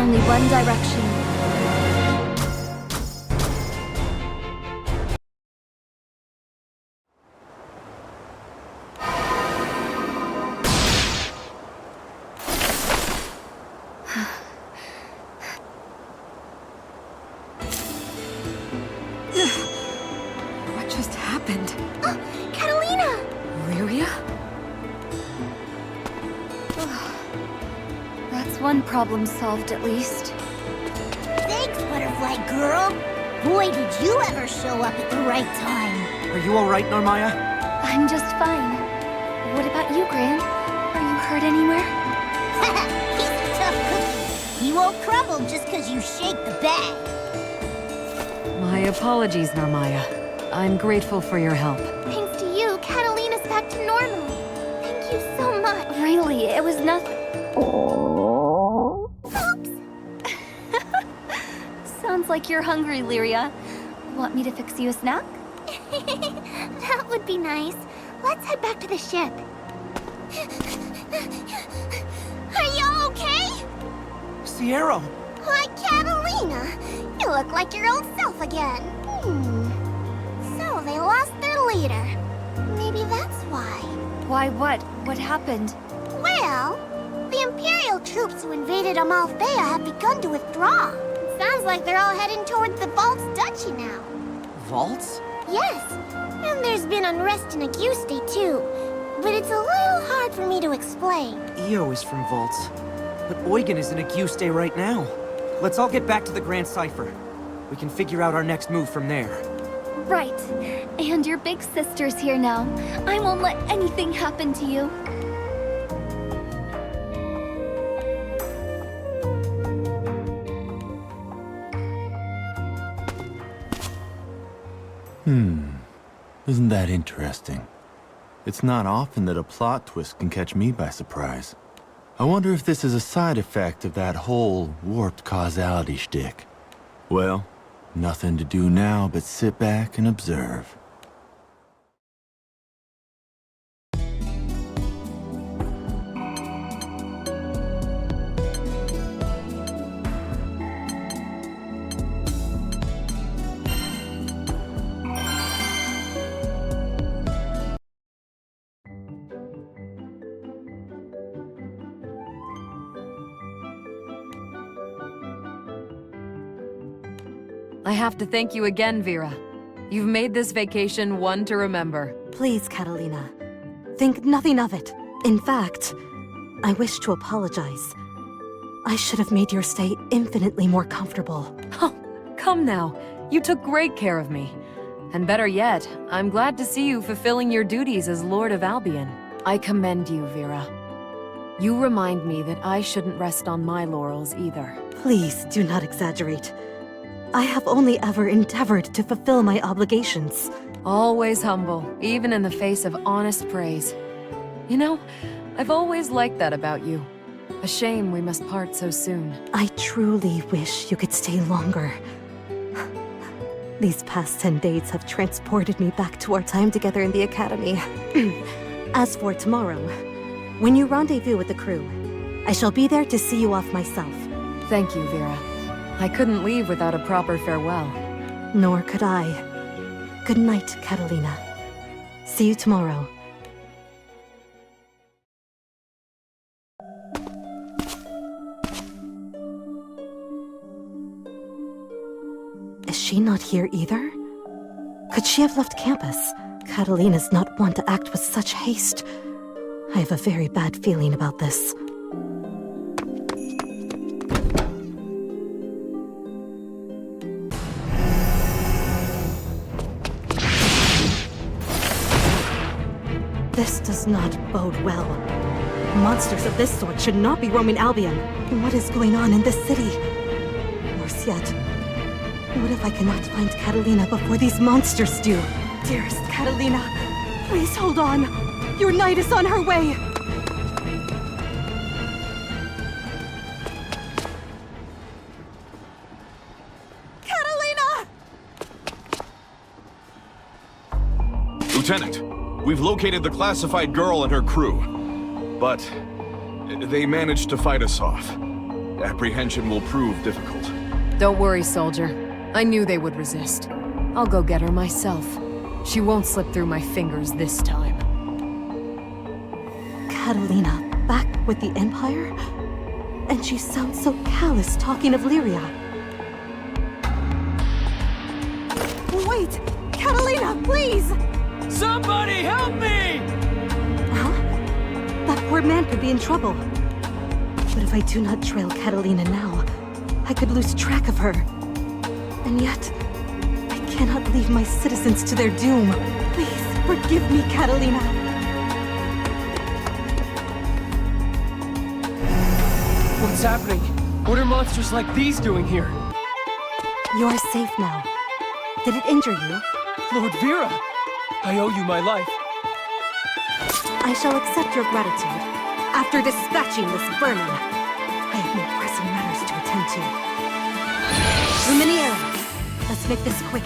only one direction. What just happened? Catalina! Lyria? That's one problem solved at least. Thanks, Butterfly Girl. Boy, did you ever show up at the right time. Are you alright, Narmaya? I'm just fine. What about you, Gran? Are you hurt anywhere? He's a tough cookie. He won't crumble just because you shake the bag. My apologies, Narmaya. I'm grateful for your help. Thanks to you, Catalina's back to normal. Thank you so much. Really, it was nothing. Oops. Sounds like you're hungry, Lyria. Want me to fix you a snack? That would be nice. Let's head back to the ship. Are you okay? Sierra! Why, Catalina, you look like your old self again. So they lost their leader. Maybe that's why. Why what? What happened? Well, the Imperial troops who invaded Amalthea have begun to withdraw. It sounds like they're all heading towards the Vault's duchy now. Vaults? Yes, and there's been unrest in Auguste too. But it's a little hard for me to explain. Io is from Vaults. But Eugen is in Auguste right now. Let's all get back to the Grand Cipher. We can figure out our next move from there. Right. And your big sister's here now. I won't let anything happen to you. Isn't that interesting? It's not often that a plot twist can catch me by surprise. I wonder if this is a side effect of that whole warped causality shtick. Well, nothing to do now but sit back and observe. I have to thank you again, Vera. You've made this vacation one to remember. Please, Catalina. Think nothing of it. In fact, I wish to apologize. I should have made your stay infinitely more comfortable. Oh, come now. You took great care of me. And better yet, I'm glad to see you fulfilling your duties as Lord of Albion. I commend you, Vera. You remind me that I shouldn't rest on my laurels either. Please do not exaggerate. I have only ever endeavored to fulfill my obligations. Always humble, even in the face of honest praise. You know, I've always liked that about you. A shame we must part so soon. I truly wish you could stay longer. These past 10 days have transported me back to our time together in the Academy. As for tomorrow, when you rendezvous with the crew, I shall be there to see you off myself. Thank you, Vera. I couldn't leave without a proper farewell. Nor could I. Good night, Catalina. See you tomorrow. Is she not here either? Could she have left campus? Catalina's not one to act with such haste. I have a very bad feeling about this. This does not bode well. Monsters of this sort should not be roaming Albion. What is going on in this city? Worse yet, what if I cannot find Catalina before these monsters do? Dearest Catalina, please hold on. Your knight is on her way. Catalina! Lieutenant, we've located the classified girl and her crew, but they managed to fight us off. Apprehension will prove difficult. Don't worry, soldier. I knew they would resist. I'll go get her myself. She won't slip through my fingers this time. Catalina, back with the Empire? And she sounds so callous talking of Lyria. Wait! Catalina, please! Somebody help me! Huh? That poor man could be in trouble. But if I do not trail Catalina now, I could lose track of her. And yet, I cannot leave my citizens to their doom. Please, forgive me, Catalina. What's happening? What are monsters like these doing here? You are safe now. Did it injure you? Lord Vera! I owe you my life. I shall accept your gratitude after dispatching this vermin. I have more pressing matters to attend to. Luminiera, let's make this quick.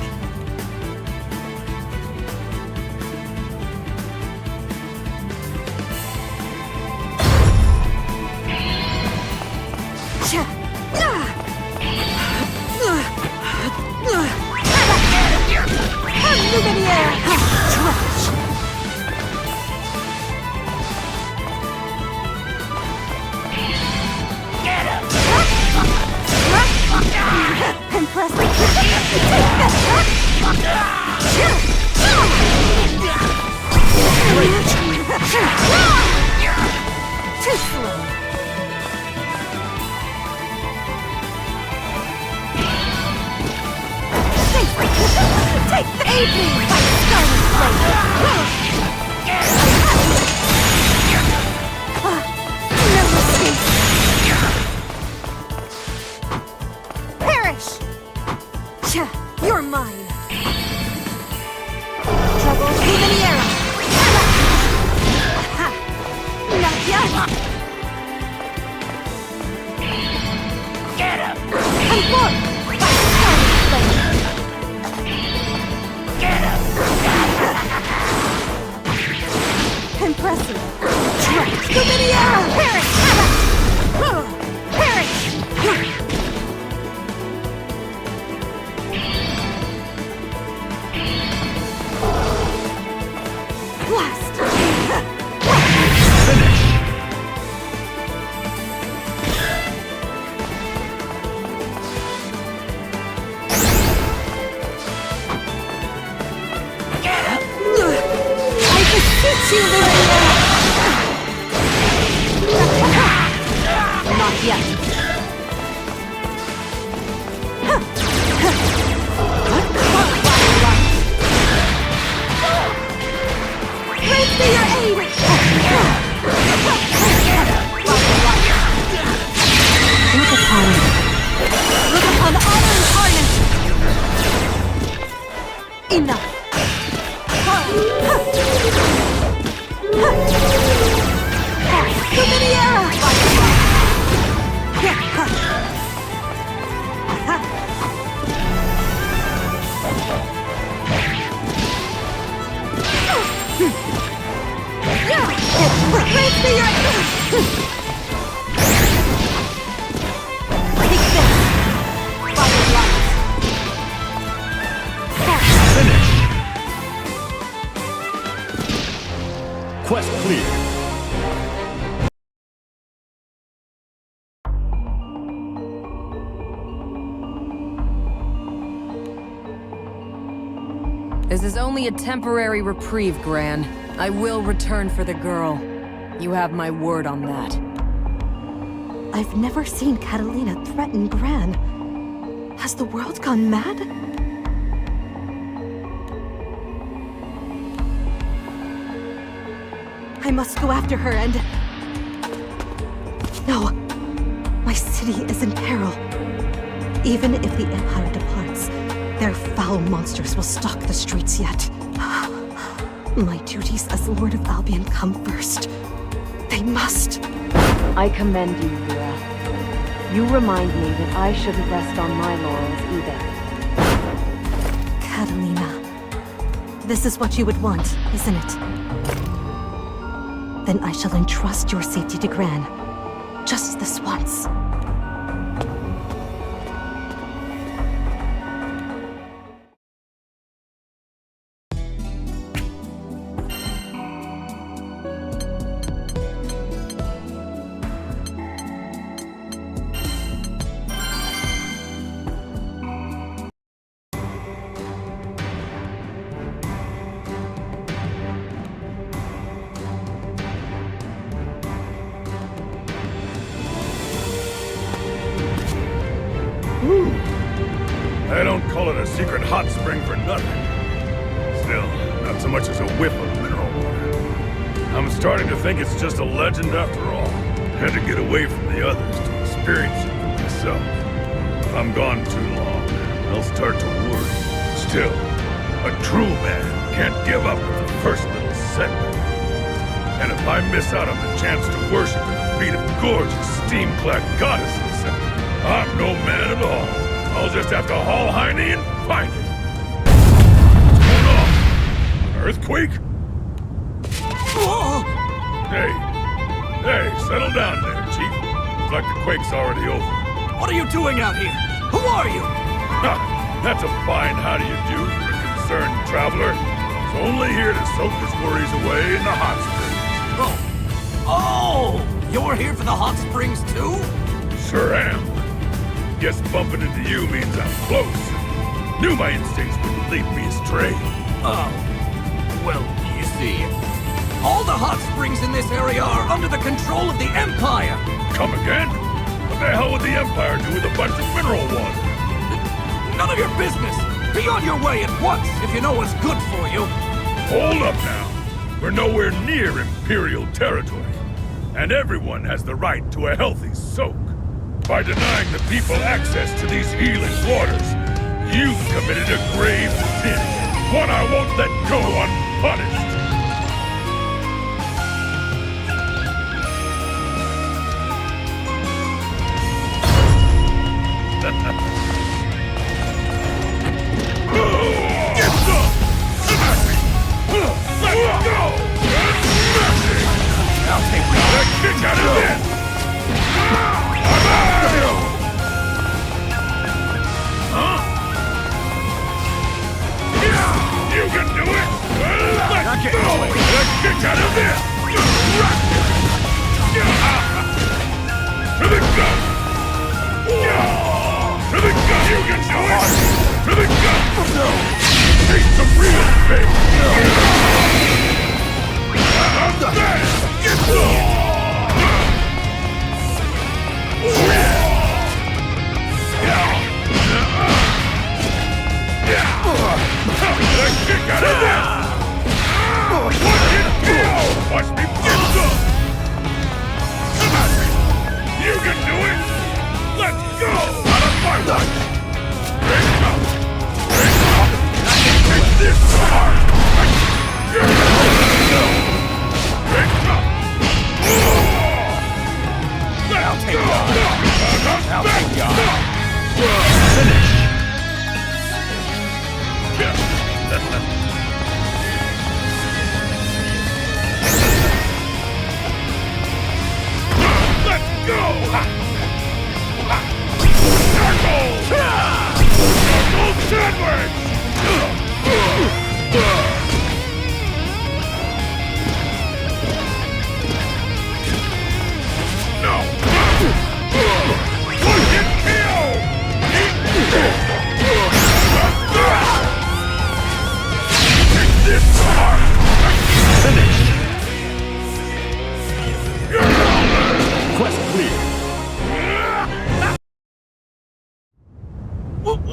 Too slow. Take the evening by Scarlet Blade! No mistake! Perish! You're mine! Trouble Luminiera! Not yet! Get him! Come forth! By Scarlet Blade! Get him! Impressive! Luminiera! Perish! Perish! Blast! Finish! Get him! I beseech you, Lyria! Not yet. Raise me your aid! Look upon honor incarnate! Enough! Luminiera! Raise me your... Take this! Fire light! Finish! Quest clear. This is only a temporary reprieve, Gran. I will return for the girl. You have my word on that. I've never seen Catalina threaten Gran. Has the world gone mad? I must go after her and... No. My city is in peril. Even if the Empire departs, their foul monsters will stalk the streets yet. My duties as Lord of Albion come first. They must. I commend you, Vera. You remind me that I shouldn't rest on my laurels either. Catalina, this is what you would want, isn't it? Then I shall entrust your safety to Gran. Just this once. I don't call it a secret hot spring for nothing. Still, not so much as a whiff of mineral water. I'm starting to think it's just a legend after all. Had to get away from the others to experience it for myself. If I'm gone too long, I'll start to worry. Still, a true man can't give up at the first little setback. And if I miss out on the chance to worship at the feet of gorgeous, steam-clad goddesses, I'm no man at all. I'll just have to haul Heine and find it. What's going on? An earthquake? Hey, settle down there, Chief. Looks like the quake's already over. What are you doing out here? Who are you? Ha! That's a fine how do you do for a concerned traveler. It's only here to soak his worries away in the hot springs. Oh, you're here for the hot springs too? Sure am. Guess bumping into you means I'm close. Knew my instincts wouldn't lead me astray. Well, you see, all the hot springs in this area are under the control of the Empire. Come again? What the hell would the Empire do with a bunch of mineral water? None of your business. Be on your way at once if you know what's good for you. Hold up now. We're nowhere near Imperial territory. And everyone has the right to a healthy soak. By denying the people access to these healing waters, you've committed a grave sin. One I won't let go unpunished. Get some! Let's go! I'll take that kick out of this! Huh? You can do it! Let's go! Let's kick out of this! To the gun! To the gun! You can do it! To the gun! Take some real space! Get some! Let's kick out of this! Watch it go! Watch me get some! You can do it! Let's go! Out of my watch! Break up! Break up! Take this hard! Break up! I'll take y'all! I'll take y'all! Finish! Let's go! Knuckle! Knuckle sandwich! No! Push and kill! Take this hard! Finish! Quest clear!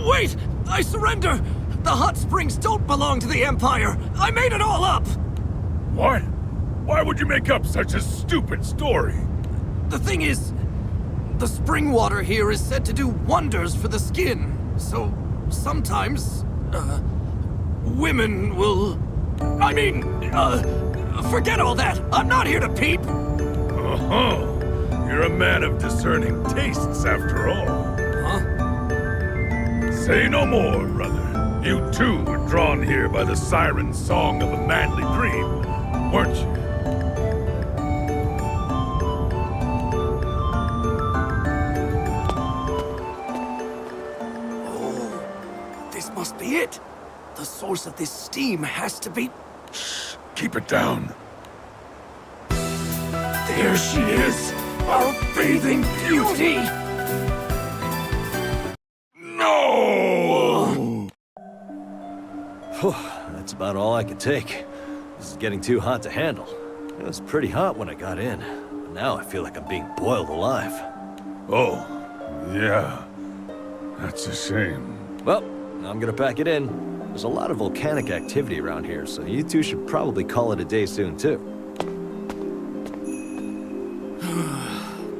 Wait! I surrender! The hot springs don't belong to the Empire! I made it all up! What? Why would you make up such a stupid story? The thing is, the spring water here is said to do wonders for the skin. So, sometimes, women will... I mean, forget all that! I'm not here to peep! Uh-huh. You're a man of discerning tastes, after all. Huh? Say no more, brother. You too were drawn here by the siren song of a manly dream, weren't you? Oh, this must be it. The source of this steam has to be... Shh, keep it down. There she is! Our bathing beauty! No! That's about all I could take. This is getting too hot to handle. It was pretty hot when I got in, but now I feel like I'm being boiled alive. Oh, yeah. That's a shame. Well, I'm gonna pack it in. There's a lot of volcanic activity around here, so you two should probably call it a day soon, too.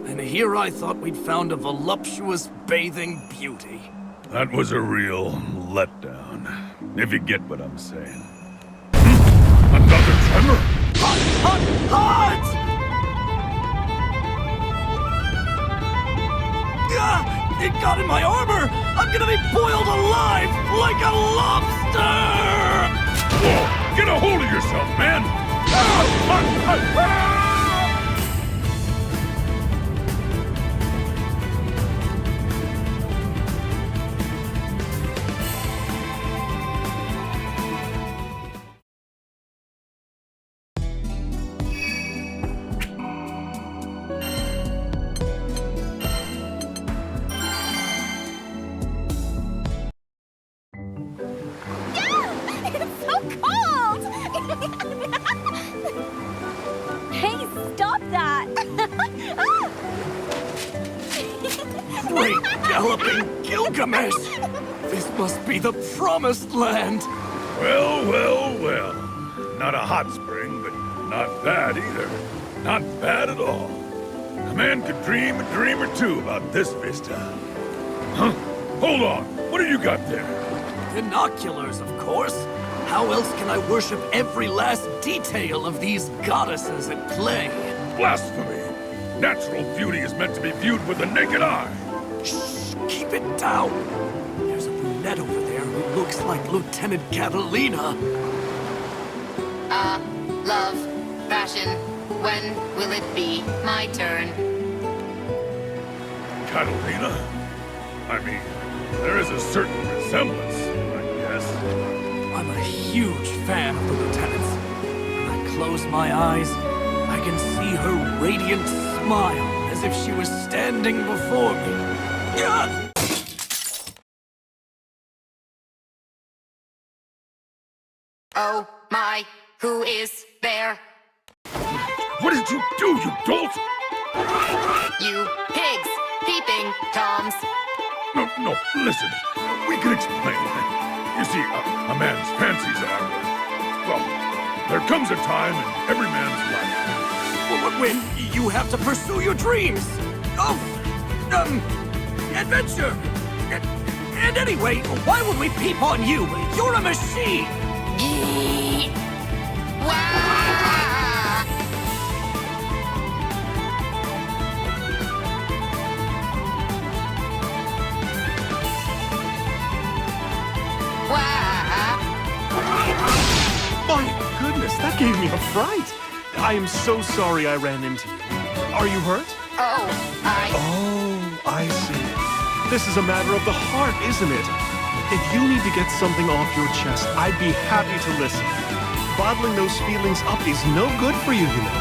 And here I thought we'd found a voluptuous bathing beauty. That was a real letdown, if you get what I'm saying. Another tremor? Hot! It got in my armor! I'm gonna be boiled alive like a lobster! Whoa! Get a hold of yourself, man! It's so cold! Hey, stop that! Great galloping Gilgamesh! This must be the promised land! Well, well, well. Not a hot spring, but not bad either. Not bad at all. A man could dream a dream or two about this vista. Huh? Hold on. What have you got there? Binoculars, of course. How else can I worship every last detail of these goddesses at play? Blasphemy! Natural beauty is meant to be viewed with the naked eye. Shh! Keep it down! There's a brunette over there who looks like Lieutenant Catalina. Love, passion, when will it be my turn? Catalina? I mean, there is a certain resemblance, I guess. I'm a huge fan of the Lieutenant's. When I close my eyes, I can see her radiant smile as if she was standing before me. Oh my, who is there? What did you do, you dolt? You pigs! Peeping Toms! No, listen. We can explain. You see, a man's fancies are... Well, there comes a time in every man's life. When you have to pursue your dreams of, adventure. And anyway, why would we peep on you? You're a machine! My goodness, that gave me a fright. I am so sorry I ran into you. Are you hurt? Oh, I see. This is a matter of the heart, isn't it? If you need to get something off your chest, I'd be happy to listen. Bottling those feelings up is no good for you, you know.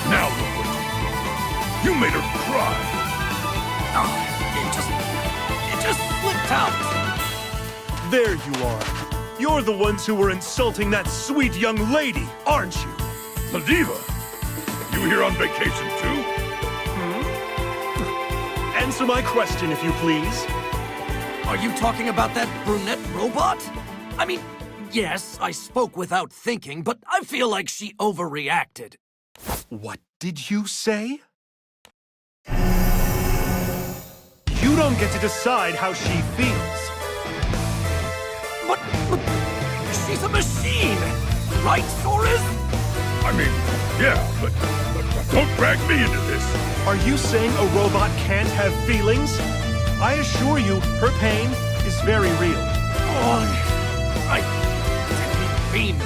Now look what you did. You made her cry. Oh, it just slipped out. There you are. You're the ones who were insulting that sweet young lady, aren't you? Ladiva, you here on vacation too? Answer my question, if you please. Are you talking about that brunette robot? I mean, yes, I spoke without thinking, but I feel like she overreacted. What did you say? You don't get to decide how she feels. But she's a machine, right, Soris? I mean, yeah, but don't drag me into this. Are you saying a robot can't have feelings? I assure you, her pain is very real. Oh, I didn't mean to.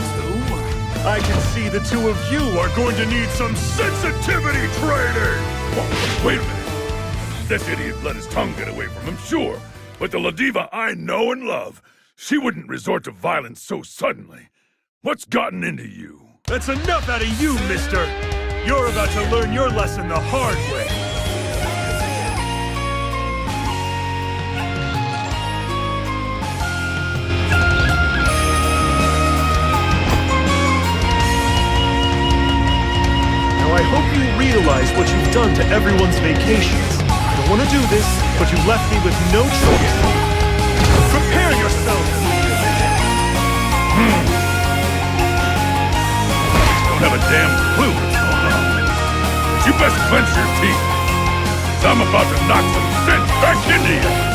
I can see the two of you are going to need some sensitivity training! Whoa, wait a minute. This idiot let his tongue get away from him, sure. But the Ladiva I know and love, she wouldn't resort to violence so suddenly. What's gotten into you? That's enough out of you, mister! You're about to learn your lesson the hard way. Now I hope you realize what you've done to everyone's vacations. don't want to do this, but you left me with no choice. Prepare yourself! Don't have a damn clue what's going on. But you best clench your teeth, 'cause I'm about to knock some sense back into you.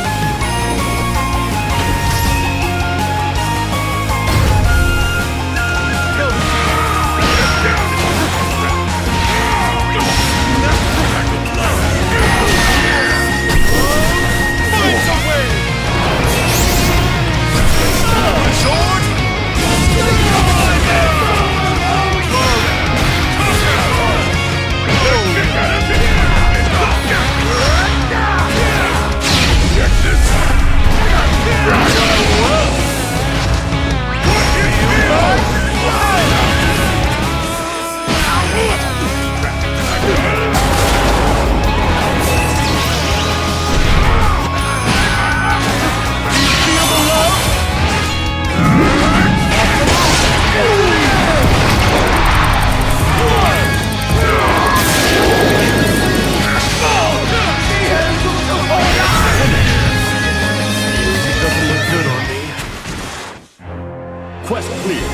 Quest clear.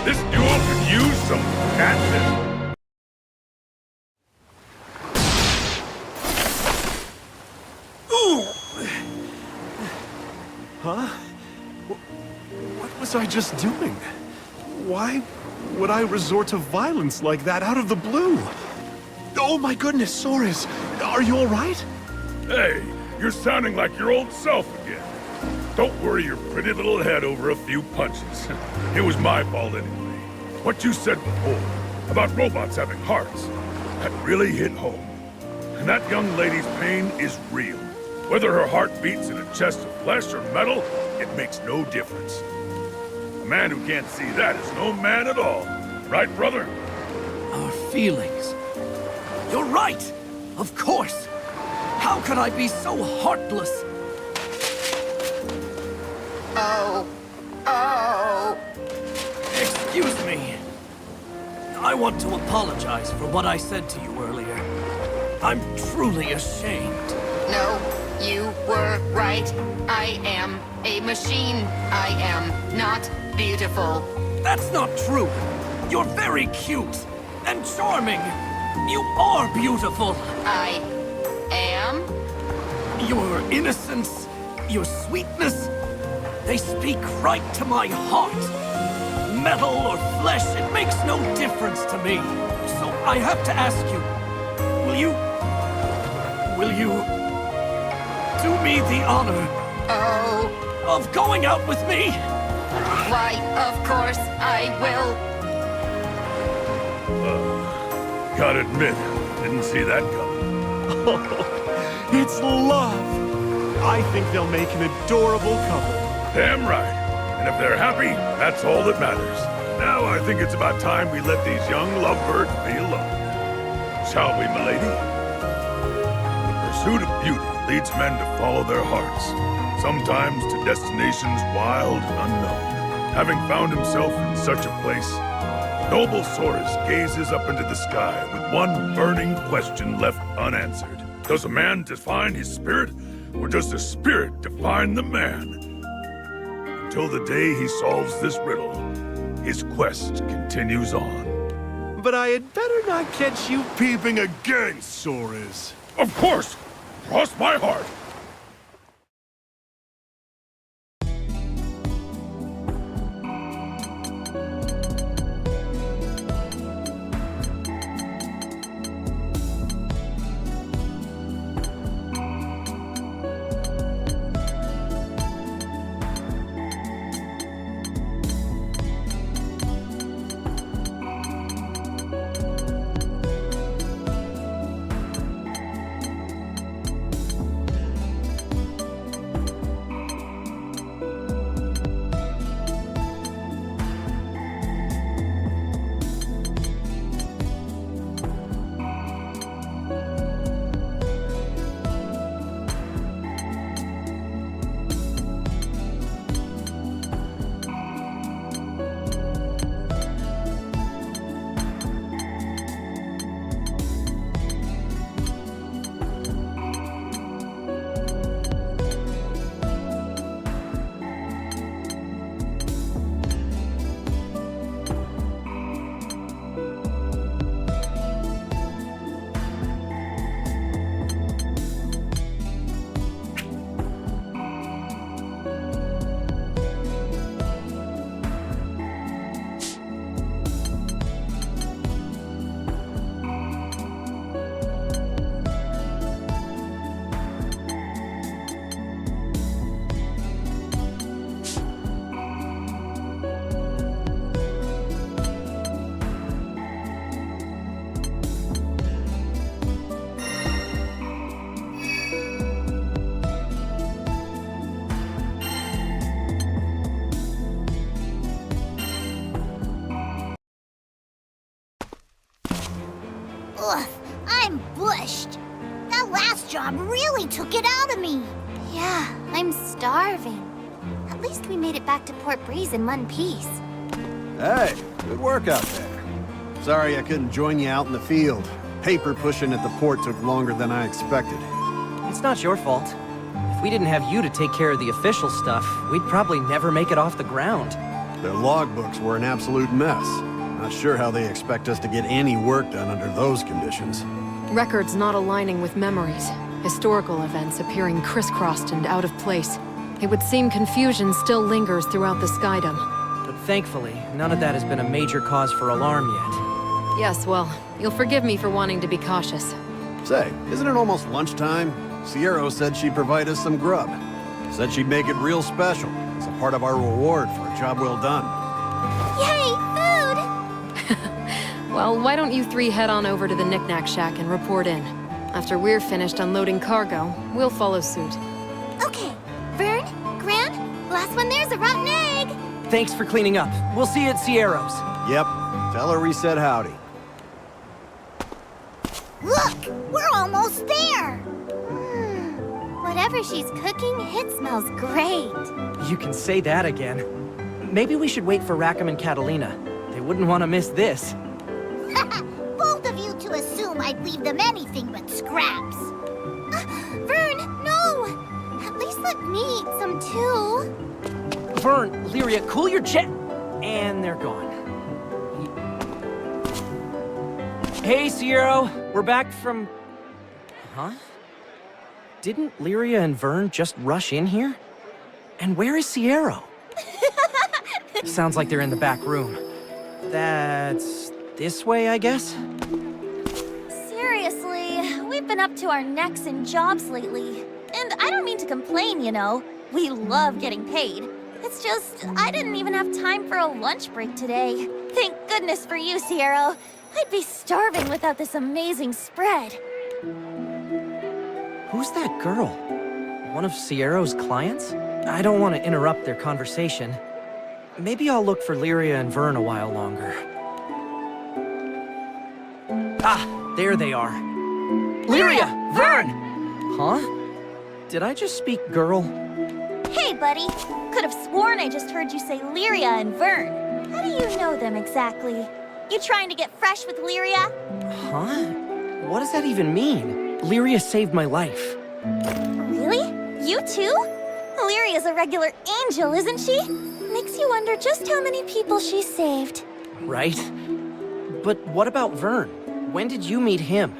This duel could use some catnip. Ooh! Huh? What was I just doing? Why would I resort to violence like that out of the blue? Oh my goodness, Soris! Are you alright? Hey, you're sounding like your old self again. Don't worry your pretty little head over a few punches. It was my fault anyway. What you said before, about robots having hearts, that really hit home. And that young lady's pain is real. Whether her heart beats in a chest of flesh or metal, it makes no difference. A man who can't see that is no man at all. Right, brother? Our feelings. You're right! Of course! How could I be so heartless? Oh. Oh. Excuse me. I want to apologize for what I said to you earlier. I'm truly ashamed. No, you were right. I am a machine. I am not beautiful. That's not true. You're very cute and charming. You are beautiful. I am? Your innocence, your sweetness, they speak right to my heart. Metal or flesh, it makes no difference to me. So I have to ask you, will you do me the honor of going out with me? Why, of course I will. Gotta admit, didn't see that coming. Oh, it's love! I think they'll make an adorable couple. Damn right. And if they're happy, that's all that matters. Now I think it's about time we let these young lovebirds be alone. Shall we, milady? The pursuit of beauty leads men to follow their hearts, sometimes to destinations wild and unknown. Having found himself in such a place, noble Soris gazes up into the sky with one burning question left unanswered. Does a man define his spirit, or does the spirit define the man? Until the day he solves this riddle, his quest continues on. But I had better not catch you peeping again, Soris. Of course! Cross my heart! Ugh, I'm bushed. That last job really took it out of me. Yeah, I'm starving. At least we made it back to Port Breeze in one piece. Hey, good work out there. Sorry I couldn't join you out in the field. Paper pushing at the port took longer than I expected. It's not your fault. If we didn't have you to take care of the official stuff, we'd probably never make it off the ground. Their logbooks were an absolute mess. Not sure how they expect us to get any work done under those conditions. Records not aligning with memories. Historical events appearing crisscrossed and out of place. It would seem confusion still lingers throughout the Skydom. But thankfully, none of that has been a major cause for alarm yet. Yes, well, you'll forgive me for wanting to be cautious. Say, isn't it almost lunchtime? Sierra said she'd provide us some grub. Said she'd make it real special, as a part of our reward for a job well done. Yay, food! Well, why don't you three head on over to the Knick-Knack Shack and report in? After we're finished unloading cargo, we'll follow suit. Okay, Vern, Gran, last one there's a rotten egg! Thanks for cleaning up. We'll see you at Sierra's. Yep, tell her we said howdy. Look, we're almost there! Whatever she's cooking, it smells great. You can say that again. Maybe we should wait for Rackham and Catalina. They wouldn't want to miss this. Bold of you to assume I'd leave them anything but scraps. Vern, no! At least let me eat some too. Vern, Lyria, cool your jet. And they're gone. Hey, Sierra. We're back from... Huh? Didn't Lyria and Vern just rush in here? And where is Sierra? Sounds like they're in the back room. That's... this way, I guess? Seriously, we've been up to our necks in jobs lately. And I don't mean to complain, you know. We love getting paid. It's just, I didn't even have time for a lunch break today. Thank goodness for you, Sierra. I'd be starving without this amazing spread. Who's that girl? One of Sierra's clients? I don't want to interrupt their conversation. Maybe I'll look for Lyria and Vern a while longer. Ah, there they are. Lyria! Vern! Huh? Did I just speak girl? Hey, buddy. Could have sworn I just heard you say Lyria and Vern. How do you know them exactly? You trying to get fresh with Lyria? Huh? What does that even mean? Lyria saved my life. Really? You too? Lyria's a regular angel, isn't she? Makes you wonder just how many people she saved. Right? But what about Vern? When did you meet him?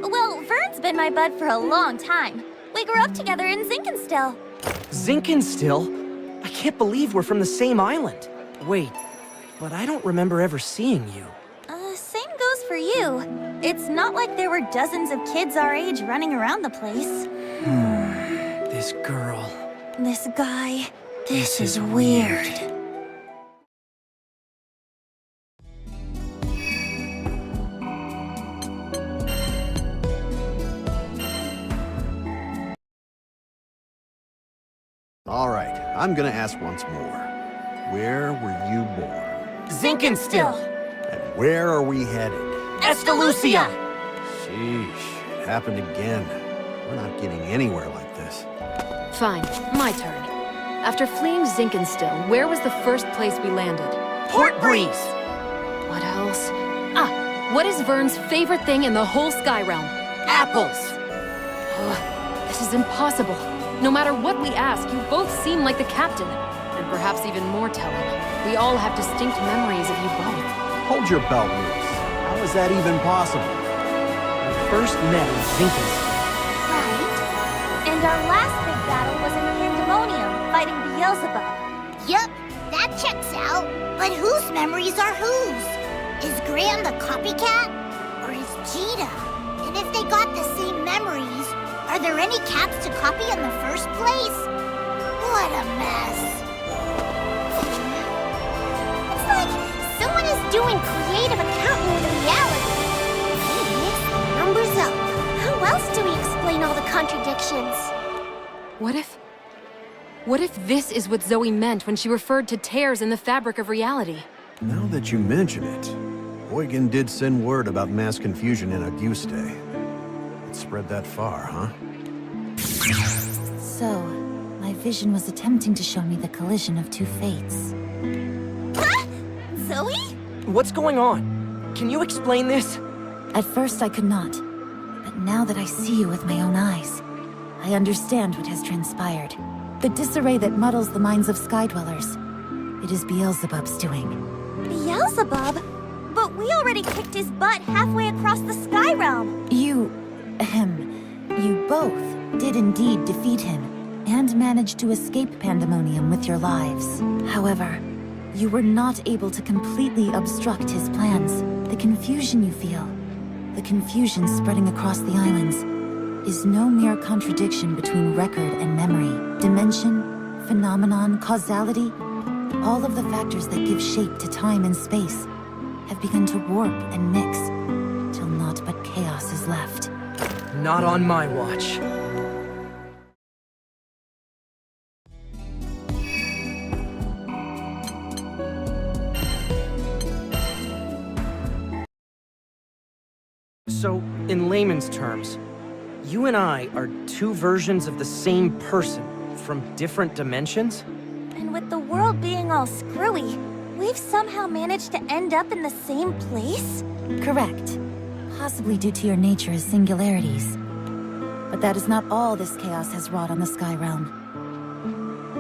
Well, Vern's been my bud for a long time. We grew up together in Zinkenstill. Zinkenstill? I can't believe we're from the same island. Wait, but I don't remember ever seeing you. Same goes for you. It's not like there were dozens of kids our age running around the place. This girl. This guy. This is weird. All right, I'm gonna ask once more. Where were you born? Zinkenstill! And where are we headed? Estalucia! Sheesh, it happened again. We're not getting anywhere like this. Fine, my turn. After fleeing Zinkenstill, where was the first place we landed? Port Breeze! What else? What is Vern's favorite thing in the whole Sky Realm? Apples! This is impossible. No matter what we ask, you both seem like the captain. And perhaps even more telling, we all have distinct memories of you both. Hold your belt loose. How is that even possible? We first met in Zinkenstill. Right. And our last big battle was in Pandemonium, fighting Beelzebub. Yup, that checks out. But whose memories are whose? Is Gran the copycat? Or is Cheetah? And if they got the same memories, are there any caps to copy in the first place? What a mess. It's like someone is doing creative accounting in reality. Phoenix, numbers up. How else do we explain all the contradictions? What if this is what Zoe meant when she referred to tears in the fabric of reality? Now that you mention it, Huygen did send word about mass confusion in Auguste. It spread that far, huh? So, my vision was attempting to show me the collision of two fates. Zoe? What's going on? Can you explain this? At first I could not, but now that I see you with my own eyes, I understand what has transpired. The disarray that muddles the minds of Skydwellers. It is Beelzebub's doing. Beelzebub? But we already kicked his butt halfway across the Sky Realm. You both did indeed defeat him, and managed to escape Pandemonium with your lives. However, you were not able to completely obstruct his plans. The confusion you feel, the confusion spreading across the islands, is no mere contradiction between record and memory. Dimension, phenomenon, causality, all of the factors that give shape to time and space have begun to warp and mix, till naught but chaos is left. Not on my watch. So, in layman's terms, you and I are two versions of the same person from different dimensions? And with the world being all screwy, we've somehow managed to end up in the same place? Correct. Possibly due to your nature as singularities. But that is not all this chaos has wrought on the Sky Realm.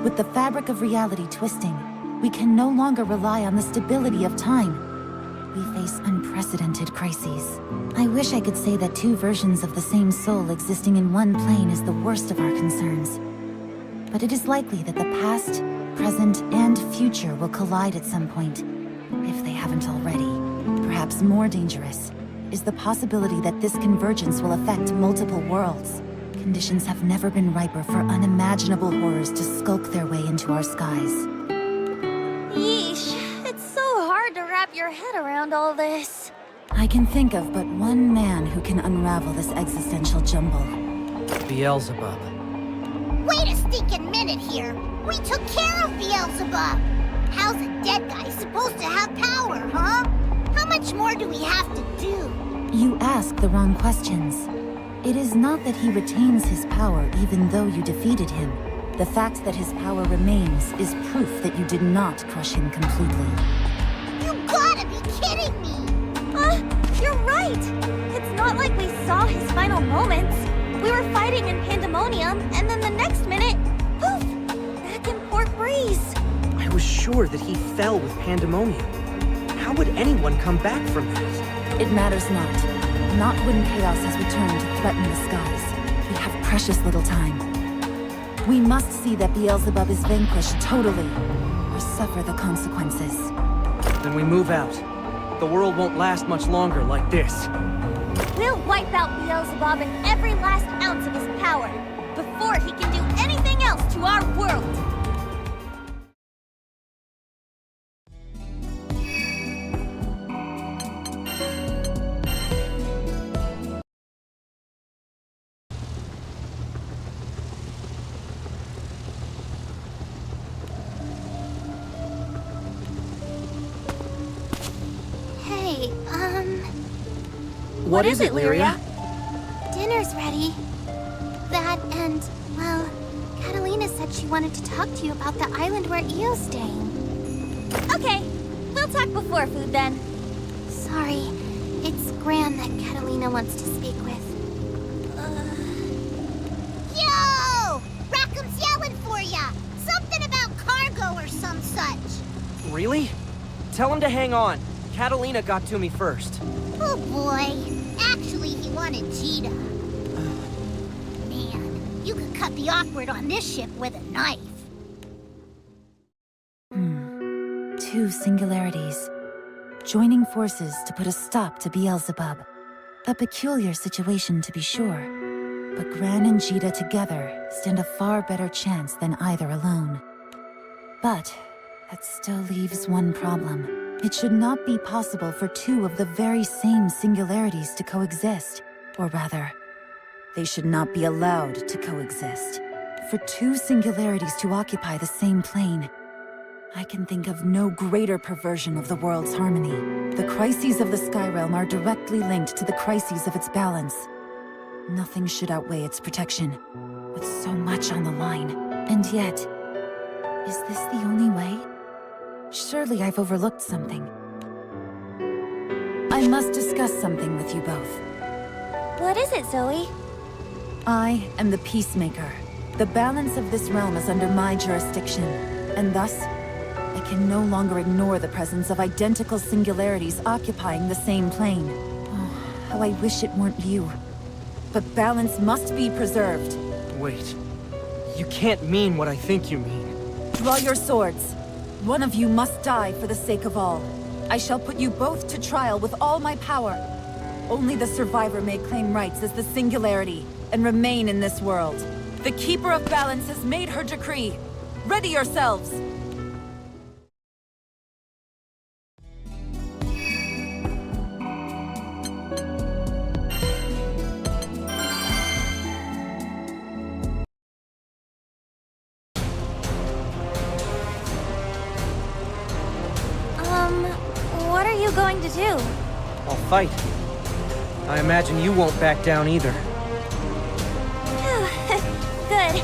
With the fabric of reality twisting, we can no longer rely on the stability of time. We face unprecedented crises. I wish I could say that two versions of the same soul existing in one plane is the worst of our concerns. But it is likely that the past, present, and future will collide at some point, if they haven't already. Perhaps more dangerous is the possibility that this convergence will affect multiple worlds. Conditions have never been riper for unimaginable horrors to skulk their way into our skies. Yeesh, it's so hard to wrap your head around all this. I can think of but one man who can unravel this existential jumble. Beelzebub. Wait a stinking minute here! We took care of Beelzebub! How's a dead guy supposed to have power, huh? How much more do we have to do? You ask the wrong questions. It is not that he retains his power even though you defeated him. The fact that his power remains is proof that you did not crush him completely. You gotta be kidding me! You're right! It's not like we saw his final moments. We were fighting in Pandemonium, and then the next minute, poof! Back in Port Breeze. I was sure that he fell with Pandemonium. How would anyone come back from that? It matters not. Not when chaos has returned to threaten the skies. We have precious little time. We must see that Beelzebub is vanquished totally, or suffer the consequences. Then we move out. The world won't last much longer like this. We'll wipe out Beelzebub and every last ounce of his power, before he can do anything else to our world! Hey, What is it, Lyria? Dinner's ready. That and, well, Catalina said she wanted to talk to you about the island where Eo's staying. Okay, we'll talk before food then. Sorry, it's Gran that Catalina wants to speak with. Yo! Rackham's yelling for ya! Something about cargo or some such. Really? Tell him to hang on. Catalina got to me first. Oh boy. Actually, he wanted Cheetah. Man, you could cut the awkward on this ship with a knife. Two singularities. Joining forces to put a stop to Beelzebub. A peculiar situation to be sure. But Gran and Cheetah together stand a far better chance than either alone. But that still leaves one problem. It should not be possible for two of the very same singularities to coexist. Or rather, they should not be allowed to coexist. For two singularities to occupy the same plane, I can think of no greater perversion of the world's harmony. The crises of the Skyrealm are directly linked to the crises of its balance. Nothing should outweigh its protection, with so much on the line. And yet, is this the only way? Surely I've overlooked something. I must discuss something with you both. What is it, Zoe? I am the Peacemaker. The balance of this realm is under my jurisdiction, and thus, I can no longer ignore the presence of identical singularities occupying the same plane. Oh, how I wish it weren't you. But balance must be preserved. Wait. You can't mean what I think you mean. Draw your swords. One of you must die for the sake of all. I shall put you both to trial with all my power. Only the survivor may claim rights as the singularity and remain in this world. The Keeper of Balance has made her decree. Ready yourselves! What are you going to do? I'll fight. I imagine you won't back down either. Good.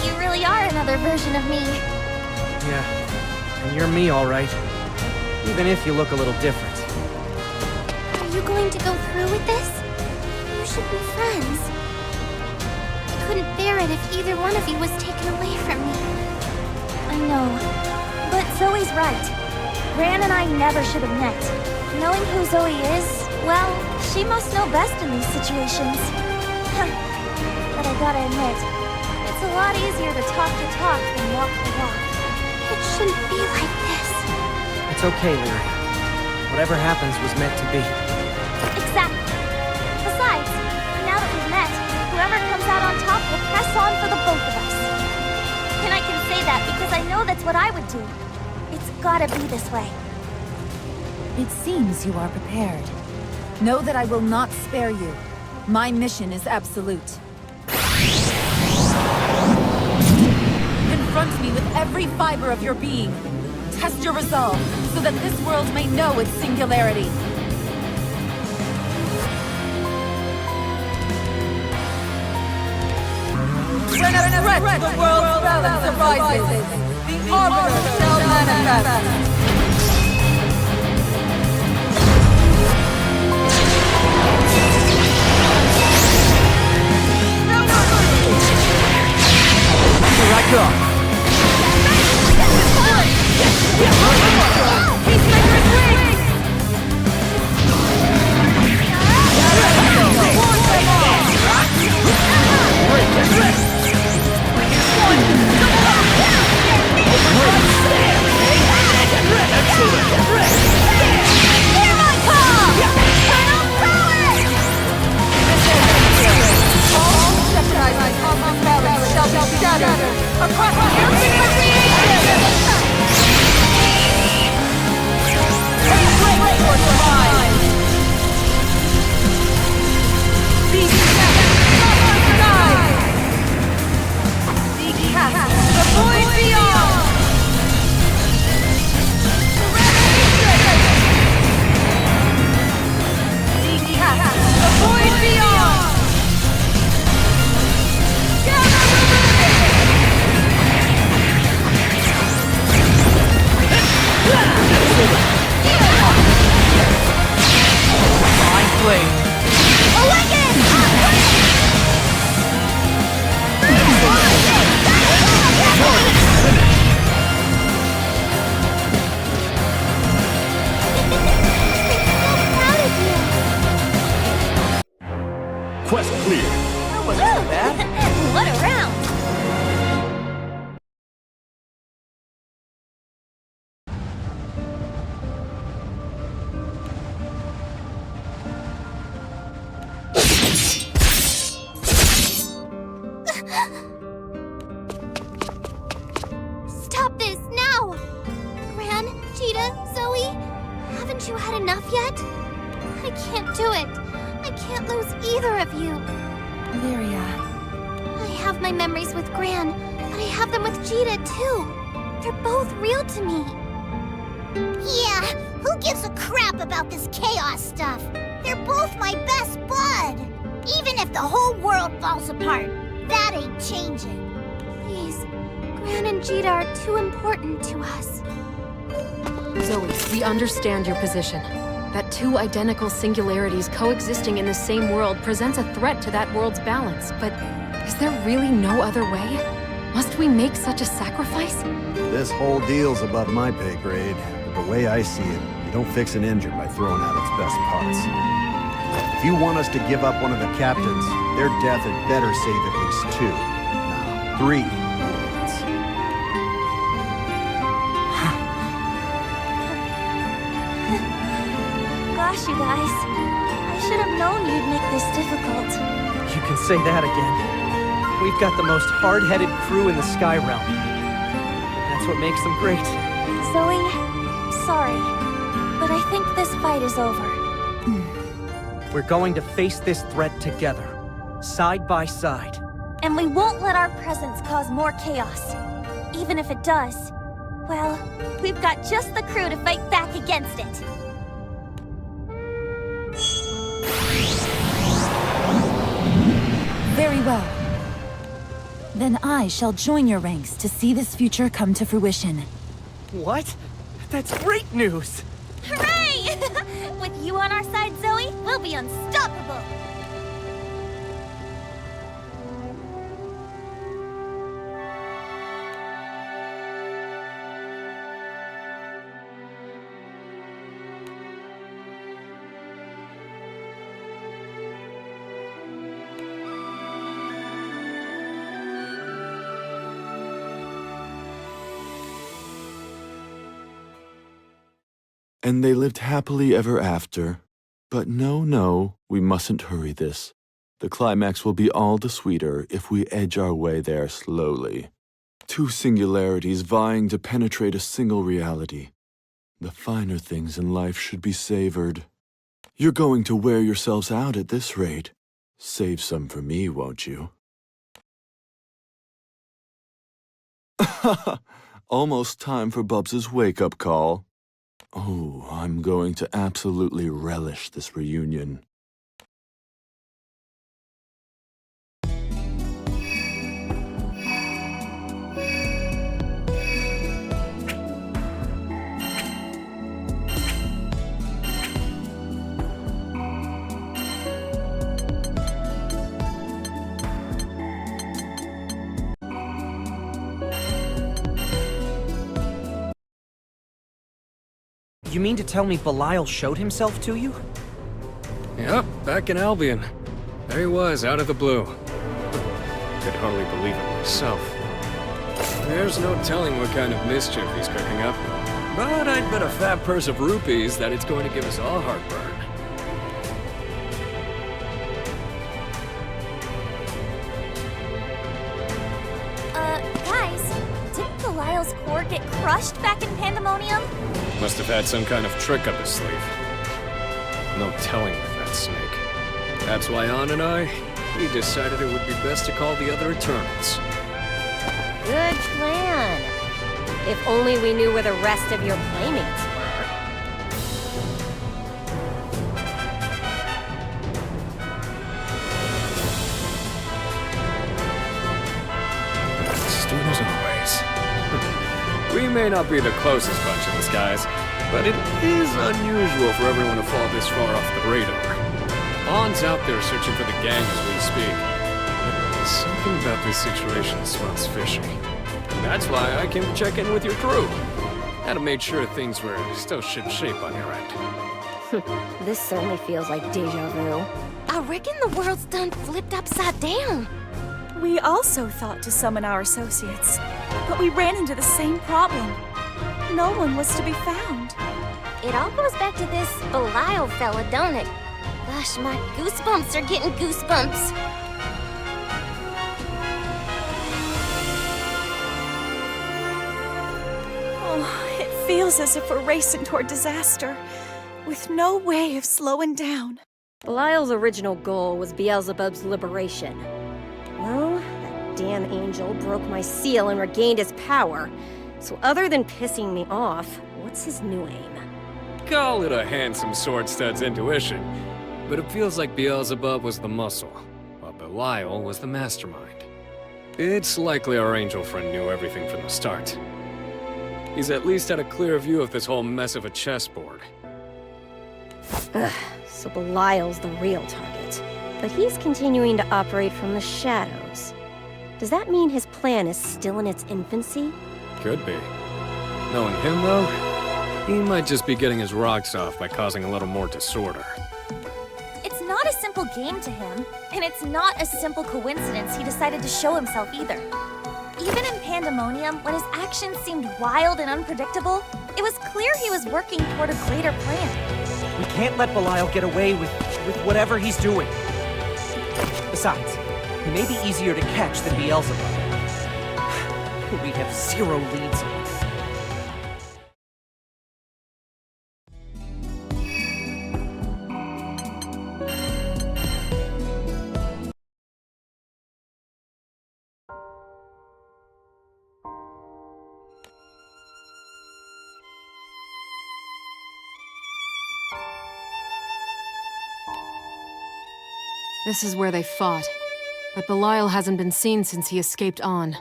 You really are another version of me. Yeah, and you're me all right. Even if you look a little different. Are you going to go through with this? You should be friends. I couldn't bear it if either one of you was taken away from me. I know. But Zoe's right. Gran and I never should have met. Knowing who Zoe is, well, she must know best in these situations. But I gotta admit, it's a lot easier to talk the talk than walk the walk. It shouldn't be like this. It's okay, Lyria. Whatever happens was meant to be. Exactly. Besides, now that we've met, whoever comes out on top will press on for the both of us. And I can say that because I know that's what I would do. It's gotta be this way. It seems you are prepared. Know that I will not spare you. My mission is absolute. Confront me with every fiber of your being. Test your resolve, so that this world may know its singularity. When a threat to the world's balance arises, the Arbiter shall manifest. Here I come. Quest clear. That wasn't so bad. What a round! Stop this, now! Gran, Cheetah, Zoe, haven't you had enough yet? I can't do it. I can't lose either of you. Lyria. I have my memories with Gran, but I have them with Cheetah, too. They're both real to me. Yeah, who gives a crap about this chaos stuff? They're both my best bud. Even if the whole world falls apart, that ain't changing. Please, Gran and Jita are too important to us. Zoe, we understand your position. That two identical singularities coexisting in the same world presents a threat to that world's balance, but is there really no other way? Must we make such a sacrifice? This whole deal's above my pay grade, but the way I see it, you don't fix an engine by throwing out its best parts. If you want us to give up one of the captains, their death had better save at least 2. Now, 3. Gosh, you guys. I should have known you'd make this difficult. You can say that again. We've got the most hard-headed crew in the Sky Realm. That's what makes them great. Zoe, sorry, but I think this fight is over. We're going to face this threat together, side by side. And we won't let our presence cause more chaos. Even if it does, well, we've got just the crew to fight back against it. Very well. Then I shall join your ranks to see this future come to fruition. What? That's great news! Hooray! With you on our side, Zoe, we'll be unstoppable! And they lived happily ever after. But no, we mustn't hurry this. The climax will be all the sweeter if we edge our way there slowly. 2 singularities vying to penetrate a single reality. The finer things in life should be savored. You're going to wear yourselves out at this rate. Save some for me, won't you? Almost time for Bubs' wake-up call. Oh, I'm going to absolutely relish this reunion. You mean to tell me Belial showed himself to you? Yep, back in Albion. There he was, out of the blue. Could hardly believe it myself. There's no telling what kind of mischief he's cooking up. But I'd bet a fat purse of rupees that it's going to give us all heartburn. Guys, didn't Belial's core get crushed back in Pandemonium? Must have had some kind of trick up his sleeve. No telling with that snake. That's why Ann and I, we decided it would be best to call the other Eternals. Good plan. If only we knew where the rest of your playmates were. Astute as always. We may not be the closest bunch in the skies, but it is unusual for everyone to fall this far off the radar. Ann's out there searching for the gang as we speak. But something about this situation smells fishy. And that's why I came to check in with your crew. Had to make sure things were still ship-shape on your end. This certainly feels like deja vu. I reckon the world's done flipped upside down. We also thought to summon our associates, but we ran into the same problem. No one was to be found. It all goes back to this Belial fella, don't it? Gosh, my goosebumps are getting goosebumps. Oh, it feels as if we're racing toward disaster, with no way of slowing down. Belial's original goal was Beelzebub's liberation. Well, that damn angel broke my seal and regained his power. So other than pissing me off, what's his new aim? Call it a handsome sword stud's intuition, but it feels like Beelzebub was the muscle, while Belial was the mastermind. It's likely our angel friend knew everything from the start. He's at least had a clear view of this whole mess of a chessboard. Ugh, so Belial's the real target. But he's continuing to operate from the shadows. Does that mean his plan is still in its infancy? Could be. Knowing him, though, he might just be getting his rocks off by causing a little more disorder. It's not a simple game to him, and it's not a simple coincidence he decided to show himself either. Even in Pandemonium, when his actions seemed wild and unpredictable, it was clear he was working toward a greater plan. We can't let Belial get away with whatever he's doing. Besides, he may be easier to catch than Beelzebub. We have 0 leads on him. This is where they fought. But Belial hasn't been seen since he escaped on.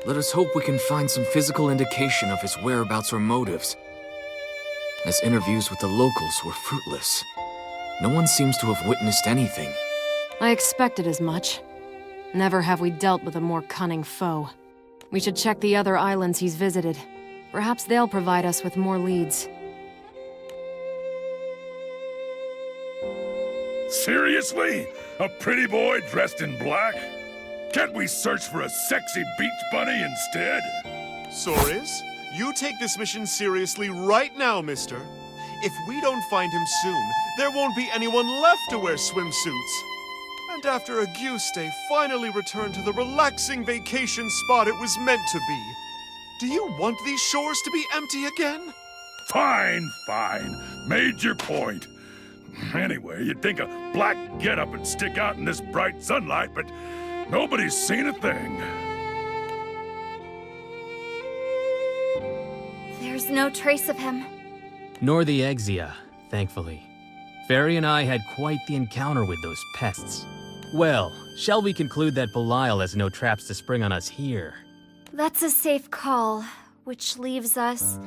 Let us hope we can find some physical indication of his whereabouts or motives, as interviews with the locals were fruitless. No one seems to have witnessed anything. I expected as much. Never have we dealt with a more cunning foe. We should check the other islands he's visited. Perhaps they'll provide us with more leads. Seriously? A pretty boy dressed in black? Can't we search for a sexy beach bunny instead? Soris, you take this mission seriously right now, mister. If we don't find him soon, there won't be anyone left to wear swimsuits. And after Auguste finally returned to the relaxing vacation spot it was meant to be, do you want these shores to be empty again? Fine, fine. Made your point. Anyway, you'd think a black getup would stick out in this bright sunlight, but nobody's seen a thing. There's no trace of him. Nor the Exia, thankfully. Fairy and I had quite the encounter with those pests. Well, shall we conclude that Belial has no traps to spring on us here? That's a safe call, which leaves us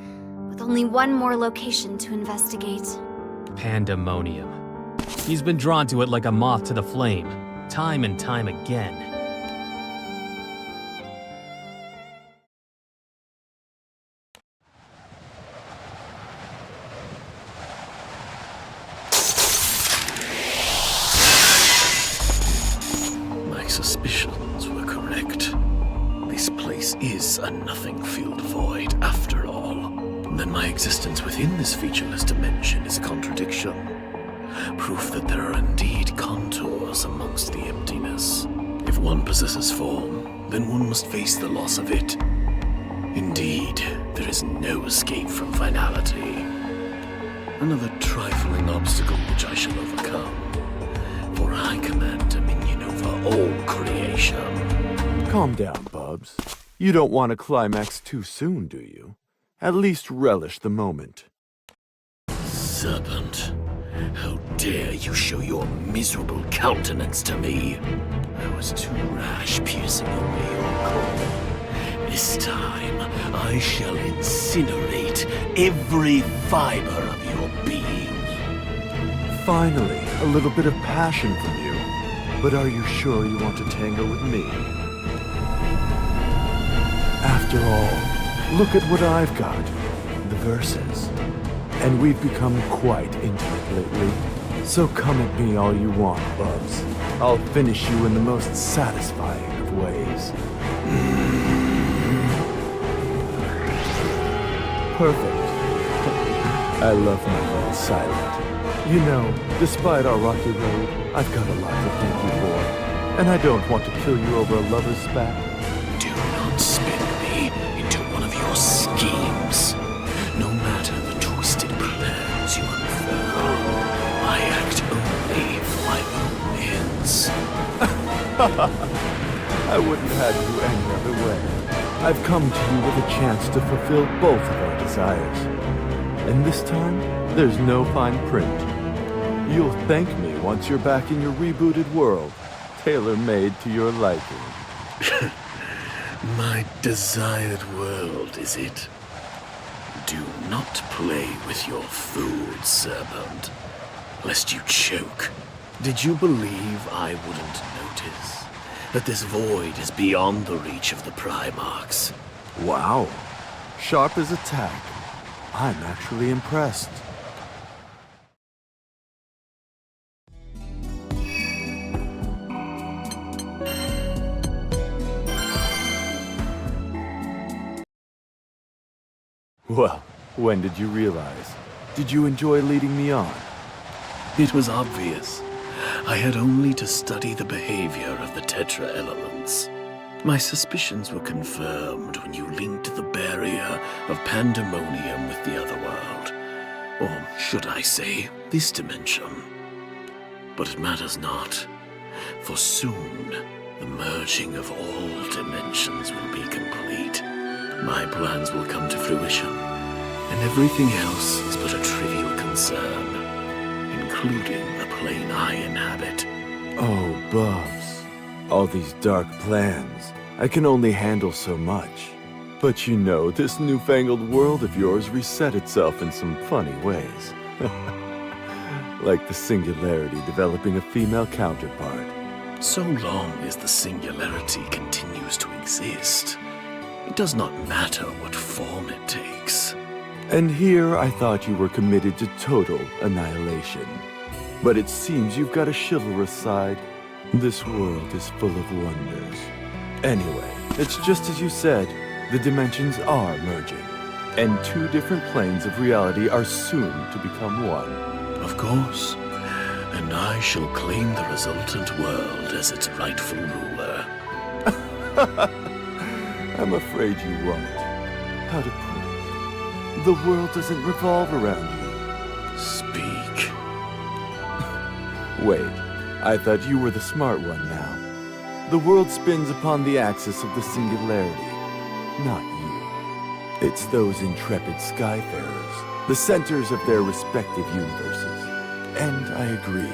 with only one more location to investigate. Pandemonium. He's been drawn to it like a moth to the flame, time and time again. My suspicions were correct. This place is a nothing-filled void, after all. Then my existence within this featureless dimension is a contradiction. Proof that there are indeed contours amongst the emptiness. If one possesses form, then one must face the loss of it. Indeed, there is no escape from finality. Another trifling obstacle which I shall overcome. For I command dominion over all creation. Calm down, Bubs. You don't want to climax too soon, do you? At least relish the moment. Serpent, how dare you show your miserable countenance to me? I was too rash piercing only your core. This time, I shall incinerate every fiber of your being. Finally, a little bit of passion from you. But are you sure you want to tango with me? After all, look at what I've got. The Versus. And we've become quite intimate lately. So come at me all you want, Bubs. I'll finish you in the most satisfying of ways. Perfect. I love my little silent. You know, despite our rocky road, I've got a lot to thank you for. And I don't want to kill you over a lover's spat. Do not spin me into one of your schemes. No matter the twisted plans you unfurl, I act only for my own ends. I wouldn't have you any other way. I've come to you with a chance to fulfill both of our desires. And this time, there's no fine print. You'll thank me once you're back in your rebooted world, tailor-made to your liking. My desired world, is it? Do not play with your food, serpent, lest you choke. Did you believe I wouldn't notice that this void is beyond the reach of the Primarchs? Wow. Sharp as a tack. I'm actually impressed. Well, when did you realize? Did you enjoy leading me on? It was obvious. I had only to study the behavior of the Tetra elements. My suspicions were confirmed when you linked the barrier of pandemonium with the other world. Or should I say, this dimension. But it matters not, for soon the merging of all dimensions will be complete. My plans will come to fruition, and everything else is but a trivial concern, including the plane I inhabit. Oh, Bubs. All these dark plans. I can only handle so much. But you know, this newfangled world of yours reset itself in some funny ways. Like the Singularity developing a female counterpart. So long as the Singularity continues to exist, it does not matter what form it takes. And here I thought you were committed to total annihilation. But it seems you've got a chivalrous side. This world is full of wonders. Anyway, it's just as you said. The dimensions are merging. And two different planes of reality are soon to become one. Of course. And I shall claim the resultant world as its rightful ruler. I'm afraid you won't. How to put it? The world doesn't revolve around you. Speak. Wait, I thought you were the smart one now. The world spins upon the axis of the Singularity, not you. It's those intrepid skyfarers, the centers of their respective universes. And I agree.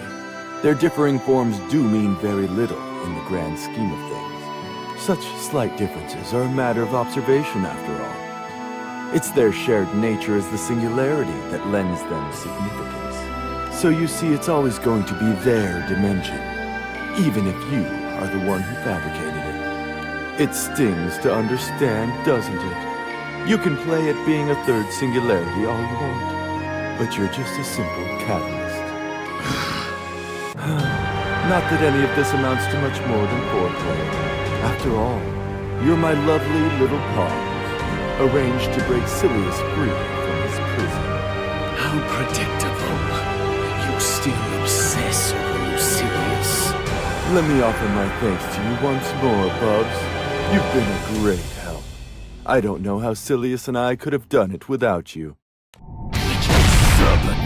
Their differing forms do mean very little in the grand scheme of things. Such slight differences are a matter of observation after all. It's their shared nature as the Singularity that lends them significance. So you see, it's always going to be their dimension, even if you are the one who fabricated it. It stings to understand, doesn't it? You can play at being a third Singularity all you want, but you're just a simple catalyst. Not that any of this amounts to much more than foreplay. After all, you're my lovely little pawn, arranged to break Silius free from his prison. How predictable. You still obsess over Silius. Let me offer my thanks to you once more, Bubs. You've been a great help. I don't know how Silius and I could have done it without you. Serpent.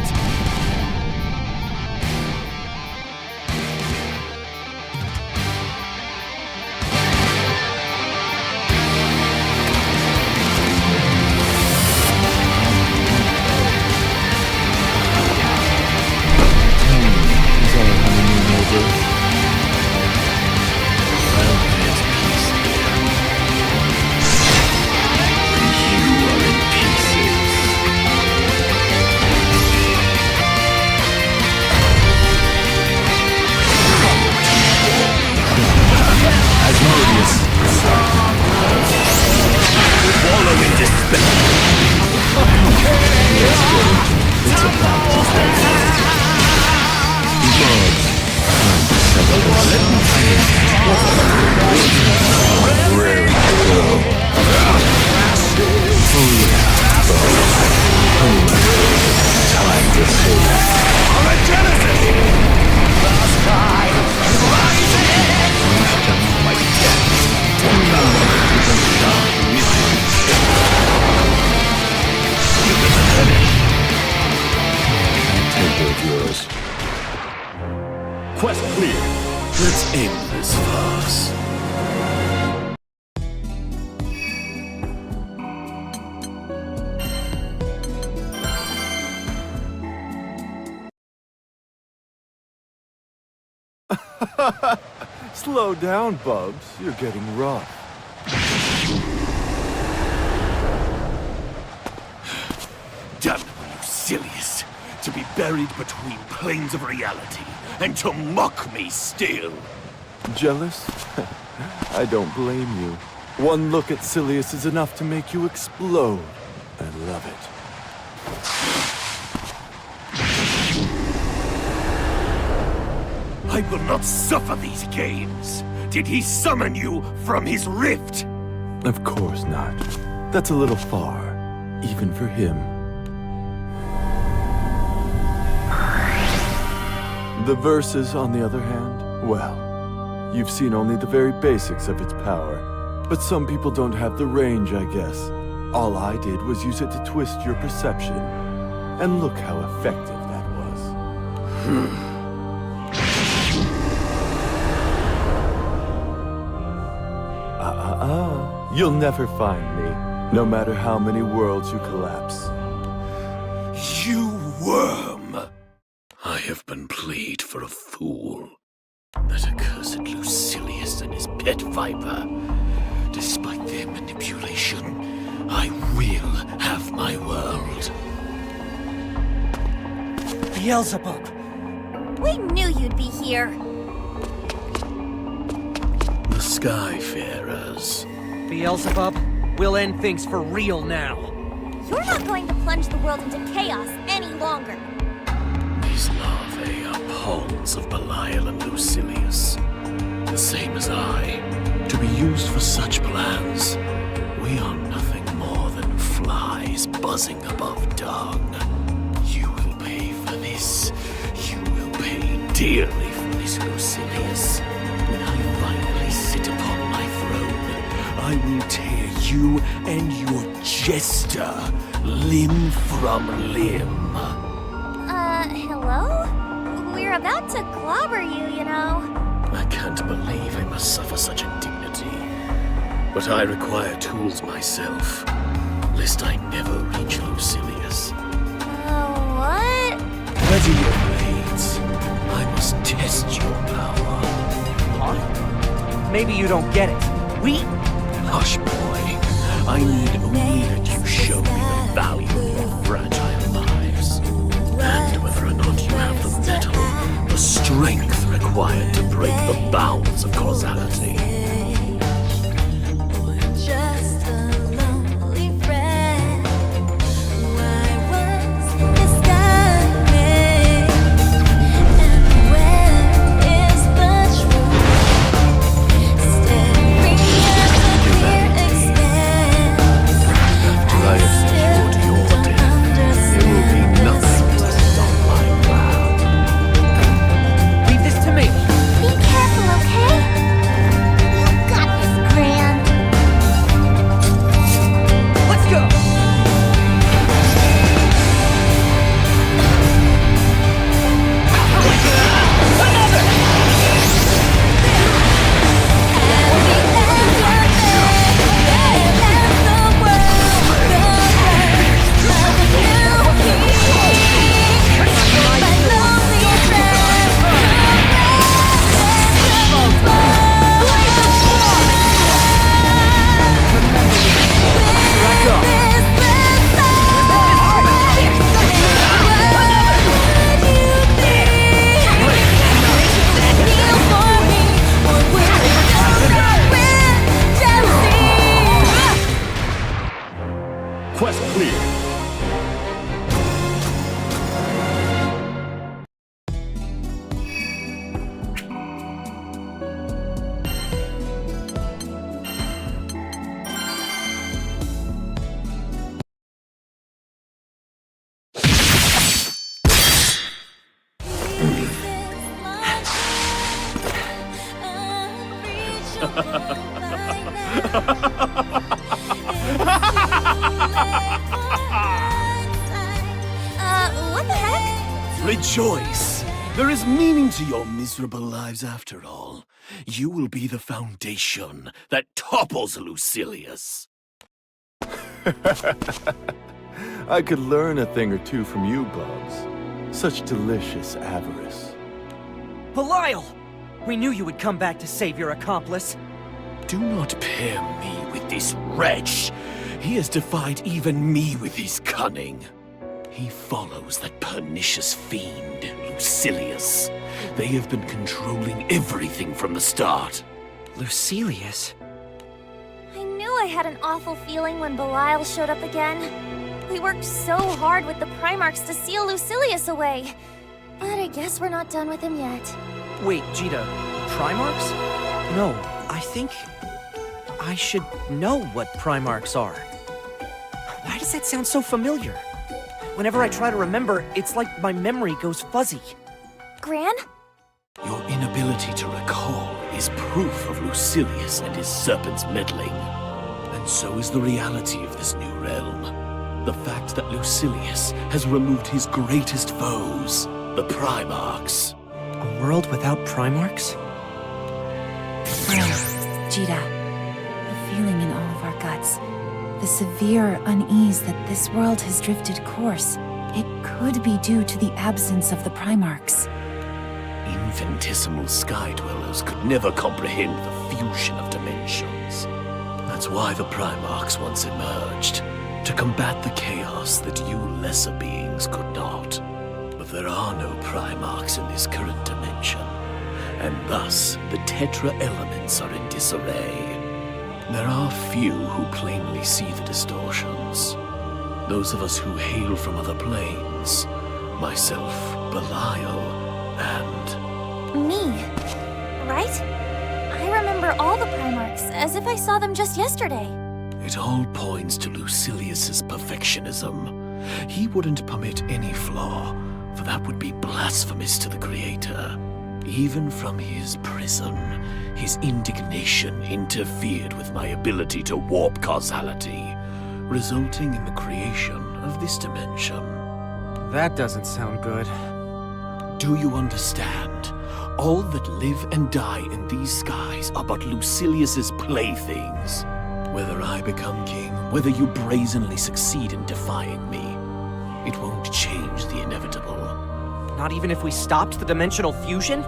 Slow down, Bubs. You're getting rough. Damn Lucilius, to be buried between planes of reality, and to mock me still. Jealous? I don't blame you. One look at Silius is enough to make you explode. I love it. I will not suffer these games. Did he summon you from his rift? Of course not. That's a little far, even for him. The Versus, on the other hand, well, you've seen only the very basics of its power. But some people don't have the range, I guess. All I did was use it to twist your perception. And look how effective that was. You'll never find me, no matter how many worlds you collapse. You worm! I have been played for a fool. That accursed Lucilius and his pet viper. Despite their manipulation, I will have my world. Beelzebub! We knew you'd be here. The Skyfarers. Beelzebub, we'll end things for real now. You're not going to plunge the world into chaos any longer. These larvae are pawns of Belial and Lucilius. The same as I. To be used for such plans, we are nothing more than flies buzzing above dung. You will pay for this. You will pay dearly for this, Lucilius. When I finally sit upon my throne, I will tear you and your jester limb from limb. Hello? We're about to clobber you, you know. I can't believe I must suffer such indignity. But I require tools myself, lest I never reach Lucilius. What? Ready your blades. I must test your power. Huh? Maybe you don't get it. Hush, boy. I need only that you show me the value of your fragile lives. And whether or not you have the metal, the strength required to break the bounds of causality. Just a lonely friend. Why was this guy made? And where is the truth? Staring at the clear expanse. After I have secured your death, there will be nothing to stop my plan. Leave this to me. Be careful, okay? You got this, Gran. Let's go! Quest clear. What the heck? Rejoice! There is meaning to your miserable lives after all. You will be the foundation that topples Lucilius. I could learn a thing or two from you, Bubs. Such delicious avarice. Belial! We knew you would come back to save your accomplice. Do not pair me with this wretch. He has defied even me with his cunning. He follows that pernicious fiend, Lucilius. They have been controlling everything from the start. Lucilius? I knew I had an awful feeling when Belial showed up again. We worked so hard with the Primarchs to seal Lucilius away. But I guess we're not done with him yet. Wait, Jita, Primarchs? No, I think I should know what Primarchs are. Why does that sound so familiar? Whenever I try to remember, it's like my memory goes fuzzy. Gran? Your inability to recall is proof of Lucilius and his serpent's meddling. And so is the reality of this new realm. The fact that Lucilius has removed his greatest foes, the Primarchs. A world without Primarchs? Jita, a feeling in all of our guts. The severe unease that this world has drifted course. It could be due to the absence of the Primarchs. Infinitesimal sky dwellers could never comprehend the fusion of dimensions. That's why the Primarchs once emerged, to combat the chaos that you lesser beings could not. But there are no Primarchs in this current dimension, and thus the Tetra elements are in disarray. There are few who plainly see the distortions. Those of us who hail from other planes, myself, Belial, and... Me, right? I remember all the Primarchs, as if I saw them just yesterday. It all points to Lucilius's perfectionism. He wouldn't permit any flaw, for that would be blasphemous to the Creator. Even from his prison, his indignation interfered with my ability to warp causality, resulting in the creation of this dimension. That doesn't sound good. Do you understand? All that live and die in these skies are but Lucilius's playthings. Whether I become king, whether you brazenly succeed in defying me, it won't change the inevitable. Not even if we stopped the dimensional fusion?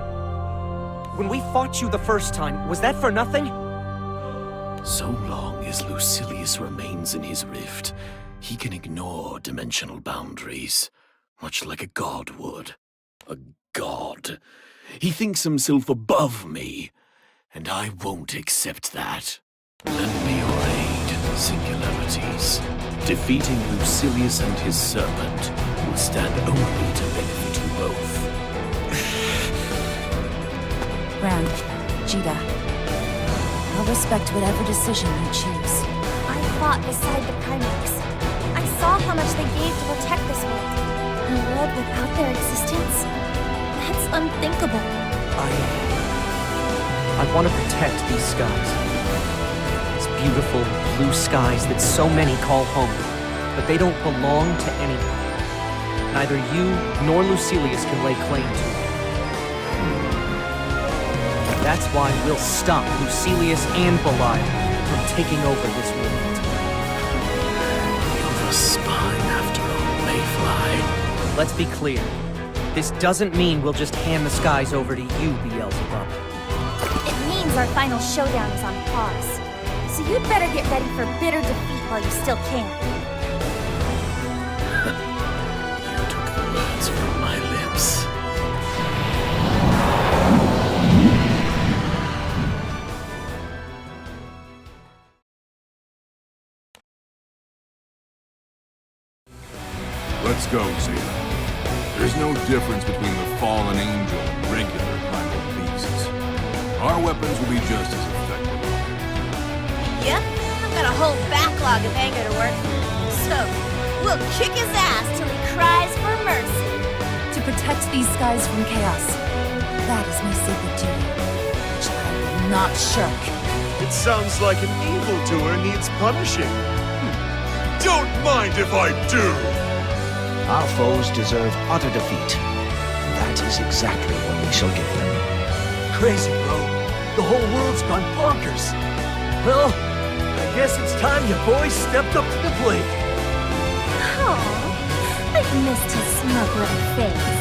When we fought you the first time, was that for nothing? So long as Lucilius remains in his rift, he can ignore dimensional boundaries, much like a god would. A god. He thinks himself above me, and I won't accept that. Lend me your aid, singularities. Defeating Lucilius and his serpent will stand only to benefit you both. Gran, Jita, I'll respect whatever decision you choose. I fought beside the Primarchs. I saw how much they gave to protect this world. A world without their existence? That's unthinkable. I want to protect these skies. These beautiful blue skies that so many call home. But they don't belong to anyone. Neither you nor Lucilius can lay claim to them. That's why we'll stop Lucilius and Belial from taking over this world. You're the spine after all, Mayfly. Let's be clear. This doesn't mean we'll just hand the skies over to you, Beelzebub. It means our final showdown is on pause. So you'd better get ready for bitter defeat while you still can. You took the words from my lips. Let's go, Zeta. There's no difference between the fallen angel and regular primal beasts. Our weapons will be just as effective. Yep, I've got a whole backlog of anger to work through. So, we'll kick his ass till he cries for mercy. To protect these skies from chaos, that is my sacred duty, which I will not shirk. It sounds like an evildoer needs punishing. Don't mind if I do! Our foes deserve utter defeat. That is exactly what we shall give them. Crazy, bro. The whole world's gone bonkers. Well, I guess it's time you boys stepped up to the plate. Aw, I've missed his smug little face.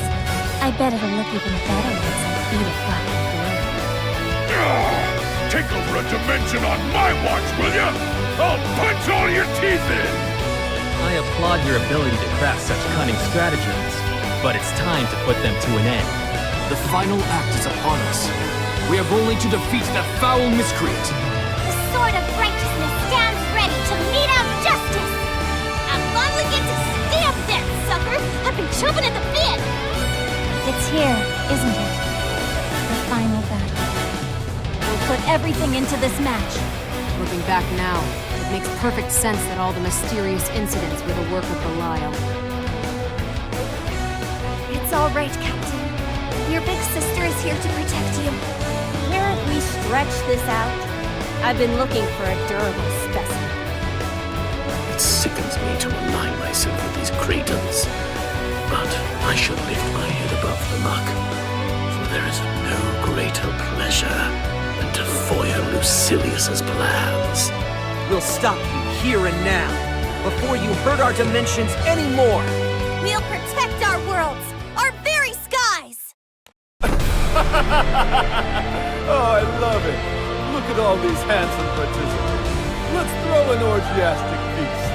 I bet it'll look even better once I beat it black and blue. Take over a dimension on my watch, will ya? I'll punch all your teeth in! I applaud your ability to craft such cunning stratagems, but it's time to put them to an end. The final act is upon us. We have only to defeat that foul miscreant. The sword of righteousness stands ready to mete out justice! I finally get to stamp that sucker! I've been chomping at the bit! It's here, isn't it? The final battle. We'll put everything into this match. Looking back now, it makes perfect sense that all the mysterious incidents were the work of Belial. It's all right, Captain. Your big sister is here to protect you. Can't we stretch this out? I've been looking for a durable specimen. It sickens me to align myself with these craters. But I shall lift my head above the muck, for there is no greater pleasure than to foil Lucilius's plans. We'll stop you here and now, before you hurt our dimensions anymore! We'll protect our worlds, our very skies! Oh, I love it! Look at all these handsome participants. Let's throw an orgiastic feast.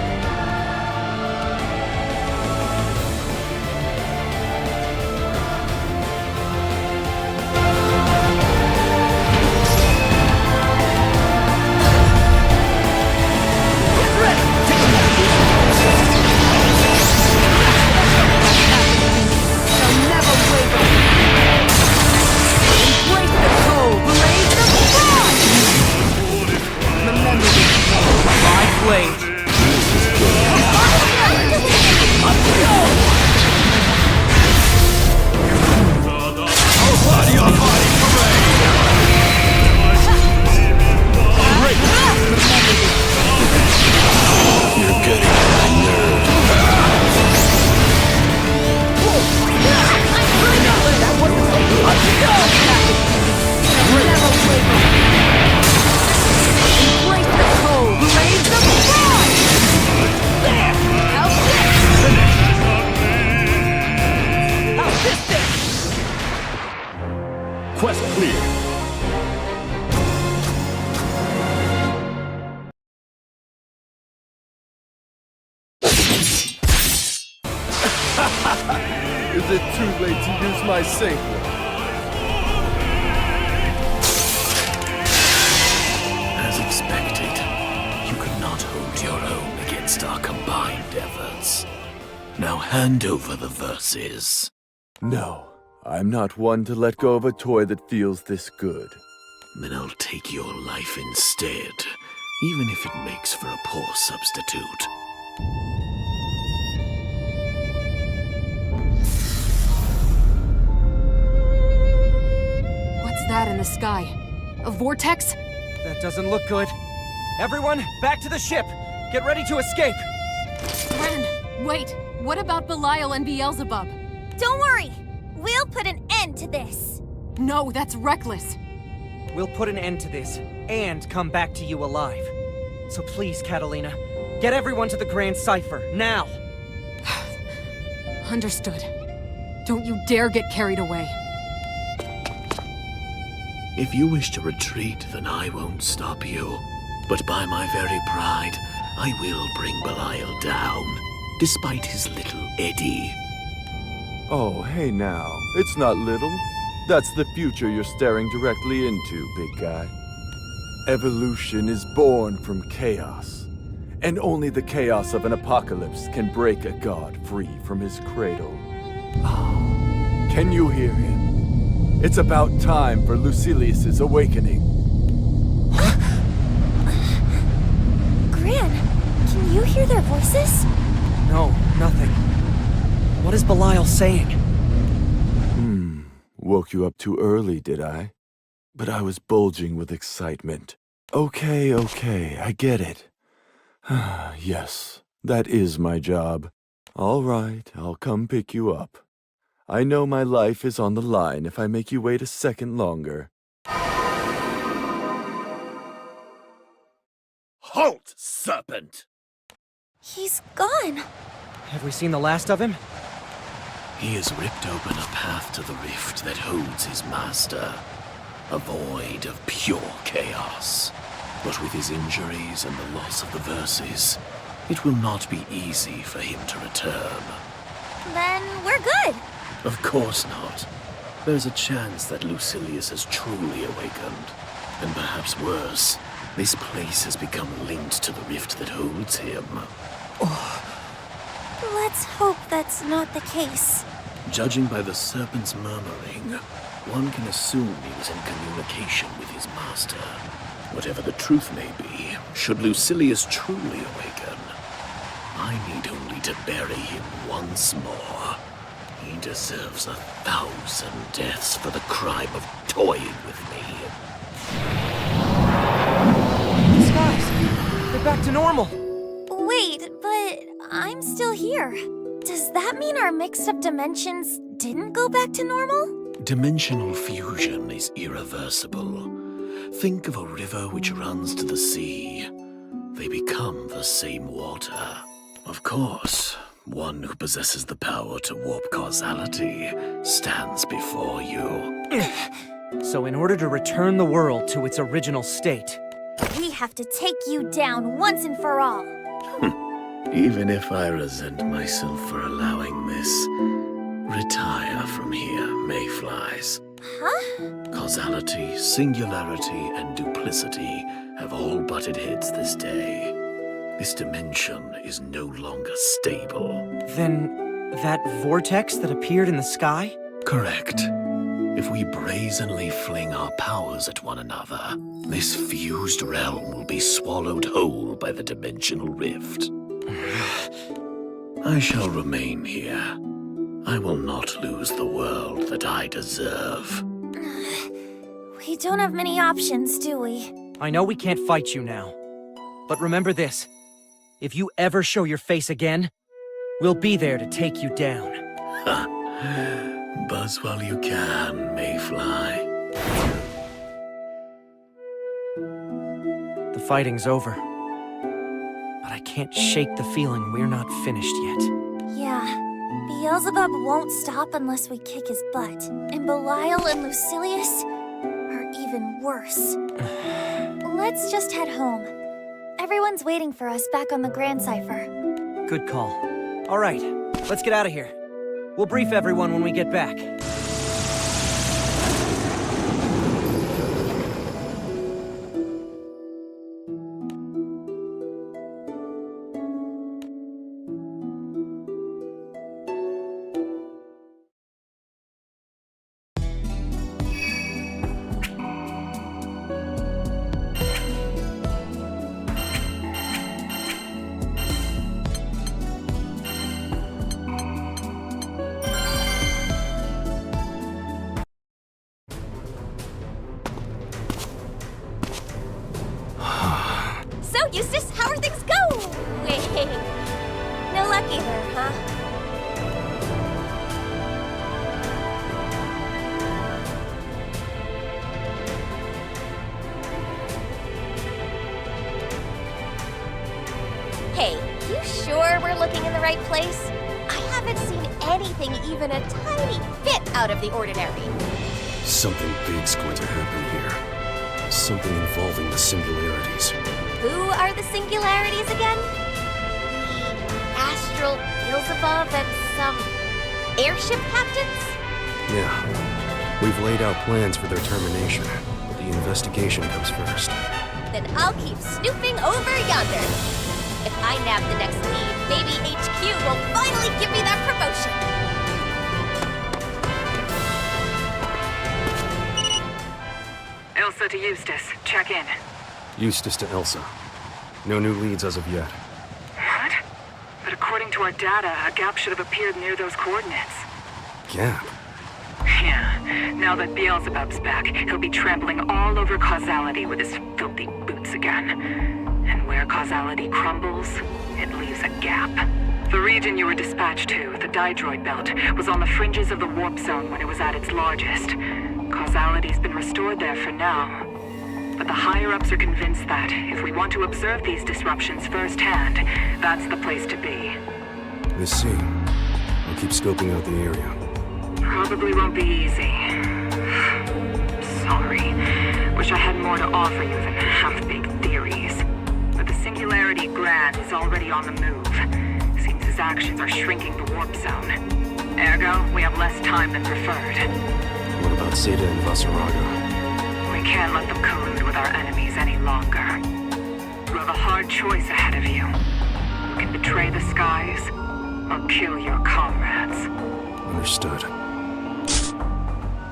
Quest clear. Is it too late to use my safe one? As expected, you could not hold your own against our combined efforts. Now hand over the verses. No, I'm not one to let go of a toy that feels this good. Then I'll take your life instead, even if it makes for a poor substitute. What's that in the sky? A vortex? That doesn't look good. Everyone, back to the ship! Get ready to escape! Ren, wait! What about Belial and Beelzebub? Don't worry! We'll put an end to this! No, that's reckless! We'll put an end to this, and come back to you alive. So please, Catalina, get everyone to the Grand Cipher, now! Understood. Don't you dare get carried away. If you wish to retreat, then I won't stop you. But by my very pride, I will bring Belial down, despite his little eddy. Oh, hey now. It's not little. That's the future you're staring directly into, big guy. Evolution is born from chaos. And only the chaos of an apocalypse can break a god free from his cradle. Can you hear him? It's about time for Lucilius's awakening. Gran, can you hear their voices? No, nothing. What is Belial saying? Woke you up too early, did I? But I was bulging with excitement. Okay, I get it. Yes, that is my job. All right, I'll come pick you up. I know my life is on the line if I make you wait a second longer. Halt, serpent! He's gone. Have we seen the last of him? He has ripped open a path to the rift that holds his master. a void of pure chaos. But with his injuries and the loss of the Verses, it will not be easy for him to return. Then we're good. Of course not. There's a chance that Lucilius has truly awakened. And perhaps worse, this place has become linked to the rift that holds him. Let's hope that's not the case. Judging by the serpent's murmuring, one can assume he was in communication with his master. Whatever the truth may be, should Lucilius truly awaken, I need only to bury him once more. He deserves 1,000 deaths for the crime of toying with me. These guys, they're back to normal. Wait, but I'm still here. Does that mean our mixed-up dimensions didn't go back to normal? Dimensional fusion is irreversible. Think of a river which runs to the sea. They become the same water. Of course, one who possesses the power to warp causality stands before you. So in order to return the world to its original state, We have to take you down once and for all. Even if I resent myself for allowing this, retire from here, Mayflies. Huh? Causality, singularity, and duplicity have all butted heads this day. This dimension is no longer stable. then that vortex that appeared in the sky? Correct. If we brazenly fling our powers at one another, this fused realm will be swallowed whole by the dimensional rift. I shall remain here. I will not lose the world that I deserve. We don't have many options, do we? I know we can't fight you now. But remember this. If you ever show your face again, we'll be there to take you down. Buzz while you can, Mayfly. The fighting's over. But I can't shake the feeling we're not finished yet. Yeah. Beelzebub won't stop unless we kick his butt. And Belial and Lucilius are even worse. Let's just head home. Everyone's waiting for us back on the Grand Cipher. Good call. All right, let's get out of here. We'll brief everyone when we get back. So, Eustace, how are things going? Wait, no luck either, huh? Hey, you sure we're looking in the right place? I haven't seen anything even a tiny bit out of the ordinary. Something big's going to happen here. Something involving the singularities. Who are the singularities again? Astral Beelzebub and some airship captains? Yeah. We've laid out plans for their termination, but the investigation comes first. Then I'll keep snooping over yonder. If I nab the next lead, maybe HQ will finally give me that promotion. Elsa to Eustace. Check in. Eustace to Elsa. No new leads as of yet. What? But according to our data, a gap should have appeared near those coordinates. Gap? Yeah. Now that Beelzebub's back, he'll be trampling all over causality with his filthy boots again. And where causality crumbles, it leaves a gap. The region you were dispatched to, the Didroid Belt, was on the fringes of the warp zone when it was at its largest. Causality's been restored there for now. But the higher-ups are convinced that, if we want to observe these disruptions firsthand, that's the place to be. I see. I'll keep scoping out the area. Probably won't be easy. sorry. Wish I had more to offer you than half-baked theories. But the Singularity Gran is already on the move. Seems his actions are shrinking the warp zone. Ergo, we have less time than preferred. What about Zeta and Vasaraga? We can't let them collude with our enemies any longer. You have a hard choice ahead of you. You can betray the skies, or kill your comrades. Understood.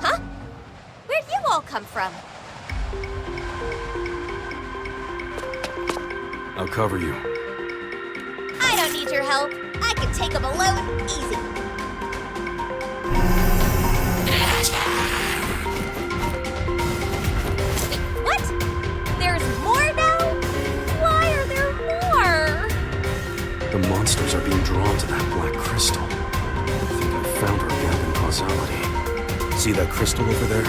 Huh? Where'd you all come from? I'll cover you. I don't need your help. I can take them alone, easy. What? There's more now? Why are there more? The monsters are being drawn to that black crystal. I think I found our gap in causality. See that crystal over there?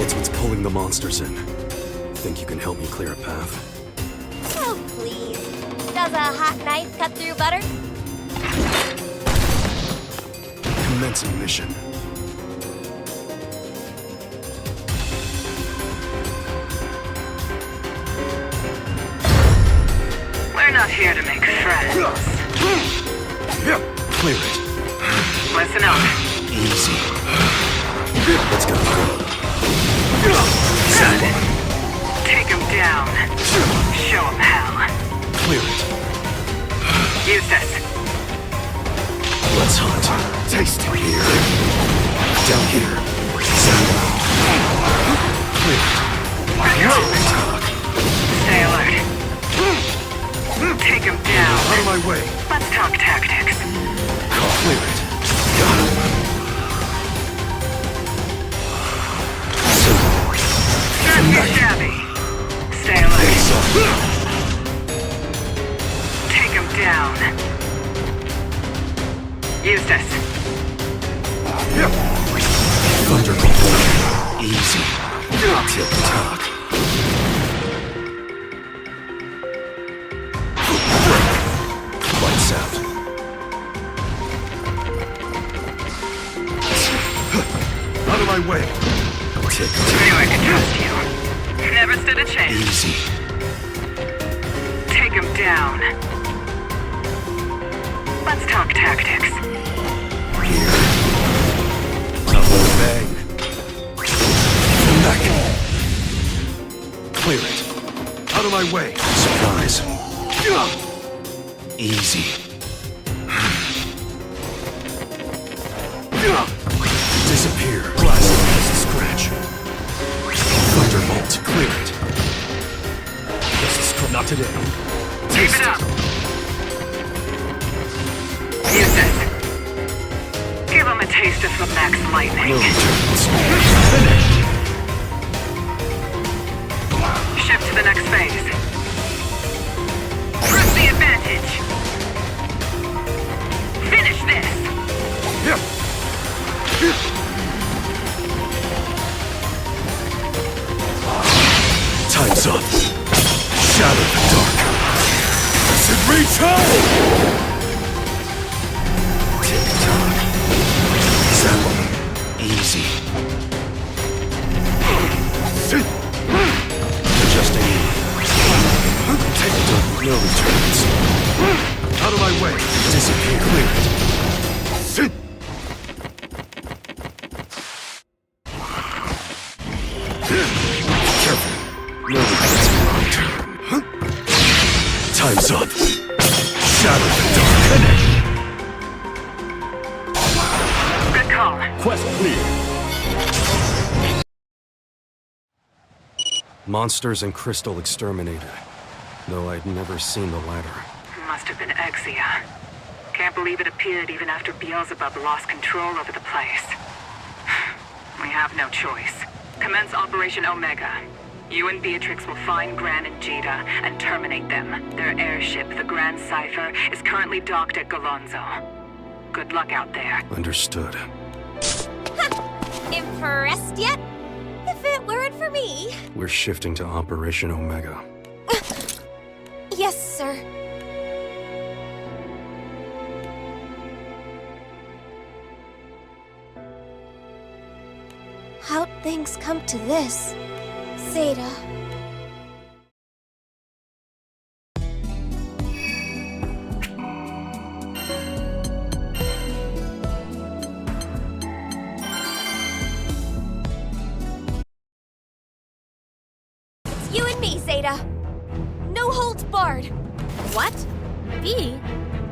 It's what's pulling the monsters in. Think you can help me clear a path? Oh, please. Does a hot knife cut through butter? Commencing mission. We're not here to make friends. Clear it. Listen up. Easy. Let's go. Take him down. Show him how. Clear it. Use this. Let's hunt. Taste it here. Down here. Clear it. Stay alert. Take him down. Out of my way. Let's talk tactics. Clear it. Got him. Not too shabby. Stay alert. Take him down. Use this. Thunderbolt. Easy. Tick-tock. Lights out. Out of my way. Knew I could trust you. Never stood a chance. Easy. Take him down. Let's talk tactics. Here. Double bang. Back. Clear it. Out of my way. Surprise. Easy. Disappear. Blast. Scratch. Thunderbolt. Clear it. This is not today. Keep it up. Use this. Give him a taste of the max lightning. Shift to the next phase. Press the advantage. Finish this. Time's up. Shadow the dark. Acid return! Tick-tock. Zap him. Easy. Adjusting. Take it down. No returns. Out of my way. Disappear. Clear it. Careful. No regrets in long term. Time's up. Shadow the dark. Good call. Quest clear. Monsters and crystal exterminated. Though I'd never seen the latter. Must have been Exia. Can't believe it appeared even after Beelzebub lost control over the place. We have no choice. Commence Operation Omega. You and Beatrix will find Gran and Jita and terminate them. Their airship, the Grand Cipher, is currently docked at Galonzo. Good luck out there. Understood. Impressed yet? If it weren't for me. We're shifting to Operation Omega. Yes, sir. How things come to this, Zeta. It's you and me, Zeta. No holds barred. What? B?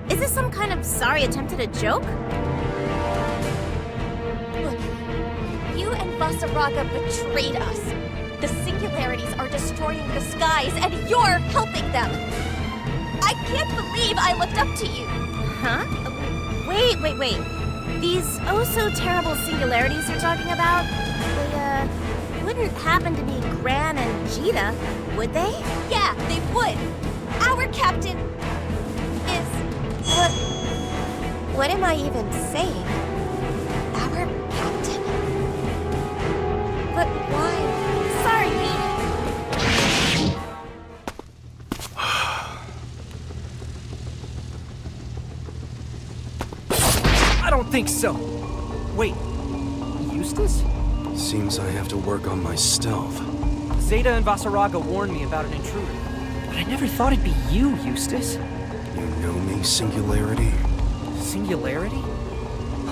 Is this some kind of sorry attempt at a joke? Look, you and Vasaraga betrayed us. The singularities are destroying the skies, and you're helping them. I can't believe I looked up to you. Huh? Wait. These oh-so-terrible singularities you're talking about, they, wouldn't happen to be Gran and Jita, would they? Yeah, they would. Our captain is... What am I even saying? Our captain? But why? Sorry, I don't think so. Wait, Eustace? Seems I have to work on my stealth. Zeta and Vasaraga warned me about an intruder, but I never thought it'd be you, Eustace. You know me, Singularity? Singularity?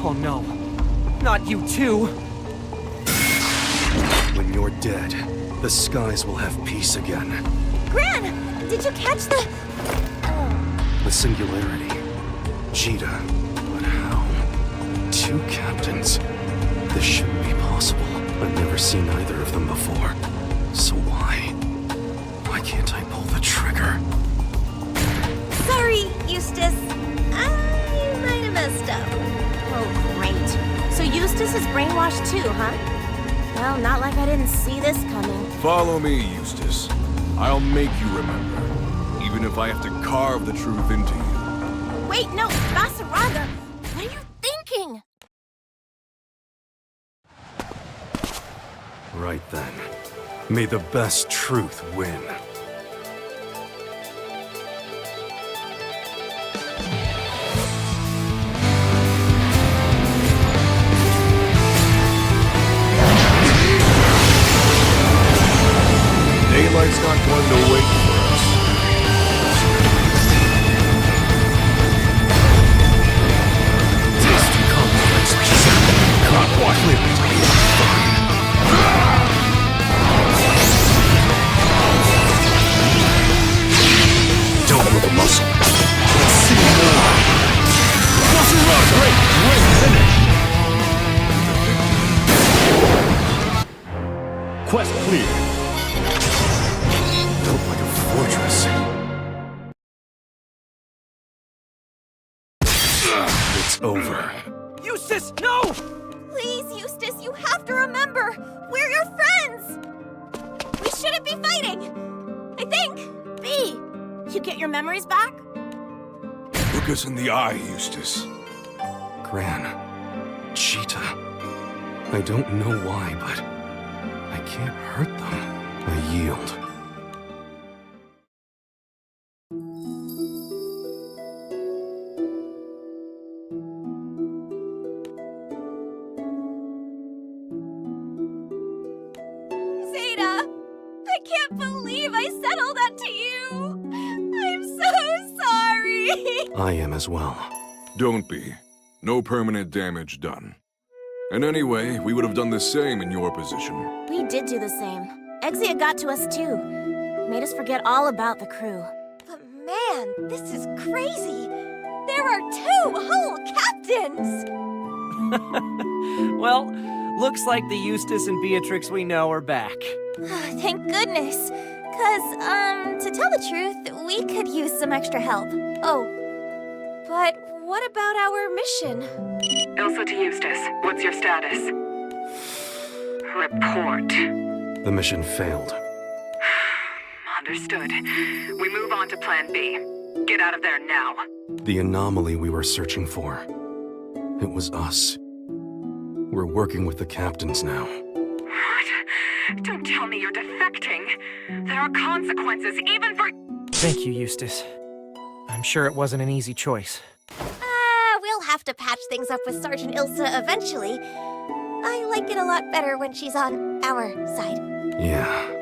Oh no. Not you too! When you're dead, the skies will have peace again. Gran! Did you catch the... The Singularity. Jita. But how? 2 captains. This shouldn't be possible. I've never seen either of them before. So why? Why can't I pull the trigger? Sorry, Eustace. I might have messed up. Oh, great. So Eustace is brainwashed too, huh? Well, not like I didn't see this coming. Follow me, Eustace. I'll make you remember. Even if I have to carve the truth into you. Wait, no, Vasaraga! What are you thinking? Right then. May the best truth win. Daylight's not going to wait for us. Tasty complex pizza. Caught clearly to be fine. Don't move a muscle. Let's see more. Great finish. Quest clear. Built like a fortress. It's over. Eustace, no! Please, Eustace, you have to remember, we're your friends! We shouldn't be fighting! I think! B, you get your memories back? Look us in the eye, Eustace. Gran. Cheetah. I don't know why, but I can't hurt them. I yield. Zeta! I can't believe I said all that to you! I'm so sorry! I am as well. Don't be. No permanent damage done. And anyway, we would have done the same in your position. We did do the same. Exia got to us too. Made us forget all about the crew. But man, this is crazy! There are 2 whole captains! Well, looks like the Eustace and Beatrix we know are back. Thank goodness. 'Cause, to tell the truth, we could use some extra help. Oh, but what about our mission? Ilsa to Eustace, what's your status? Report. The mission failed. Understood. We move on to Plan B. Get out of there now. The anomaly we were searching for. It was us. We're working with the captains now. What? Don't tell me you're defecting. There are consequences, even for... Thank you, Eustace. I'm sure it wasn't an easy choice. We'll have to patch things up with Sergeant Ilsa eventually. I like it a lot better when she's on our side. Yeah.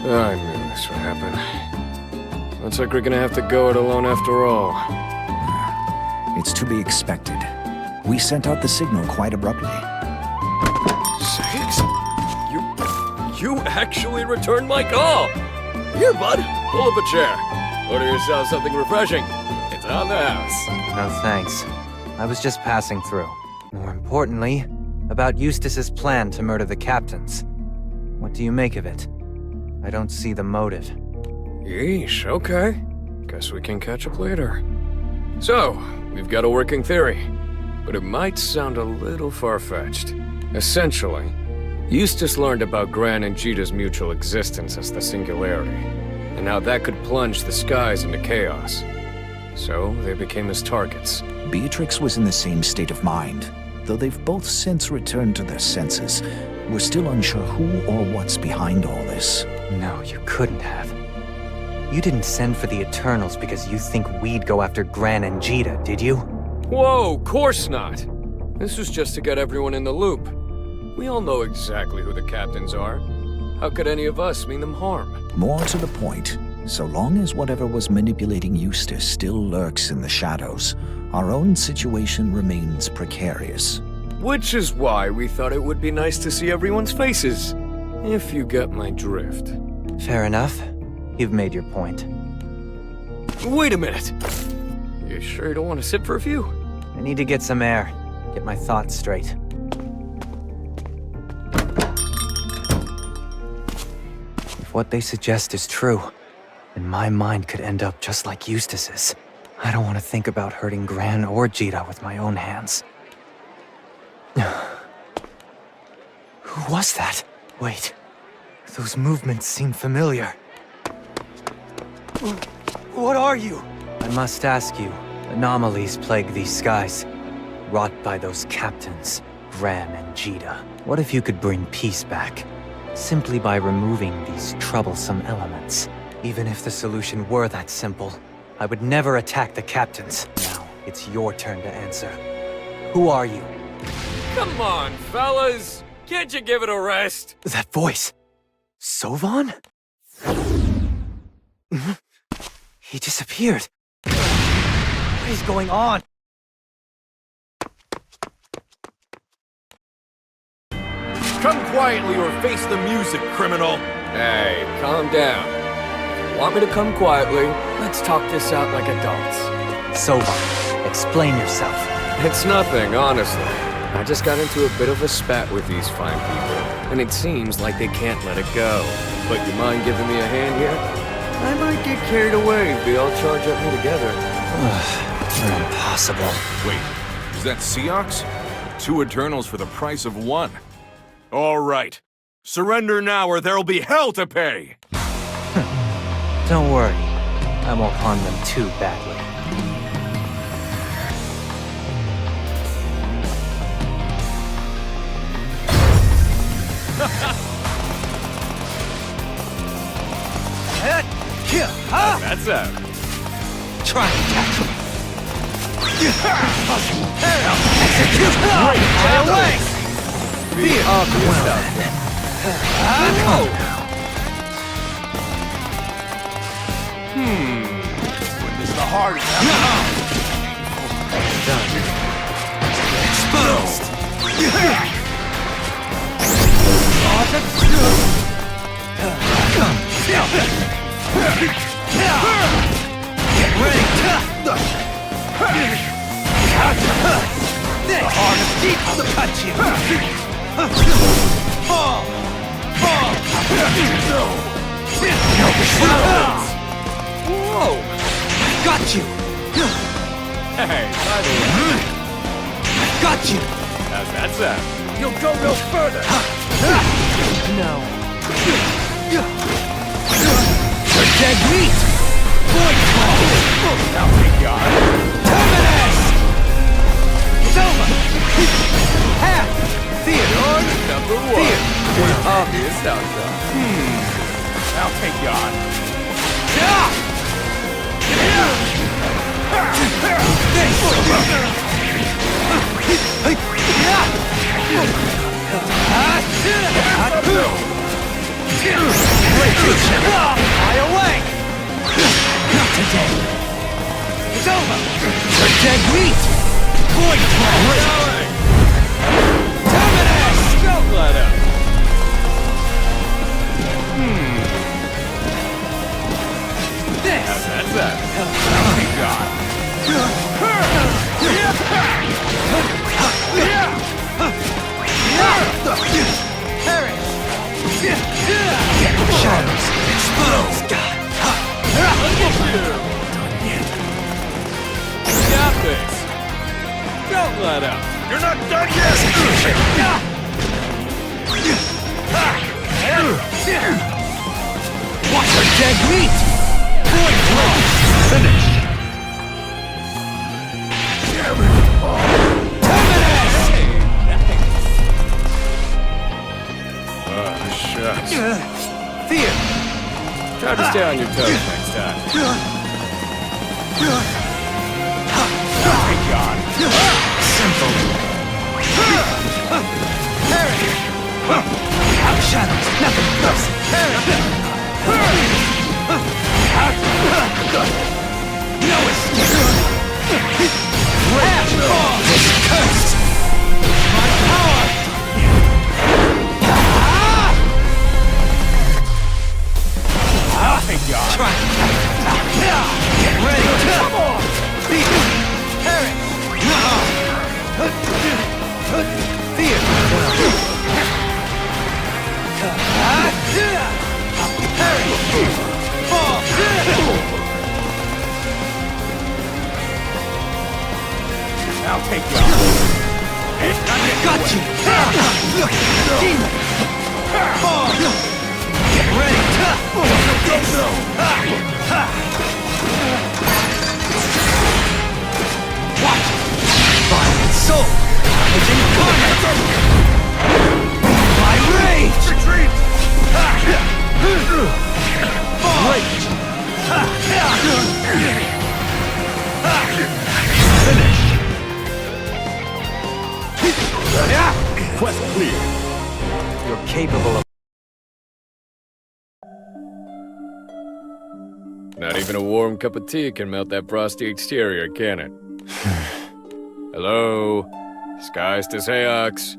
I knew this would happen. Looks like we're gonna have to go it alone after all. It's to be expected. We sent out the signal quite abruptly. Sakes? You actually returned my call! Here, bud, pull up a chair. Order yourself something refreshing. It's on the house. No thanks. I was just passing through. More importantly, about Eustace's plan to murder the captains. What do you make of it? I don't see the motive. Yeesh, okay. Guess we can catch up later. So, we've got a working theory, but it might sound a little far-fetched. Essentially, Eustace learned about Gran and Jita's mutual existence as the Singularity, and how that could plunge the skies into chaos. So, they became his targets. Beatrix was in the same state of mind, though they've both since returned to their senses. We're still unsure who or what's behind all this. No, you couldn't have. You didn't send for the Eternals because you think we'd go after Gran and Jita, did you? Whoa, course not! This was just to get everyone in the loop. We all know exactly who the captains are. How could any of us mean them harm? More to the point, so long as whatever was manipulating Eustace still lurks in the shadows, our own situation remains precarious. Which is why we thought it would be nice to see everyone's faces, if you get my drift. Fair enough. You've made your point. Wait a minute! You sure you don't want to sit for a few? I need to get some air. Get my thoughts straight. If what they suggest is true, then my mind could end up just like Eustace's. I don't want to think about hurting Gran or Jita with my own hands. Who was that? Wait. Those movements seem familiar. What are you? I must ask you, anomalies plague these skies, wrought by those captains, Gran and Jita. What if you could bring peace back, simply by removing these troublesome elements? Even if the solution were that simple, I would never attack the captains. Now, it's your turn to answer. Who are you? Come on, fellas! Can't you give it a rest? That voice! Sovan? He disappeared. What is going on? Come quietly or face the music, criminal! Hey, calm down. If you want me to come quietly, let's talk this out like adults. Sovan, explain yourself. It's nothing, honestly. I just got into a bit of a spat with these fine people, and it seems like they can't let it go. But you mind giving me a hand here? I might get carried away if they all charge at me together. You're impossible. Wait, is that Seox? 2 Eternals for the price of 1. All right. Surrender now or there'll be hell to pay! Don't worry. I won't harm them too badly. That's out. Try and catch him. Execute! Stay away! Be obvious out there. When is the hardest? Exposed! Get ready! The hardest deep to cut you! Fall! Fall! Whoa! Got you! Hey, by the way. Got you! How's that sound? You'll go no further! No. You're dead meat! Void Claw! Now take yours! Terminus! It's over! Half! Theodore! Number one. It's obvious outcome. I'll take yours. Fly away! Not today. It's over! You're dead meat! Void Claw! Terminus! Don't let up. This! How's that sound? I'll be gone. Perish! Shadows explode! Got this. Don't let up. You're not done yet! Watch your dead meat! Void Claw! Finish! Terminus! Oh, shucks. Fear! Try to stay on your toes next time. Be gone! Simple! Perish! Outshadows! Nothing else! Perish! No escape! Half is cursed! My power! I'll take yours! Try! Get ready! Come on! Perish! Fear! Perish! Fall! I'll take you. I got you! Demon! Fall! Get ready! Watch! Body and soul! It's incarnate! My rage! Retreat! Rage! Finish! Quest clear. You're capable of... Not even a warm cup of tea can melt that frosty exterior, can it? Hello? Skies to Seox.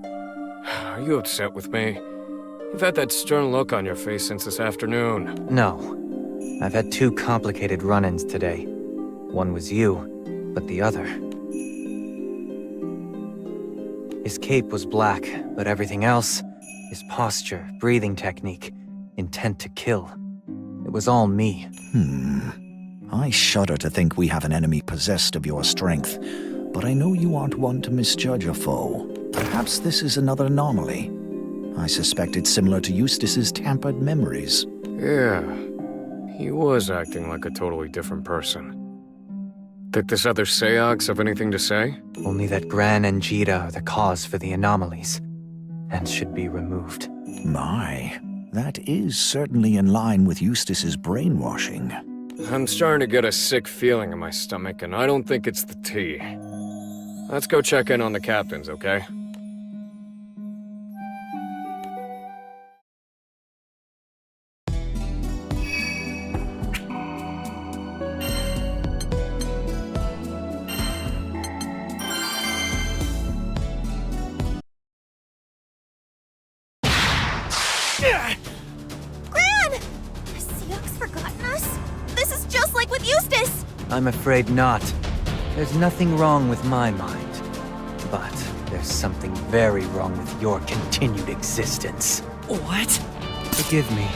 Are you upset with me? You've had that stern look on your face since this afternoon. No. I've had 2 complicated run-ins today. One was you, but the other... His cape was black, but everything else... His posture, breathing technique, intent to kill. It was all me. I shudder to think we have an enemy possessed of your strength, but I know you aren't one to misjudge a foe. Perhaps this is another anomaly. I suspect it's similar to Eustace's tampered memories. Yeah, he was acting like a totally different person. Did this other Seox have anything to say? Only that Gran and Jita are the cause for the anomalies, and should be removed. My, that is certainly in line with Eustace's brainwashing. I'm starting to get a sick feeling in my stomach, and I don't think it's the tea. Let's go check in on the captains, okay? Gran! Has Seox forgotten us? This is just like with Eustace! I'm afraid not. There's nothing wrong with my mind. But there's something very wrong with your continued existence. What? Forgive me.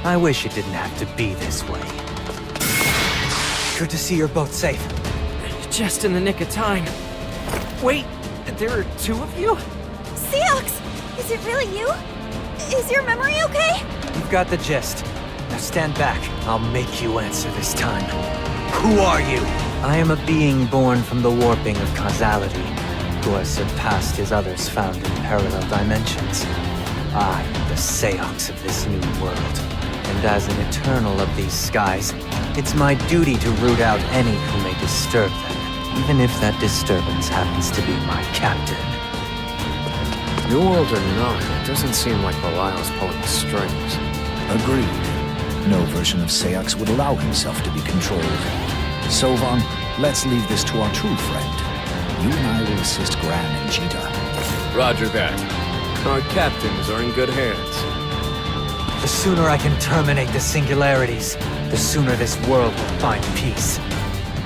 I wish it didn't have to be this way. Good to see you're both safe. Just in the nick of time. Wait, There are two of you? Seox! Is it really you? Is your memory okay? You've got the gist. Now stand back. I'll make you answer this time. Who are you? I am a being born from the warping of causality, who has surpassed his others found in parallel dimensions. I am the Seox of this new world, and as an eternal of these skies, it's my duty to root out any who may disturb them, even if that disturbance happens to be my captain. New World or not, it doesn't seem like Belial's pulling the strings. Agreed. No version of Seox would allow himself to be controlled. Sovan, let's leave this to our true friend. You and I will assist Gran and Jita. Roger that. Our captains are in good hands. The sooner I can terminate the singularities, the sooner this world will find peace.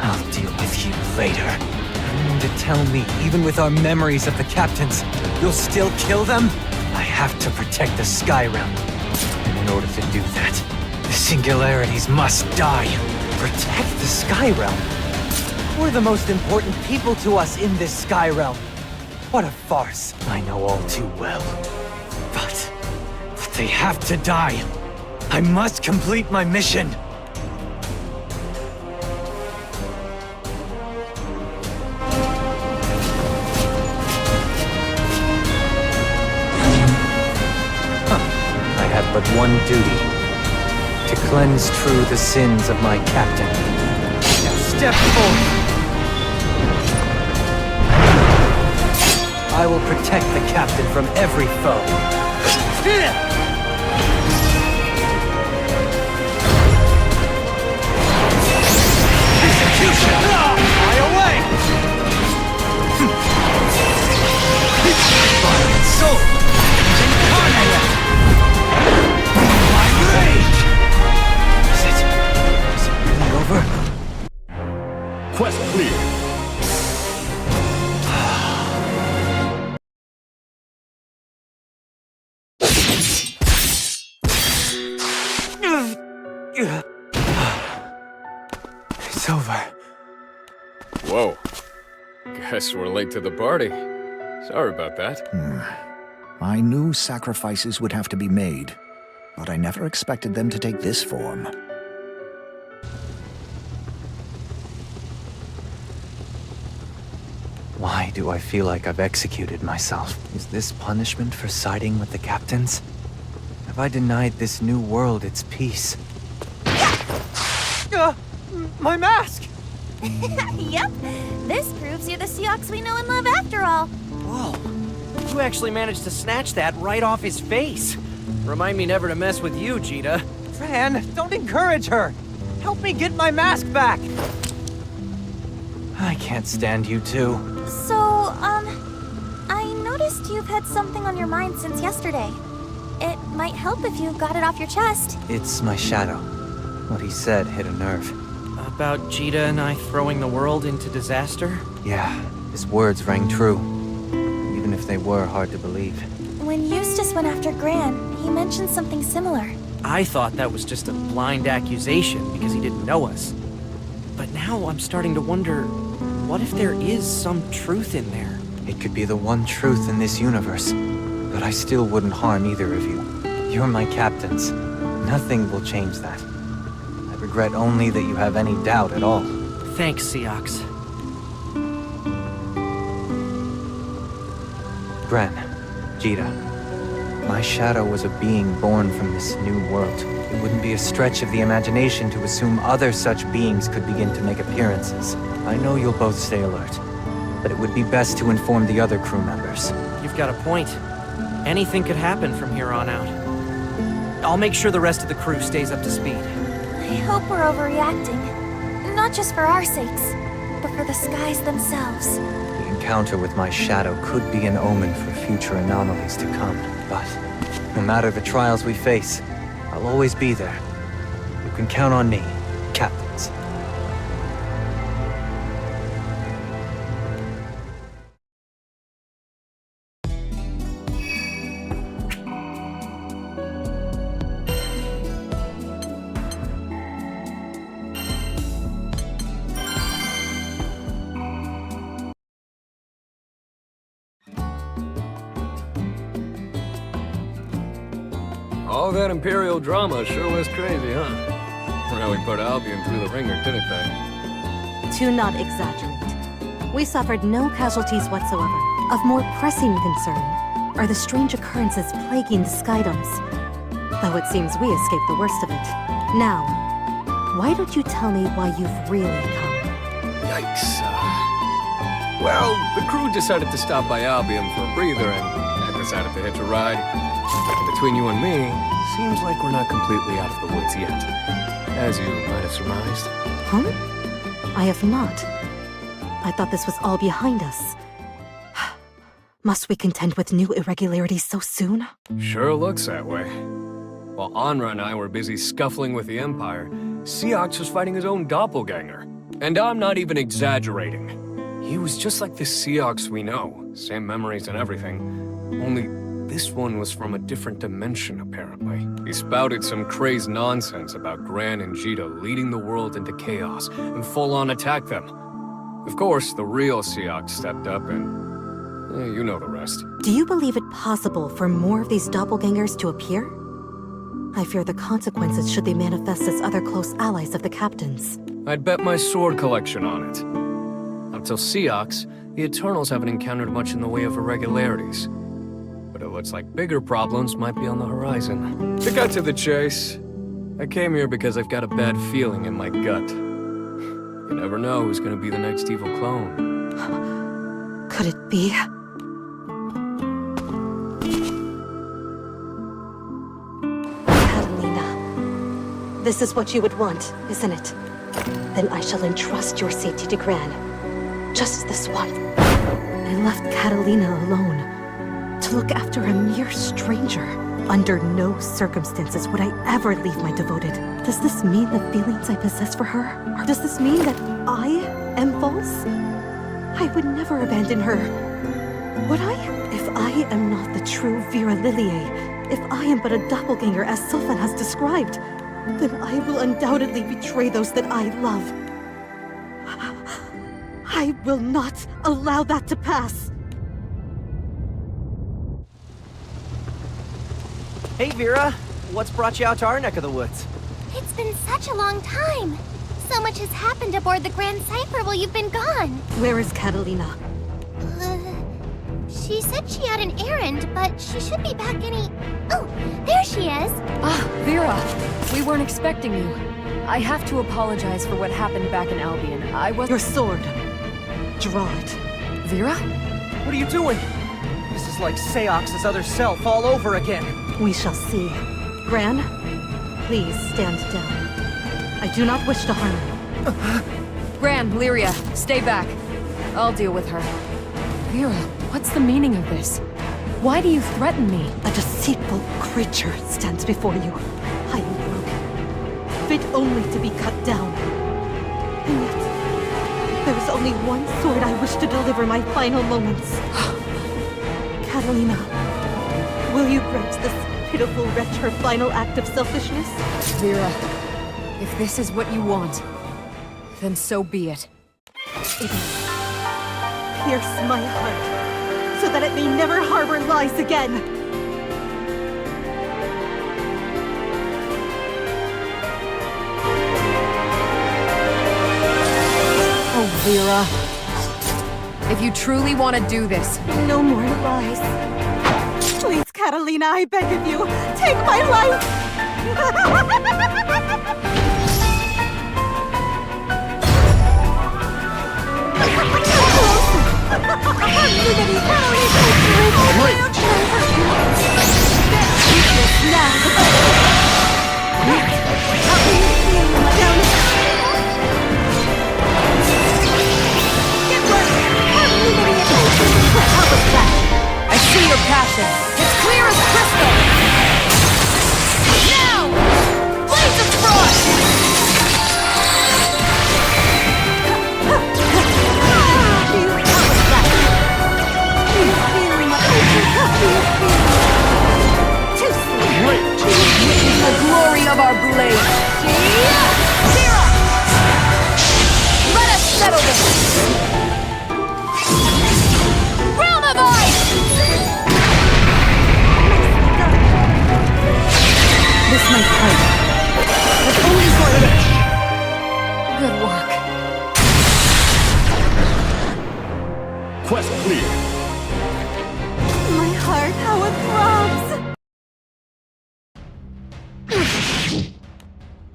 I'll deal with you later. You mean to tell me, even with our memories of the captains, you'll still kill them? I have to protect the Sky Realm. And in order to do that, the singularities must die. Protect the Sky Realm? We're the most important people to us in this Sky Realm. What a farce. I know all too well. But they have to die. I must complete my mission. I have but one duty. To cleanse true the sins of my captain. Now step forward. I will protect the captain from every foe. Execution! Fly away! Body and soul! Incarnate! My rage! Is it really over? Quest clear. It's over. Whoa. Guess we're late to the party. Sorry about that. I knew sacrifices would have to be made, but I never expected them to take this form. Why do I feel like I've executed myself? Is this punishment for siding with the captains? Have I denied this new world its peace? My mask! Yep, this proves you're the Seox we know and love after all. Whoa, you actually managed to snatch that right off his face. Remind me never to mess with you, Jita. Fran, don't encourage her. Help me get my mask back. I can't stand you two. So, I noticed you've had something on your mind since yesterday. It might help if you got it off your chest. It's my shadow. What he said hit a nerve. About Jita and I throwing the world into disaster? Yeah, his words rang true. Even if they were hard to believe. When Eustace went after Gran, he mentioned something similar. I thought that was just a blind accusation because he didn't know us. But now I'm starting to wonder, what if there is some truth in there? It could be the one truth in this universe. But I still wouldn't harm either of you. You're my captains. Nothing will change that. I regret only that you have any doubt at all. Thanks, Seox. Gran, Jita, my shadow was a being born from this new world. It wouldn't be a stretch of the imagination to assume other such beings could begin to make appearances. I know you'll both stay alert, but it would be best to inform the other crew members. You've got a point. Anything could happen from here on out. I'll make sure the rest of the crew stays up to speed. I hope we're overreacting. Not just for our sakes, but for the skies themselves. The encounter with my shadow could be an omen for future anomalies to come, but no matter the trials we face, I'll always be there. You can count on me, captains. All that Imperial drama sure was crazy, huh? Really put Albion through the ringer, didn't they? Do not exaggerate. We suffered no casualties whatsoever. Of more pressing concern are the strange occurrences plaguing the Skydoms. Though it seems we escaped the worst of it. Now, why don't you tell me why you've really come? Yikes. Well, the crew decided to stop by Albion for a breather, and I decided to hitch a ride. Between you and me, seems like we're not completely out of the woods yet. As you might have surmised. Huh? I have not. I thought this was all behind us. Must we contend with new irregularities so soon? Sure looks that way. While Anra and I were busy scuffling with the Empire, Seox was fighting his own doppelganger. And I'm not even exaggerating. He was just like the Seox we know. Same memories and everything. Only this one was from a different dimension, apparently. He spouted some crazed nonsense about Gran and Jita leading the world into chaos and full-on attack them. Of course, the real Seox stepped up and... you know the rest. Do you believe it possible for more of these doppelgangers to appear? I fear the consequences should they manifest as other close allies of the Captain's. I'd bet my sword collection on it. Until Seox, the Eternals haven't encountered much in the way of irregularities. But it looks like bigger problems might be on the horizon. To cut to the chase, I came here because I've got a bad feeling in my gut. You never know who's gonna be the next evil clone. Could it be? Catalina. This is what you would want, isn't it? Then I shall entrust your safety to Gran. Just this one. I left Catalina alone to look after a mere stranger. Under no circumstances would I ever leave my devoted. Does this mean the feelings I possess for her? Or does this mean that I am false? I would never abandon her. Would I? If I am not the true Vera Liliae, if I am but a doppelganger as Sofan has described, then I will undoubtedly betray those that I love. I will not allow that to pass. Hey, Vera. What's brought you out to our neck of the woods? It's been such a long time. So much has happened aboard the Grand Cipher while you've been gone. Where is Catalina? She said she had an errand, but she should be back any... Oh, there she is. Ah, Vera. We weren't expecting you. I have to apologize for what happened back in Albion. I was... Your sword. Draw it. Vera? What are you doing? This is like Seox's other self all over again. We shall see. Gran, please stand down. I do not wish to harm you. Gran, Lyria, stay back. I'll deal with her. Vera, what's the meaning of this? Why do you threaten me? A deceitful creature stands before you. I am broken, fit only to be cut down. And yet, there is only one sword I wish to deliver my final moments. Catalina, will you grant this pitiful wretch her final act of selfishness? Vera, if this is what you want, then so be it. Pierce my heart, so that it may never harbor lies again. Oh, Vera. If you truly want to do this... No more lies. Please, Catalina, I beg of you, take my life! I see your passion. It's clear as crystal. Now! Blaze of frost! The glory of our blade. Zero! Let us settle this! Realm of Ice! my part. But only for good work. Quest clear. My heart, how it throbs!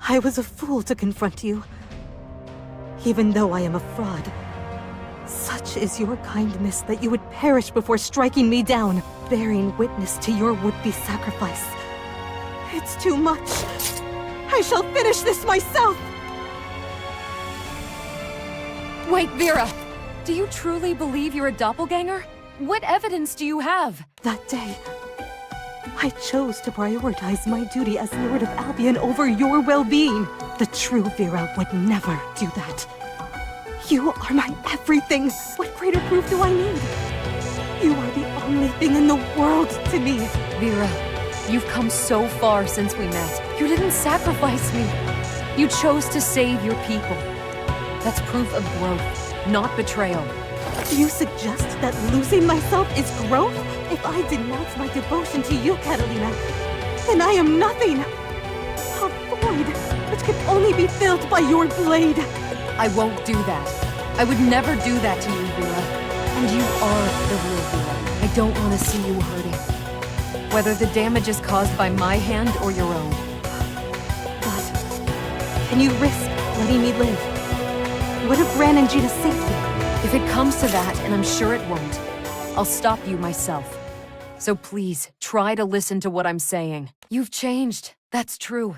I was a fool to confront you. Even though I am a fraud. Such is your kindness that you would perish before striking me down, bearing witness to your would-be sacrifice. It's too much. I shall finish this myself! Wait, Vera! Do you truly believe you're a doppelganger? What evidence do you have? That day, I chose to prioritize my duty as Lord of Albion over your well-being. The true Vera would never do that. You are my everything. What greater proof do I need? You are the only thing in the world to me. Vera, you've come so far since we met. You didn't sacrifice me. You chose to save your people. That's proof of growth, not betrayal. You suggest that losing myself is growth? If I denounce my devotion to you, Catalina, then I am nothing. A void, which can only be filled by your blade. I won't do that. I would never do that to you, Vera. And you are the real Vera. I don't want to see you hurting. Whether the damage is caused by my hand or your own. But can you risk letting me live? What of Gran and Gita's safety? If it comes to that, and I'm sure it won't, I'll stop you myself. So please, try to listen to what I'm saying. You've changed, that's true.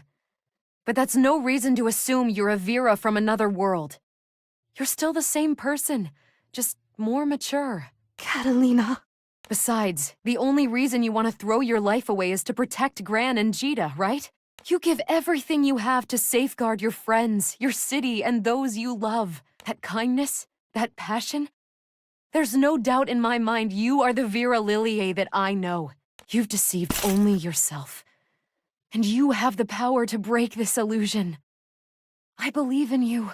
But that's no reason to assume you're a Vera from another world. You're still the same person, just more mature. Catalina. Besides, the only reason you want to throw your life away is to protect Gran and Gita, right? You give everything you have to safeguard your friends, your city, and those you love. That kindness, that passion. There's no doubt in my mind you are the Vera Lillier that I know. You've deceived only yourself. And you have the power to break this illusion. I believe in you.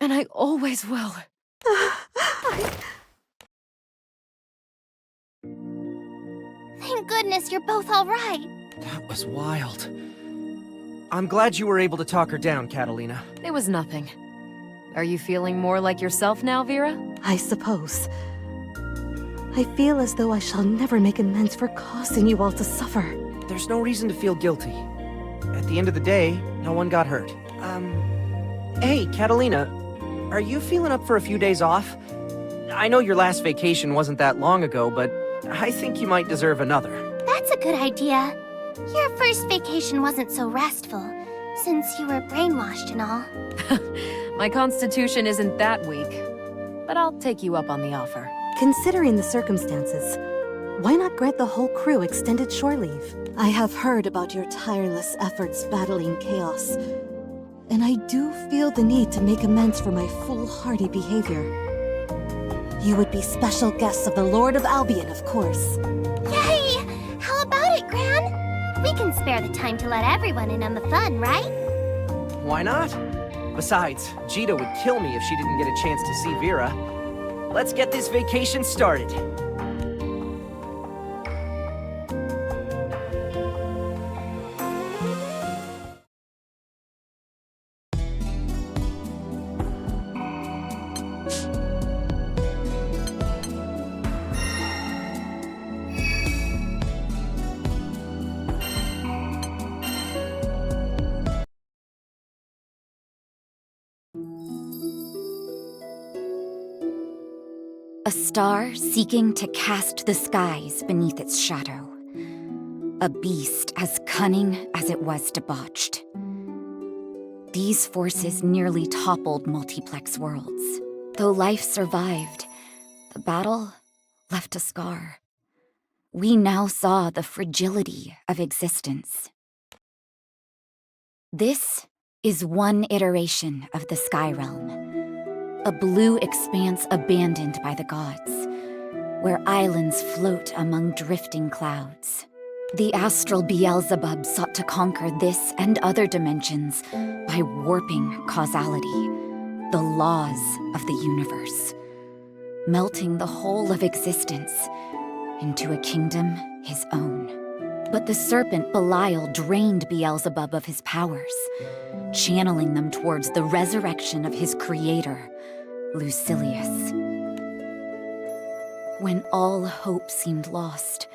And I always will. Thank goodness you're both all right. That was wild. I'm glad you were able to talk her down, Catalina. It was nothing. Are you feeling more like yourself now, Vera? I suppose. I feel as though I shall never make amends for causing you all to suffer. There's no reason to feel guilty. At the end of the day, no one got hurt. Hey, Catalina, are you feeling up for a few days off? I know your last vacation wasn't that long ago, but I think you might deserve another. That's a good idea. Your first vacation wasn't so restful, since you were brainwashed and all. My constitution isn't that weak, but I'll take you up on the offer. Considering the circumstances, why not grant the whole crew extended shore leave? I have heard about your tireless efforts battling chaos, and I do feel the need to make amends for my foolhardy behavior. You would be special guests of the Lord of Albion, of course. Yay! How about it, Gran? We can spare the time to let everyone in on the fun, right? Why not? Besides, Gita would kill me if she didn't get a chance to see Vera. Let's get this vacation started. A star seeking to cast the skies beneath its shadow. A beast as cunning as it was debauched. These forces nearly toppled multiplex worlds. Though life survived, the battle left a scar. We now saw the fragility of existence. This is one iteration of the Sky Realm. A blue expanse abandoned by the gods, where islands float among drifting clouds. The astral Beelzebub sought to conquer this and other dimensions by warping causality, the laws of the universe, melting the whole of existence into a kingdom his own. But the serpent Belial drained Beelzebub of his powers, channeling them towards the resurrection of his creator, Lucilius. When all hope seemed lost,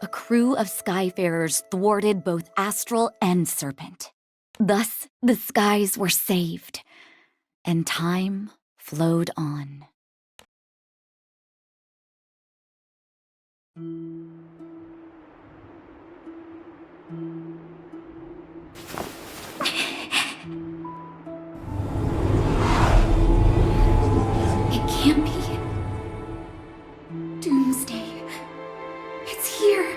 a crew of Skyfarers thwarted both Astral and Serpent. Thus, the skies were saved, and time flowed on. It can't be. Doomsday. It's here.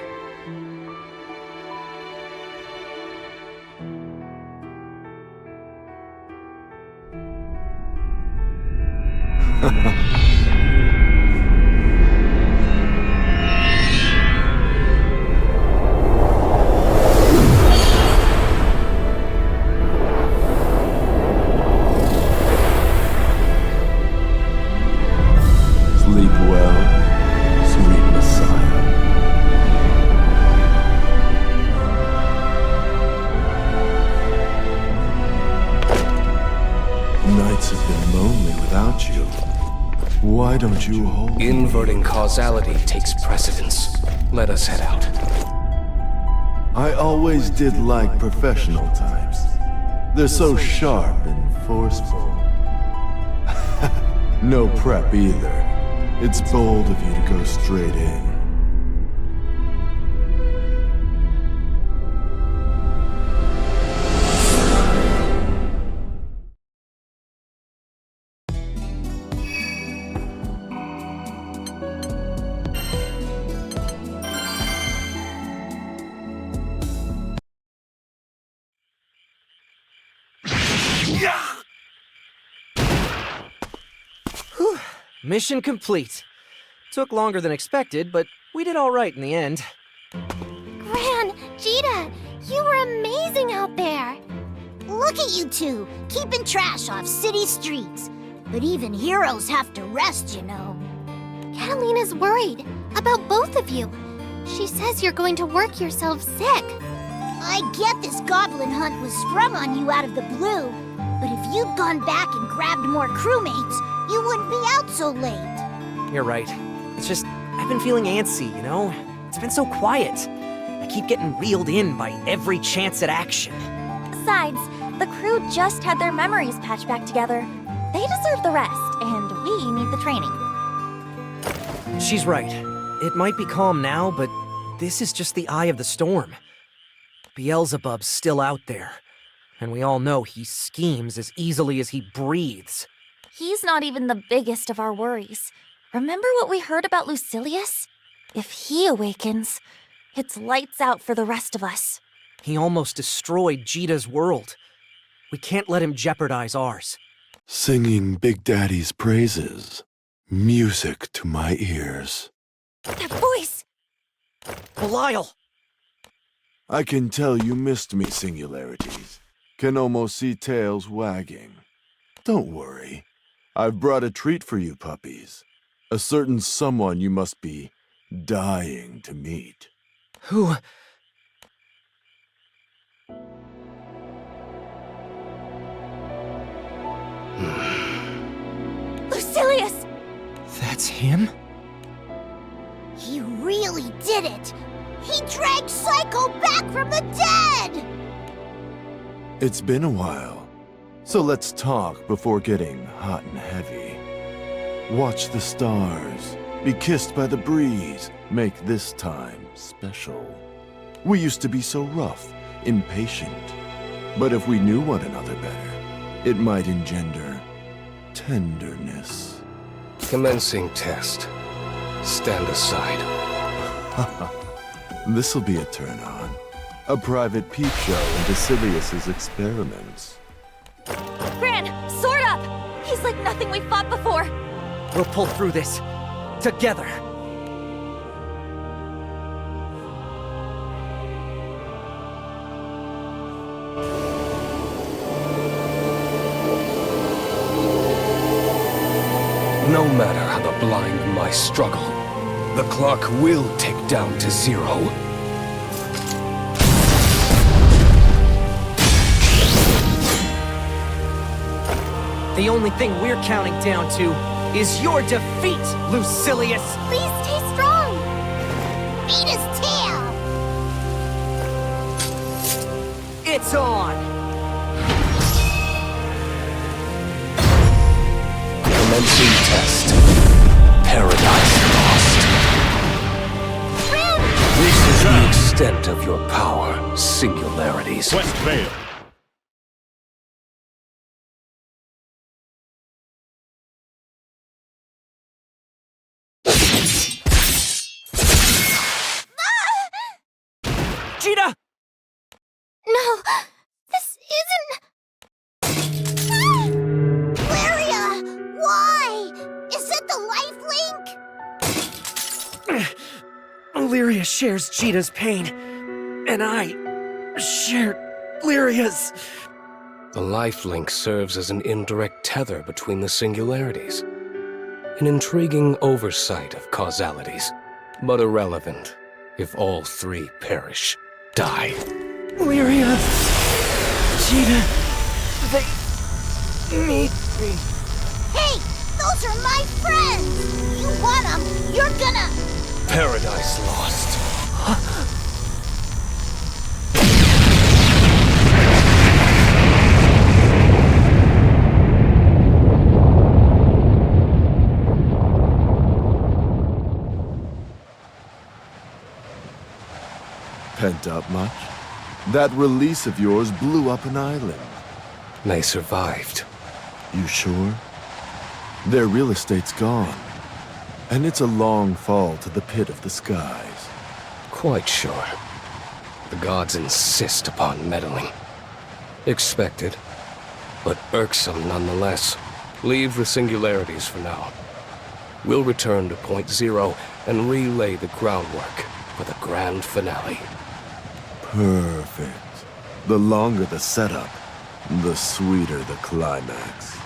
Sleep well, sweet Messiah. Nights have been lonely without you. Why don't you hold me? Inverting causality takes precedence. Let us head out. I always did like professional types. They're so sharp and forceful. No prep either. It's bold of you to go straight in. Whew. Mission complete. Took longer than expected, but we did all right in the end. Gran, Jita, you were amazing out there. Look at you two, keeping trash off city streets. But even heroes have to rest, you know. Catalina's worried about both of you. She says you're going to work yourself sick. I get this goblin hunt was sprung on you out of the blue, but if you'd gone back and grabbed more crewmates, you wouldn't be out so late. You're right. It's just, I've been feeling antsy, you know? It's been so quiet. I keep getting reeled in by every chance at action. Besides, the crew just had their memories patched back together. They deserve the rest, and we need the training. She's right. It might be calm now, but this is just the eye of the storm. Beelzebub's still out there, and we all know he schemes as easily as he breathes. He's not even the biggest of our worries. Remember what we heard about Lucilius? If he awakens, it's lights out for the rest of us. He almost destroyed Jita's world. We can't let him jeopardize ours. Singing Big Daddy's praises. Music to my ears. That voice! Belial! I can tell you missed me, Singularities. Can almost see tails wagging. Don't worry. I've brought a treat for you puppies. A certain someone you must be dying to meet. Who? Lucilius! That's him? He really did it! He dragged Psycho back from the dead! It's been a while, so let's talk before getting hot and heavy. Watch the stars, be kissed by the breeze, make this time special. We used to be so rough, impatient, but if we knew one another better, it might engender tenderness. Commencing test. Stand aside. This'll be a turn-on. A private peep show into Silius's experiments. Gran, sword up! He's like nothing we've fought before. We'll pull through this. Together. No matter how the blind mice struggle, the clock will tick down to 0. The only thing we're counting down to is your defeat, Lucilius! Please stay strong! Beat his tail! It's on! Commencing test. Paradise lost. This is the extent of your power, singularities. West Vale. Cheetah! No, this isn't... Lyria! Why? Is it the life link? Lyria shares Cheetah's pain, and I share Lyria's. The lifelink serves as an indirect tether between the singularities. An intriguing oversight of causalities, but irrelevant if all three perish, die. Lyria! Cheetah! They need me. Hey! Those are my friends! You want them, you're gonna... Paradise lost. Pent up much? That release of yours blew up an island. They survived. You sure? Their real estate's gone. And it's a long fall to the pit of the skies. Quite sure. The gods insist upon meddling. Expected, but irksome nonetheless. Leave the singularities for now. We'll return to Point Zero and relay the groundwork for the grand finale. Perfect. The longer the setup, the sweeter the climax.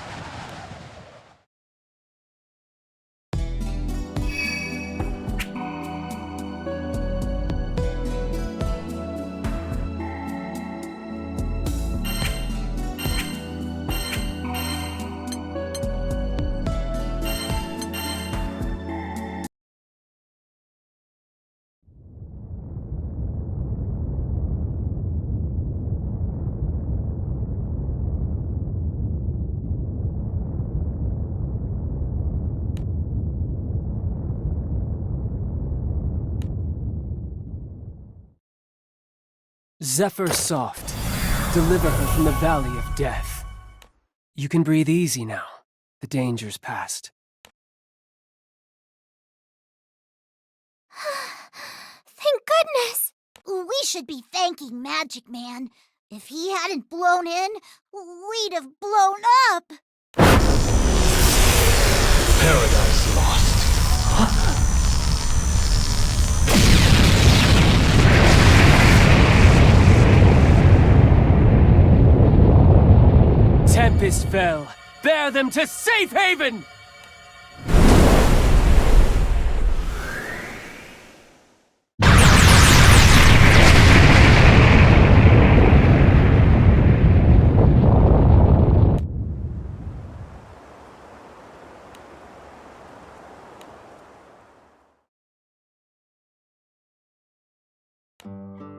Zephyr soft. Deliver her from the valley of death. You can breathe easy now. The danger's past. Thank goodness! We should be thanking Magic Man. If he hadn't blown in, we'd have blown up. Paradise lost. Tempest fell. Bear them to safe haven!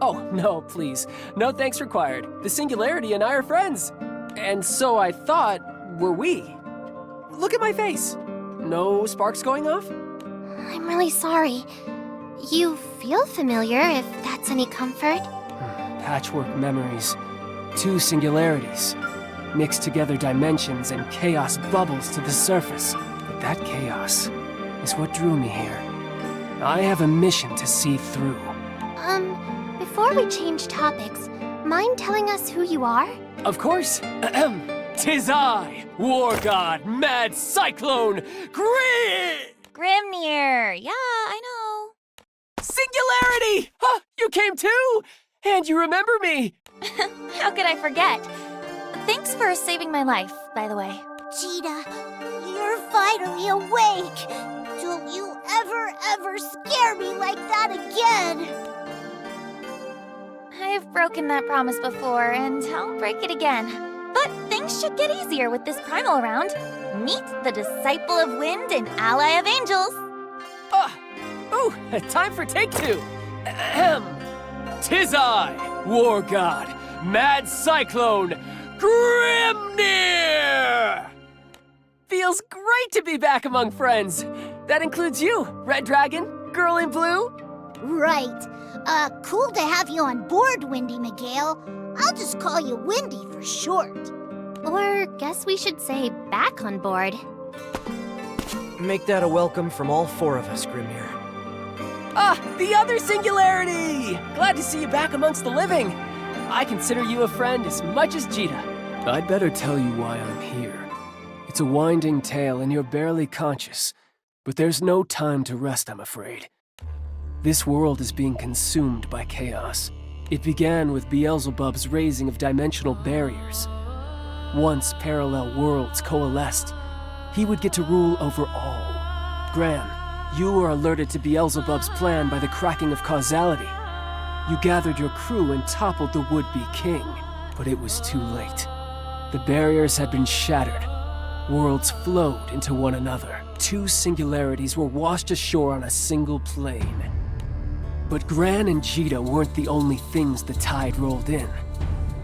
Oh, no, please. No thanks required. The Singularity and I are friends. And so I thought, were we? Look at my face. No sparks going off? I'm really sorry. You feel familiar, if that's any comfort. Patchwork memories. Two singularities. Mixed together dimensions and chaos bubbles to the surface. But that chaos is what drew me here. I have a mission to see through. Before we change topics, mind telling us who you are? Of course. Tis I, War God, Mad Cyclone, Grimnir! Yeah, I know. Singularity! Huh, you came too! And you remember me! How could I forget? Thanks for saving my life, by the way. Cheetah, you're finally awake! Don't you ever scare me like that again! I've broken that promise before, and I'll break it again. But thanks things should get easier with this primal around. Meet the Disciple of Wind and Ally of Angels. Ooh, time for take two. Ahem. 'Tis I, War God, Mad Cyclone, Grimnir! Feels great to be back among friends. That includes you, Red Dragon, Girl in Blue. Right. Cool to have you on board, Windy Miguel. I'll just call you Windy for short. Or guess we should say back on board. Make that a welcome from all four of us, Grimnir. Ah, the other singularity! Glad to see you back amongst the living. I consider you a friend as much as Jita. I'd better tell you why I'm here. It's a winding tale and you're barely conscious, but there's no time to rest, I'm afraid. This world is being consumed by chaos. It began with Beelzebub's raising of dimensional barriers. Once parallel worlds coalesced, he would get to rule over all. Gran, you were alerted to Beelzebub's plan by the cracking of causality. You gathered your crew and toppled the would-be king, but it was too late. The barriers had been shattered. Worlds flowed into one another. Two singularities were washed ashore on a single plane. But Gran and Jita weren't the only things the tide rolled in.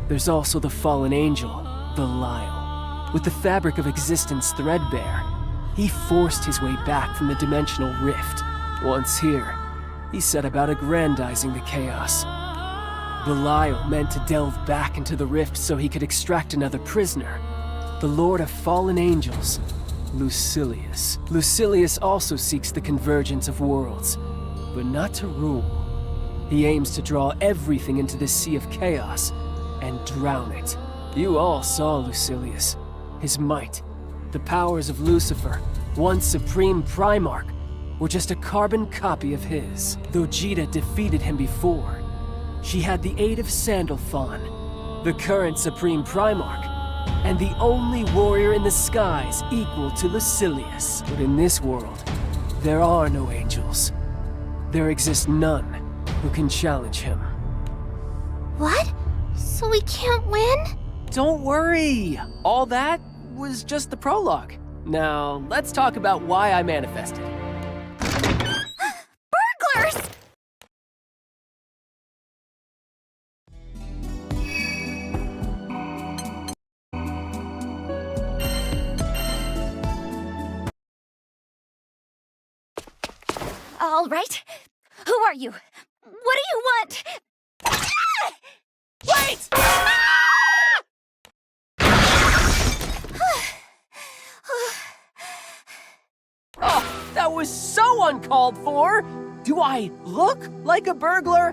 There's also the fallen angel, Belial. With the fabric of existence threadbare, he forced his way back from the dimensional rift. Once here, he set about aggrandizing the chaos. Belial meant to delve back into the rift so he could extract another prisoner, the Lord of Fallen Angels, Lucilius. Lucilius also seeks the convergence of worlds, but not to rule. He aims to draw everything into the sea of chaos and drown it. You all saw Lucilius, his might, the powers of Lucifer, once Supreme Primarch, were just a carbon copy of his. Though Jita defeated him before, she had the aid of Sandalphon, the current Supreme Primarch, and the only warrior in the skies equal to Lucilius. But in this world, there are no angels. There exists none who can challenge him. What? So we can't win? Don't worry! All that was just the prologue. Now, let's talk about why I manifested. Burglars! All right. Who are you? What do you want? Wait! Oh, that was so uncalled for! Do I look like a burglar?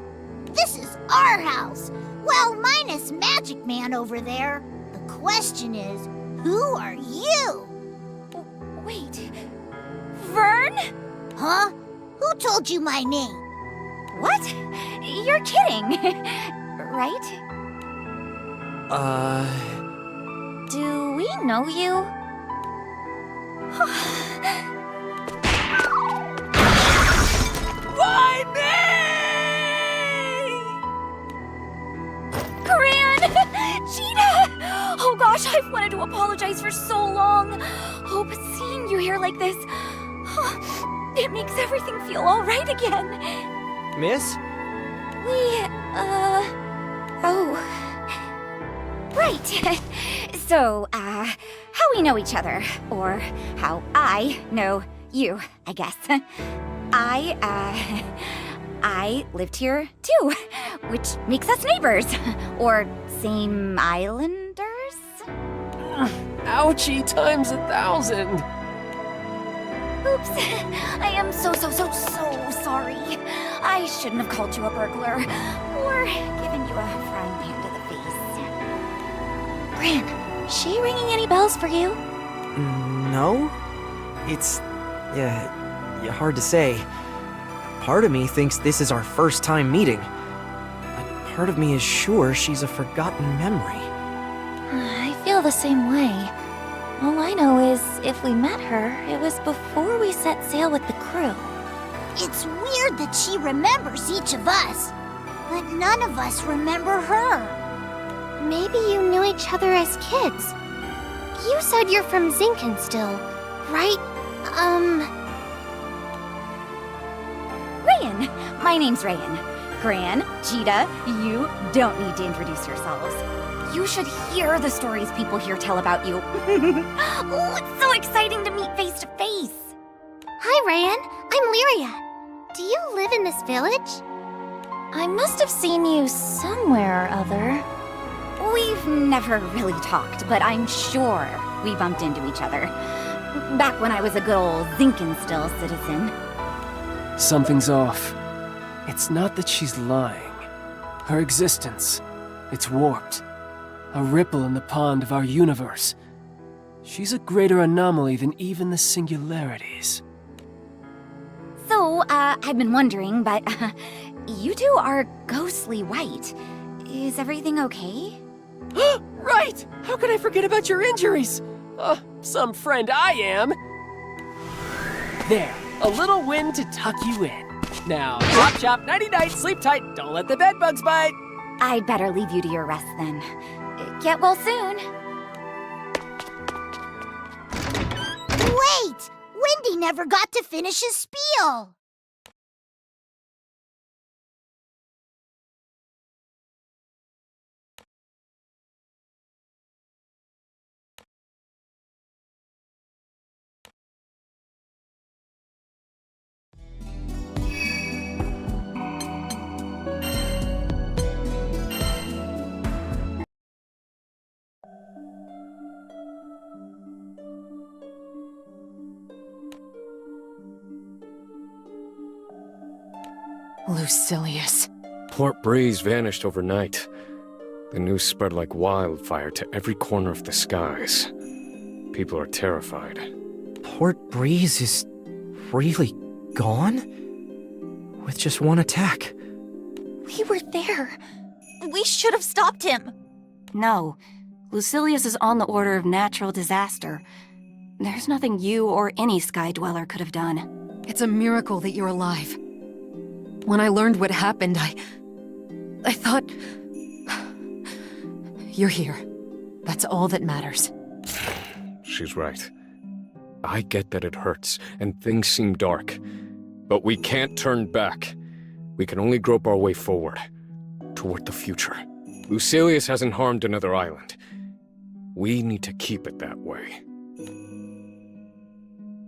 This is our house. Well, minus Magic Man over there. The question is, who are you? Wait. Vern? Huh? Who told you my name? What? You're kidding, right? Do we know you? Why me? Gran! Gina! Oh gosh, I've wanted to apologize for so long. Oh, but seeing you here like this, it makes everything feel all right again. Miss? Oh. Right. So, how we know each other, or how I know you, I guess. I lived here too, which makes us neighbors, or same islanders? Ouchie times 1,000. Oops. I am so sorry. I shouldn't have called you a burglar, or given you a frying pan to the face. Gran, she ringing any bells for you? No? It's... hard to say. Part of me thinks this is our first time meeting. But part of me is sure she's a forgotten memory. I feel the same way. All I know is, if we met her, it was before we set sail with the crew. It's weird that she remembers each of us, but none of us remember her. Maybe you knew each other as kids. You said you're from Zinkenstill, right? Rayan! My name's Rayan. Gran, Jita, you don't need to introduce yourselves. You should hear the stories people here tell about you. Oh, it's so exciting to meet face to face. Hi, Rayan. I'm Lyria. Do you live in this village? I must have seen you somewhere or other. We've never really talked, but I'm sure we bumped into each other. Back when I was a good old Zinkenstill citizen. Something's off. It's not that she's lying. Her existence, it's warped. A ripple in the pond of our universe. She's a greater anomaly than even the singularities. So, I've been wondering, but you two are ghostly white. Is everything okay? Right! How could I forget about your injuries? Some friend I am. There, a little wind to tuck you in. Now, chop chop, nighty-night, sleep tight, don't let the bedbugs bite. I'd better leave you to your rest then. Get well soon. Wait! Wendy never got to finish his spiel! Lucilius. Port Breeze vanished overnight. The news spread like wildfire to every corner of the skies. People are terrified. Port Breeze is really gone? With just one attack? We were there. We should have stopped him. No. Lucilius is on the order of natural disaster. There's nothing you or any Sky Dweller could have done. It's a miracle that you're alive. When I learned what happened, I thought... You're here. That's all that matters. She's right. I get that it hurts, and things seem dark. But we can't turn back. We can only grope our way forward. Toward the future. Lucilius hasn't harmed another island. We need to keep it that way.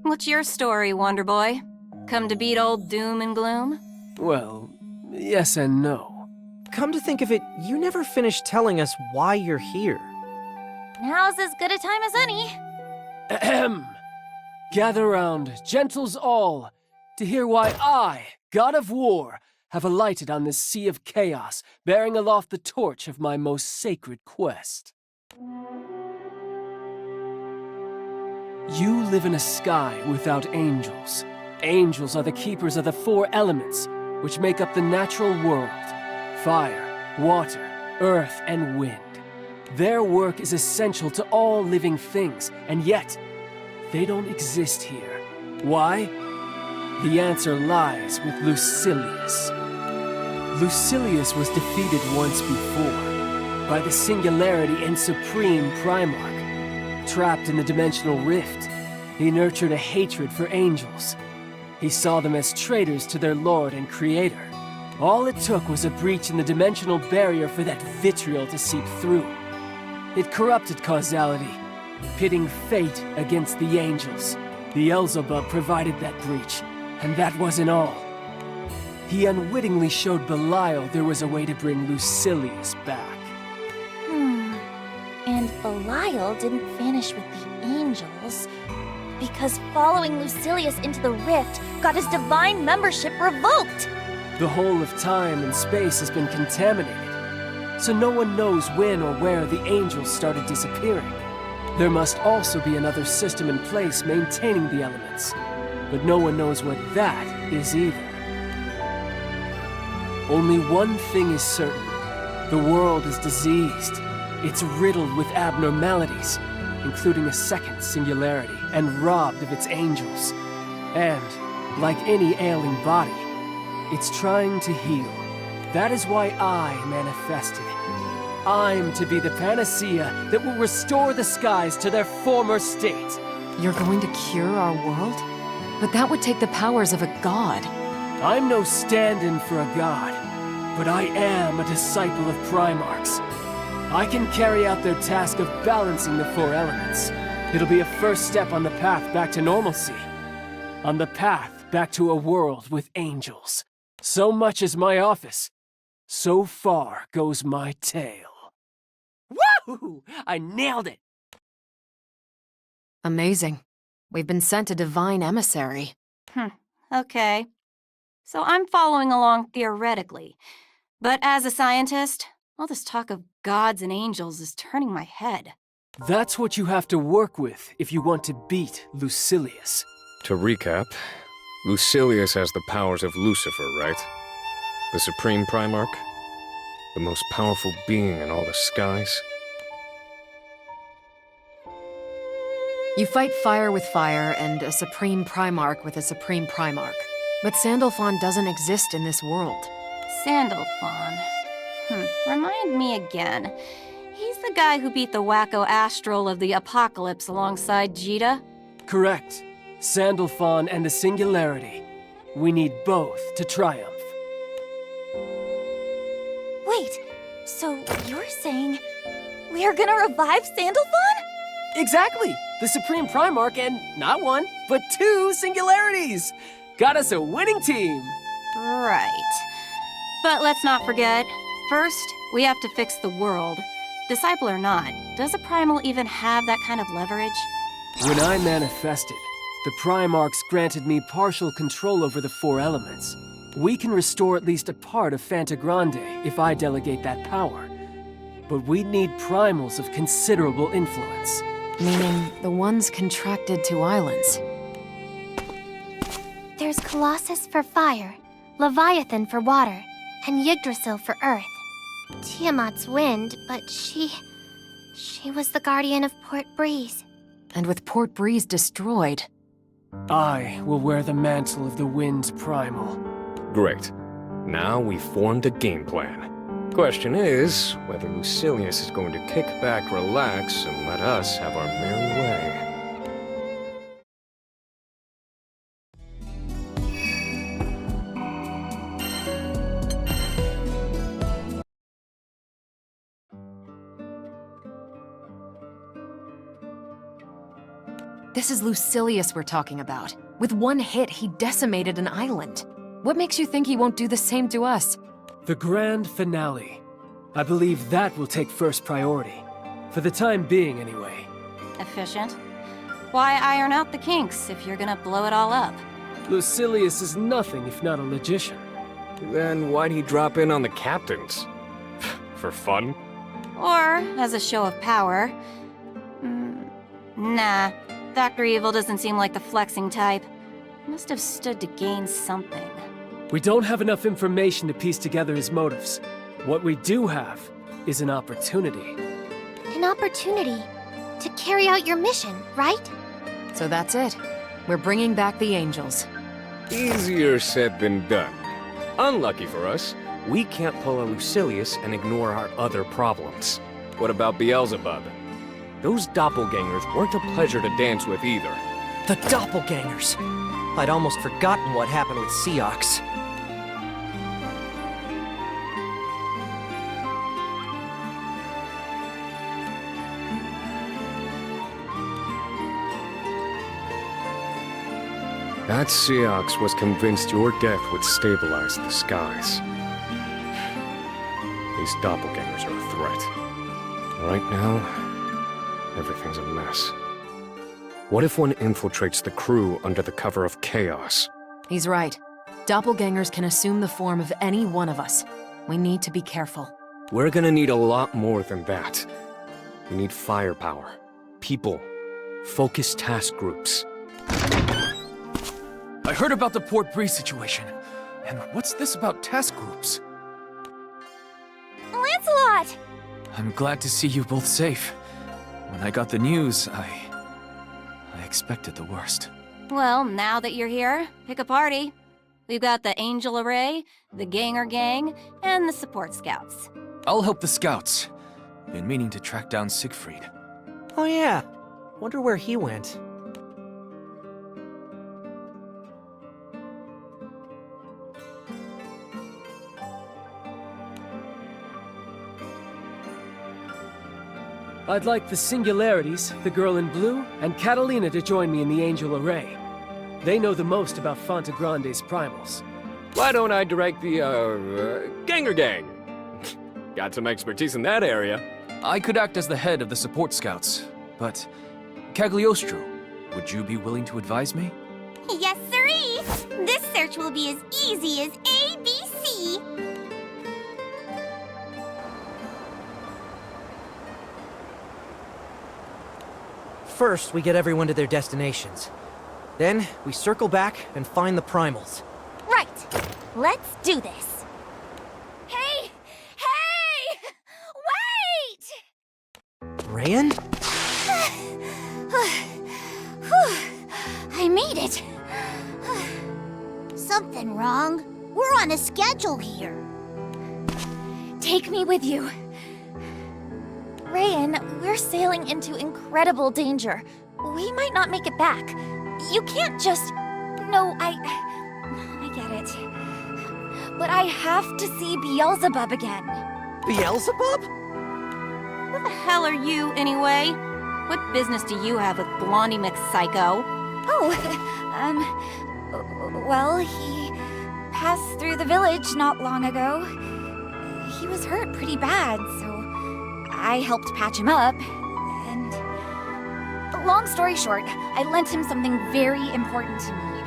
What's your story, Wonder Boy? Come to beat old doom and gloom? Well, yes and no. Come to think of it, you never finished telling us why you're here. Now's as good a time as any. Ahem. Gather round, gentles all, to hear why I, God of War, have alighted on this sea of chaos, bearing aloft the torch of my most sacred quest. You live in a sky without angels. Angels are the keepers of the four elements, which make up the natural world: fire, water, earth, and wind. Their work is essential to all living things, and yet, they don't exist here. Why? The answer lies with Lucilius. Lucilius was defeated once before, by the Singularity and Supreme Primarch. Trapped in the dimensional rift, he nurtured a hatred for angels. He saw them as traitors to their lord and creator. All it took was a breach in the dimensional barrier for that vitriol to seep through. It corrupted causality, pitting fate against the angels. Beelzebub provided that breach, and that wasn't all. He unwittingly showed Belial there was a way to bring Lucilius back. And Belial didn't vanish with the angels, because following Lucilius into the rift got his divine membership revoked! The whole of time and space has been contaminated, so no one knows when or where the angels started disappearing. There must also be another system in place maintaining the elements, but no one knows what that is either. Only one thing is certain. The world is diseased. It's riddled with abnormalities, including a second singularity, and robbed of its angels. And, like any ailing body, it's trying to heal. That is why I manifested. I'm to be the panacea that will restore the skies to their former state. You're going to cure our world? But that would take the powers of a god. I'm no stand-in for a god, but I am a disciple of Primarchs. I can carry out their task of balancing the four elements. It'll be a first step on the path back to normalcy. On the path back to a world with angels. So much is my office. So far goes my tale. Woo! I nailed it! Amazing. We've been sent a divine emissary. Okay. So I'm following along theoretically. But as a scientist, all this talk of gods and angels is turning my head. That's what you have to work with if you want to beat Lucilius. To recap, Lucilius has the powers of Lucifer, right? The Supreme Primarch? The most powerful being in all the skies? You fight fire with fire and a Supreme Primarch with a Supreme Primarch. But Sandalphon doesn't exist in this world. Sandalphon. Remind me again. He's the guy who beat the wacko Astral of the Apocalypse alongside Jita? Correct. Sandalphon and the Singularity. We need both to triumph. Wait, so you're saying we are gonna revive Sandalphon? Exactly! The Supreme Primarch and not one, but two Singularities! Got us a winning team! Right. But let's not forget, first, we have to fix the world. Disciple or not, does a Primal even have that kind of leverage? When I manifested, the Primarchs granted me partial control over the four elements. We can restore at least a part of Fantagrande if I delegate that power. But we'd need primals of considerable influence. Meaning the ones contracted to islands. There's Colossus for fire, Leviathan for water, and Yggdrasil for earth. Tiamat's wind, but she was the guardian of Port Breeze. And with Port Breeze destroyed... I will wear the mantle of the Wind's Primal. Great. Now we've formed a game plan. Question is, whether Lucilius is going to kick back, relax, and let us have our merry way. This is Lucilius we're talking about. With one hit, he decimated an island. What makes you think he won't do the same to us? The grand finale. I believe that will take first priority. For the time being, anyway. Efficient. Why iron out the kinks if you're gonna blow it all up? Lucilius is nothing if not a logician. Then why'd he drop in on the captains? For fun? Or as a show of power. Nah, Dr. Evil doesn't seem like the flexing type. Must have stood to gain something. We don't have enough information to piece together his motives. What we do have is an opportunity. An opportunity to carry out your mission, right? So that's it. We're bringing back the angels. Easier said than done. Unlucky for us, we can't pull a Lucilius and ignore our other problems. What about Beelzebub? Those doppelgangers weren't a pleasure to dance with either. The doppelgangers! I'd almost forgotten what happened with Seox. That Seox was convinced your death would stabilize the skies. These doppelgangers are a threat. Right now, everything's a mess. What if one infiltrates the crew under the cover of chaos? He's right. Doppelgangers can assume the form of any one of us. We need to be careful. We're gonna need a lot more than that. We need firepower, people, focused task groups. I heard about the Port Breeze situation. And what's this about task groups? Lancelot! I'm glad to see you both safe. When I got the news, I expected the worst. Well, now that you're here, pick a party. We've got the Angel Array, the Ganger Gang, and the Support Scouts. I'll help the scouts. Been meaning to track down Siegfried. Oh yeah. Wonder where he went. I'd like the Singularities, the girl in blue, and Catalina to join me in the Angel Array. They know the most about Fontagrande's primals. Why don't I direct the, Ganger Gang? Got some expertise in that area. I could act as the head of the support scouts, but Cagliostro, would you be willing to advise me? Yes, sirree! This search will be as easy as ABC! First, we get everyone to their destinations. Then, we circle back and find the primals. Right! Let's do this! Hey! Hey! Wait! Rayan? I made it! Something wrong? We're on a schedule here. Take me with you. Rayan, we're sailing into incredible danger. We might not make it back. You can't just... No, I get it. But I have to see Beelzebub again. Beelzebub? Who the hell are you, anyway? What business do you have with Blondie McPsycho? Oh, well, he passed through the village not long ago. He was hurt pretty bad, so I helped patch him up, and... Long story short, I lent him something very important to me.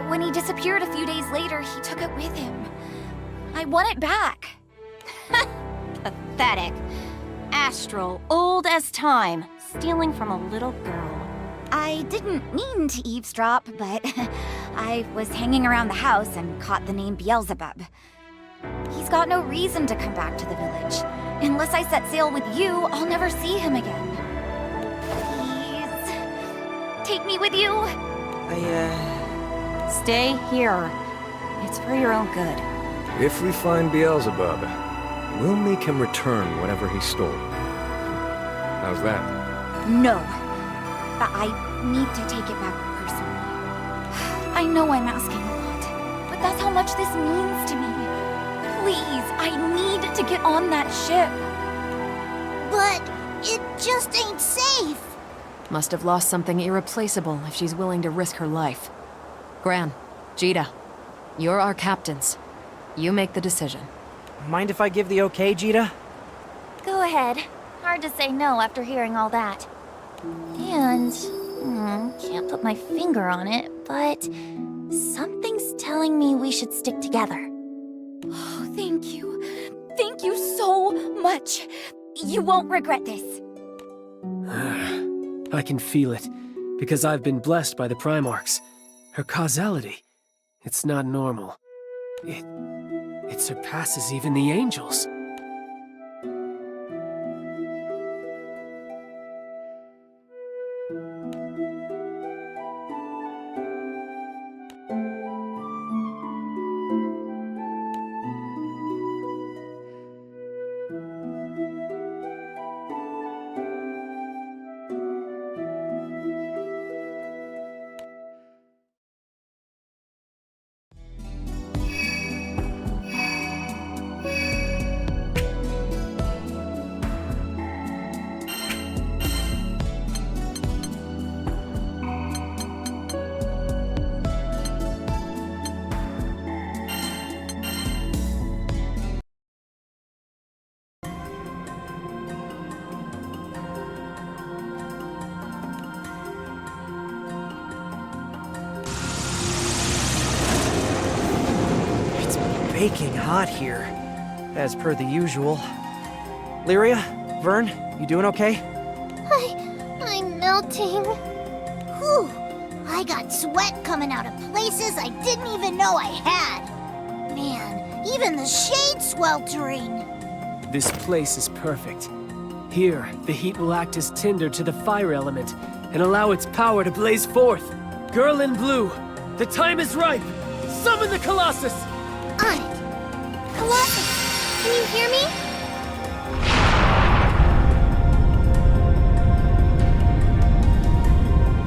When he disappeared a few days later, he took it with him. I want it back. Pathetic. Astral, old as time, stealing from a little girl. I didn't mean to eavesdrop, but I was hanging around the house and caught the name Beelzebub. He's got no reason to come back to the village. Unless I set sail with you, I'll never see him again. Please, take me with you. Stay here. It's for your own good. If we find Beelzebub, we'll make him return whatever he stole. How's that? No. But I need to take it back personally. I know I'm asking a lot, but that's how much this means to me. Please, I need to get on that ship. But it just ain't safe. Must have lost something irreplaceable if she's willing to risk her life. Gran, Jita, you're our captains. You make the decision. Mind if I give the okay, Jita? Go ahead. Hard to say no after hearing all that. And... can't put my finger on it, but... something's telling me we should stick together. Oh, thank you. Thank you so much. You won't regret this. I can feel it, because I've been blessed by the Primarchs. Her causality, it's not normal. It surpasses even the angels. Baking hot here, as per the usual. Lyria, Vern, you doing okay? I'm melting. Whew, I got sweat coming out of places I didn't even know I had. Man, even the shade's sweltering. This place is perfect. Here, the heat will act as tinder to the fire element and allow its power to blaze forth. Girl in blue, the time is ripe! Summon the Colossus! On it. Colossus, can you hear me?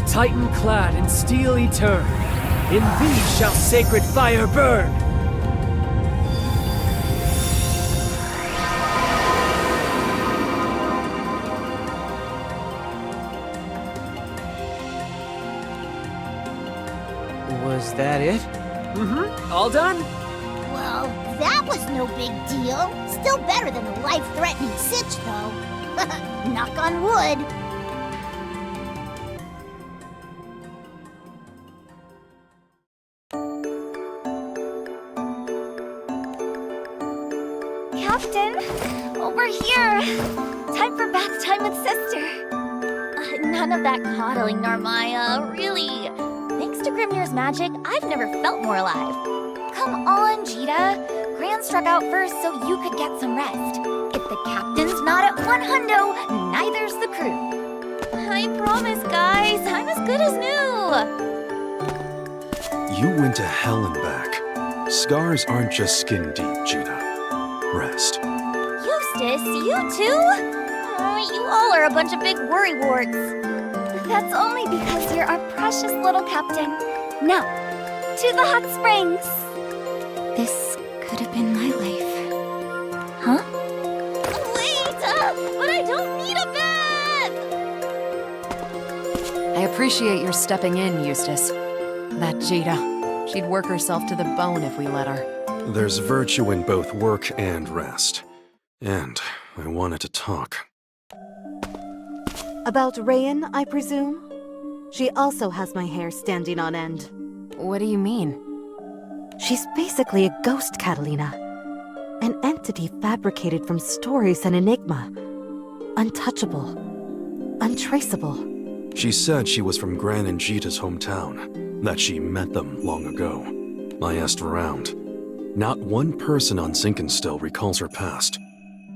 Titan clad in steel etern, in thee shall sacred fire burn! Was that it? Mm-hmm. All done? Well, that was no big deal. Still better than a life-threatening sitch, though. Knock on wood. Captain, over here. Time for bath time with sister. None of that coddling, Narmaya, really. Thanks to Grimnir's magic, I've never felt more alive. Come on, Jita. Gran struck out first so you could get some rest. If the captain's not at 100, neither's the crew. I promise, guys, I'm as good as new. You went to hell and back. Scars aren't just skin deep, Jita. Rest. Eustace, you too? You all are a bunch of big worrywarts. That's only because you're our precious little captain. Now, to the hot springs. This could have been my life. Huh? Wait, but I don't need a bath! I appreciate your stepping in, Eustace. That Jita, she'd work herself to the bone if we let her. There's virtue in both work and rest. And I wanted to talk. About Rayan, I presume? She also has my hair standing on end. What do you mean? She's basically a ghost, Catalina. An entity fabricated from stories and enigma. Untouchable. Untraceable. She said she was from Gran and Jita's hometown, that she met them long ago. I asked around. Not one person on Sinkenstill recalls her past.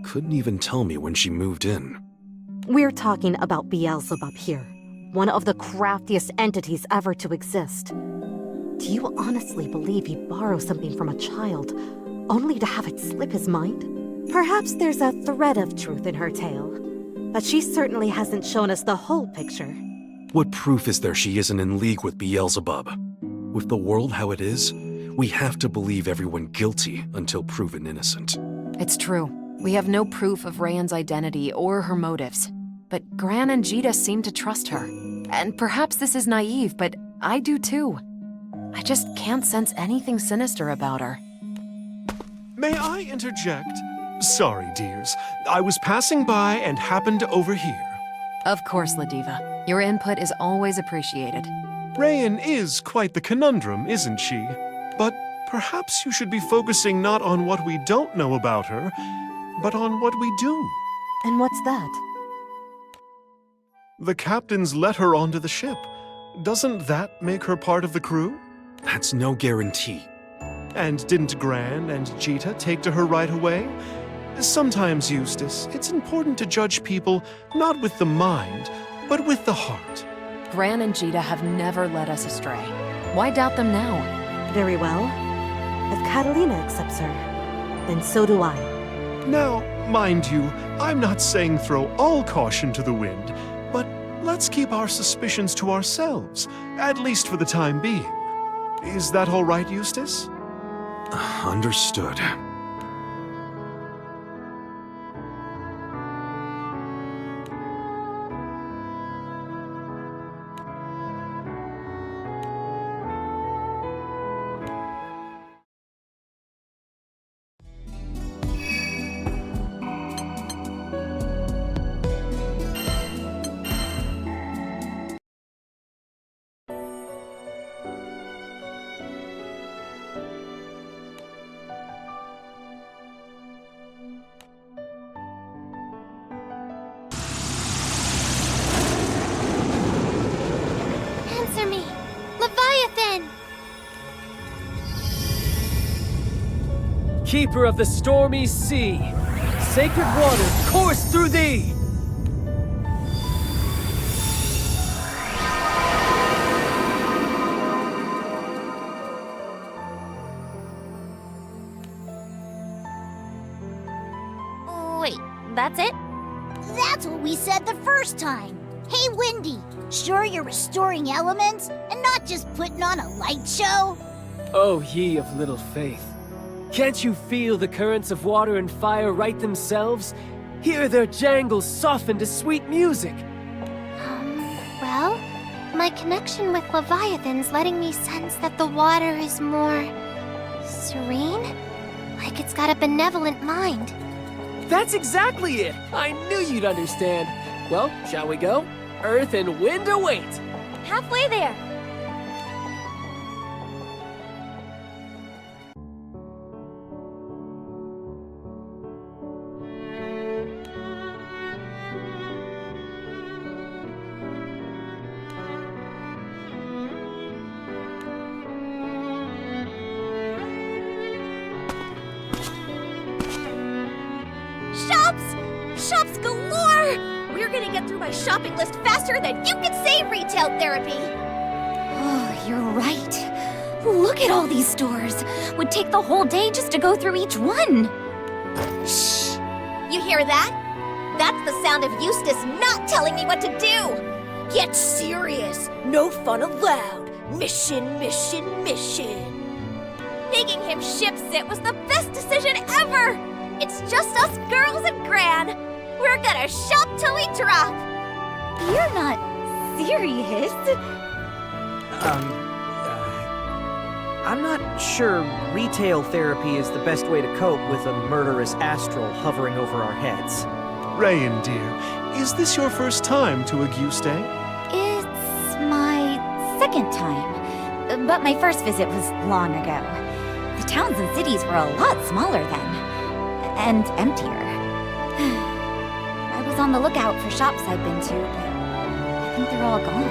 Couldn't even tell me when she moved in. We're talking about Beelzebub here, one of the craftiest entities ever to exist. Do you honestly believe he'd borrow something from a child, only to have it slip his mind? Perhaps there's a thread of truth in her tale, but she certainly hasn't shown us the whole picture. What proof is there she isn't in league with Beelzebub? With the world how it is, we have to believe everyone guilty until proven innocent. It's true. We have no proof of Rayan's identity or her motives. But Gran and Jita seem to trust her. And perhaps this is naive, but I do too. I just can't sense anything sinister about her. May I interject? Sorry, dears. I was passing by and happened to overhear. Of course, Ladiva. Your input is always appreciated. Rayan is quite the conundrum, isn't she? But perhaps you should be focusing not on what we don't know about her, but on what we do. And what's that? The captains let her onto the ship. Doesn't that make her part of the crew? That's no guarantee. And didn't Gran and Jita take to her right away? Sometimes, Eustace, it's important to judge people not with the mind, but with the heart. Gran and Jita have never led us astray. Why doubt them now? Very well. If Catalina accepts her, then so do I. Now, mind you, I'm not saying throw all caution to the wind, but let's keep our suspicions to ourselves, at least for the time being. Is that all right, Eustace? Understood. Answer me! Leviathan! Keeper of the stormy sea, sacred waters course through thee! Wait, that's it? That's what we said the first time. Hey, Windy, sure you're restoring elements and not just putting on a light show? Oh, ye of little faith. Can't you feel the currents of water and fire right themselves? Hear their jangles soften to sweet music. Well, my connection with Leviathan's letting me sense that the water is more serene? Like it's got a benevolent mind. That's exactly it! I knew you'd understand. Well, shall we go? Earth and wind await! Halfway there. Shops galore! We're gonna get through my shopping list faster than you can say retail therapy! Oh, you're right. Look at all these stores. Would take the whole day just to go through each one. Shh! You hear that? That's the sound of Eustace not telling me what to do! Get serious! No fun allowed! Mission, mission, mission! Making him ship sit was the best decision ever! It's just us girls and Gran! We're gonna shop till we drop! You're not serious. I'm not sure retail therapy is the best way to cope with a murderous astral hovering over our heads. Rayan, dear, is this your first time to Auguste? It's my second time, but my first visit was long ago. The towns and cities were a lot smaller then, and emptier. I was on the lookout for shops I'd been to, but I think they're all gone.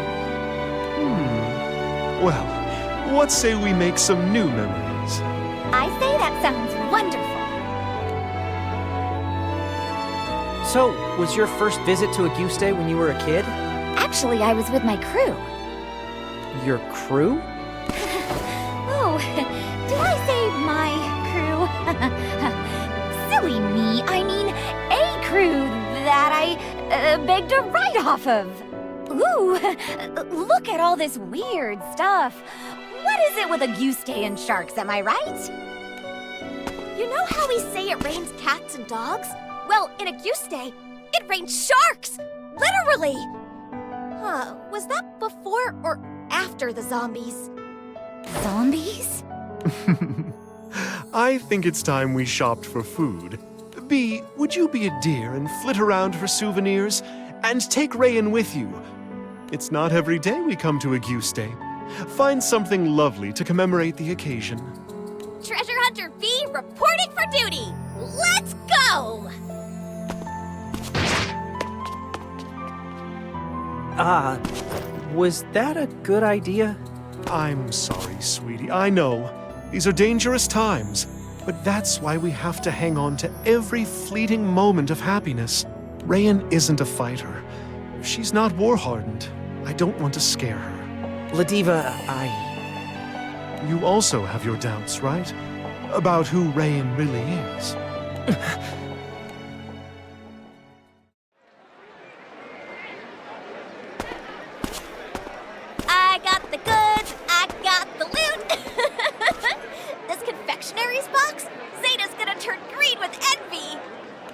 Well, what say we make some new memories? I say that sounds wonderful. So, was your first visit to Auguste when you were a kid? Actually, I was with my crew. Your crew? Oh, did I say my crew? Silly me, I mean a crew that I begged a ride off of. Ooh, look at all this weird stuff. What is it with Auguste and sharks, am I right? You know how we say it rains cats and dogs? Well, in Auguste, it rains sharks! Literally! Huh, was that before or after the zombies? Zombies? I think it's time we shopped for food. Bee, would you be a dear and flit around for souvenirs? And take Rayan with you. It's not every day we come to Auguste. Find something lovely to commemorate the occasion. Treasure Hunter B reporting for duty! Let's go! Was that a good idea? I'm sorry, sweetie. I know. These are dangerous times. But that's why we have to hang on to every fleeting moment of happiness. Rayan isn't a fighter. She's not war-hardened. I don't want to scare her. Ladiva, You also have your doubts, right? About who Rayan really is. I got the goods, I got the loot! This confectionary's box? Zeta's gonna turn green with envy!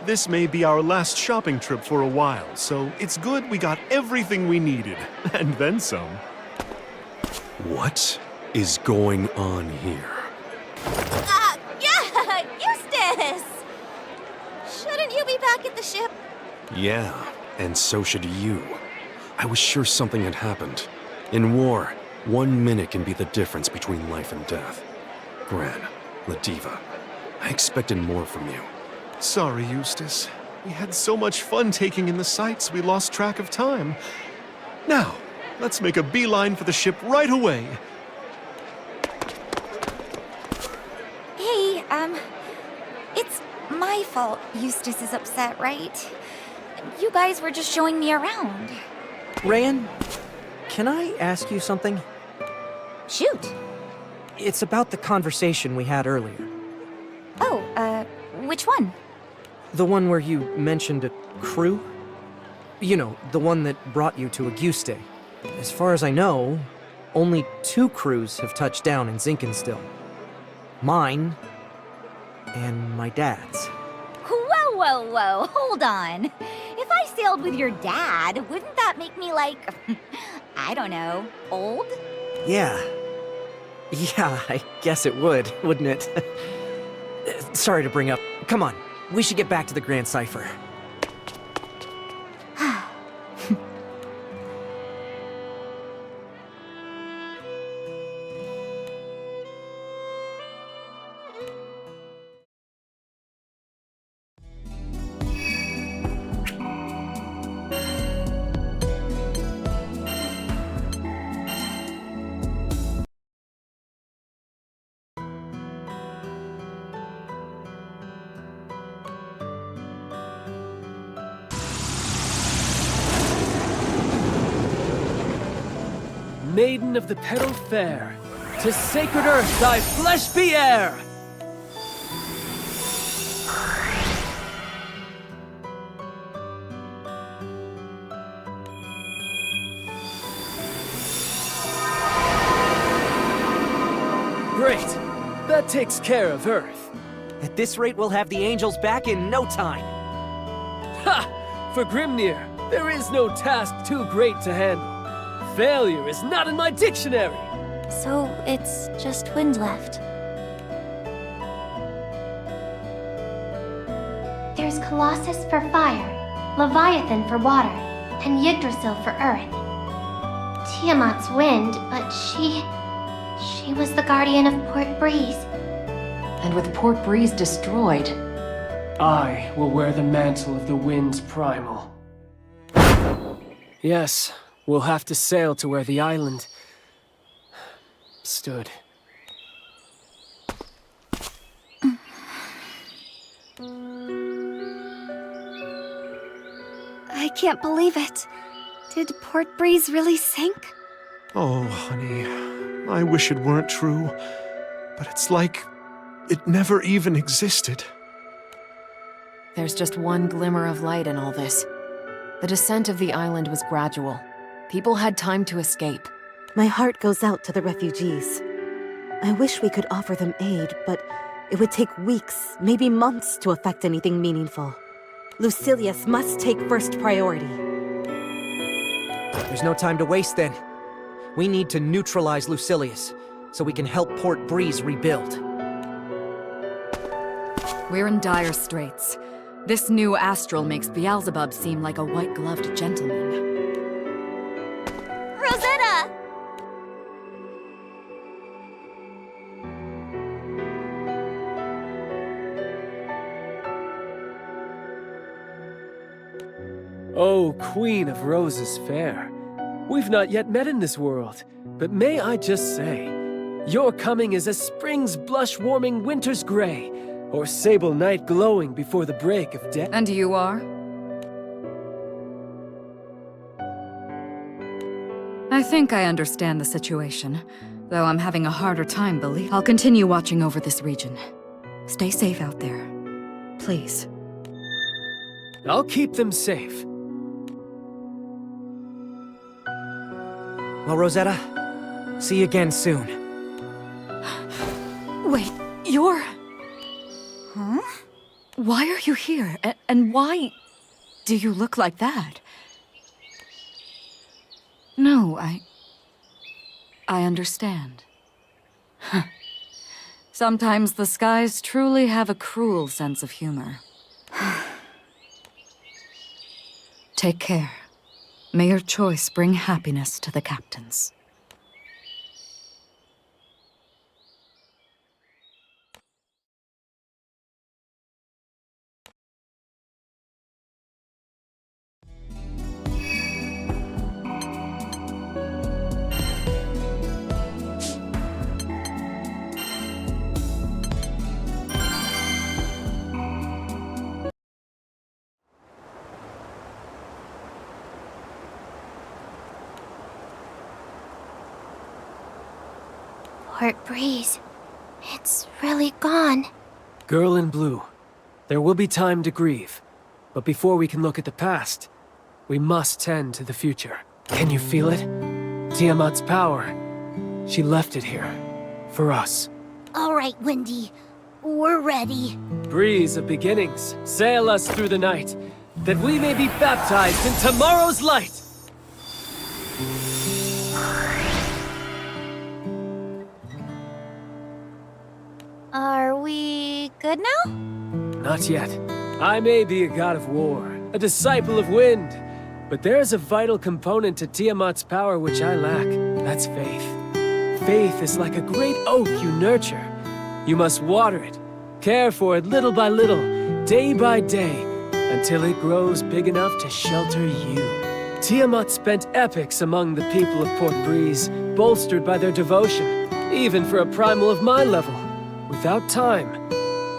This may be our last shopping trip for a while, so it's good we got everything we needed, and then some. What is going on here? Yeah, Eustace! Shouldn't you be back at the ship? Yeah, and so should you. I was sure something had happened. In war, 1 minute can be the difference between life and death. Gran, Ladiva, I expected more from you. Sorry, Eustace. We had so much fun taking in the sights, we lost track of time. Now, let's make a beeline for the ship right away. Hey, it's my fault Eustace is upset, right? You guys were just showing me around. Rayan, can I ask you something? Shoot. It's about the conversation we had earlier. Oh, which one? The one where you mentioned a crew? You know, the one that brought you to Auguste. As far as I know, only 2 crews have touched down in Zinkenstill. Mine, and my dad's. Whoa, whoa, whoa, hold on. If I sailed with your dad, wouldn't that make me like, I don't know, old? Yeah. Yeah, I guess it would, wouldn't it? Sorry to bring up. Come on, we should get back to the Grand Cipher. Maiden of the petal fair, to sacred earth thy flesh be heir! Great. That takes care of Earth. At this rate, we'll have the angels back in no time. Ha! For Grimnir, there is no task too great to handle. Failure is not in my dictionary! So it's just wind left. There's Colossus for fire, Leviathan for water, and Yggdrasil for earth. Tiamat's wind, but she was the guardian of Port Breeze. And with Port Breeze destroyed, I will wear the mantle of the Wind's Primal. Yes, we'll have to sail to where the island stood. I can't believe it. Did Port Breeze really sink? Oh, honey, I wish it weren't true, but it's like it never even existed. there's just one glimmer of light in all this. The descent of the island was gradual. People had time to escape. My heart goes out to the refugees. I wish we could offer them aid, but it would take weeks, maybe months to effect anything meaningful. Lucilius must take first priority. There's no time to waste then. We need to neutralize Lucilius, so we can help Port Breeze rebuild. We're in dire straits. This new astral makes Beelzebub seem like a white-gloved gentleman. Rosetta! Oh, Queen of Roses fair. We've not yet met in this world, but may I just say, your coming is as spring's blush-warming winter's gray, or sable night glowing before the break of day. And you are? I think I understand the situation, though I'm having a harder time believing. I'll continue watching over this region. Stay safe out there. Please. I'll keep them safe. Well, Rosetta, see you again soon. Wait, you're... Huh? Why are you here? And why do you look like that? No, I understand. Sometimes the skies truly have a cruel sense of humor. Take care. May your choice bring happiness to the captains. Port Breeze. It's really gone. Girl in blue, there will be time to grieve. But before we can look at the past, We must tend to the future. Can you feel it? Tiamat's power. She left it here. For us. All right, Wendy. We're ready. Breeze of beginnings, sail us through the night, that we may be baptized in tomorrow's light! Are we good now? Not yet. I may be a god of war, a disciple of wind, but there's a vital component to Tiamat's power which I lack. That's faith. Faith is like a great oak you nurture. You must water it, care for it little by little, day by day, until it grows big enough to shelter you. Tiamat spent epochs among the people of Port Breeze, bolstered by their devotion, even for a primal of my level. Without time,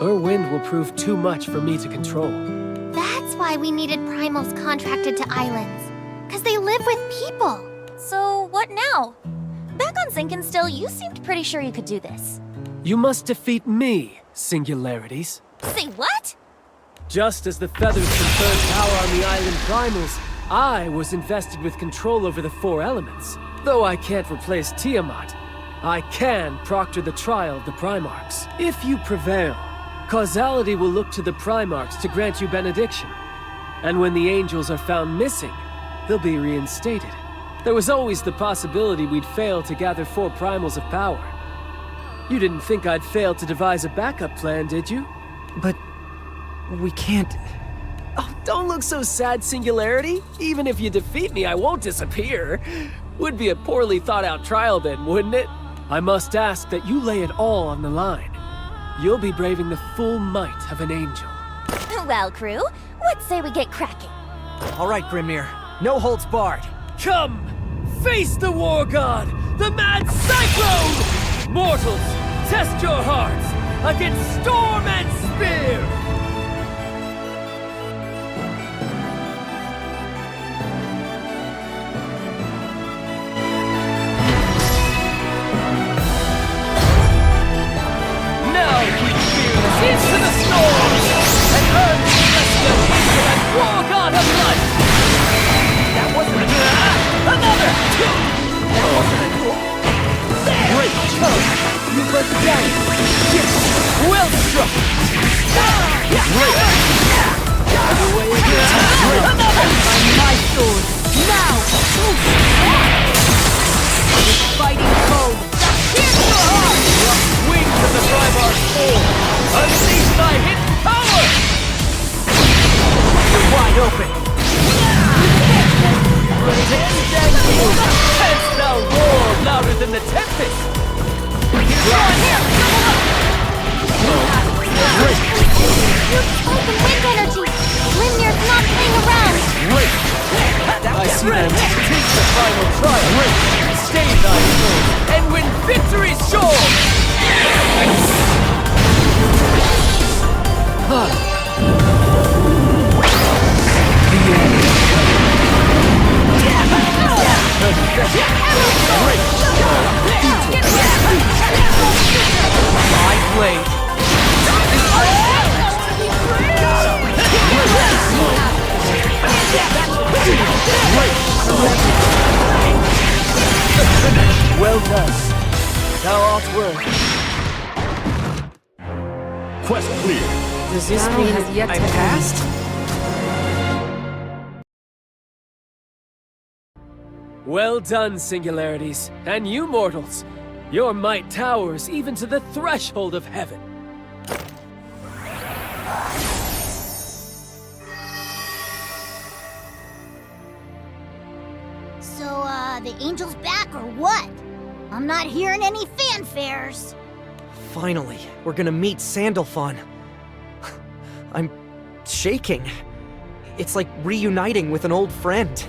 her wind will prove too much for me to control. That's why we needed primals contracted to islands. 'Cause they live with people. So what now? Back on Sinkinstill, you seemed pretty sure you could do this. You must defeat me, singularities. Say what? Just as the feathers conferred power on the island primals, I was invested with control over the 4 elements. Though I can't replace Tiamat, I can proctor the trial of the Primarchs. If you prevail, causality will look to the Primarchs to grant you benediction. And when the angels are found missing, they'll be reinstated. There was always the possibility we'd fail to gather 4 primals of power. You didn't think I'd fail to devise a backup plan, did you? But we can't... Oh, don't look so sad, Singularity. Even if you defeat me, I won't disappear. Would be a poorly thought out trial then, wouldn't it? I must ask that you lay it all on the line. You'll be braving the full might of an angel. Well, crew, what say we get cracking? All right, Grimnir. No holds barred. Come! Face the War God! The Mad Cyclone! Mortals, test your hearts against storm and spear! Now, ye fearless, into the storm! And earn the celestial kingdom and War God of light! That wasn't a duel! Another! That wasn't a duel! Great toe! You look down! Yes! Well struck! Great! Away again! Another! On my sword! Now! This fighting foe! Here's your heart! Wings of the Primarch fall! Unleash thy hidden power! You're wide open! Canst thou roar louder than the tempest? You spoke in wind energy. Grimnir's not playing around. I see them. Take the final trial. Stay thy soul and win victory sure! My blade. Well done. Thou art worthy. Quest clear. Does this mean I passed? Well done, Singularities, and you mortals. Your might towers even to the threshold of heaven. So, the angel's back or what? I'm not hearing any fanfares. Finally, we're gonna meet Sandalphon. I'm shaking. It's like reuniting with an old friend.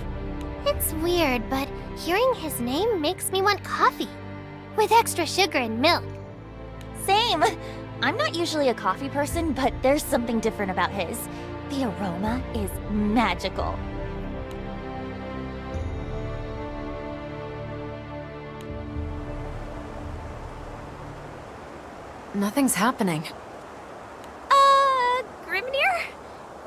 It's weird, but hearing his name makes me want coffee. With extra sugar and milk. Same. I'm not usually a coffee person, but there's something different about his. The aroma is magical. Nothing's happening. Grimnir?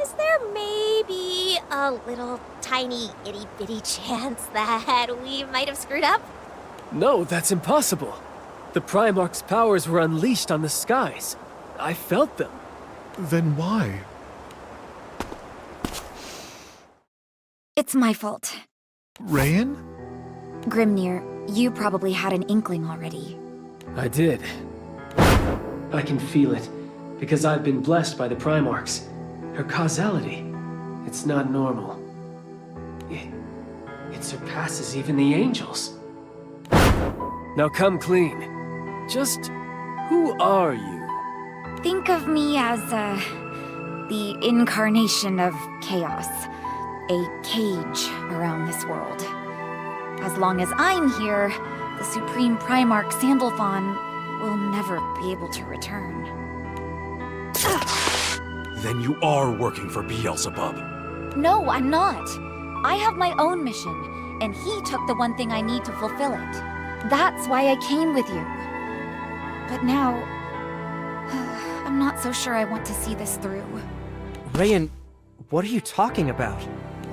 Is there maybe a little tiny, itty-bitty chance that we might have screwed up? No, that's impossible. The Primarch's powers were unleashed on the skies. I felt them. Then why? It's my fault. Rayan? Grimnir, you probably had an inkling already. I did. I can feel it, because I've been blessed by the Primarchs. Her causality, it's not normal. It surpasses even the angels. Now come clean. Just who are you? Think of me as, the incarnation of chaos. A cage around this world. As long as I'm here, the Supreme Primarch Sandalphon will never be able to return. Then you are working for Beelzebub. No, I'm not. I have my own mission, and he took the one thing I need to fulfill it. That's why I came with you. But now, I'm not so sure I want to see this through. Rayan, what are you talking about?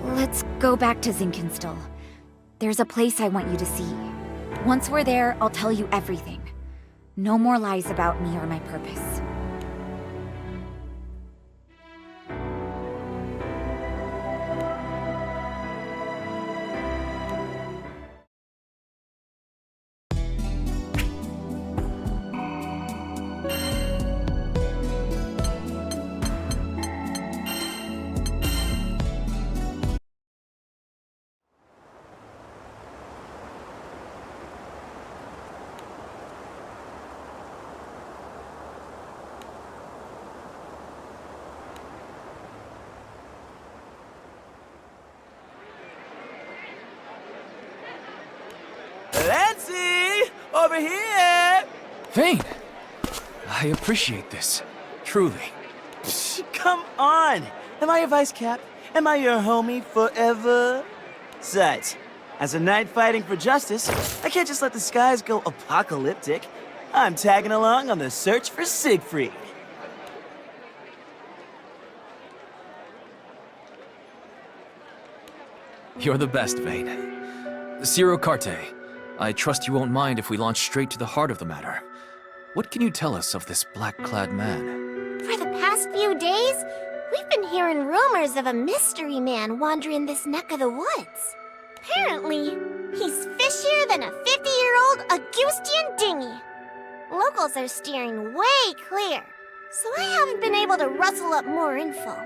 Let's go back to Zinkenstall. There's a place I want you to see. Once we're there, I'll tell you everything. No more lies about me or my purpose. Lancy! Over here! Vayne! I appreciate this. Truly. Come on! Am I your vice cap? Am I your homie forever? Besides, as a knight fighting for justice, I can't just let the skies go apocalyptic. I'm tagging along on the search for Siegfried. You're the best, Vayne. Ciro Carte, I trust you won't mind if we launch straight to the heart of the matter. What can you tell us of this black-clad man? For the past few days, we've been hearing rumors of a mystery man wandering this neck of the woods. Apparently, he's fishier than a 50-year-old Augustian dinghy. Locals are steering way clear, so I haven't been able to rustle up more info.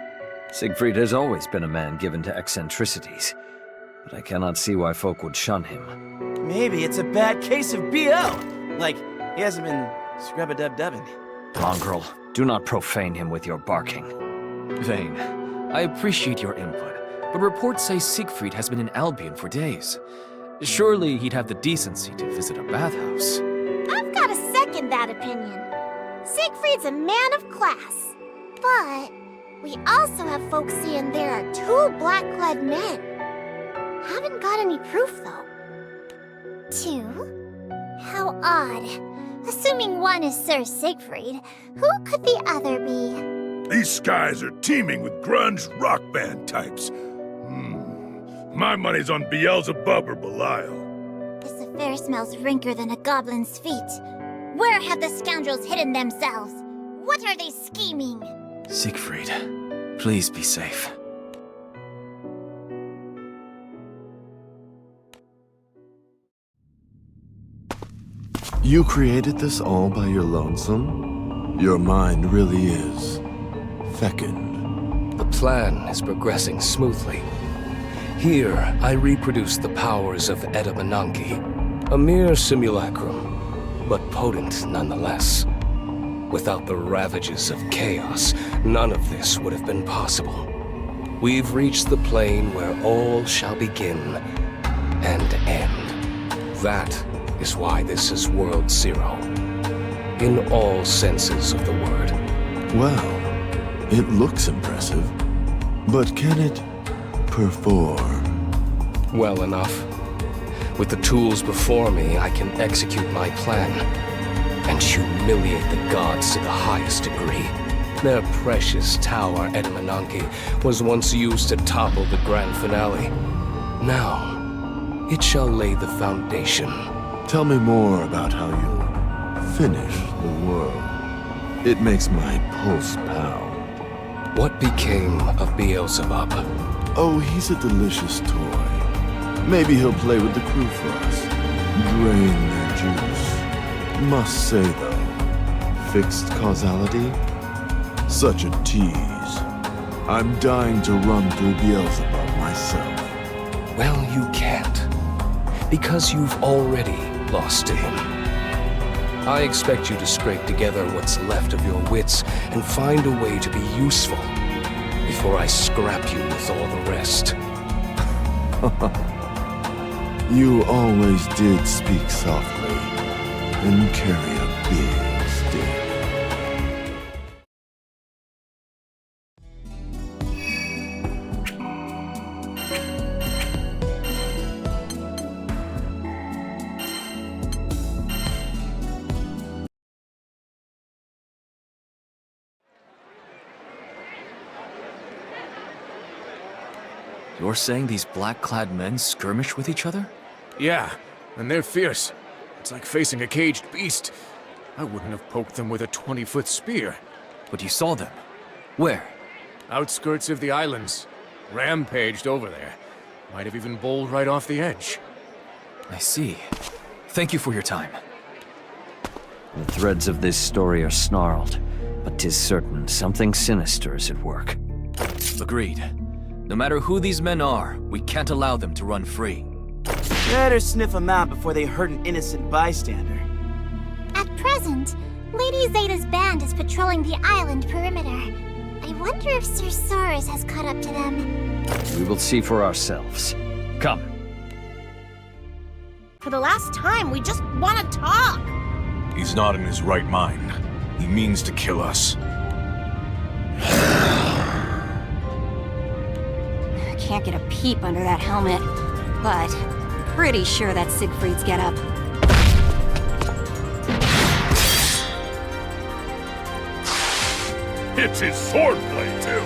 Siegfried has always been a man given to eccentricities, but I cannot see why folk would shun him. Maybe it's a bad case of BO. Like, he hasn't been scrub-a-dub-dubbing. Mongrel, do not profane him with your barking. Vayne, I appreciate your input, but reports say Siegfried has been in Albion for days. Surely he'd have the decency to visit a bathhouse. I've got to second that opinion. Siegfried's a man of class. But we also have folks saying there are two black-clad men. Haven't got any proof, though. Two? How odd. Assuming one is Sir Siegfried, who could the other be? These skies are teeming with grunge rock band types. My money's on Beelzebub or Belial. This affair smells ranker than a goblin's feet. Where have the scoundrels hidden themselves? What are they scheming? Siegfried, please be safe. You created this all by your lonesome? Your mind really is fecund. The plan is progressing smoothly. Here, I reproduce the powers of Edamananki, a mere simulacrum, but potent nonetheless. Without the ravages of chaos, none of this would have been possible. We've reached the plane where all shall begin and end. That is why this is World Zero, in all senses of the word. Well, it looks impressive, but can it perform? Well enough. With the tools before me, I can execute my plan and humiliate the gods to the highest degree. Their precious tower at Menanke was once used to topple the grand finale. Now, it shall lay the foundation. Tell me more about how you'll finish the world. It makes my pulse pound. What became of Beelzebub? Oh, he's a delicious toy. Maybe he'll play with the crew for us. Drain their juice. Must say, though, fixed causality? Such a tease. I'm dying to run through Beelzebub myself. Well, you can't. Because you've already lost to him. I expect you to scrape together what's left of your wits and find a way to be useful before I scrap you with all the rest. You always did speak softly and carry a big stick. You're saying these black-clad men skirmish with each other? Yeah, and they're fierce. It's like facing a caged beast. I wouldn't have poked them with a 20-foot spear. But you saw them. Where? Outskirts of the islands. Rampaged over there. Might have even bowled right off the edge. I see. Thank you for your time. The threads of this story are snarled, but 'tis certain something sinister is at work. Agreed. No matter who these men are, we can't allow them to run free. Better sniff them out before they hurt an innocent bystander. At present, Lady Zeta's band is patrolling the island perimeter. I wonder if Sir Soros has caught up to them. We will see for ourselves. Come. For the last time, we just want to talk. He's not in his right mind. He means to kill us. Can't get a peep under that helmet, but pretty sure that's Siegfried's getup. It's his swordplay, too.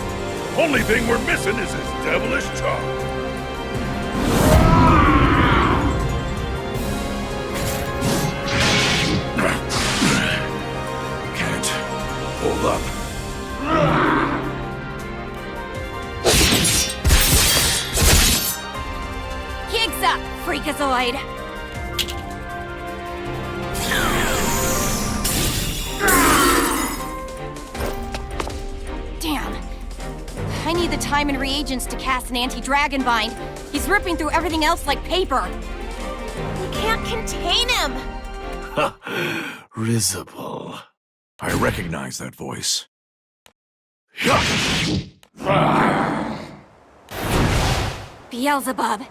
Only thing we're missing is his devilish tongue. Can't. Hold up. Gigs up, freakazoid! Damn. I need the time and reagents to cast an anti-dragon bind. He's ripping through everything else like paper. We can't contain him! Risible. I recognize that voice. Beelzebub.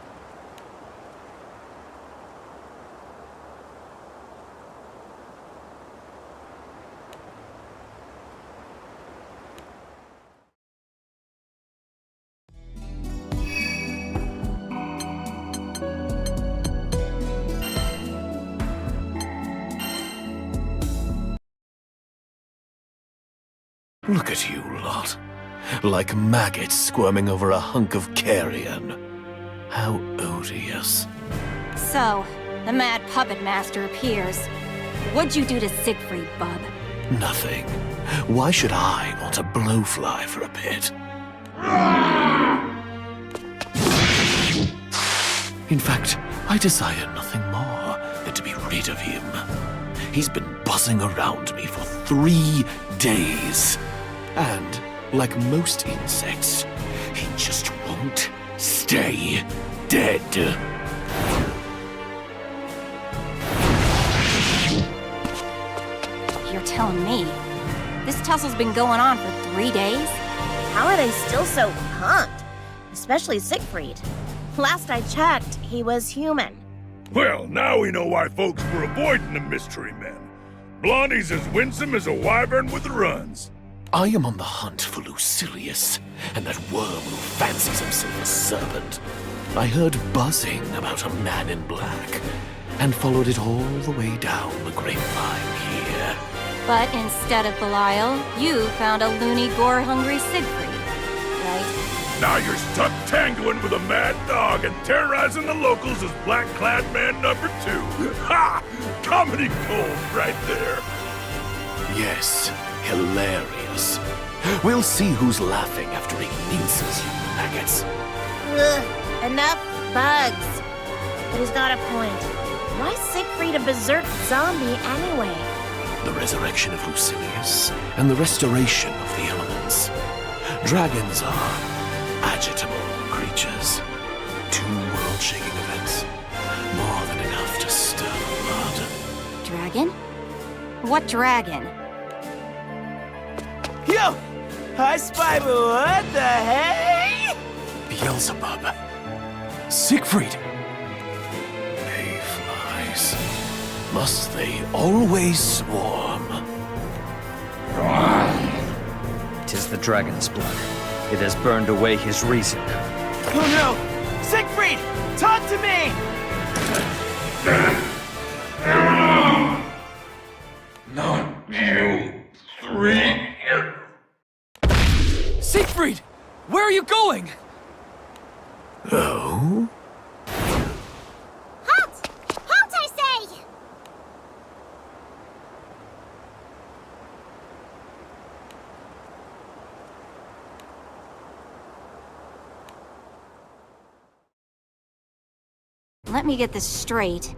Look at you lot. Like maggots squirming over a hunk of carrion. How odious. So, the mad puppet master appears. What'd you do to Siegfried, bub? Nothing. Why should I want a blowfly for a pet? In fact, I desire nothing more than to be rid of him. He's been buzzing around me for 3 days. And, like most insects, he just won't stay dead. You're telling me this tussle's been going on for 3 days? How are they still so pumped? Especially Siegfried. Last I checked, he was human. Well, now we know why folks were avoiding the mystery men. Blondie's as winsome as a wyvern with the runs. I am on the hunt for Lucilius, and that worm who fancies himself a serpent. I heard buzzing about a man in black, and followed it all the way down the grapevine here. But instead of Belial, you found a loony, gore-hungry Siegfried, right? Now you're stuck tangoing with a mad dog and terrorizing the locals as black-clad man number 2. Ha! Comedy gold right there. Yes, hilarious. We'll see who's laughing after he minces you maggots. Ugh, enough bugs. But he's got a point. Why Siegfried a berserk zombie anyway? The resurrection of Lucilius and the restoration of the elements. Dragons are agitable creatures. 2 world-shaking events. More than enough to stir the blood. Dragon? What dragon? Yo! I spy, but what the hey? Beelzebub. Siegfried. Mayflies. Must they always swarm? 'Tis the dragon's blood. It has burned away his reason. Oh no! Siegfried! Talk to me! Not you 3. Siegfried! Where are you going? Oh? Halt! Halt, I say! Let me get this straight.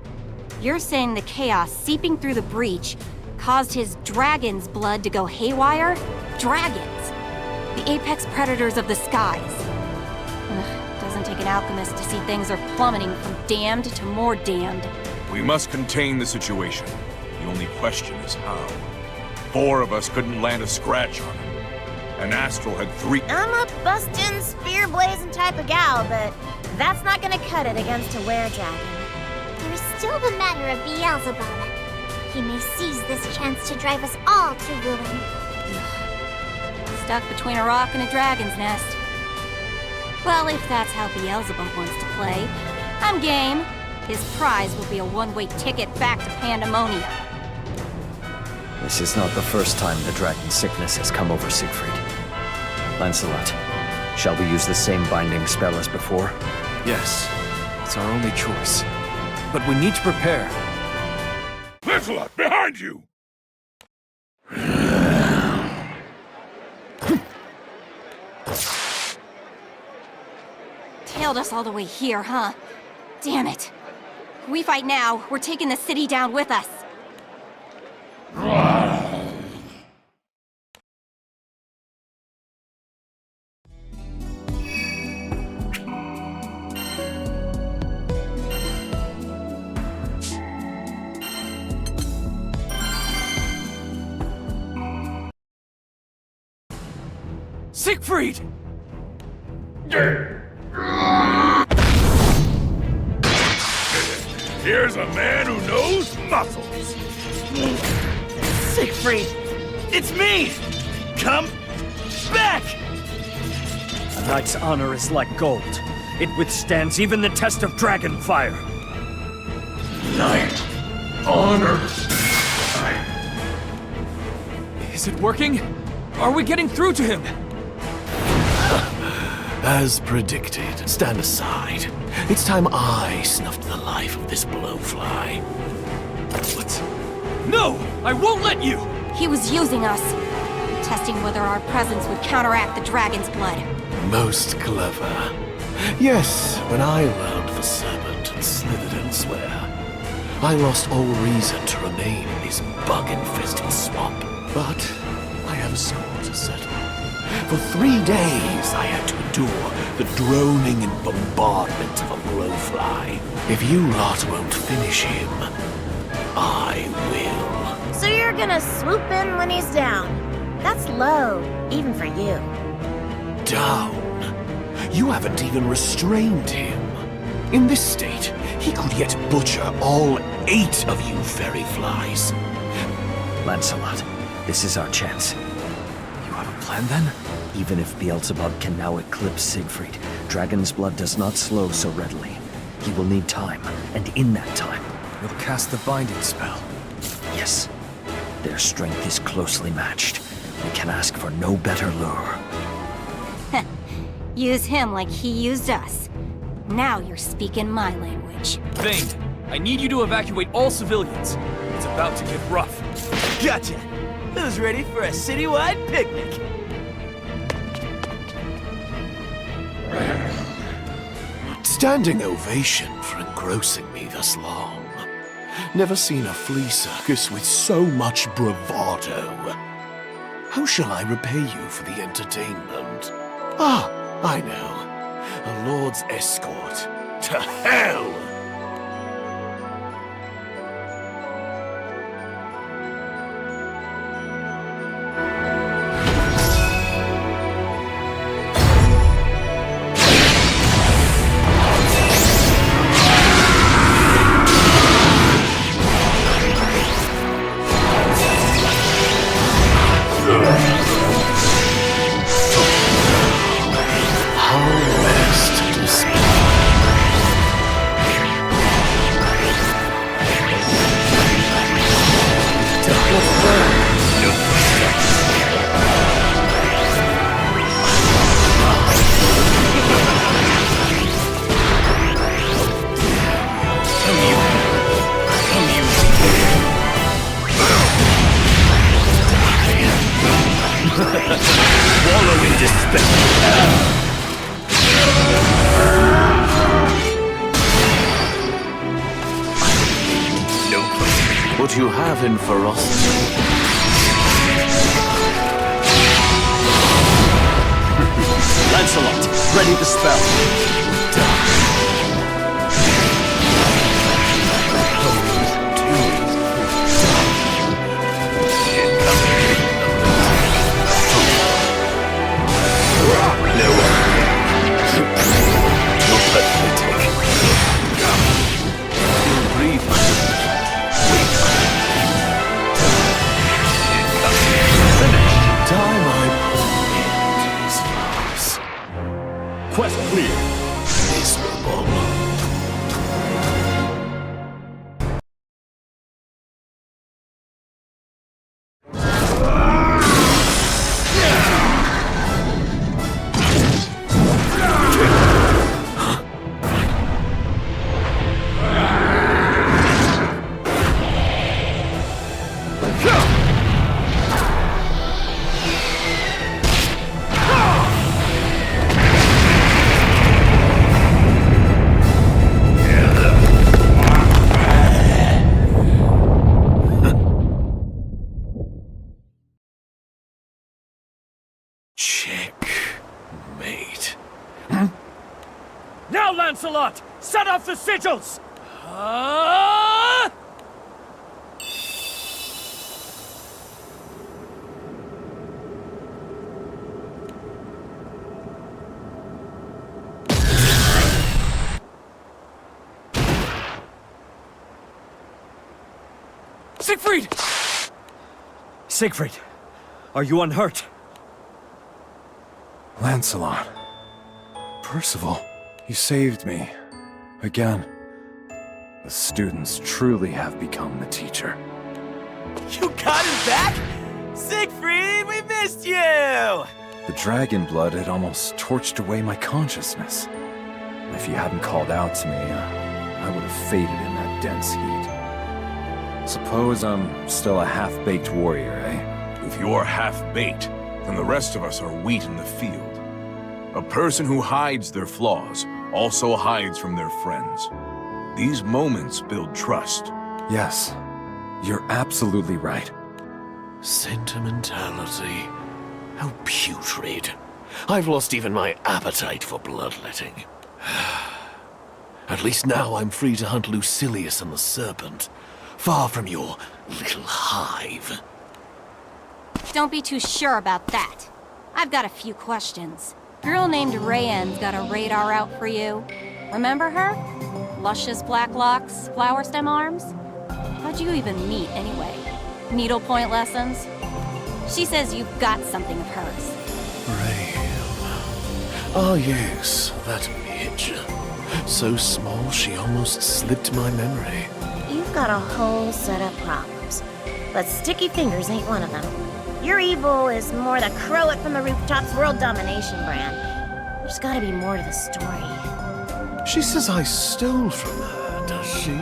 You're saying the chaos seeping through the breach caused his dragon's blood to go haywire? Dragons! The apex predators of the skies. Ugh, doesn't take an alchemist to see things are plummeting from damned to more damned. We must contain the situation. The only question is how. 4 of us couldn't land a scratch on him. And Astral had 3. I'm a bustin', spear-blazing type of gal, but that's not gonna cut it against a were-dragon. There is still the matter of Beelzebub. He may seize this chance to drive us all to ruin. Stuck between a rock and a dragon's nest. Well, if that's how Beelzebub wants to play, I'm game. His prize will be a one-way ticket back to Pandemonia. This is not the first time the dragon sickness has come over Siegfried. Lancelot, shall we use the same binding spell as before? Yes, it's our only choice. But we need to prepare. Lancelot, behind you! Tailed us all the way here, huh? Damn it. We fight now, we're taking the city down with us. Siegfried! Here's a man who knows muscles. Siegfried! It's me! Come back! A knight's honor is like gold. It withstands even the test of dragon fire. Knight honor. Is it working? Are we getting through to him? As predicted, stand aside. It's time I snuffed the life of this blowfly. What? No! I won't let you! He was using us, testing whether our presence would counteract the dragon's blood. Most clever. Yes, when I learned the serpent and slithered elsewhere, I lost all reason to remain in this bug-infested swamp. But I have a score to settle. For 3 days I had to endure the droning and bombardment of a blowfly. If you lot won't finish him, I will. So you're gonna swoop in when he's down. That's low, even for you. Down? You haven't even restrained him. In this state, he could yet butcher all 8 of you fairy flies. Lancelot, this is our chance. You have a plan then? Even if Beelzebub can now eclipse Siegfried, Dragon's blood does not slow so readily. He will need time, and in that time... We'll cast the binding spell. Yes. Their strength is closely matched. We can ask for no better lure. Use him like he used us. Now you're speaking my language. Vane, I need you to evacuate all civilians. It's about to get rough. Gotcha! Who's ready for a citywide picnic? Standing ovation for engrossing me thus long. Never seen a flea circus with so much bravado. How shall I repay you for the entertainment? Ah, I know. A lord's escort. To hell! Wallow in despair. What you have in ferocity. Lancelot, ready the spell. Quest clear. Miserable. Checkmate. Now, Lancelot! Set off the sigils! Siegfried! Siegfried, are you unhurt? Lancelot. Percival, you saved me. Again. The students truly have become the teacher. You got him back? Siegfried, we missed you! The dragon blood had almost torched away my consciousness. If you hadn't called out to me, I would have faded in that dense heat. Suppose I'm still a half-baked warrior, eh? If you're half-baked, then the rest of us are wheat in the field. A person who hides their flaws also hides from their friends. These moments build trust. Yes, you're absolutely right. Sentimentality. How putrid. I've lost even my appetite for bloodletting. At least now I'm free to hunt Lucilius and the Serpent, far from your little hive. Don't be too sure about that. I've got a few questions. Girl named Rayanne's got a radar out for you. Remember her? Luscious black locks, flower stem arms? How'd you even meet, anyway? Needlepoint lessons? She says you've got something of hers. Ah yes, that midge. So small she almost slipped my memory. You've got a whole set of problems. but sticky fingers ain't one of them. Your evil is more the crow it from the rooftops world domination brand. There's gotta be more to the story. She says I stole from her, does she?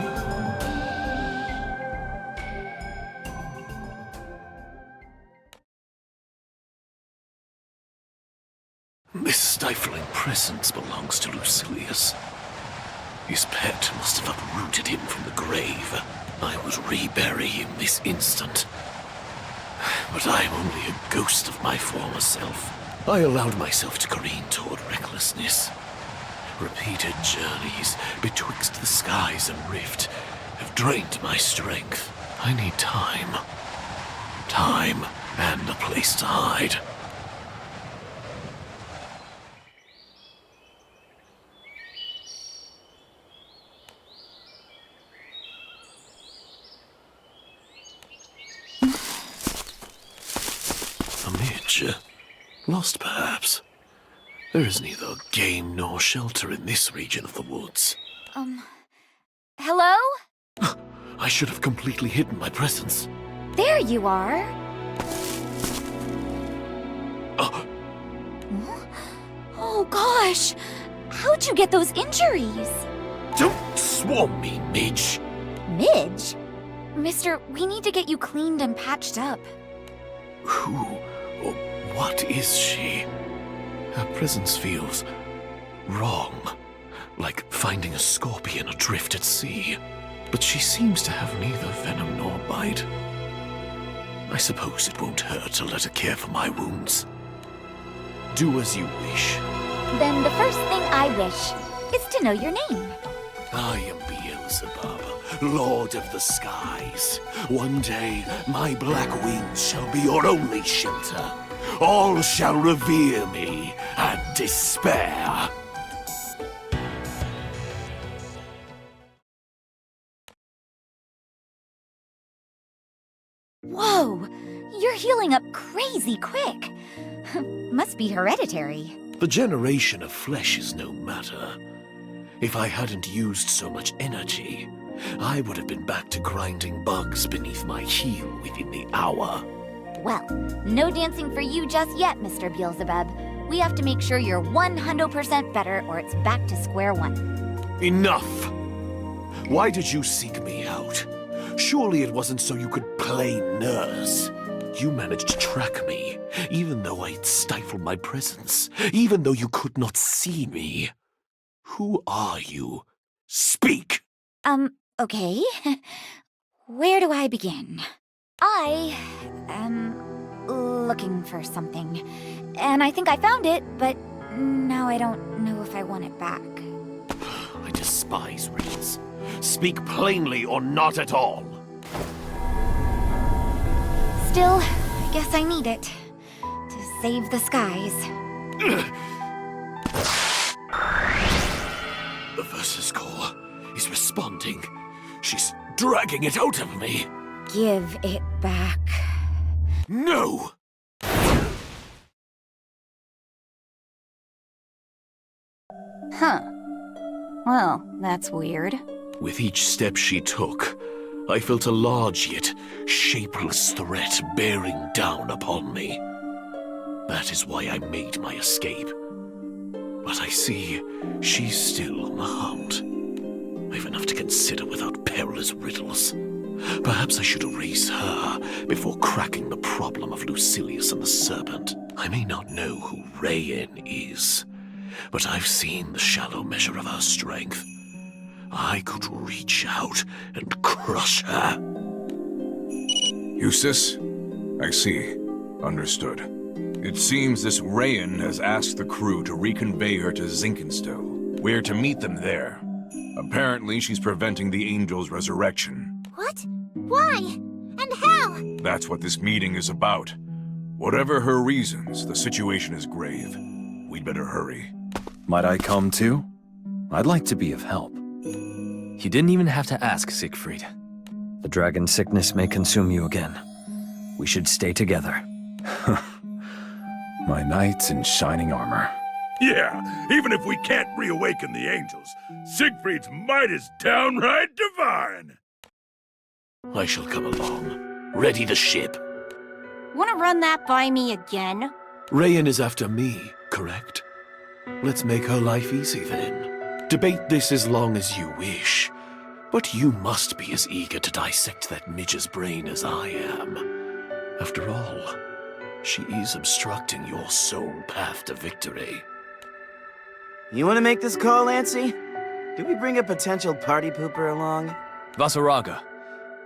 This stifling presence belongs to Lucilius. His pet must have uprooted him from the grave. I would rebury him this instant. But I am only a ghost of my former self. I allowed myself to careen toward recklessness. Repeated journeys betwixt the skies and rift have drained my strength. I need time. Time and a place to hide. Lost, perhaps. There is neither game nor shelter in this region of the woods. Hello? I should have completely hidden my presence. There you are. Oh gosh! How'd you get those injuries? Don't swarm me, Midge! Midge? Mister, we need to get you cleaned and patched up. Who or what is she? Her presence feels wrong, like finding a scorpion adrift at sea. But she seems to have neither venom nor bite. I suppose it won't hurt to let her care for my wounds. Do as you wish. Then the first thing I wish is to know your name. I am Beelzebub, Lord of the Skies. One day, my black wings shall be your only shelter. All shall revere me and despair. Whoa! You're healing up crazy quick. Must be hereditary. The generation of flesh is no matter. If I hadn't used so much energy, I would have been back to grinding bugs beneath my heel within the hour. Well, no dancing for you just yet, Mr. Beelzebub. We have to make sure you're 100% better or it's back to square one. Enough! Why did you seek me out? Surely it wasn't so you could play nurse. You managed to track me, even though I'd stifled my presence, even though you could not see me. Who are you? Speak! Okay. Where do I begin? I am looking for something, and I think I found it, but now I don't know if I want it back. I despise riddles. Speak plainly or not at all. Still, I guess I need it to save the skies. The Versus core is responding. She's dragging it out of me. Give it back. No! Huh. Well, that's weird. With each step she took, I felt a large yet shapeless threat bearing down upon me. That is why I made my escape. But I see she's still on the hunt. I've enough to consider without perilous riddles. Perhaps I should erase her before cracking the problem of Lucilius and the Serpent. I may not know who Rayen is, but I've seen the shallow measure of her strength. I could reach out and crush her. Eustace? I see. Understood. It seems this Rayen has asked the crew to reconvey her to Zinkenstone. We're to meet them there. Apparently, she's preventing the Angel's resurrection. What? Why? And how? That's what this meeting is about. Whatever her reasons, the situation is grave. We'd better hurry. Might I come too? I'd like to be of help. You didn't even have to ask, Siegfried. The dragon sickness may consume you again. We should stay together. My knights in shining armor. Yeah, even if we can't reawaken the angels, Siegfried's might is downright divine. I shall come along. Ready the ship. Wanna run that by me again? Rayan is after me, correct? Let's make her life easy then. Debate this as long as you wish. But you must be as eager to dissect that midge's brain as I am. After all, she is obstructing your sole path to victory. You want to make this call, Lancy? Do we bring a potential party pooper along? Vasaraga,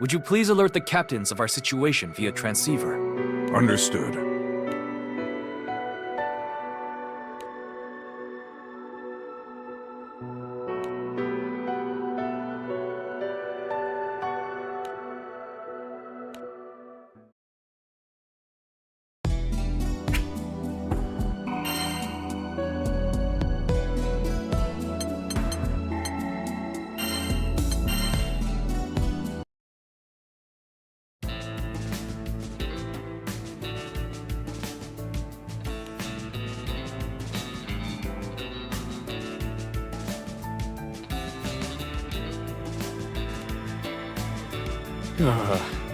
would you please alert the captains of our situation via transceiver? Understood.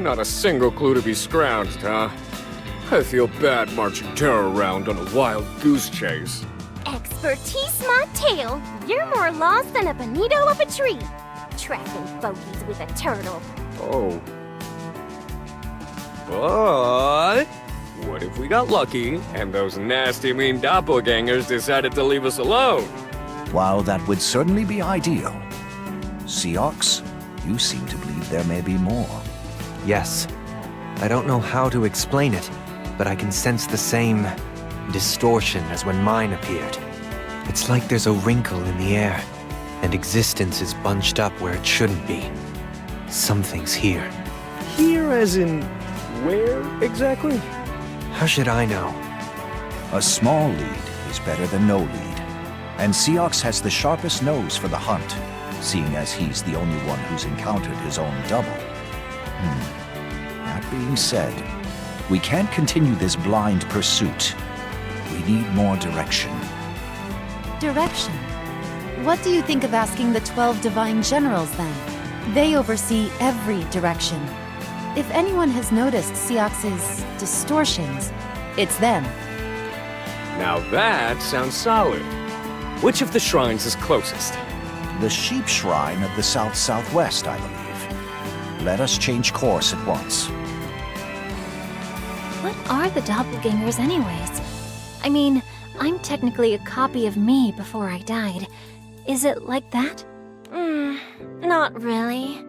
Not a single clue to be scrounged, huh? I feel bad marching terror around on a wild goose chase. Expertise my tail. You're more lost than a bonito up a tree. Tracking fogies with a turtle. Oh. But what if we got lucky and those nasty mean doppelgangers decided to leave us alone? While that would certainly be ideal, Seox, you seem to believe there may be more. Yes. I don't know how to explain it, but I can sense the same distortion as when mine appeared. It's like there's a wrinkle in the air, and existence is bunched up where it shouldn't be. Something's here. Here as in where exactly? How should I know? A small lead is better than no lead, and Seox has the sharpest nose for the hunt, seeing as he's the only one who's encountered his own double. That being said, we can't continue this blind pursuit. We need more direction. Direction? What do you think of asking the 12 Divine Generals, then? They oversee every direction. If anyone has noticed Seox's distortions, it's them. Now that sounds solid. Which of the shrines is closest? The Sheep Shrine of the south-southwest, I believe. Let us change course at once. What are the doppelgangers anyways? I mean, I'm technically a copy of me before I died. Is it like that? Not really.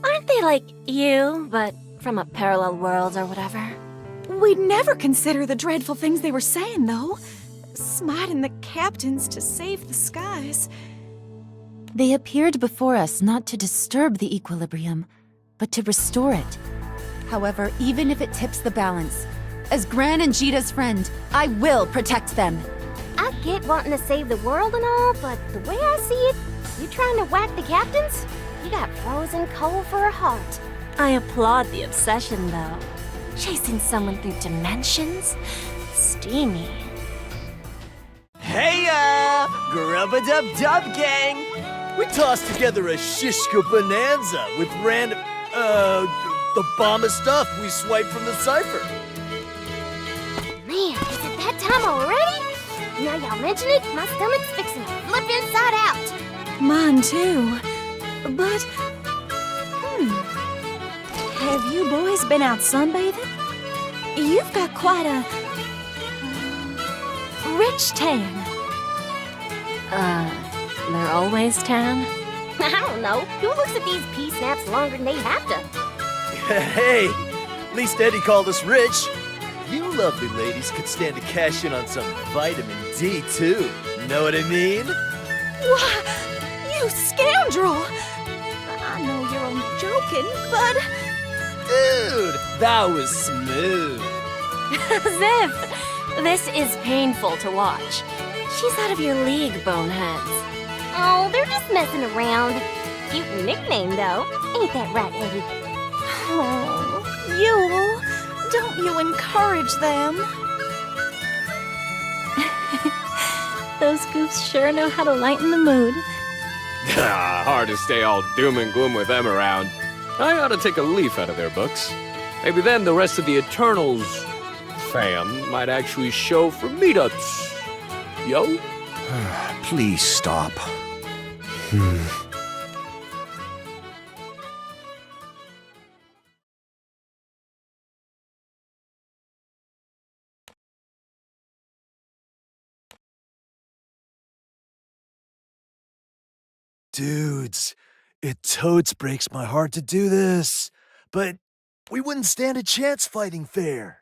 Aren't they like you, but from a parallel world or whatever? We'd never consider the dreadful things they were saying, though. Smiting the captains to save the skies. They appeared before us not to disturb the equilibrium, but to restore it. However, even if it tips the balance, as Gran and Jita's friend, I will protect them. I get wanting to save the world and all, but the way I see it, you trying to whack the captains? You got frozen coal for a heart. I applaud the obsession, though. Chasing someone through dimensions? Steamy. Hey-ya! Grub-a-dub-dub gang! We tossed together a shishka bonanza with random, the bomb of stuff we swiped from the cipher. Man, is it that time already? Now y'all mention it, my stomach's fixing to flip inside out. Mine too. But, have you boys been out sunbathing? You've got quite a rich tan. They're always tan? I don't know. Who looks at these pea snaps longer than they have to? Hey, at least Eddie called us rich. You lovely ladies could stand to cash in on some vitamin D too. Know what I mean? Why, you scoundrel! I know you're only joking, but... Dude, that was smooth. Ziff, this is painful to watch. She's out of your league, boneheads. Oh, they're just messing around. Cute nickname, though. Ain't that right, Eddie? Oh, don't you encourage them? Those goofs sure know how to lighten the mood. Hard to stay all doom and gloom with them around. I ought to take a leaf out of their books. Maybe then the rest of the Eternals fam might actually show for meetups. Yo? Please stop. Dudes, it totes breaks my heart to do this, but we wouldn't stand a chance fighting fair.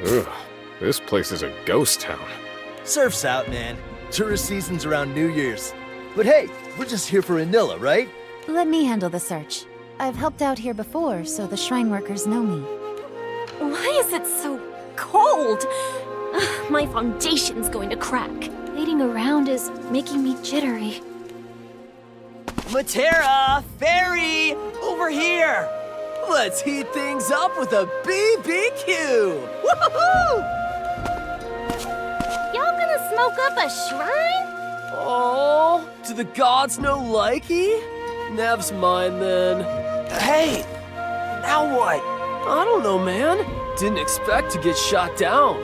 Ugh, this place is a ghost town. Surf's out, man. Tourist season's around New Year's. But hey, we're just here for Anilla, right? Let me handle the search. I've helped out here before, so the shrine workers know me. Why is it so cold? Ugh, my foundation's going to crack. Waiting around is making me jittery. Matera! Fairy! Over here! Let's heat things up with a BBQ! Woohoo! Y'all gonna smoke up a shrine? Oh, do the gods know likey? Nev's mine then. Hey! Now what? I don't know, man. Didn't expect to get shot down.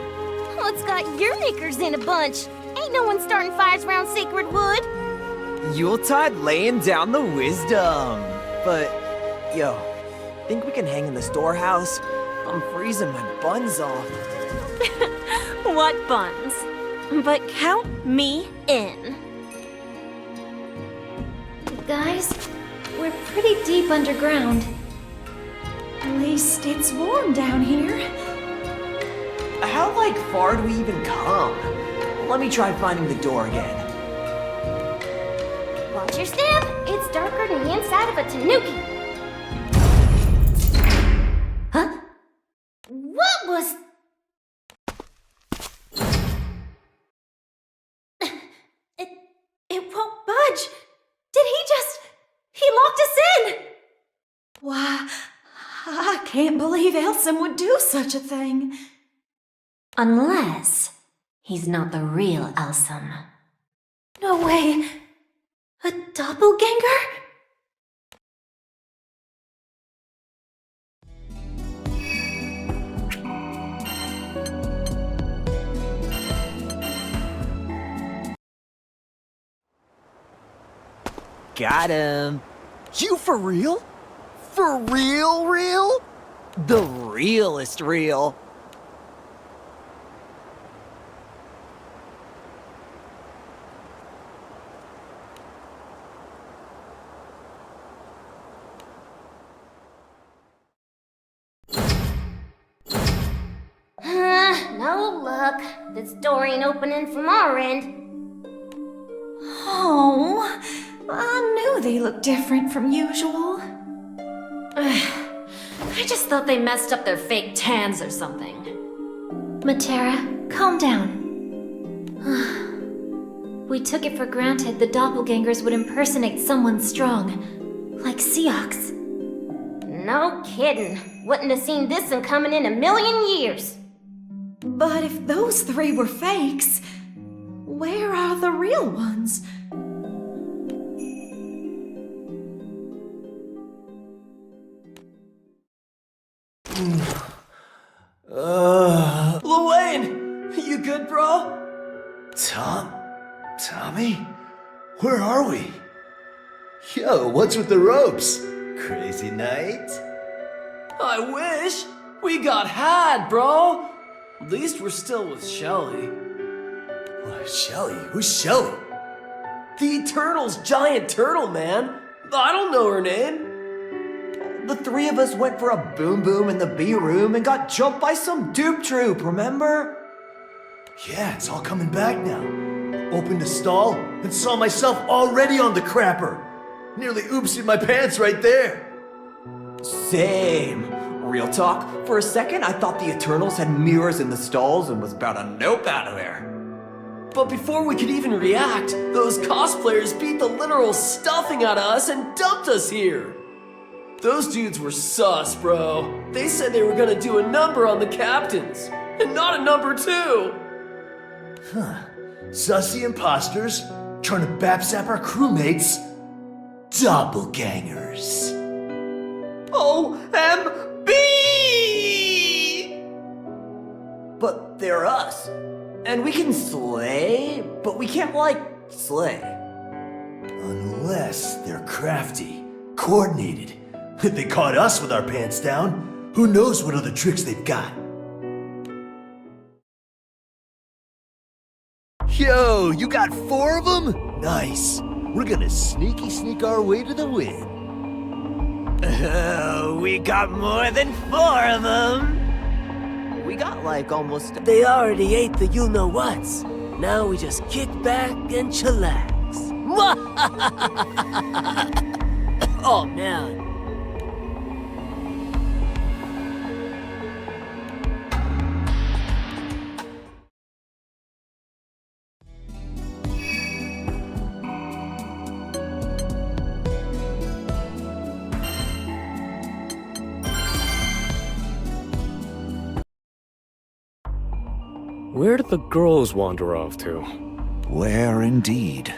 What's got your knickers in a bunch? Ain't no one starting fires around sacred wood. Yuletide laying down the wisdom. But, yo, think we can hang in the storehouse? I'm freezing my buns off. What buns? But count me in. Guys, we're pretty deep underground. At least it's warm down here. How, far do we even come? Let me try finding the door again. Watch your step. It's darker than the inside of a tanuki. Huh? What was... It won't budge. Did he just... He locked us in! Why, I can't believe Elson would do such a thing. Unless he's not the real Elsum. No way. A doppelganger? Got him. You for real? For real, real? The realest real. No luck. This door ain't opening from our end. Oh, I knew they looked different from usual. I just thought they messed up their fake tans or something. Matera, calm down. We took it for granted the doppelgangers would impersonate someone strong, like Seox. No kidding. Wouldn't have seen this one coming in a million years. But if those three were fakes, where are the real ones? Luane! You good, bro? Tommy? Where are we? Yo, what's with the ropes? Crazy night? I wish! We got had, bro! At least we're still with Shelly. Shelly? Who's Shelly? The Eternals' giant turtle, man! I don't know her name. The three of us went for a boom boom in the B room and got jumped by some dupe troop, remember? Yeah, it's all coming back now. Opened a stall and saw myself already on the crapper. Nearly oopsied my pants right there. Same. Real talk, for a second I thought the Eternals had mirrors in the stalls and was about to nope out of there. But before we could even react, those cosplayers beat the literal stuffing out of us and dumped us here. Those dudes were sus, bro. They said they were gonna do a number on the captains, and not a number 2. Huh. Sussy imposters trying to bapsap our crewmates. Doppelgangers. OMB! But they're us. And we can slay, but we can't, like, slay. Unless they're crafty, coordinated. If they caught us with our pants down, who knows what other tricks they've got. Yo, you got 4 of them? Nice. We're gonna sneak our way to the win. We got more than 4 of them. We got like almost... They already ate the you-know-whats. Now we just kick back and chillax. Oh, man. Where did the girls wander off to? Where indeed?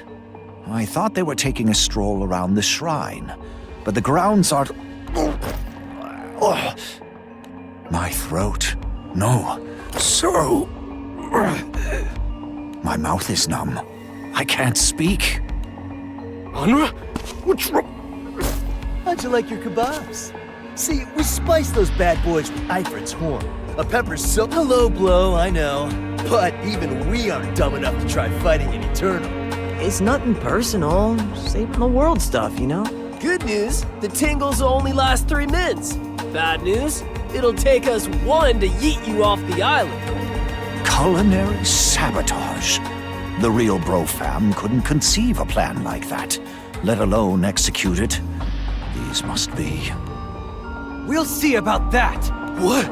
I thought they were taking a stroll around the shrine, but the grounds are... Oh. My throat. No. So... My mouth is numb. I can't speak. Anra? What's wrong? How'd you like your kebabs? See, we spiced those bad boys with Ifrit's horn. A pepper so... Hello, Blow, I know. But even we aren't dumb enough to try fighting an Eternal. It's nothing personal. Saving the world stuff, you know? Good news, the tingles will only last 3 minutes. Bad news, it'll take us 1 to yeet you off the island. Culinary sabotage. The real Bro Fam couldn't conceive a plan like that, let alone execute it. These must be... We'll see about that! What?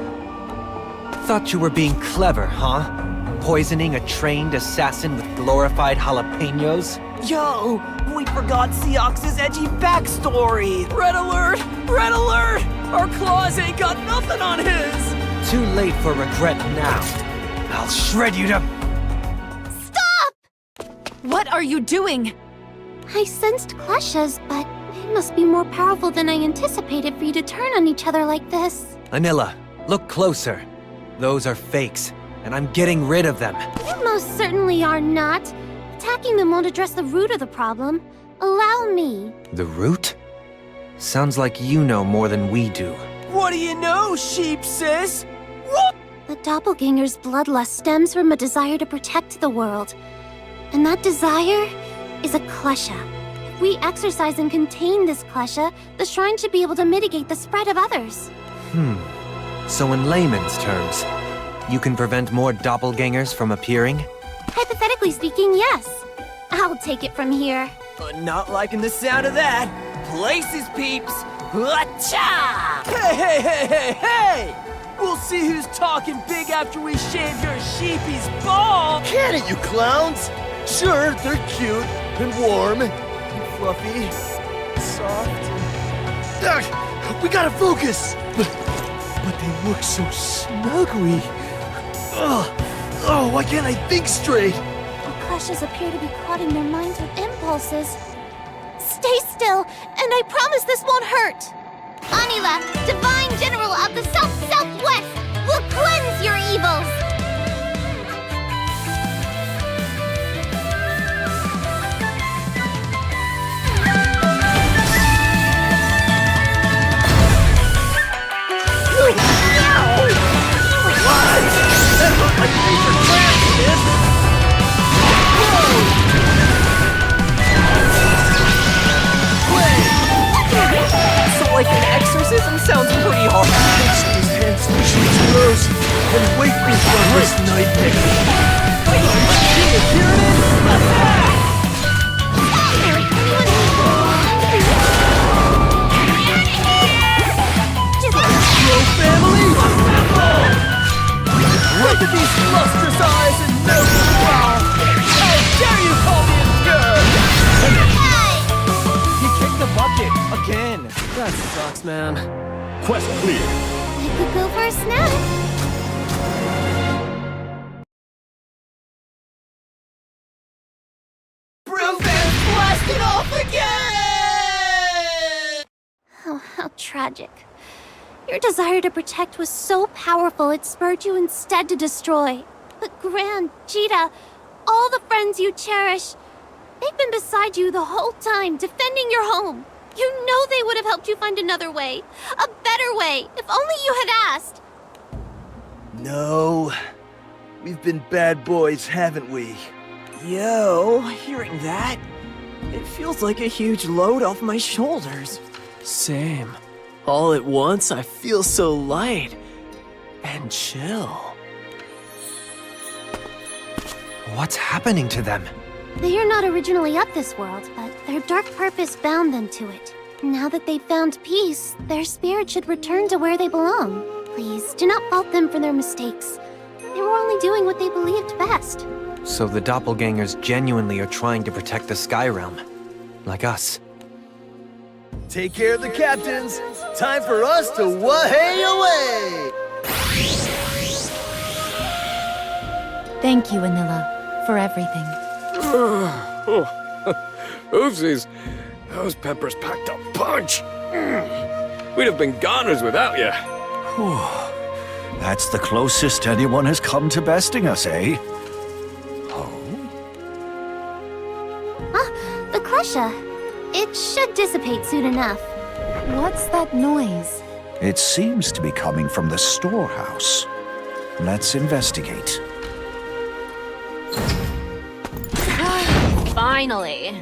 Thought you were being clever, huh? Poisoning a trained assassin with glorified jalapenos? Yo, we forgot Seox's edgy backstory. Red alert! Red alert! Our claws ain't got nothing on his! Too late for regret now. I'll shred you to... Stop! What are you doing? I sensed kleshas, but they must be more powerful than I anticipated for you to turn on each other like this. Anilla, look closer. Those are fakes, and I'm getting rid of them. You most certainly are not. Attacking them won't address the root of the problem. Allow me. The root? Sounds like you know more than we do. What do you know, sheep sis? Whoop! The doppelganger's bloodlust stems from a desire to protect the world. And that desire is a klesha. If we exercise and contain this klesha, the shrine should be able to mitigate the spread of others. So in layman's terms, you can prevent more doppelgangers from appearing? Hypothetically speaking, yes. I'll take it from here. Not liking the sound of that. Places, peeps. Acha! Hey! We'll see who's talking big after we shave your sheepy's ball. Can it, you clowns? Sure, they're cute and warm and fluffy, soft. We gotta focus. But they look so snuggly. Oh, why can't I think straight? The kleshas appear to be clouding their minds with impulses. Stay still, and I promise this won't hurt. Anila, Divine General of the South-Southwest, will cleanse your evils. That looked like major crash, kid! So like an exorcism sounds pretty hard. These hands and sheets gross and wait for this nightmare. Here it is! Bro Fam With these lustrous eyes and nose brow! How dare you call me a girl! You kicked the bucket again. That sucks, man. Quest clear. I could go for a snack. Blasted off again! Oh, how tragic. Your desire to protect was so powerful it spurred you instead to destroy. But Gran, Cheetah, all the friends you cherish, they've been beside you the whole time, defending your home. You know they would have helped you find another way, a better way, if only you had asked. No. We've been bad boys, haven't we? Yo, hearing that, it feels like a huge load off my shoulders. Same. All at once, I feel so light and chill. What's happening to them? They are not originally of this world, but their dark purpose bound them to it. Now that they've found peace, their spirit should return to where they belong. Please, do not fault them for their mistakes. They were only doing what they believed best. So the doppelgangers genuinely are trying to protect the Sky Realm. Like us. Take care of the captains. Time for us to way away! Thank you, Anilla, for everything. Oopsies. Those peppers packed a punch. We'd have been goners without you. That's the closest anyone has come to besting us, eh? The Klesha. It should dissipate soon enough. What's that noise? It seems to be coming from the storehouse. Let's investigate. Finally.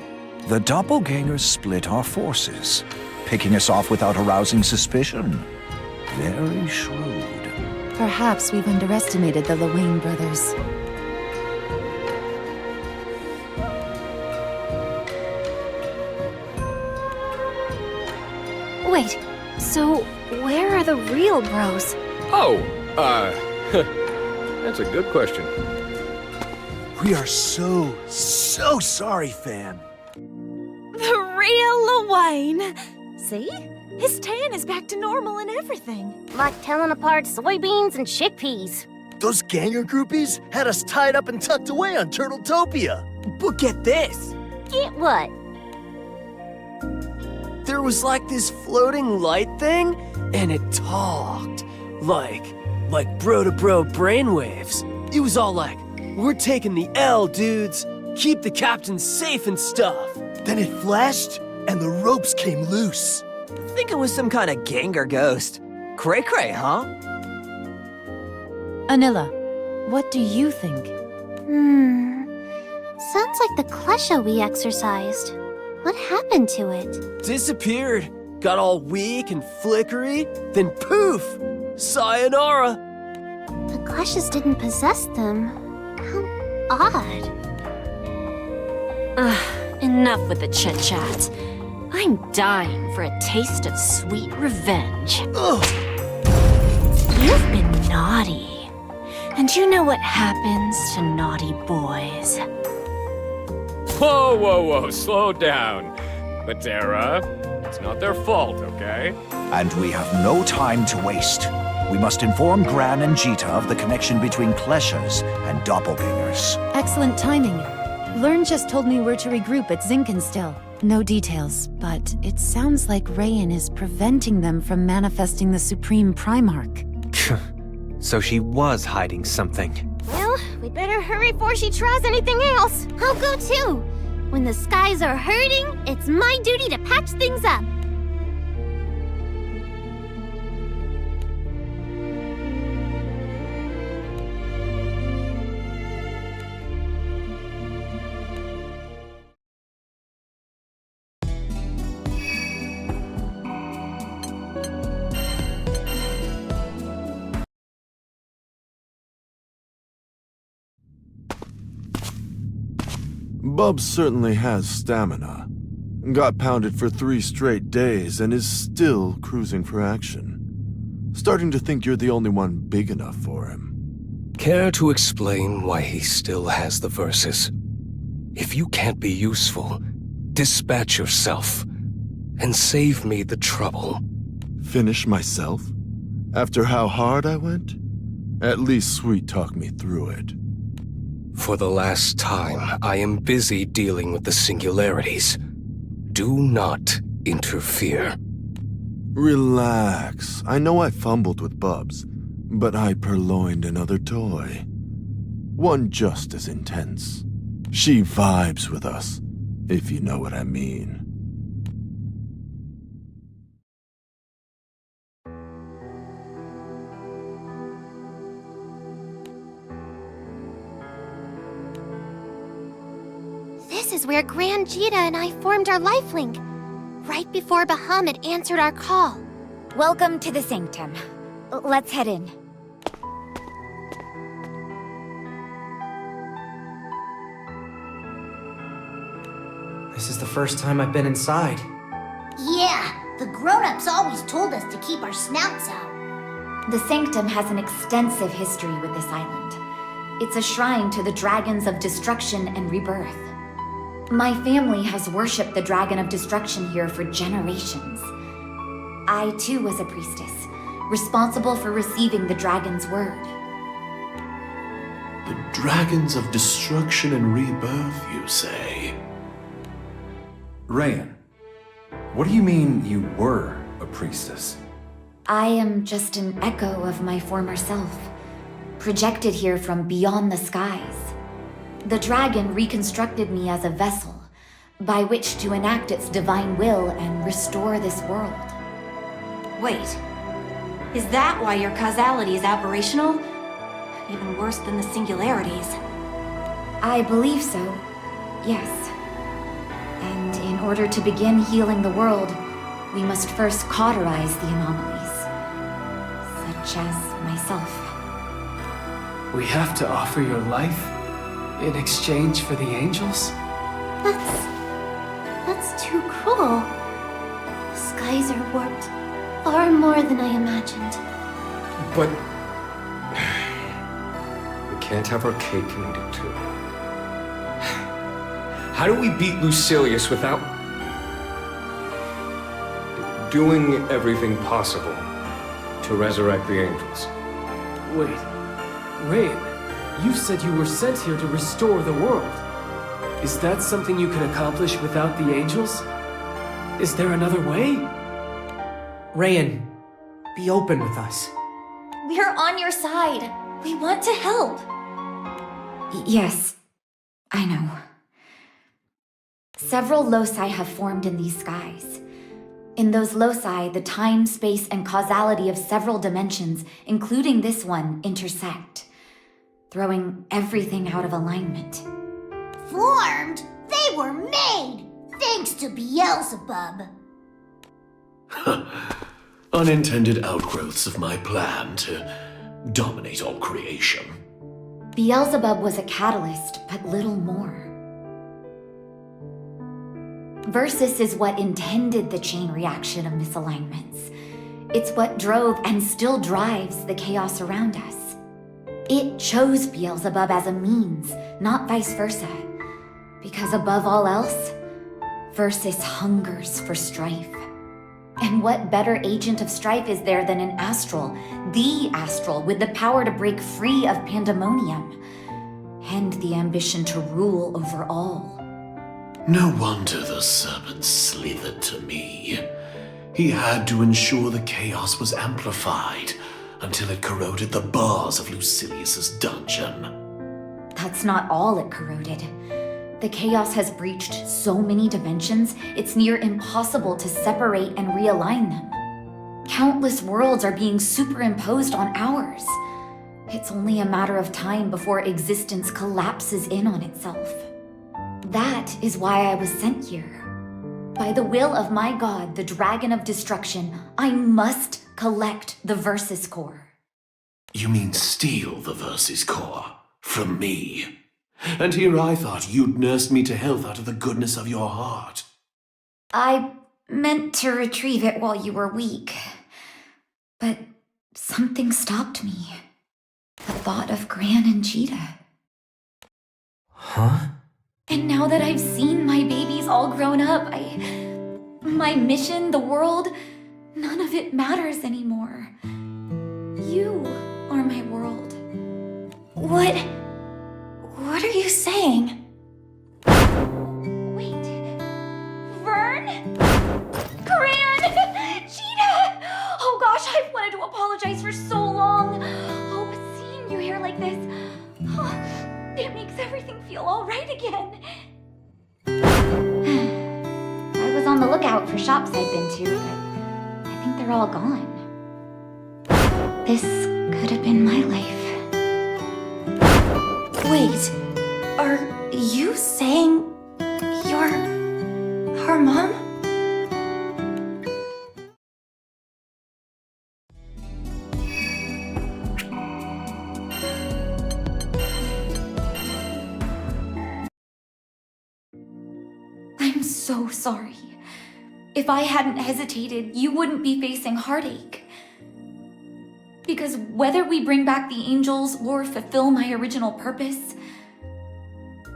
The doppelgangers split our forces, picking us off without arousing suspicion. Very shrewd. Perhaps we've underestimated the Lewayne brothers. Wait, so where are the real bros? Oh, that's a good question. We are so sorry, fam. The real Lewayne. See? His tan is back to normal and everything. Like telling apart soybeans and chickpeas. Those ganger groupies had us tied up and tucked away on Turtletopia. But get this. Get what? There was like this floating light thing, and it talked. Like bro-to-bro brainwaves. It was all like, we're taking the L, dudes. Keep the captain safe and stuff. Then it flashed, and the ropes came loose. Think it was some kind of ganger ghost. Cray-cray, huh? Anilla, what do you think? Sounds like the Klesha we exercised. What happened to it? Disappeared. Got all weak and flickery. Then poof! Sayonara! The Kleshas didn't possess them. How odd. Enough with the chit-chat. I'm dying for a taste of sweet revenge. You've been naughty. And you know what happens to naughty boys. Whoa, slow down. Matera, it's not their fault, okay? And we have no time to waste. We must inform Gran and Jita of the connection between Kleshas and doppelgangers. Excellent timing. Learn just told me we're to regroup at Zinkenstill. No details, but it sounds like Rayan is preventing them from manifesting the Supreme Primarch. So she was hiding something. Well, we'd better hurry before she tries anything else. I'll go too. When the skies are hurting, it's my duty to patch things up. Bub certainly has stamina. Got pounded for 3 straight days and is still cruising for action. Starting to think you're the only one big enough for him. Care to explain why he still has the Versus? If you can't be useful, dispatch yourself and save me the trouble. Finish myself? After how hard I went? At least sweet-talk me through it. For the last time, I am busy dealing with the singularities. Do not interfere. Relax. I know I fumbled with Bubs, but I purloined another toy. One just as intense. She vibes with us, if you know what I mean. This is where Gran, Jita, and I formed our lifelink, right before Bahamut answered our call. Welcome to the Sanctum. Let's head in. This is the first time I've been inside. Yeah, the grown-ups always told us to keep our snouts out. The Sanctum has an extensive history with this island. It's a shrine to the dragons of destruction and rebirth. My family has worshipped the Dragon of Destruction here for generations. I, too, was a priestess, responsible for receiving the dragon's word. The Dragons of Destruction and Rebirth, you say? Rayan, what do you mean you were a priestess? I am just an echo of my former self, projected here from beyond the skies. The dragon reconstructed me as a vessel, by which to enact its divine will and restore this world. Wait, is that why your causality is aberrational? Even worse than the singularities. I believe so, yes. And in order to begin healing the world, we must first cauterize the anomalies, such as myself. We have to offer your life in exchange for the angels? That's too cruel. The skies are warped far more than I imagined. But we can't have our cake and eat it too. How do we beat Lucilius without doing everything possible to resurrect the angels? Wait, Rayan, you said you were sent here to restore the world. Is that something you can accomplish without the angels? Is there another way? Rayan, be open with us. We're on your side. We want to help. Yes, I know. Several loci have formed in these skies. In those loci, the time, space, and causality of several dimensions, including this one, intersect, throwing everything out of alignment. Formed? They were made! Thanks to Beelzebub. Unintended outgrowths of my plan to dominate all creation. Beelzebub was a catalyst, but little more. Versus is what intended the chain reaction of misalignments. It's what drove and still drives the chaos around us. It chose Beelzebub as a means, not vice versa. Because above all else, Versus hungers for strife. And what better agent of strife is there than an astral, the astral, with the power to break free of pandemonium, and the ambition to rule over all? No wonder the serpent slithered to me. He had to ensure the chaos was amplified until it corroded the bars of Lucilius's dungeon. That's not all it corroded. The chaos has breached so many dimensions, it's near impossible to separate and realign them. Countless worlds are being superimposed on ours. It's only a matter of time before existence collapses in on itself. That is why I was sent here. By the will of my god, the Dragon of Destruction, I must collect the Versus core. You mean steal the Versus core from me? And here I thought you'd nursed me to health out of the goodness of your heart. I meant to retrieve it while you were weak, but something stopped me. The thought of Gran and Cheetah. Huh? And now that I've seen my babies all grown up, my mission, the world, none of it matters anymore. You are my world. What are you saying? Wait. Vern? Gran! Cheetah! Oh gosh, I've wanted to apologize for so long. Oh, but seeing you here like this, it makes everything feel all right again. I was on the lookout for shops I'd been to, but I think they're all gone. This could have been my life. Wait, are you saying you're her mom? I'm so sorry. If I hadn't hesitated, you wouldn't be facing heartache. Because whether we bring back the angels or fulfill my original purpose,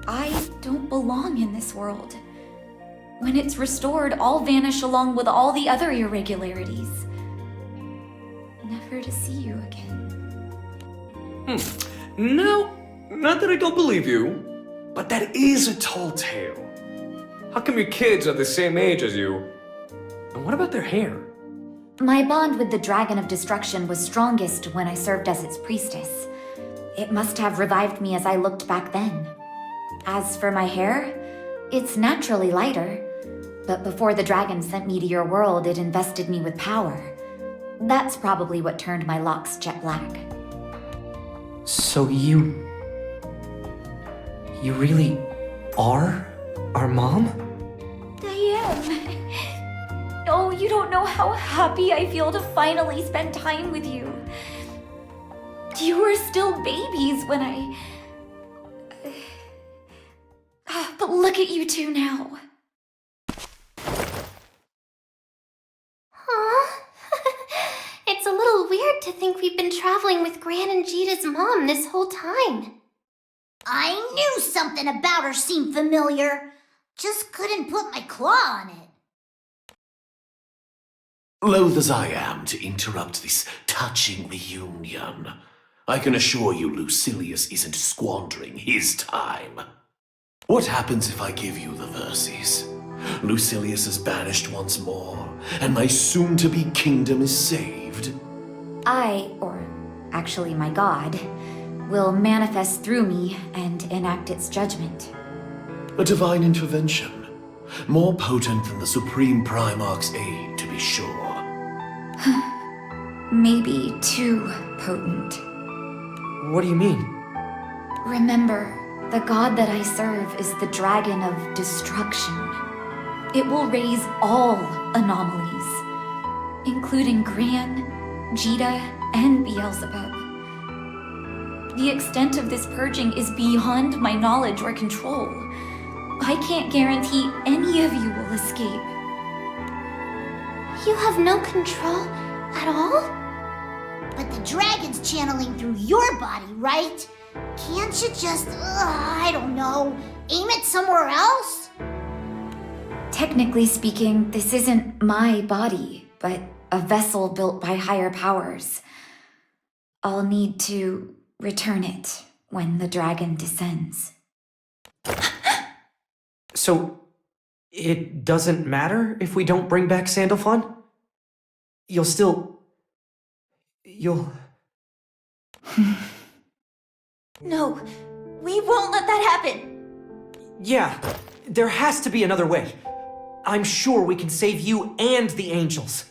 I don't belong in this world. When it's restored, I'll vanish along with all the other irregularities. Never to see you again. No, not that I don't believe you, but that is a tall tale. How come your kids are the same age as you? And what about their hair? My bond with the Dragon of Destruction was strongest when I served as its priestess. It must have revived me as I looked back then. As for my hair, it's naturally lighter, but before the dragon sent me to your world, it invested me with power. That's probably what turned my locks jet black. So you really are our mom? I am. Oh, you don't know how happy I feel to finally spend time with you. You were still babies when But look at you two now. Aw. It's a little weird to think we've been traveling with Gran and Cheetah's mom this whole time. I knew something about her seemed familiar. Just couldn't put my claw on it. Loath as I am to interrupt this touching reunion, I can assure you Lucilius isn't squandering his time. What happens if I give you the verses? Lucilius is banished once more, and my soon-to-be kingdom is saved. I, or actually my god, will manifest through me and enact its judgment. A divine intervention, more potent than the Supreme Primarch's aid, to be sure. Maybe too potent. What do you mean? Remember, the god that I serve is the Dragon of Destruction. It will raise all anomalies, including Gran, Jita, and Beelzebub. The extent of this purging is beyond my knowledge or control. I can't guarantee any of you will escape. You have no control at all? But the dragon's channeling through your body, right? Can't you just, I don't know, aim it somewhere else? Technically speaking, this isn't my body, but a vessel built by higher powers. I'll need to return it when the dragon descends. So, it doesn't matter if we don't bring back Sandalphon? You'll... No, we won't let that happen. Yeah, there has to be another way. I'm sure we can save you and the angels.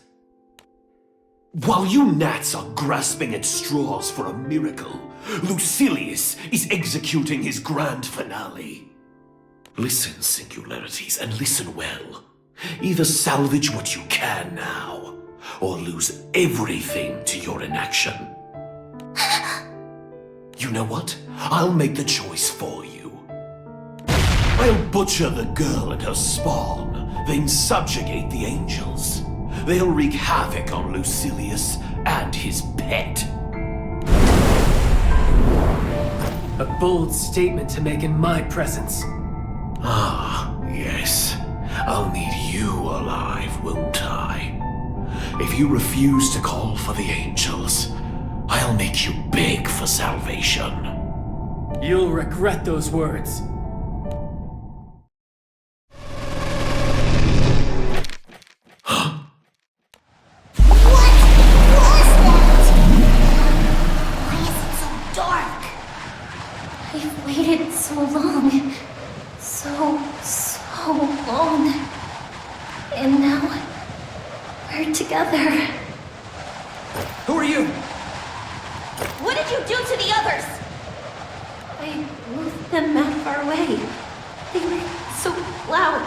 While you gnats are grasping at straws for a miracle, Lucilius is executing his grand finale. Listen, singularities, and listen well. Either salvage what you can now, or lose everything to your inaction. You know what? I'll make the choice for you. I'll butcher the girl and her spawn, then subjugate the angels. They'll wreak havoc on Lucilius and his pet. A bold statement to make in my presence. Ah, yes. I'll need you alive, won't I? If you refuse to call for the angels, I'll make you beg for salvation. You'll regret those words. I've waited so long. So long. And now, we're together. Who are you? What did you do to the others? I moved them out of our way. They were so loud,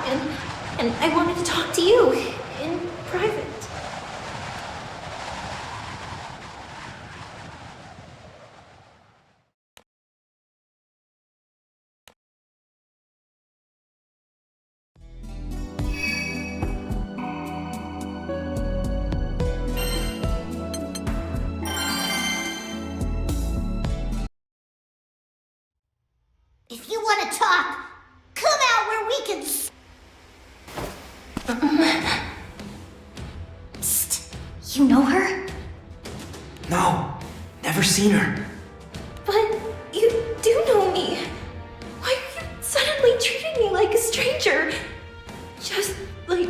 and I wanted to talk to you in private. If you want to talk, come out where we can. Psst. You know her? No, never seen her. But you do know me. Why are you suddenly treating me like a stranger? Just like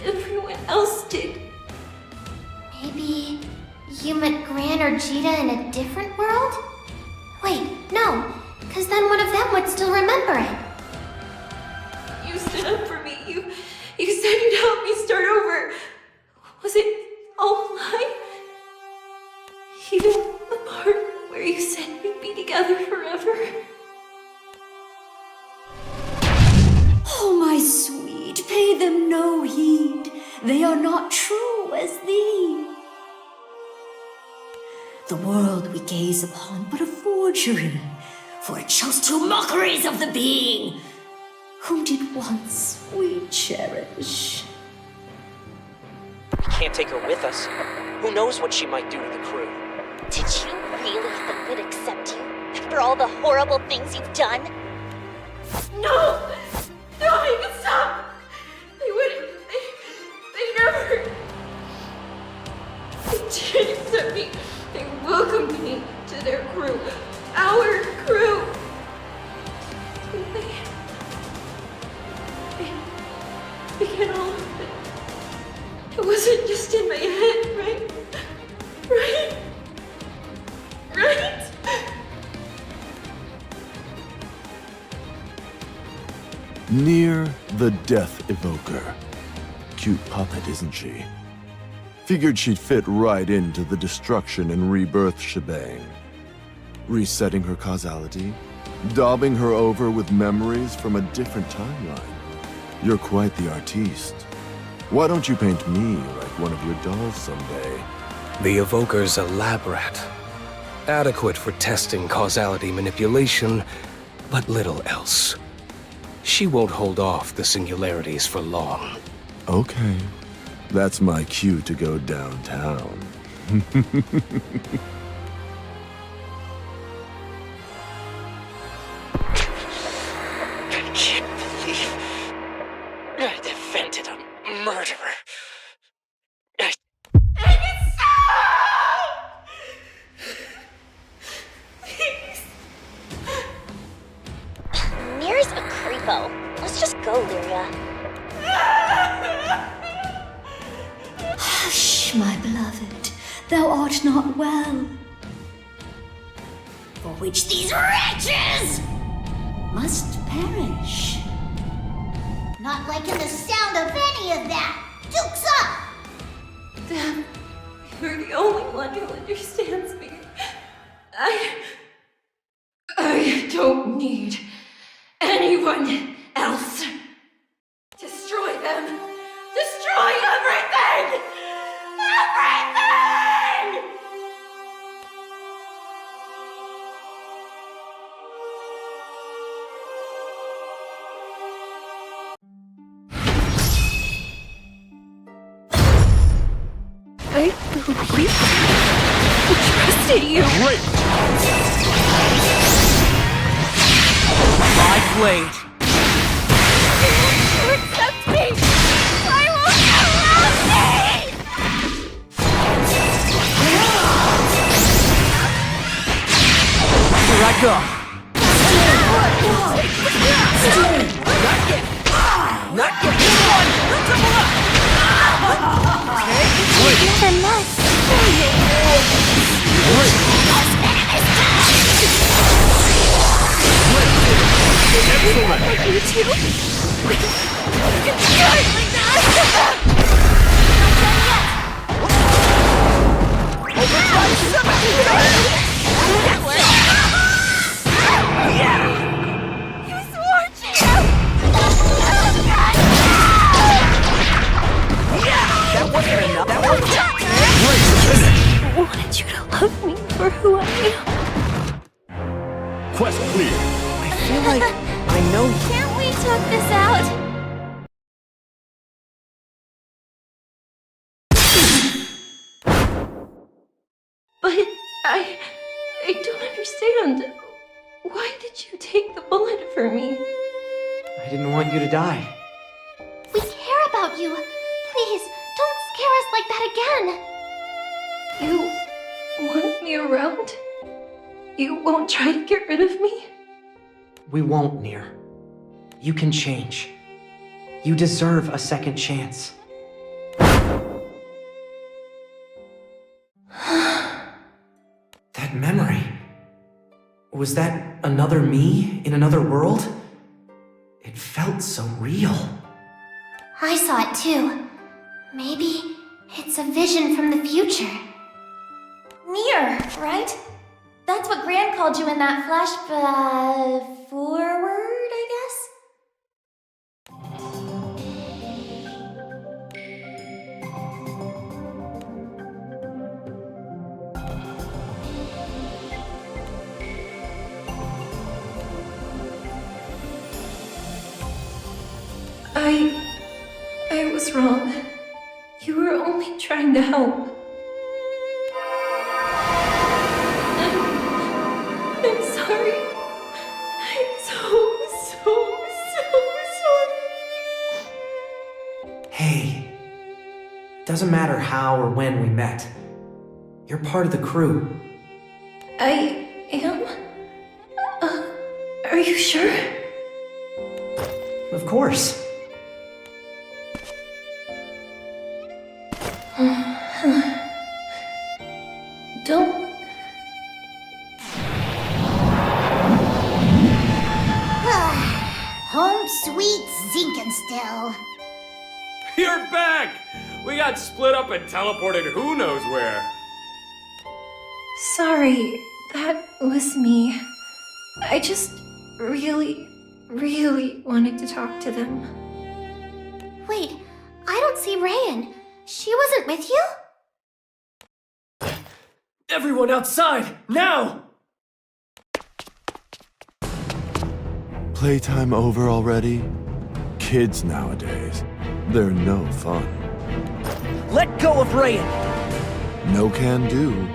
everyone else did. Maybe you met Gran or Jita in a different world? Wait, no, because then one of them would still remember it. You stood up for me. You said you'd help me start over. Was it all a lie? Even the part where you said we'd be together forever? Oh, my sweet, pay them no heed. They are not true as thee. The world we gaze upon but a forgery, for it shows true mockeries of the being whom did once we cherish. We can't take her with us. Who knows what she might do to the crew? Did you really think they'd accept you after all the horrible things you've done? No! No, you can stop! They wouldn't. They never. They didn't accept me. They welcomed me to their crew. Our crew. They get all of it. It wasn't just in my head, right? Right? Right? Near the Death Evoker. Cute puppet, isn't she? Figured she'd fit right into the destruction and rebirth shebang. Resetting her causality, daubing her over with memories from a different timeline. You're quite the artiste. Why don't you paint me like one of your dolls someday? The Evoker's a lab rat. Adequate for testing causality manipulation, but little else. She won't hold off the singularities for long. Okay. That's my cue to go downtown. I can't believe I defended a murderer. Mir's a creepo. Let's just go, Lyria. Hush, my beloved, thou art not well. For which these wretches must perish. Not liking the sound of any of that. Duke's up! Dad, you're the only one who understands me. I don't need anyone else. Destroy them. Destroy everything! Everything! I trusted you. Great! blade! You accept me! Why won't you love me? Here I go! Not yet! Not yet! Double up! Never must. Excellent! You too? You can do it like that! You swore That wasn't enough. That I wanted you to love me for who I am. Quest clear. I feel like I know. Can't we talk this out? But I don't understand. Why did you take the bullet for me? I didn't want you to die. We care about you. Please, don't scare us like that again. You want me around? You won't try to get rid of me? We won't, Nier. You can change. You deserve a second chance. That memory. Was that another me in another world? It felt so real. I saw it too. Maybe it's a vision from the future. Nier, right? That's what Gran called you in that forward, I guess? I was wrong. You were only trying to help. I'm sorry. I'm so sorry. Hey. Doesn't matter how or when we met. You're part of the crew. I am? Are you sure? Of course. Don't... Home sweet Zinkenstill. You're back! We got split up and teleported who knows where. Sorry, that was me. I just really wanted to talk to them. Wait, I don't see Rayan. She wasn't with you? Everyone outside, now! Playtime over already? Kids nowadays, they're no fun. Let go of Rayan! No can do.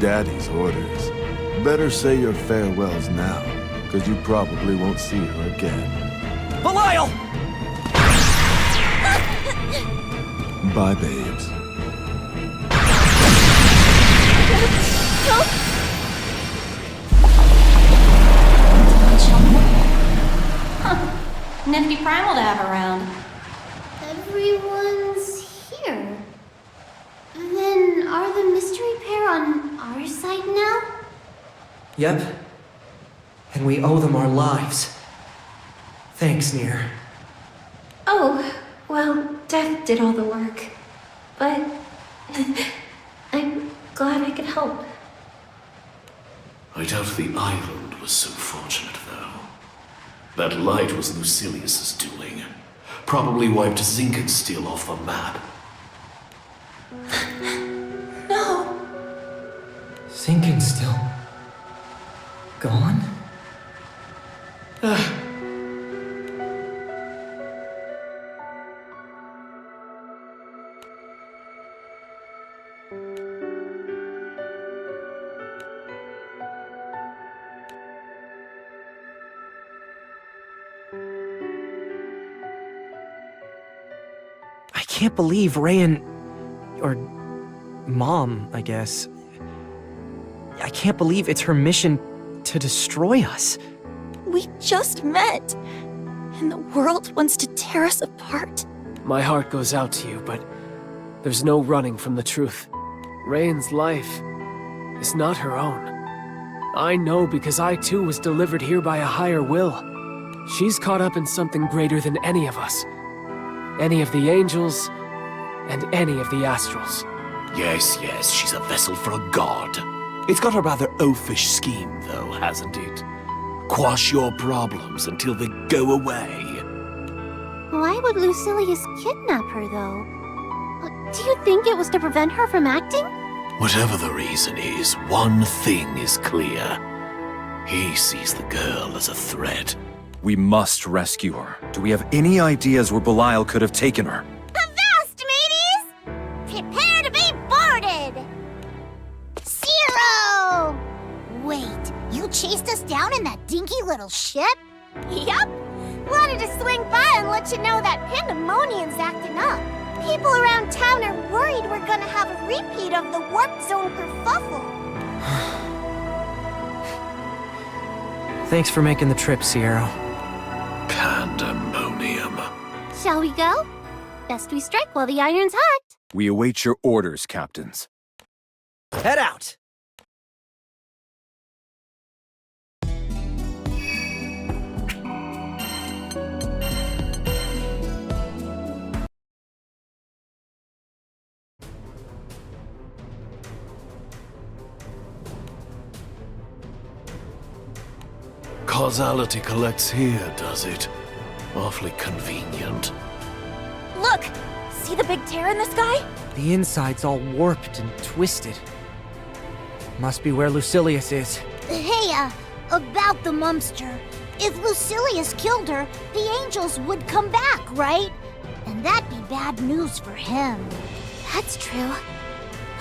Daddy's orders. Better say your farewells now, because you probably won't see her again. Belial! Bye, babes. Nifty primal to have around. Everyone's here. Then are the mystery pair on our side now? Yep. And we owe them our lives. Thanks, Nier. Oh, well, Death did all the work. But... I'm glad I could help. I doubt the island was so fortunate, though. That light was Lucilius's doing. Probably wiped Zinkenstill off the map. No! Zinkenstill. Gone? I can't believe Rayan... or... Mom, I guess. I can't believe it's her mission to destroy us. We just met, and the world wants to tear us apart. My heart goes out to you, but there's no running from the truth. Rayan's life is not her own. I know because I too was delivered here by a higher will. She's caught up in something greater than any of us. Any of the angels, and any of the astrals. Yes, she's a vessel for a god. It's got a rather oafish scheme, though, hasn't it? Quash your problems until they go away. Why would Lucilius kidnap her, though? Do you think it was to prevent her from acting? Whatever the reason is, one thing is clear. He sees the girl as a threat. We must rescue her. Do we have any ideas where Belial could have taken her? Avast, mateys! Prepare to be boarded! Zero! Wait, you chased us down in that dinky little ship? Yup! Wanted to swing by and let you know that Pandemonium's acting up. People around town are worried we're gonna have a repeat of the Warp Zone kerfuffle. Thanks for making the trip, Sierra. Pandemonium. Shall we go? Best we strike while the iron's hot. We await your orders, captains. Head out! Causality collects here, does it? Awfully convenient. Look! See the big tear in the sky? The inside's all warped and twisted. Must be where Lucilius is. Hey, about the Mumster. If Lucilius killed her, the angels would come back, right? And that'd be bad news for him. That's true.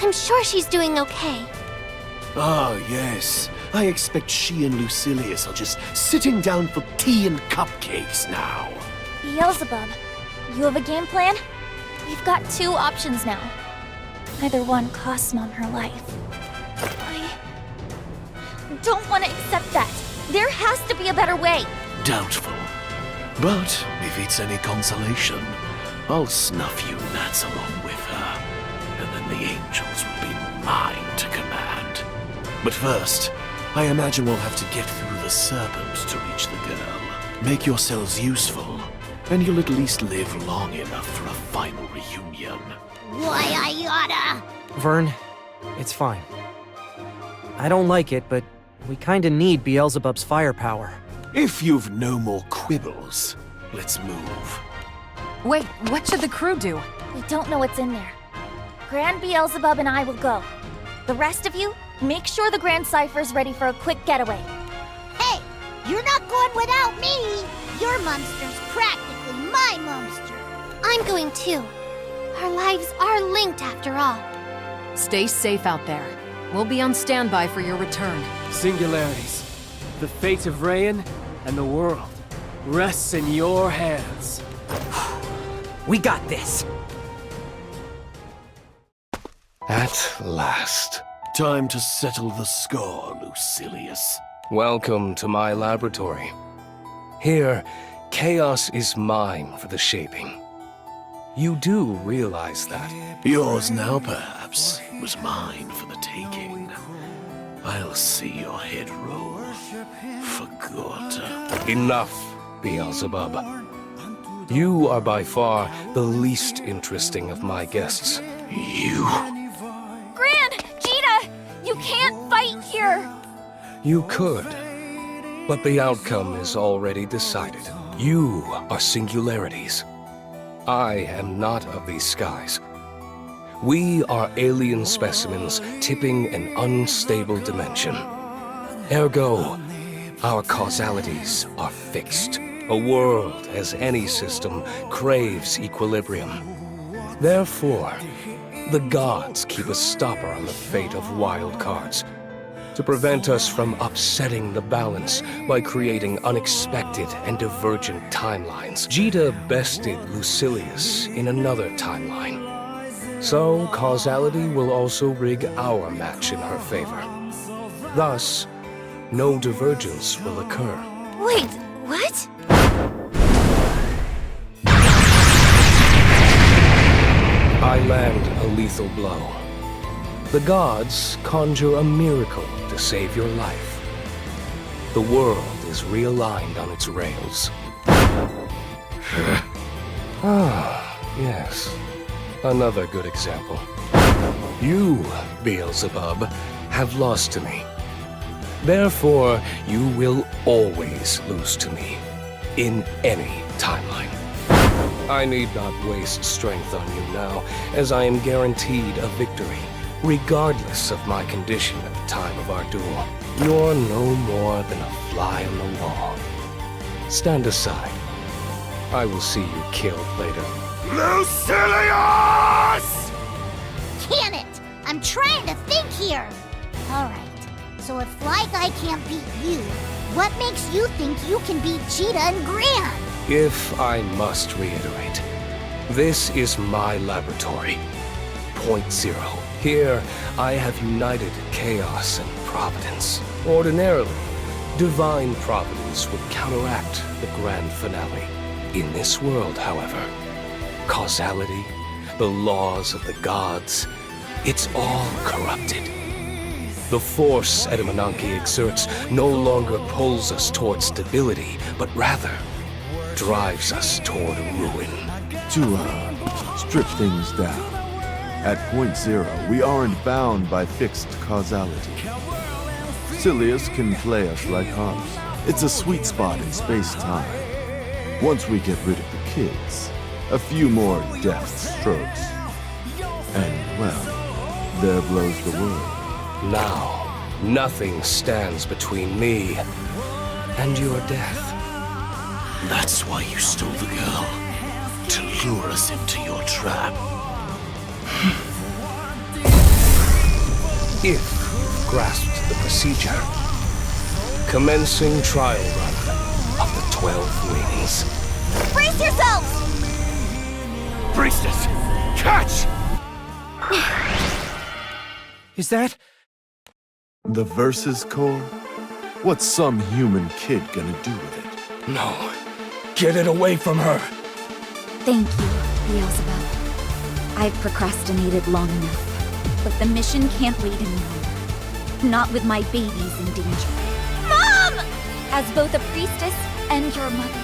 I'm sure she's doing okay. Ah, yes. I expect she and Lucilius are just sitting down for tea and cupcakes now. Beelzebub, you have a game plan? We've got two options now. Either one costs Mom her life. I don't want to accept that. There has to be a better way. Doubtful. But if it's any consolation, I'll snuff you gnats along with her. And then the angels will be mine to command. But first, I imagine we'll have to get through the serpent to reach the girl. Make yourselves useful, and you'll at least live long enough for a final reunion. Why, I oughta... Vern, it's fine. I don't like it, but we kinda need Beelzebub's firepower. If you've no more quibbles, let's move. Wait, what should the crew do? We don't know what's in there. Grand Beelzebub and I will go. The rest of you, make sure the Grand Cypher's ready for a quick getaway. Hey, you're not going without me! Your Mumster's practically my Mumster. I'm going too. Our lives are linked after all. Stay safe out there. We'll be on standby for your return. Singularities. The fate of Rayan and the world rests in your hands. We got this! At last. Time to settle the score, Lucilius. Welcome to my laboratory. Here, chaos is mine for the shaping. You do realize that? Yours now, perhaps, was mine for the taking. I'll see your head roll for good. Enough, Beelzebub. You are by far the least interesting of my guests. You? Gran! Jita! You can't fight here! You could, but the outcome is already decided. You are singularities. I am not of these skies. We are alien specimens tipping an unstable dimension. Ergo, our causalities are fixed. A world, as any system, craves equilibrium. Therefore, the gods keep a stopper on the fate of wild cards. to prevent us from upsetting the balance by creating unexpected and divergent timelines. Jita bested Lucilius in another timeline. So, causality will also rig our match in her favor. Thus, no divergence will occur. Wait, what? I land a lethal blow. The gods conjure a miracle to save your life. The world is realigned on its rails. Yes. Another good example. You, Beelzebub, have lost to me. Therefore, you will always lose to me, in any timeline. I need not waste strength on you now, as I am guaranteed a victory, regardless of my condition at the time of our duel. You're no more than a fly on the wall. Stand aside. I will see you killed later. Lucilius! Can it? I'm trying to think here. Alright, so if Fly Guy can't beat you, what makes you think you can beat Cheetah and Gran? If I must reiterate, this is my laboratory. Point Zero. Here, I have united chaos and providence. Ordinarily, divine providence would counteract the grand finale. In this world, however, causality, the laws of the gods, it's all corrupted. The force Edamananki exerts no longer pulls us toward stability, but rather drives us toward ruin. To, strip things down. At Point Zero, we aren't bound by fixed causality. Silius can play us like harps. It's a sweet spot in space-time. Once we get rid of the kids, a few more deft strokes, and, well, there blows the world. Now, nothing stands between me and your death. That's why you stole the girl. To lure us into your trap. If you've grasped the procedure, commencing trial run of the 12 rings. Brace yourselves! Priestess! Catch! Is that? The Versus core? What's some human kid gonna do with it? No. Get it away from her! Thank you, Beelzebub. I've procrastinated long enough, but the mission can't wait any longer. Not with my babies in danger. Mom! As both a priestess and your mother,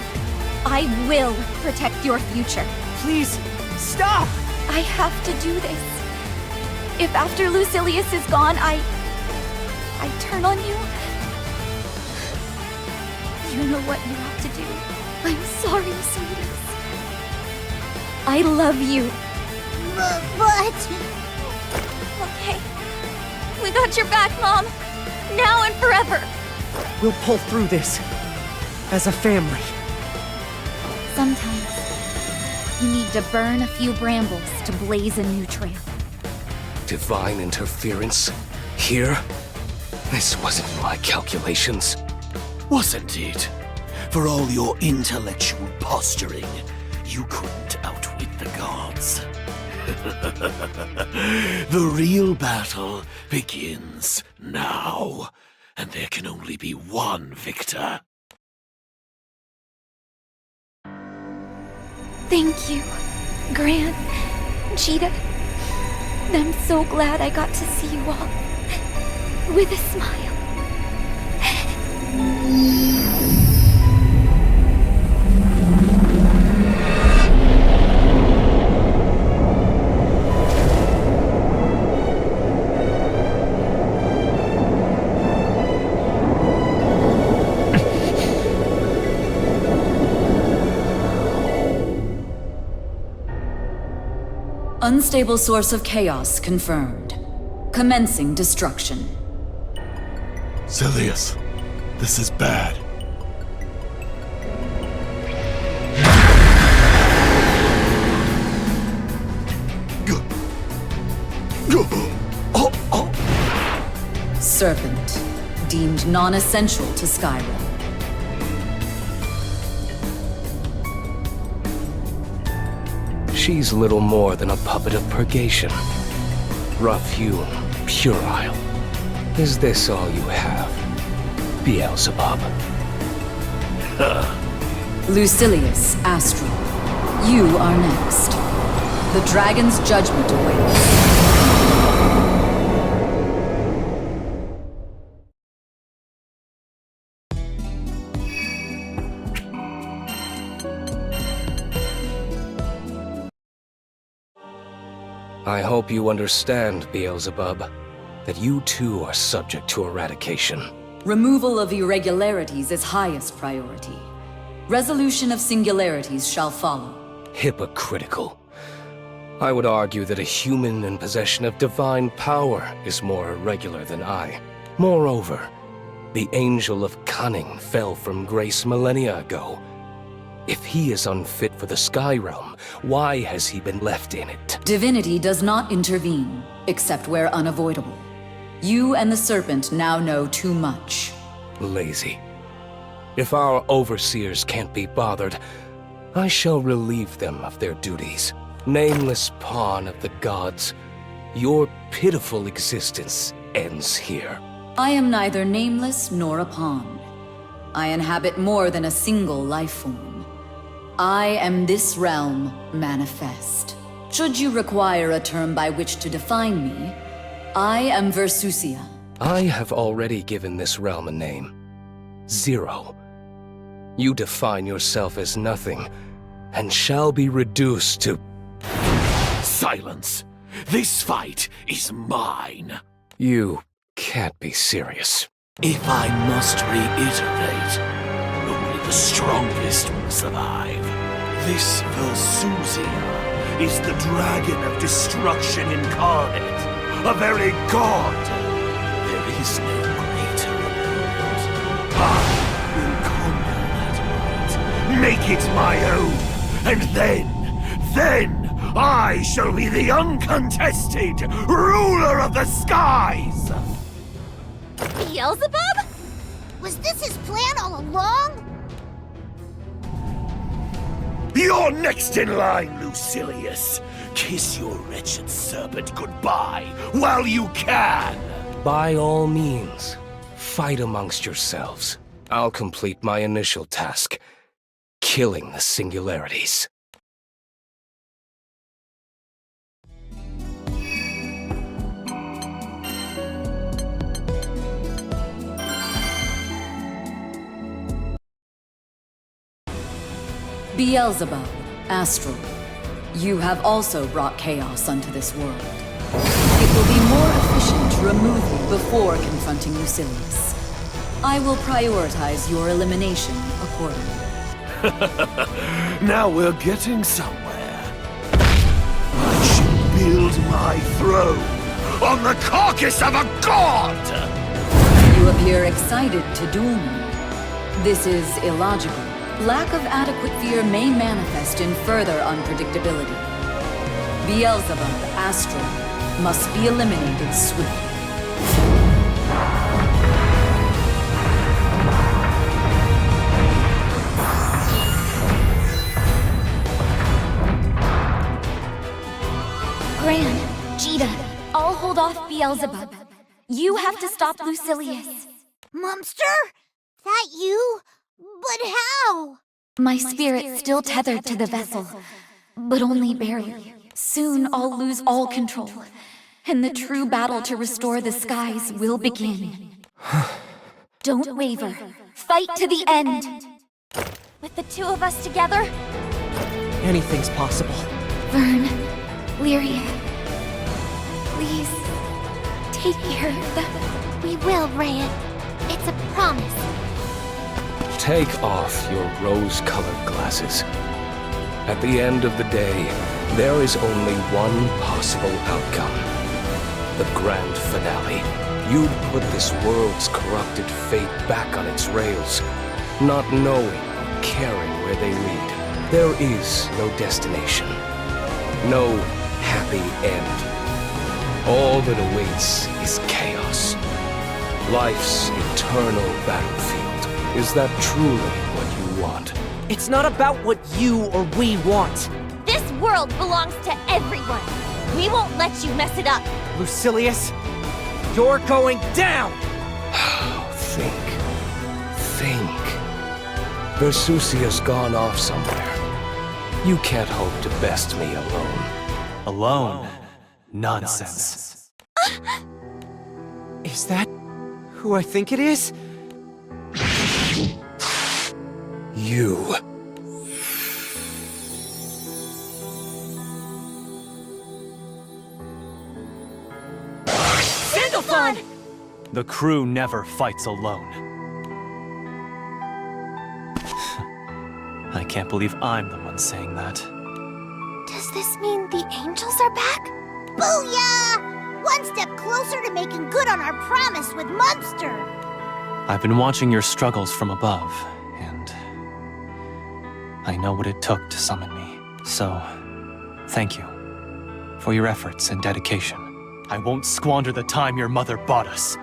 I will protect your future. Please, stop! I have to do this. If after Lucilius is gone, I turn on you, you know what you have to do. I'm sorry, sweetest. I love you. But... Okay. We got your back, Mom. Now and forever. We'll pull through this. As a family. Sometimes, you need to burn a few brambles to blaze a new trail. Divine interference? Here? This wasn't in my calculations. Wasn't it? For all your intellectual posturing, you couldn't outwit the gods. The real battle begins now, and there can only be one victor. Thank you, Gran, Cheetah. I'm so glad I got to see you all with a smile. Unstable source of chaos confirmed. Commencing destruction. Silius, this is bad. Serpent. and non-essential to Skyrim. She's little more than a puppet of purgation. Rough-hewn, puerile. Is this all you have, Beelzebub? Lucilius Astral, you are next. The dragon's judgment awaits. I hope you understand, Beelzebub, that you too are subject to eradication. Removal of irregularities is highest priority. Resolution of singularities shall follow. Hypocritical. I would argue that a human in possession of divine power is more irregular than I. Moreover, the Angel of Cunning fell from grace millennia ago. If he is unfit for the Sky Realm, why has he been left in it? Divinity does not intervene, except where unavoidable. You and the Serpent now know too much. Lazy. If our overseers can't be bothered, I shall relieve them of their duties. Nameless pawn of the gods, your pitiful existence ends here. I am neither nameless nor a pawn. I inhabit more than a single life form. I am this realm manifest. Should you require a term by which to define me, I am Versusia. I have already given this realm a name. Zero. You define yourself as nothing, and shall be reduced to... Silence! This fight is mine! You can't be serious. If I must reiterate, only the strongest will survive. This Versusia is the dragon of destruction incarnate, a very god. There is no greater opponent. I will conquer that might, make it my own, and then I shall be the uncontested ruler of the skies! Beelzebub? Was this his plan all along? You're next in line, Lucilius. Kiss your wretched serpent goodbye while you can! By all means, fight amongst yourselves. I'll complete my initial task, killing the singularities. Beelzebub, Astral, you have also brought chaos unto this world. It will be more efficient to remove you before confronting Lucilius. I will prioritize your elimination accordingly. Now we're getting somewhere. I shall build my throne on the carcass of a god! You appear excited to duel me. This is illogical. Lack of adequate fear may manifest in further unpredictability. Beelzebub, Astral, must be eliminated swiftly. Gran, Jita, I'll hold off Beelzebub. You have to stop Lucilius. Monster? That you? But how? My spirit's still tethered to the vessel, but only barely. Soon I'll lose all control, and the true battle to restore the skies will begin. Don't waver. Fight to the end. With the two of us together, Anything's possible. Vern, Lyria, please take care of them. We will, Rhea. It's a promise. Take off your rose-colored glasses. At the end of the day, there is only one possible outcome. The grand finale. You'd put this world's corrupted fate back on its rails, not knowing or caring where they lead. There is no destination. No happy end. All that awaits is chaos. Life's eternal battlefield. Is that truly what you want? It's not about what you or we want. This world belongs to everyone. We won't let you mess it up. Lucilius, you're going down! Think. Versusia's gone off somewhere. You can't hope to best me alone. Alone? Nonsense. Is that who I think it is? You. Sandalphon! The crew never fights alone. I can't believe I'm the one saying that. Does this mean the angels are back? Booyah! One step closer to making good on our promise with Munster! I've been watching your struggles from above, and I know what it took to summon me. So, thank you for your efforts and dedication. I won't squander the time your mother bought us.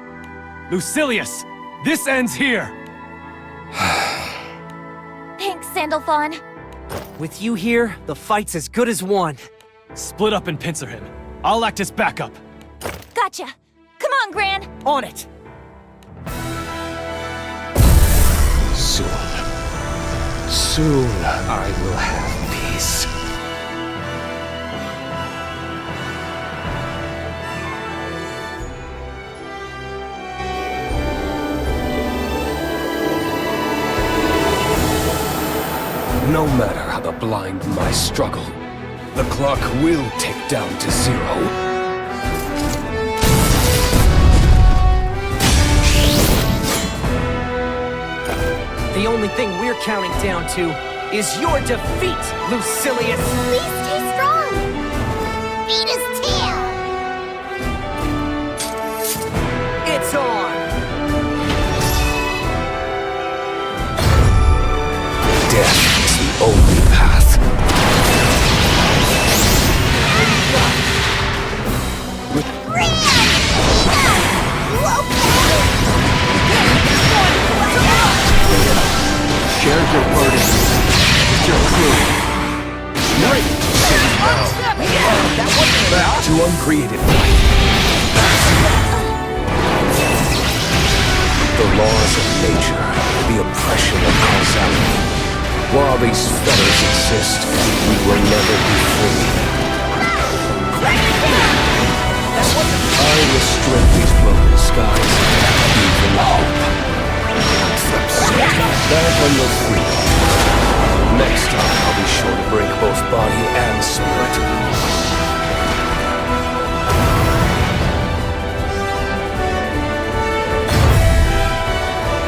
Lucilius, this ends here! Thanks, Sandalphon. With you here, the fight's as good as won. Split up and pincer him. I'll act as backup. Gotcha. Come on, Gran. On it. Soon I will have peace. No matter how the blind might struggle, the clock will tick down to 0. The only thing we're counting down to is your defeat, Lucilius! Please stay strong! Beat his tail! It's on! Death is the only path. Share your burden with your crew. Back to uncreated life. The laws of nature, the oppression of causality. While these fetters exist, we will never be free. I restrict these broken skies, even hope. That one will free. Next time, I'll be sure to break both body and spirit.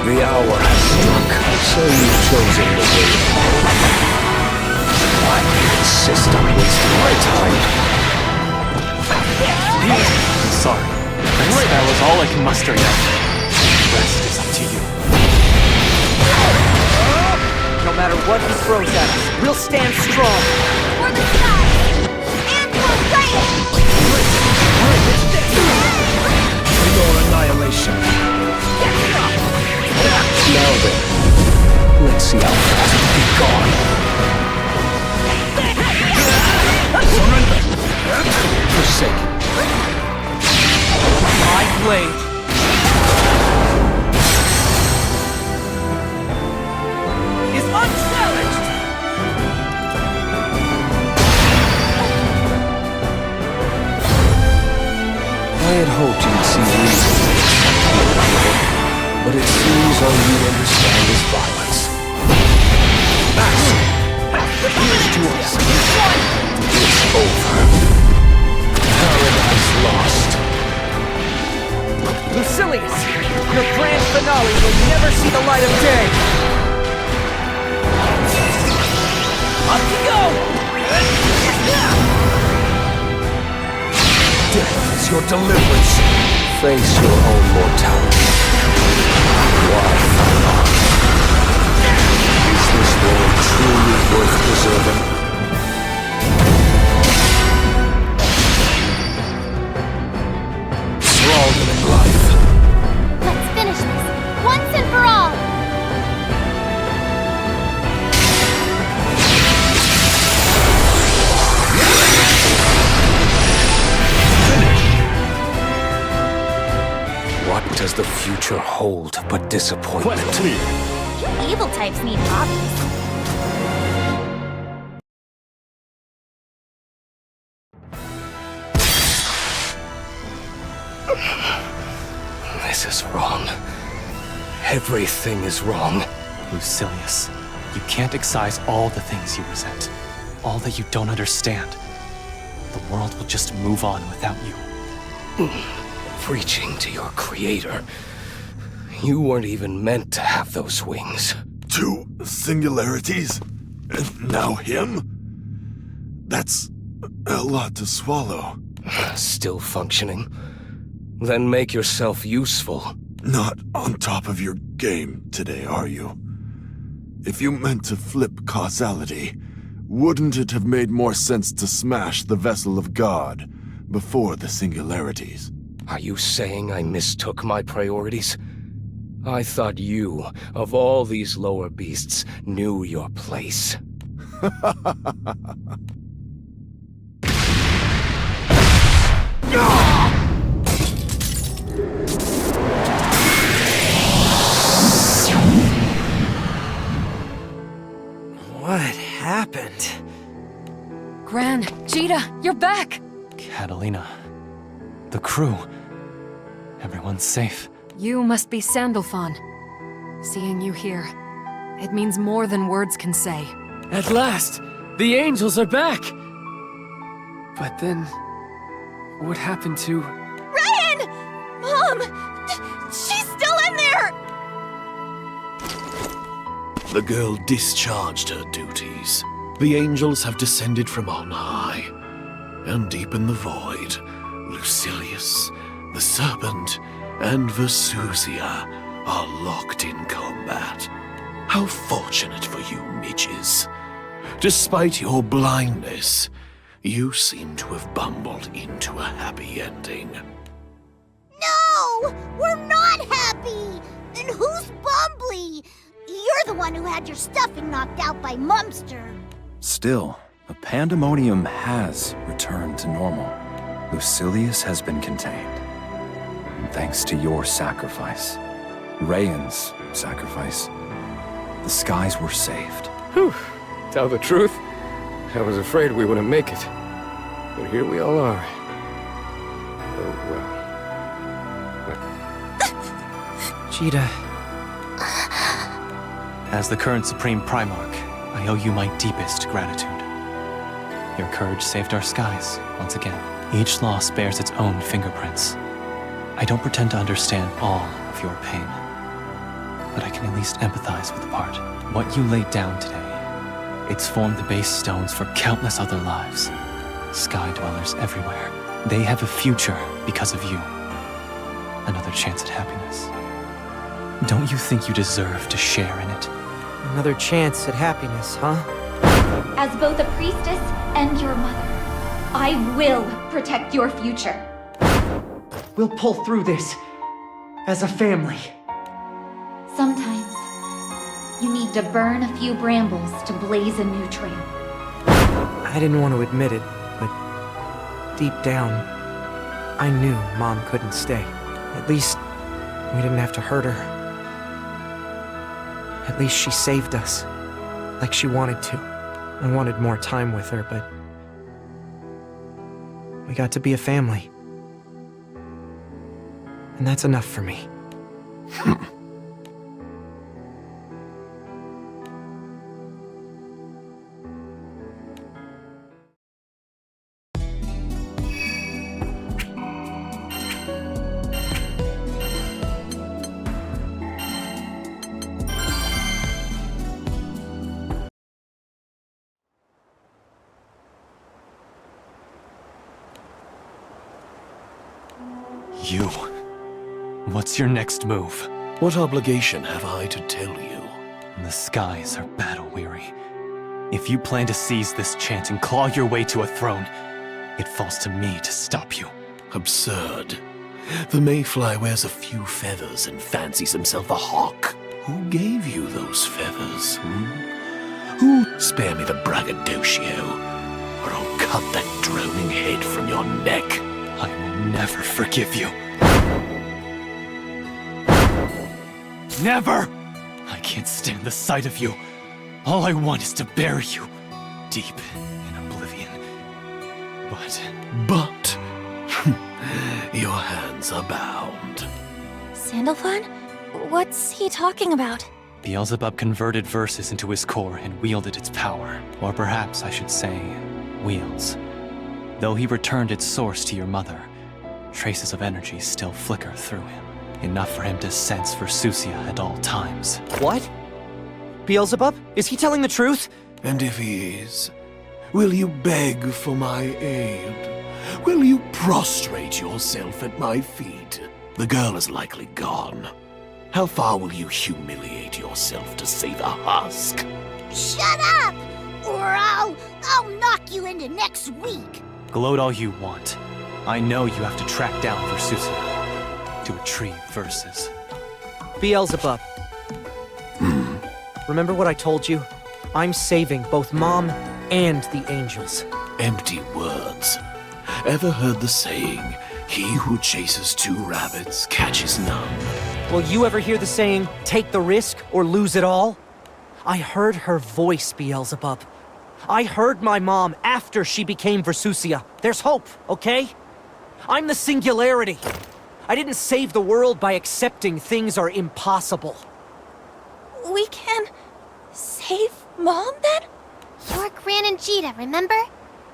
The hour has struck, so you've chosen the way of hope. Why do you insist on wasting my time? Sorry. That was all I can muster yet. The rest is up to you. No matter what he throws at us, we'll stand strong. For the sky! And for rain! Your annihilation. Now then, let's see how fast you'll be gone. Forsaken. My blade. Is unchallenged! I had hoped you'd see reason to accept the ordeal, but it seems all you understand is violence. Here's to us. It's over. Paradise lost. Lucilius, your grand finale will never see the light of day. Up you go! Death is your deliverance. Face your own mortality. Why not? Is this world truly worth preserving? Thraldom in life. Let's does the future hold but disappointment? You evil types need hobbies. This is wrong. Everything is wrong. Lucilius, you can't excise all the things you resent, all that you don't understand. The world will just move on without you. Preaching to your creator. You weren't even meant to have those wings. 2 singularities? And now him? That's a lot to swallow. Still functioning? Then make yourself useful. Not on top of your game today, are you? If you meant to flip causality, wouldn't it have made more sense to smash the vessel of God before the singularities? Are you saying I mistook my priorities? I thought you, of all these lower beasts, knew your place. What happened? Gran, Jita, you're back! Catalina. The crew. Everyone's safe. You must be Sandalphon. Seeing you here, it means more than words can say. At last! The angels are back! But then, what happened to... Ryan! Mom! She's still in there! The girl discharged her duties. The angels have descended from on high. And deep in the void, Lucilius, the Serpent, and Versusia are locked in combat. How fortunate for you, midges. Despite your blindness, you seem to have bumbled into a happy ending. No! We're not happy! And who's Bumbly? You're the one who had your stuffing knocked out by Mumster. Still, the pandemonium has returned to normal. Lucilius has been contained. And thanks to your sacrifice, Rayan's sacrifice, the skies were saved. Whew. Tell the truth, I was afraid we wouldn't make it. But here we all are. Oh, well. Cheetah. As the current Supreme Primarch, I owe you my deepest gratitude. Your courage saved our skies, once again. Each loss bears its own fingerprints. I don't pretend to understand all of your pain, but I can at least empathize with the part. What you laid down today, it's formed the base stones for countless other lives. Sky dwellers everywhere. They have a future because of you. Another chance at happiness. Don't you think you deserve to share in it? Another chance at happiness, huh? As both a priestess and your mother, I will protect your future. We'll pull through this. As a family. Sometimes, you need to burn a few brambles to blaze a new trail. I didn't want to admit it, but deep down, I knew Mom couldn't stay. At least, we didn't have to hurt her. At least she saved us, like she wanted to. I wanted more time with her, but we got to be a family. And that's enough for me. You. What's your next move? What obligation have I to tell you? The skies are battle-weary. If you plan to seize this chance and claw your way to a throne, it falls to me to stop you. Absurd. The Mayfly wears a few feathers and fancies himself a hawk. Who gave you those feathers, Who? Spare me the braggadocio, or I'll cut that droning head from your neck. I will never forgive you. Never! I can't stand the sight of you. All I want is to bury you deep in oblivion. But your hands are bound. Sandalphon? What's he talking about? Beelzebub converted Versus into his core and wielded its power. Or perhaps I should say, wields. Though he returned its source to your mother, traces of energy still flicker through him. Enough for him to sense Versusia at all times. What? Beelzebub? Is he telling the truth? And if he is, will you beg for my aid? Will you prostrate yourself at my feet? The girl is likely gone. How far will you humiliate yourself to save a husk? Shut up! Or I'll knock you into next week. Gloat all you want. I know you have to track down Versusia to retrieve Versus. Beelzebub. Remember what I told you? I'm saving both Mom and the angels. Empty words. Ever heard the saying, he who chases 2 rabbits catches none? Will you ever hear the saying, take the risk or lose it all? I heard her voice, Beelzebub. I heard my mom after she became Versusia. There's hope, okay? I'm the singularity. I didn't save the world by accepting things are impossible. We can save Mom, then? You're Gran and Jita, remember?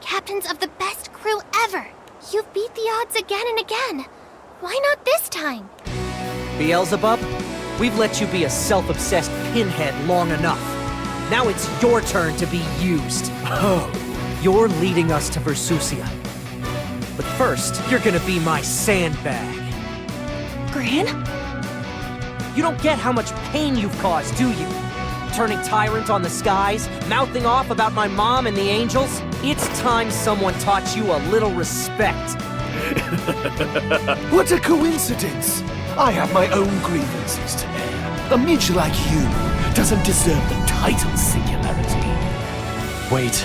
Captains of the best crew ever. You've beat the odds again and again. Why not this time? Beelzebub, we've let you be a self-obsessed pinhead long enough. Now it's your turn to be used. Oh, you're leading us to Versusia. But first, you're gonna be my sandbag. Gran? You don't get how much pain you've caused, do you? Turning tyrant on the skies, mouthing off about my mom and the angels? It's time someone taught you a little respect. What a coincidence! I have my own grievances to air. A midge like you doesn't deserve the title singularity. Wait.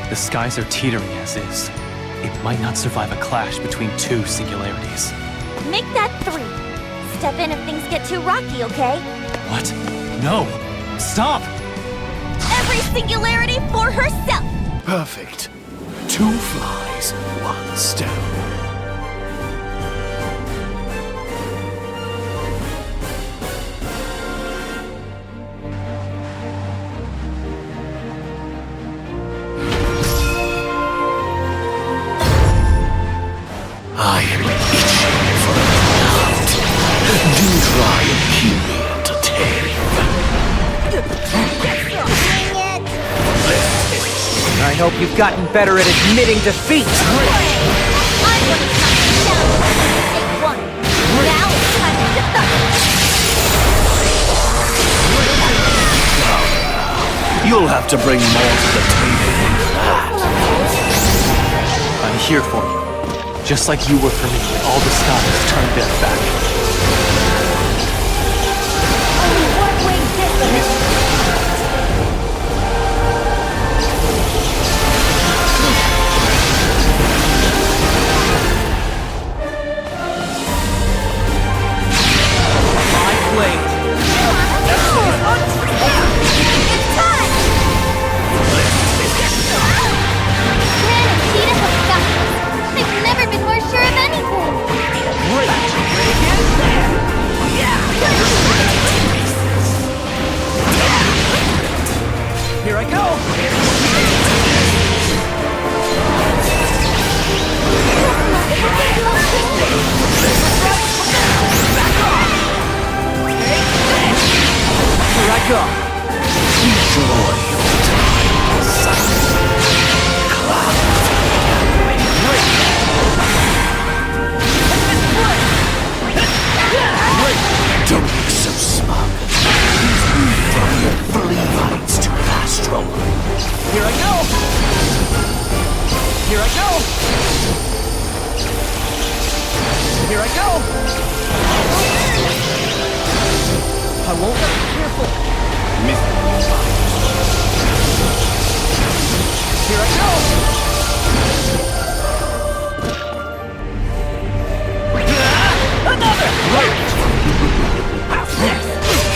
The skies are teetering as is. It might not survive a clash between 2 singularities. Make that 3. Step in if things get too rocky, okay? What? No! Stop! Every singularity for herself! Perfect. 2 flies, 1 stone. I am itching for a cloud. Do try and keep me entertained. I hope you've gotten better at admitting defeat. I'm going to knock you down with take 1. Now it's time to hit the... You'll have to bring more to the table than that. I'm here for you. Just like you were for me when all the skies turned their back. Only one way different. My blade. It's time! Gran and Jita have got this. They've never been more sure of anything. Here I go! Here I go! Enjoy your time, silent Don't look so smug. From your 3 lights to astral. Here I go! Here I go! Here I go! I won't let you careful. Here I go! Another! Right! Next!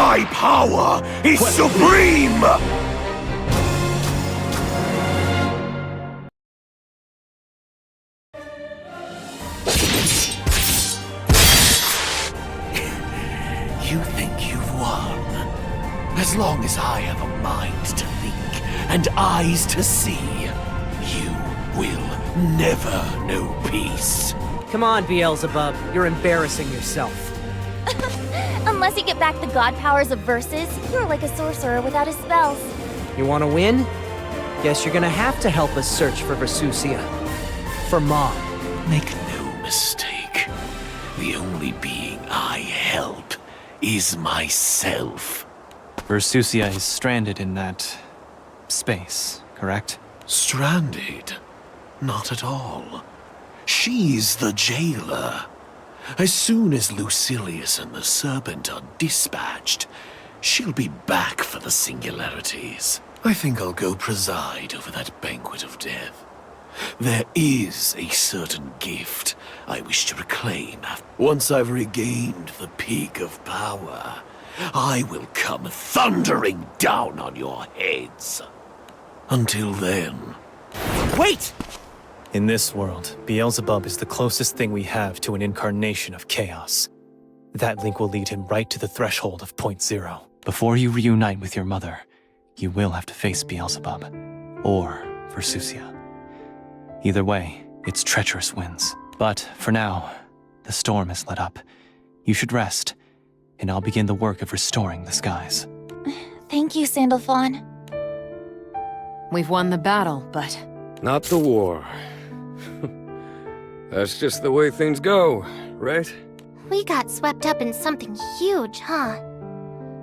My power is supreme! You think you've won? As long as I have a mind to think and eyes to see, you will never know peace. Come on, Beelzebub. You're embarrassing yourself. Unless you get back the god powers of Versus, you're like a sorcerer without his spells. You want to win? Guess you're gonna have to help us search for Versusia. For Mom. Make no mistake. The only being I help is myself. Versusia is stranded in that space, correct? Stranded? Not at all. She's the jailer. As soon as Lucilius and the Serpent are dispatched, she'll be back for the singularities. I think I'll go preside over that banquet of death. There is a certain gift I wish to reclaim. Once I've regained the peak of power, I will come thundering down on your heads. Until then... Wait! In this world, Beelzebub is the closest thing we have to an incarnation of chaos. That link will lead him right to the threshold of Point Zero. Before you reunite with your mother, you will have to face Beelzebub, or Versusia. Either way, its treacherous winds. But for now, the storm has let up. You should rest, and I'll begin the work of restoring the skies. Thank you, Sandalphon. We've won the battle, but... Not the war. That's just the way things go, right? We got swept up in something huge, huh?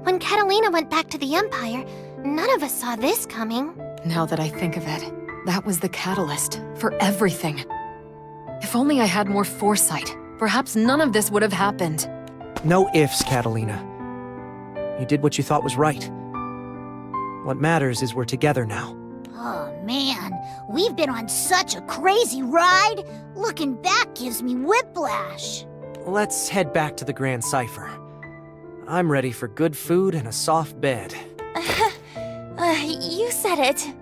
When Catalina went back to the Empire, none of us saw this coming. Now that I think of it, that was the catalyst for everything. If only I had more foresight, perhaps none of this would have happened. No ifs, Catalina. You did what you thought was right. What matters is we're together now. Oh man, we've been on such a crazy ride. Looking back gives me whiplash. Let's head back to the Grand Cipher. I'm ready for good food and a soft bed. You said it.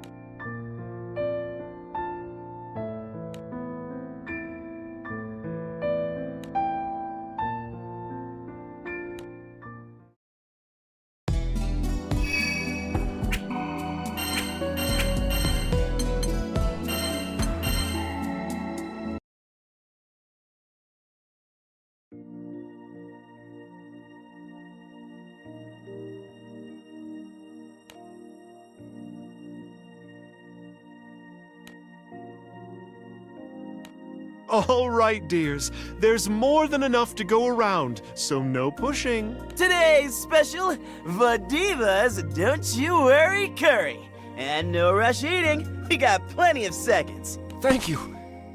All right, dears. There's more than enough to go around, so no pushing. Today's special, Vadivas Don't You Worry Curry. And no rush eating. We got plenty of seconds. Thank you.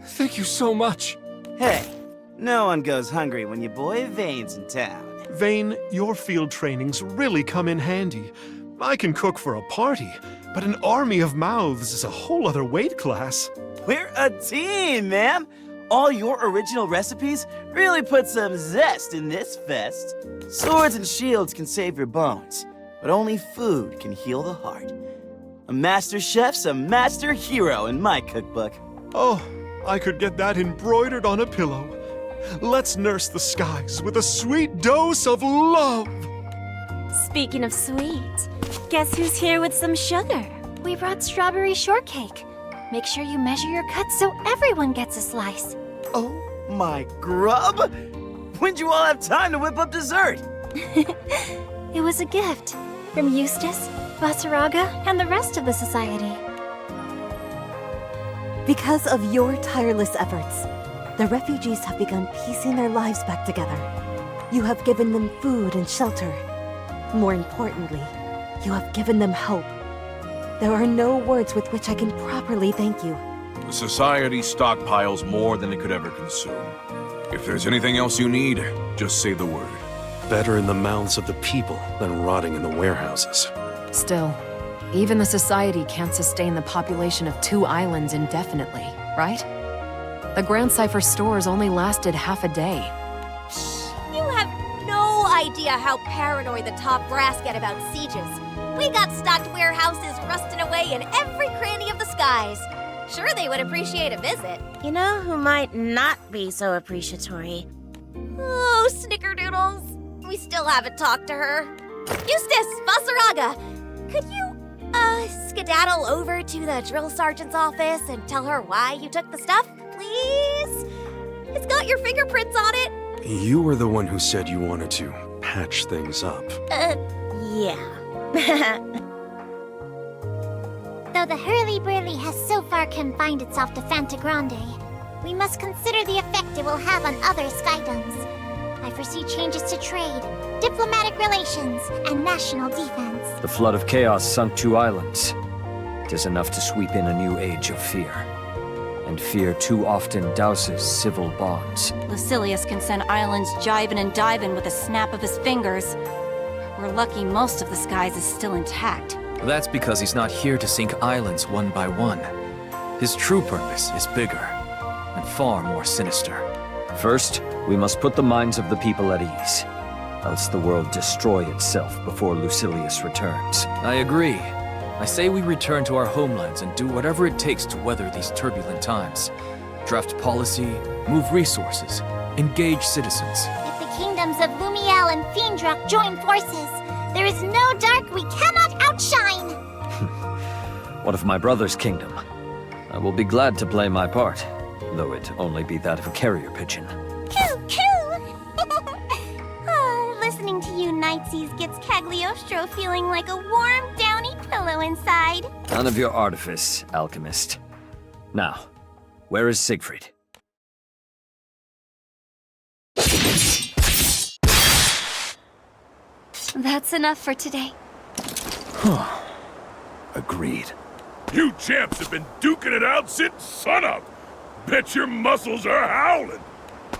Thank you so much. Hey, no one goes hungry when your boy Vane's in town. Vane, your field trainings really come in handy. I can cook for a party, but an army of mouths is a whole other weight class. We're a team, ma'am. All your original recipes really put some zest in this fest. Swords and shields can save your bones, but only food can heal the heart. A master chef's a master hero in my cookbook. Oh, I could get that embroidered on a pillow. Let's nurse the skies with a sweet dose of love. Speaking of sweet, guess who's here with some sugar? We brought strawberry shortcake. Make sure you measure your cuts so everyone gets a slice. Oh my grub! When'd you all have time to whip up dessert? It was a gift from Eustace, Basaraga, and the rest of the society. Because of your tireless efforts, the refugees have begun piecing their lives back together. You have given them food and shelter. More importantly, you have given them hope. There are no words with which I can properly thank you. The Society stockpiles more than it could ever consume. If there's anything else you need, just say the word. Better in the mouths of the people than rotting in the warehouses. Still, even the Society can't sustain the population of 2 islands indefinitely, right? The Grand Cipher stores only lasted half a day. You have no idea idea how paranoid the top brass get about sieges. We got stocked warehouses rusting away in every cranny of the skies. Sure, they would appreciate a visit. You know who might not be so appreciatory? Oh, Snickerdoodles. We still haven't talked to her. Eustace, Basaraga, could you, skedaddle over to the drill sergeant's office and tell her why you took the stuff, please? It's got your fingerprints on it. You were the one who said you wanted to patch things up. Yeah. Though the hurly-burly has so far confined itself to Fantagrande, we must consider the effect it will have on other Skydoms. I foresee changes to trade, diplomatic relations, and national defense. The flood of chaos sunk 2 islands. 'Tis enough to sweep in a new age of fear. And fear too often douses civil bonds. Lucilius can send islands jiving and diving with a snap of his fingers. We're lucky most of the skies is still intact. That's because he's not here to sink islands one by one. His true purpose is bigger and far more sinister. First, we must put the minds of the people at ease, else the world destroy itself before Lucilius returns. I agree. I say we return to our homelands and do whatever it takes to weather these turbulent times. Draft policy, move resources, engage citizens. If the kingdoms of Lumiel and Fiendruck join forces, there is no dark we cannot outshine! What of my brother's kingdom? I will be glad to play my part, though it only be that of a carrier pigeon. Coo, coo! Listening to you Nightsies gets Cagliostro feeling like a warm, downy pillow inside. None of your artifice, alchemist. Now, where is Siegfried? That's enough for today. Agreed. You champs have been duking it out since sunup. Bet your muscles are howling.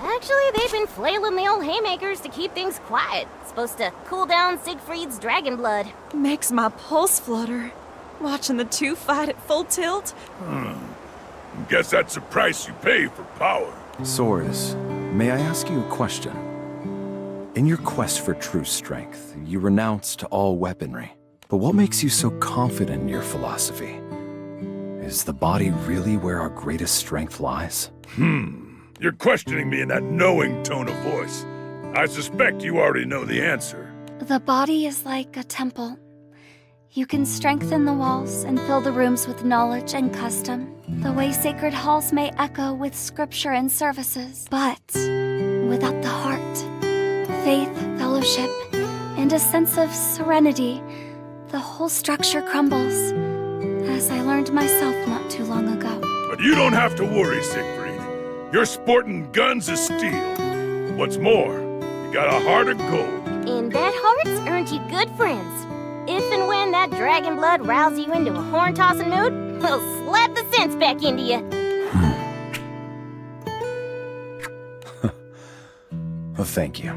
Actually, they've been flailing the old haymakers to keep things quiet. Supposed to cool down Siegfried's dragon blood. Makes my pulse flutter. Watching the two fight at full tilt. Guess that's the price you pay for power. Soris, may I ask you a question? In your quest for true strength, you renounced all weaponry. But what makes you so confident in your philosophy? Is the body really where our greatest strength lies? You're questioning me in that knowing tone of voice. I suspect you already know the answer. The body is like a temple. You can strengthen the walls and fill the rooms with knowledge and custom, the way sacred halls may echo with scripture and services. But without the heart, faith, fellowship, and a sense of serenity, the whole structure crumbles, as I learned myself not too long ago. But you don't have to worry, Siegfried. You're sporting guns of steel. What's more, you got a heart of gold. And that heart's earned you good friends. If and when that dragon blood rouses you into a horn-tossing mood, we'll slap the sense back into you. Well, thank you.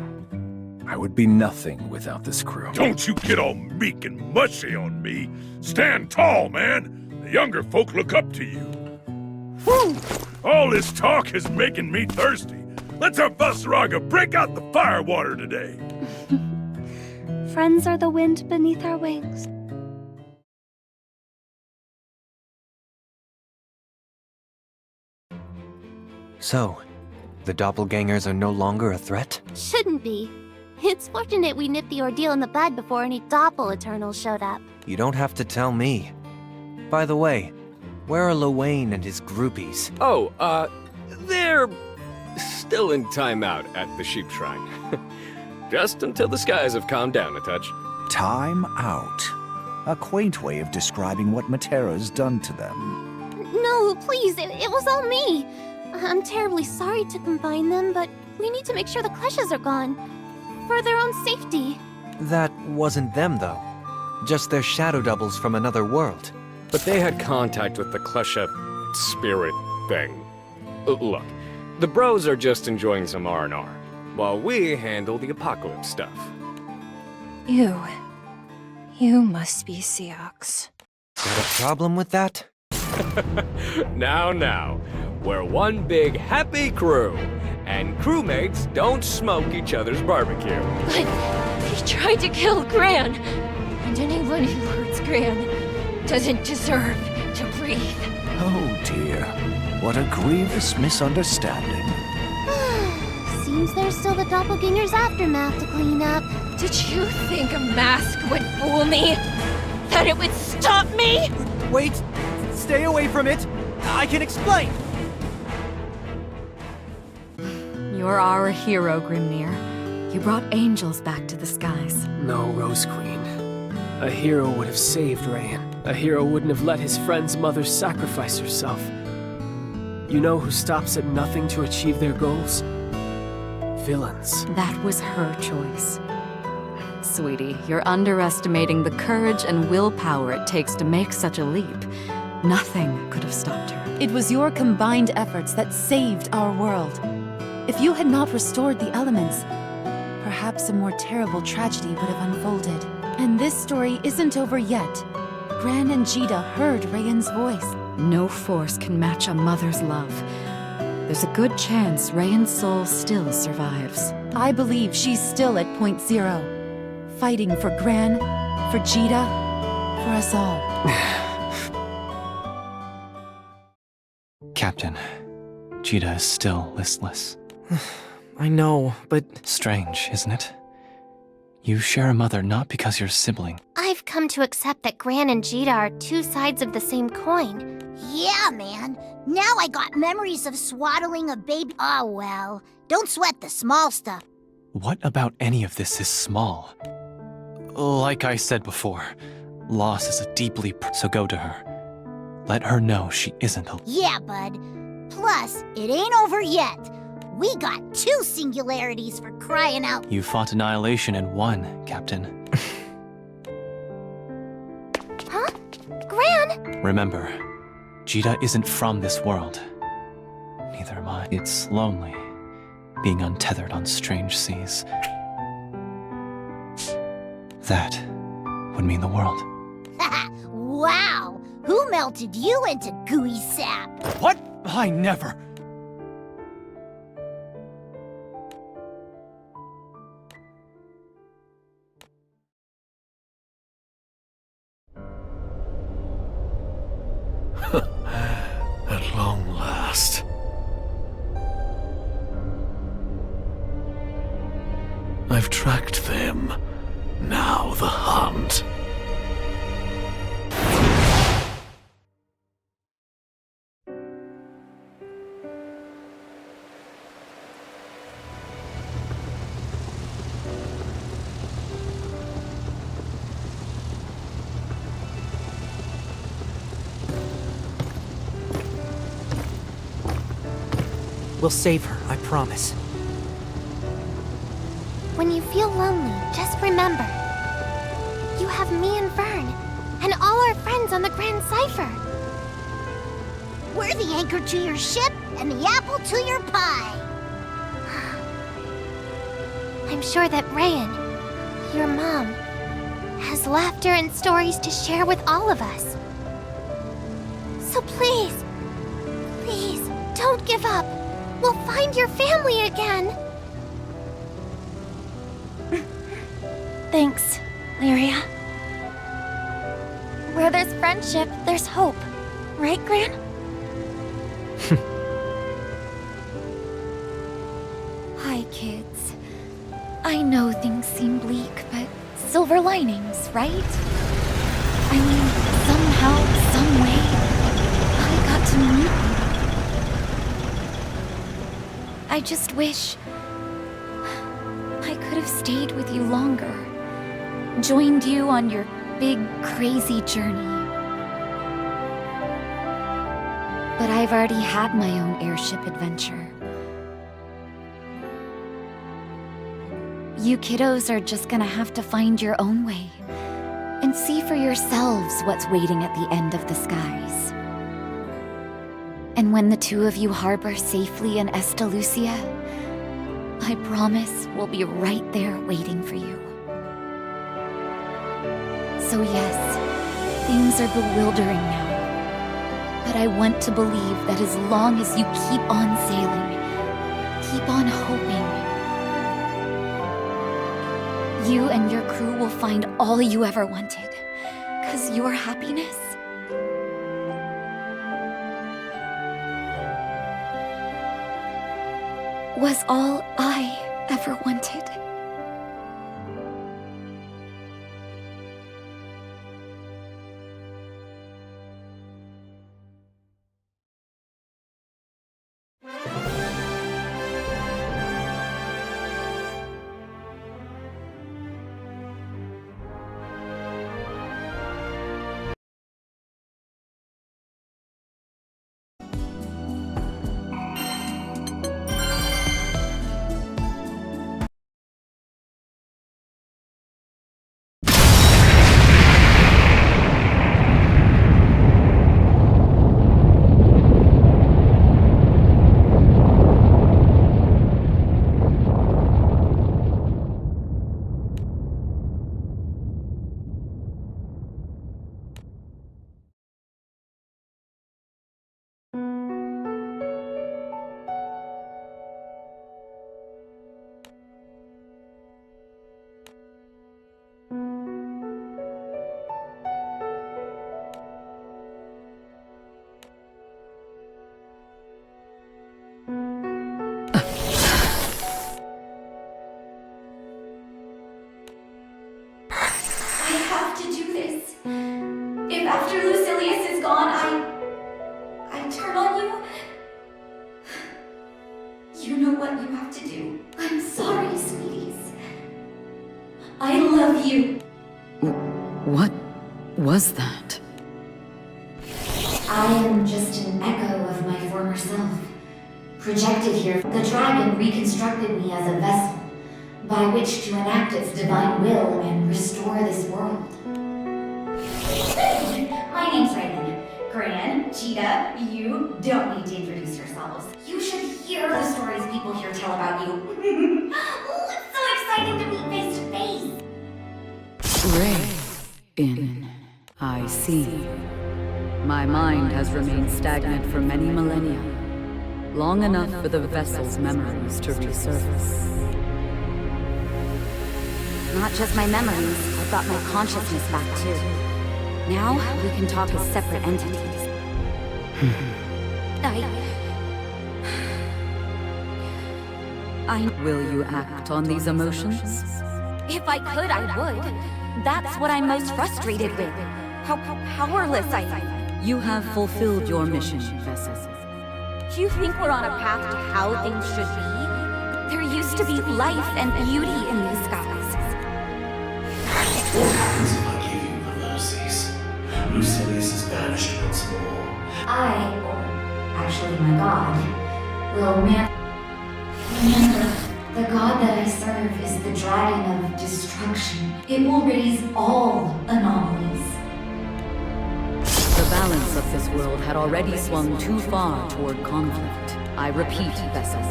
I would be nothing without this crew. Don't you get all meek and mushy on me. Stand tall, man. The younger folk look up to you. Whew! All this talk is making me thirsty. Let's have Basaraga break out the firewater today. Friends are the wind beneath our wings. So, the doppelgangers are no longer a threat? Shouldn't be. It's fortunate we nipped the ordeal in the bud before any Doppel-Eternals showed up. You don't have to tell me. By the way, where are Lowain and his groupies? Oh, they're still in timeout at the Sheep Shrine. Just until the skies have calmed down a touch. Time out. A quaint way of describing what Matera's done to them. No, please, it was all me. I'm terribly sorry to combine them, but we need to make sure the Kleshas are gone. For their own safety. That wasn't them, though. Just their shadow doubles from another world. But they had contact with the Klesha spirit thing. Look, the bros are just enjoying some R&R, while we handle the apocalypse stuff. You must be Seox. Got a problem with that? Now, we're one big happy crew, and crewmates don't smoke each other's barbecue. But They tried to kill Gran. And anyone who hurts Gran doesn't deserve to breathe. Oh dear. What a grievous misunderstanding. Seems there's still the doppelganger's aftermath to clean up. Did you think a mask would fool me? That it would stop me? Wait! Stay away from it! I can explain! You're our hero, Grimnir. You brought angels back to the skies. No, Rose Queen. A hero would have saved Rayan. A hero wouldn't have let his friend's mother sacrifice herself. You know who stops at nothing to achieve their goals? Villains. That was her choice. Sweetie, you're underestimating the courage and willpower it takes to make such a leap. Nothing could have stopped her. It was your combined efforts that saved our world. If you had not restored the elements, perhaps a more terrible tragedy would have unfolded. And this story isn't over yet. Gran and Jita heard Rayan's voice. No force can match a mother's love. There's a good chance Rayan's soul still survives. I believe she's still at Point Zero, fighting for Gran, for Jita, for us all. Captain, Jita is still listless. I know, but... Strange, isn't it? You share a mother not because you're sibling. I've come to accept that Gran and Jita are two sides of the same coin. Yeah, man. Now I got memories of swaddling a baby. Oh, well. Don't sweat the small stuff. What about any of this is small? Like I said before, loss is a deeply... So go to her. Let her know she isn't alone. Yeah, bud. Plus, it ain't over yet. We got 2 singularities for crying out. You fought annihilation and won, Captain. Huh? Gran? Remember, Jita isn't from this world. Neither am I. It's lonely, being untethered on strange seas. That would mean the world. Wow! Who melted you into gooey sap? What? I never... At long last. I've tracked them. Now the hunt. We'll save her, I promise. When you feel lonely, just remember. You have me and Vern, and all our friends on the Grand Cipher. We're the anchor to your ship and the apple to your pie. I'm sure that Rayan, your mom, has laughter and stories to share with all of us. So please, please, don't give up. We'll find your family again. Thanks, Lyria. Where there's friendship, there's hope. Right, Gran? Hi, kids. I know things seem bleak, but silver linings, right? I mean, somehow, someway, I got to meet you. I just wish I could have stayed with you longer. Joined you on your big, crazy journey. But I've already had my own airship adventure. You kiddos are just gonna have to find your own way and see for yourselves what's waiting at the end of the skies. And when the two of you harbor safely in Estalucia, I promise we'll be right there waiting for you. So yes, things are bewildering now. But I want to believe that as long as you keep on sailing, keep on hoping, You and your crew will find all you ever wanted. 'Cause your happiness was all I ever wanted. If after Lucilius is gone, I turn on you, you know what you have to do. I'm sorry, sweeties. I love you. What was that? I am just an echo of my former self. Projected here, the dragon reconstructed me as a vessel by which to enact its divine will and restore this world. My name's Raven. Gran, Cheetah, you don't need to introduce yourselves. You should hear the stories people here tell about you. Oh, it's so exciting to meet face to face. Raven. I see. My mind has remained stagnant for many millennia. Long enough for the vessel's memories to resurface. Not just my memories, I've got my consciousness back too. Now, we can talk as separate entities. Will you act on these emotions? If I could, I would. That's what I'm most frustrated with. How powerless I am. You have fulfilled your mission, Vessel. Do you think we're on a path to how things should be? There used to be life and beauty in these skies. What happens if I give you the mercies? Lucilius is banished once more. I, or actually my god, will remember, the god that I serve is the dragon of destruction. It will raise all anomalies. The balance of this world had already swung too far toward conflict. I repeat, Vessel,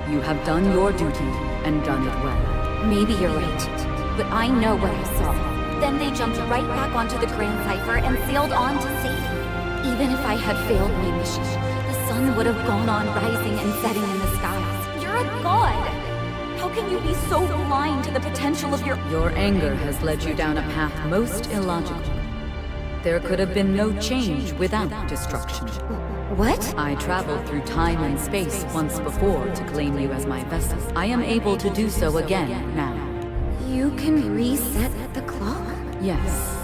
you have done your duty and done it well. Maybe you're right, but I know what I saw. Then they jumped right back onto the Grand Cipher and sailed on to safety. Even if I had failed my mission, the sun would have gone on rising and setting in the skies. You're a god! How can you be so blind to the potential of your— Your anger has led you down a path most illogical. There could have been no change without destruction. What? I traveled through time and space once before to claim you as my vessel. I am able to do so again now. You can reset the clock? Yes.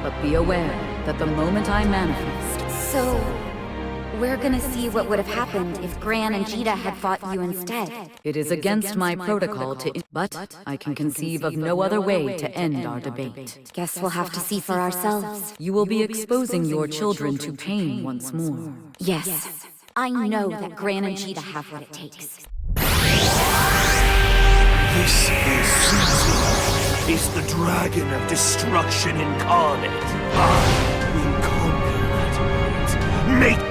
But be aware that the moment I manifest... So, we're gonna see what would have happened if Gran and Cheetah had fought you instead. It is against my protocol to... But I can conceive of no other way to end our debate. Guess we'll have to see for ourselves. You will be exposing your children to pain once more. Yes. I know that Gran and Cheetah have what it takes. This is Susie, is the dragon of destruction incarnate. I will conquer that might. Make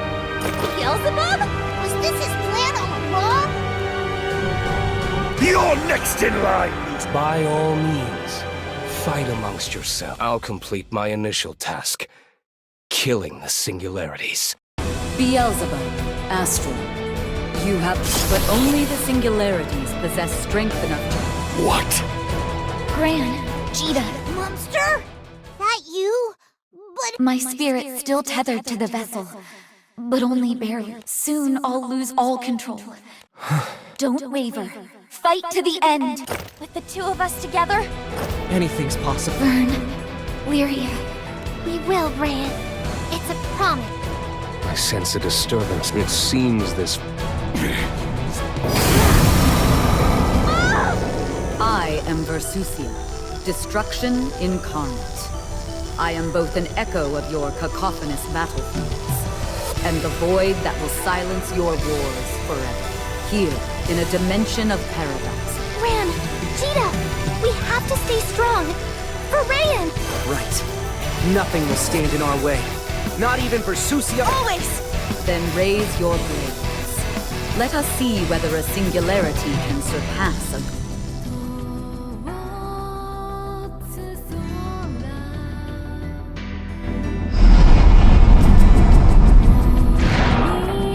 Beelzebub? Was this his plan all along? You're next in line! By all means, fight amongst yourselves. I'll complete my initial task, killing the singularities. Beelzebub, Astral, you have... But only the singularities possess strength enough to... What? Gran, Jita. Monster? That you? But My spirit's still tethered to the vessel, but only barely. Soon I'll lose all control. Don't waver. Fight to the end. With the two of us together? Anything's possible. Vern, Lyria. we will, Rayan. It's a promise. I sense a disturbance. It seems this... I am Versusia, destruction incarnate. I am both an echo of your cacophonous battlefields, and the void that will silence your wars forever. Here, in a dimension of paradox. Ran, Jita, we have to stay strong. For Rayan! Right. Nothing will stand in our way. Not even Versusia. Always! Then raise your blades. Let us see whether a singularity can surpass a...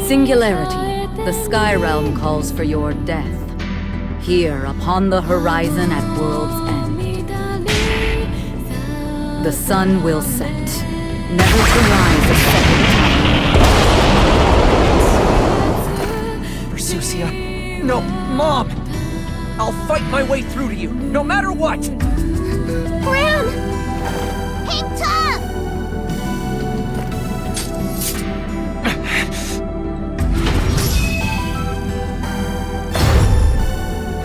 Singularity, the Sky Realm calls for your death. Here, upon the horizon at world's end. The sun will set, never to rise a second time. Versusia. No, Mom! I'll fight my way through to you, no matter what! Gran! Hang tough!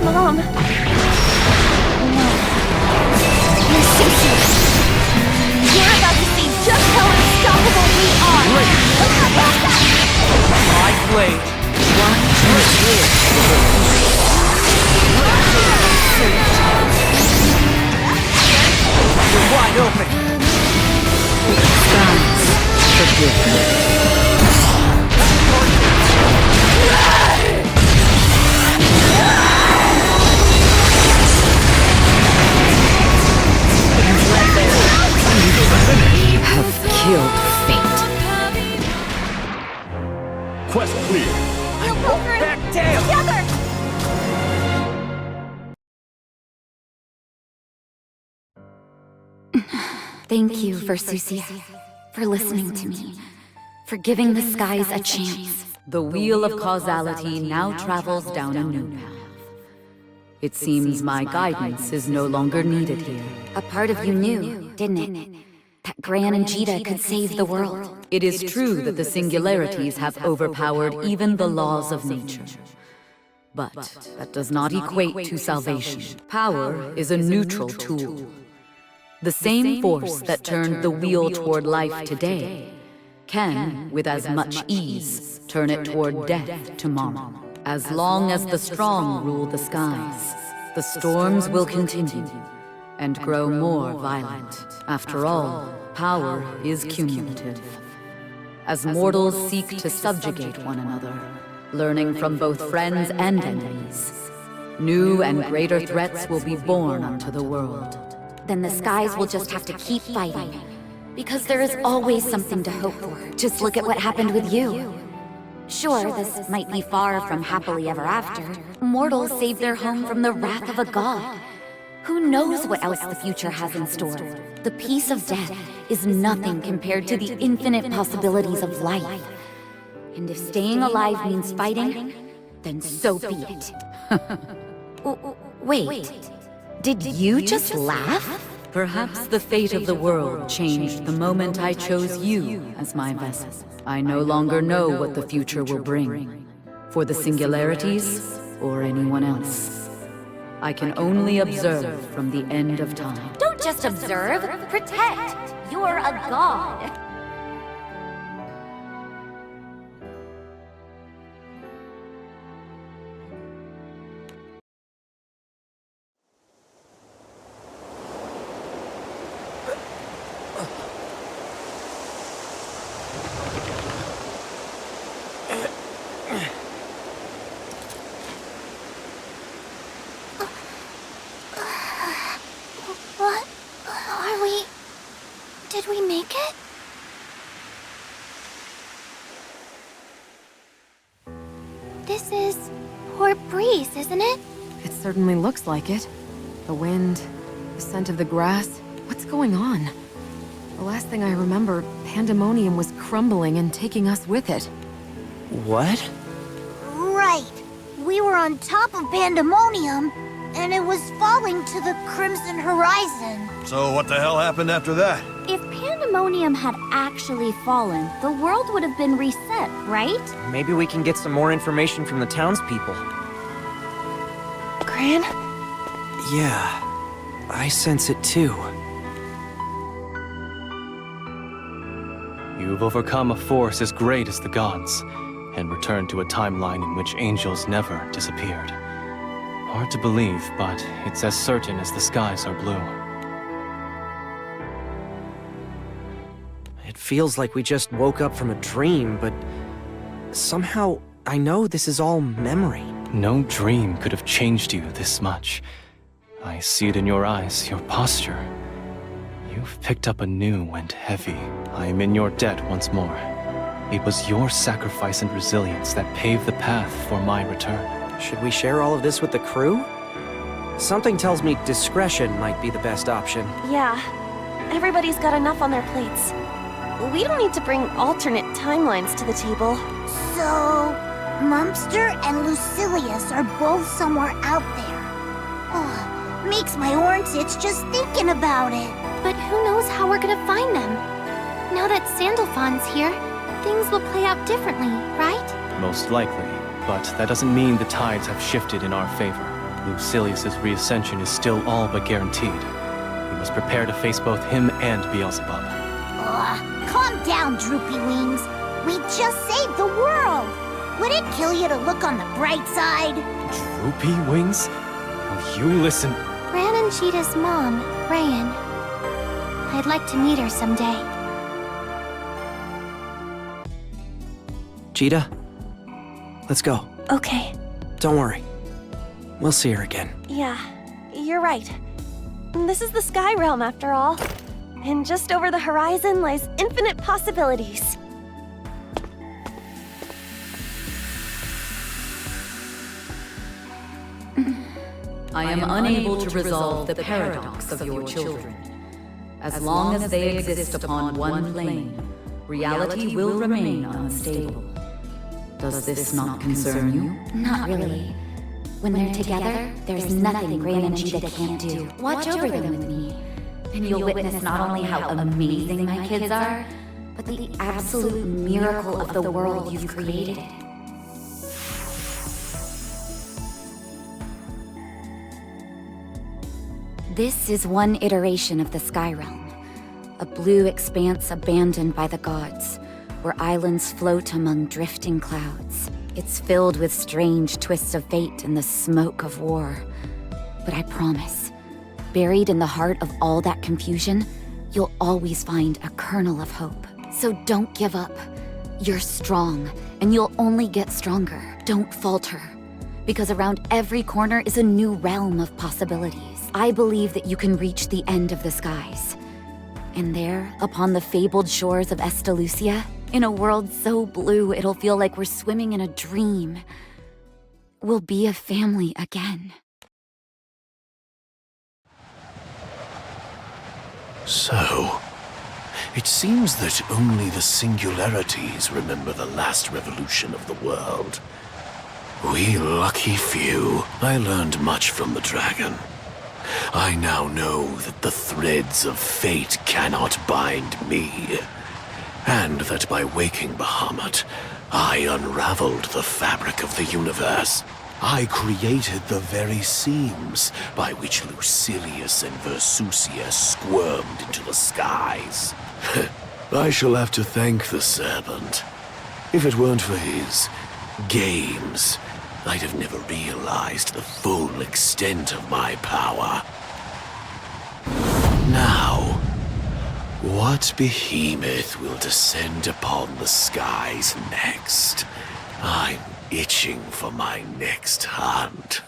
Mom! No. Versusia! You're about to see just how unstoppable we are! My blade! You're wide open! Skies, forgive me. Have killed fate. Quest clear. We'll go through Back down! together! Thank you, Versusia, for listening to me, for giving the skies a chance. The wheel of causality now travels down a new path. It seems my guidance is no longer needed here. A part of you knew, didn't it? That Gran and Jita could save the world. It is true that the singularities have overpowered even the laws of nature. But that does not equate to salvation. Power is a neutral tool. The same force that turned the wheel toward life today can, with as much ease, turn it toward death tomorrow. As long as the strong rule the skies, the storms will continue and grow more violent. After all, power is cumulative. As mortals seek to subjugate one another, learning from both friends and enemies, new and greater threats will be born unto the world. Then the skies will just have to keep fighting. Because there is always something to hope for. Just look at what happened with you. Sure, this might be far from happily ever after. Mortals save their home from the wrath of a god. Who knows what else the future has in store? The peace of death is nothing compared to the infinite possibilities of life. And if staying alive means fighting, then so be it. Wait, did you just laugh? Perhaps the fate of the world changed the moment I chose you as my vessel. I no longer know what the future will bring, for the singularities or anyone else. I can only observe from the end of time. Don't just observe, protect! You're a god! What? Are we... Did we make it? This is Port Breeze, isn't it? It certainly looks like it. The wind, the The scent of the grass? What's going on? The last thing I remember, Pandemonium was crumbling and taking us with it. What? Right. We were on top of Pandemonium, and it was falling to the Crimson Horizon. So what the hell happened after that? If Pandemonium had actually fallen, the world would have been reset, right? Maybe we can get some more information from the townspeople. Gran? Yeah, I sense it too. You've overcome a force as great as the gods, and returned to a timeline in which angels never disappeared. Hard to believe, but it's as certain as the skies are blue. It feels like we just woke up from a dream, but somehow I know this is all memory. No dream could have changed you this much. I see it in your eyes, your posture. You've picked up a new and heavy. I am in your debt once more. It was your sacrifice and resilience that paved the path for my return. Should we share all of this with the crew? Something tells me discretion might be the best option. Yeah, everybody's got enough on their plates. We don't need to bring alternate timelines to the table. So, Mumpster and Lucilius are both somewhere out there. Oh, makes my orange itch just thinking about it. But who knows how we're gonna find them? Now that Sandalphon's here, things will play out differently, right? Most likely, but that doesn't mean the tides have shifted in our favor. Lucilius's reascension is still all but guaranteed. We must prepare to face both him and Beelzebub. Calm down, Droopy Wings. We just saved the world. Would it kill you to look on the bright side? Droopy Wings? Will you listen? Gran and Cheetah's mom, Rayan. I'd like to meet her someday. Cheetah, let's go. Okay. Don't worry. We'll see her again. Yeah, you're right. This is the Sky Realm after all. And just over the horizon lies infinite possibilities. I am unable to resolve the paradox of your children. As long as they exist upon one plane, reality will remain unstable. Does this not concern you? Not really. When they're together, there's nothing Gran and Cheetah can't do. Watch over them with me, And you'll witness not only how amazing my kids are, but the absolute miracle of the world you've created. This is one iteration of the Sky Realm, a blue expanse abandoned by the gods, where islands float among drifting clouds. It's filled with strange twists of fate and the smoke of war. But I promise, buried in the heart of all that confusion, you'll always find a kernel of hope. So don't give up. You're strong, and you'll only get stronger. Don't falter, because around every corner is a new realm of possibilities. I believe that you can reach the end of the skies. And there, upon the fabled shores of Estalucia, in a world so blue it'll feel like we're swimming in a dream, we'll be a family again. So, it seems that only the singularities remember the last revolution of the world. We lucky few. I learned much from the dragon. I now know that the threads of fate cannot bind me, and that by waking Bahamut, I unraveled the fabric of the universe. I created the very seams by which Lucilius and Versusia squirmed into the skies. I shall have to thank the serpent. If it weren't for his games, I'd have never realized the full extent of my power. Now, what behemoth will descend upon the skies next? I'm itching for my next hunt.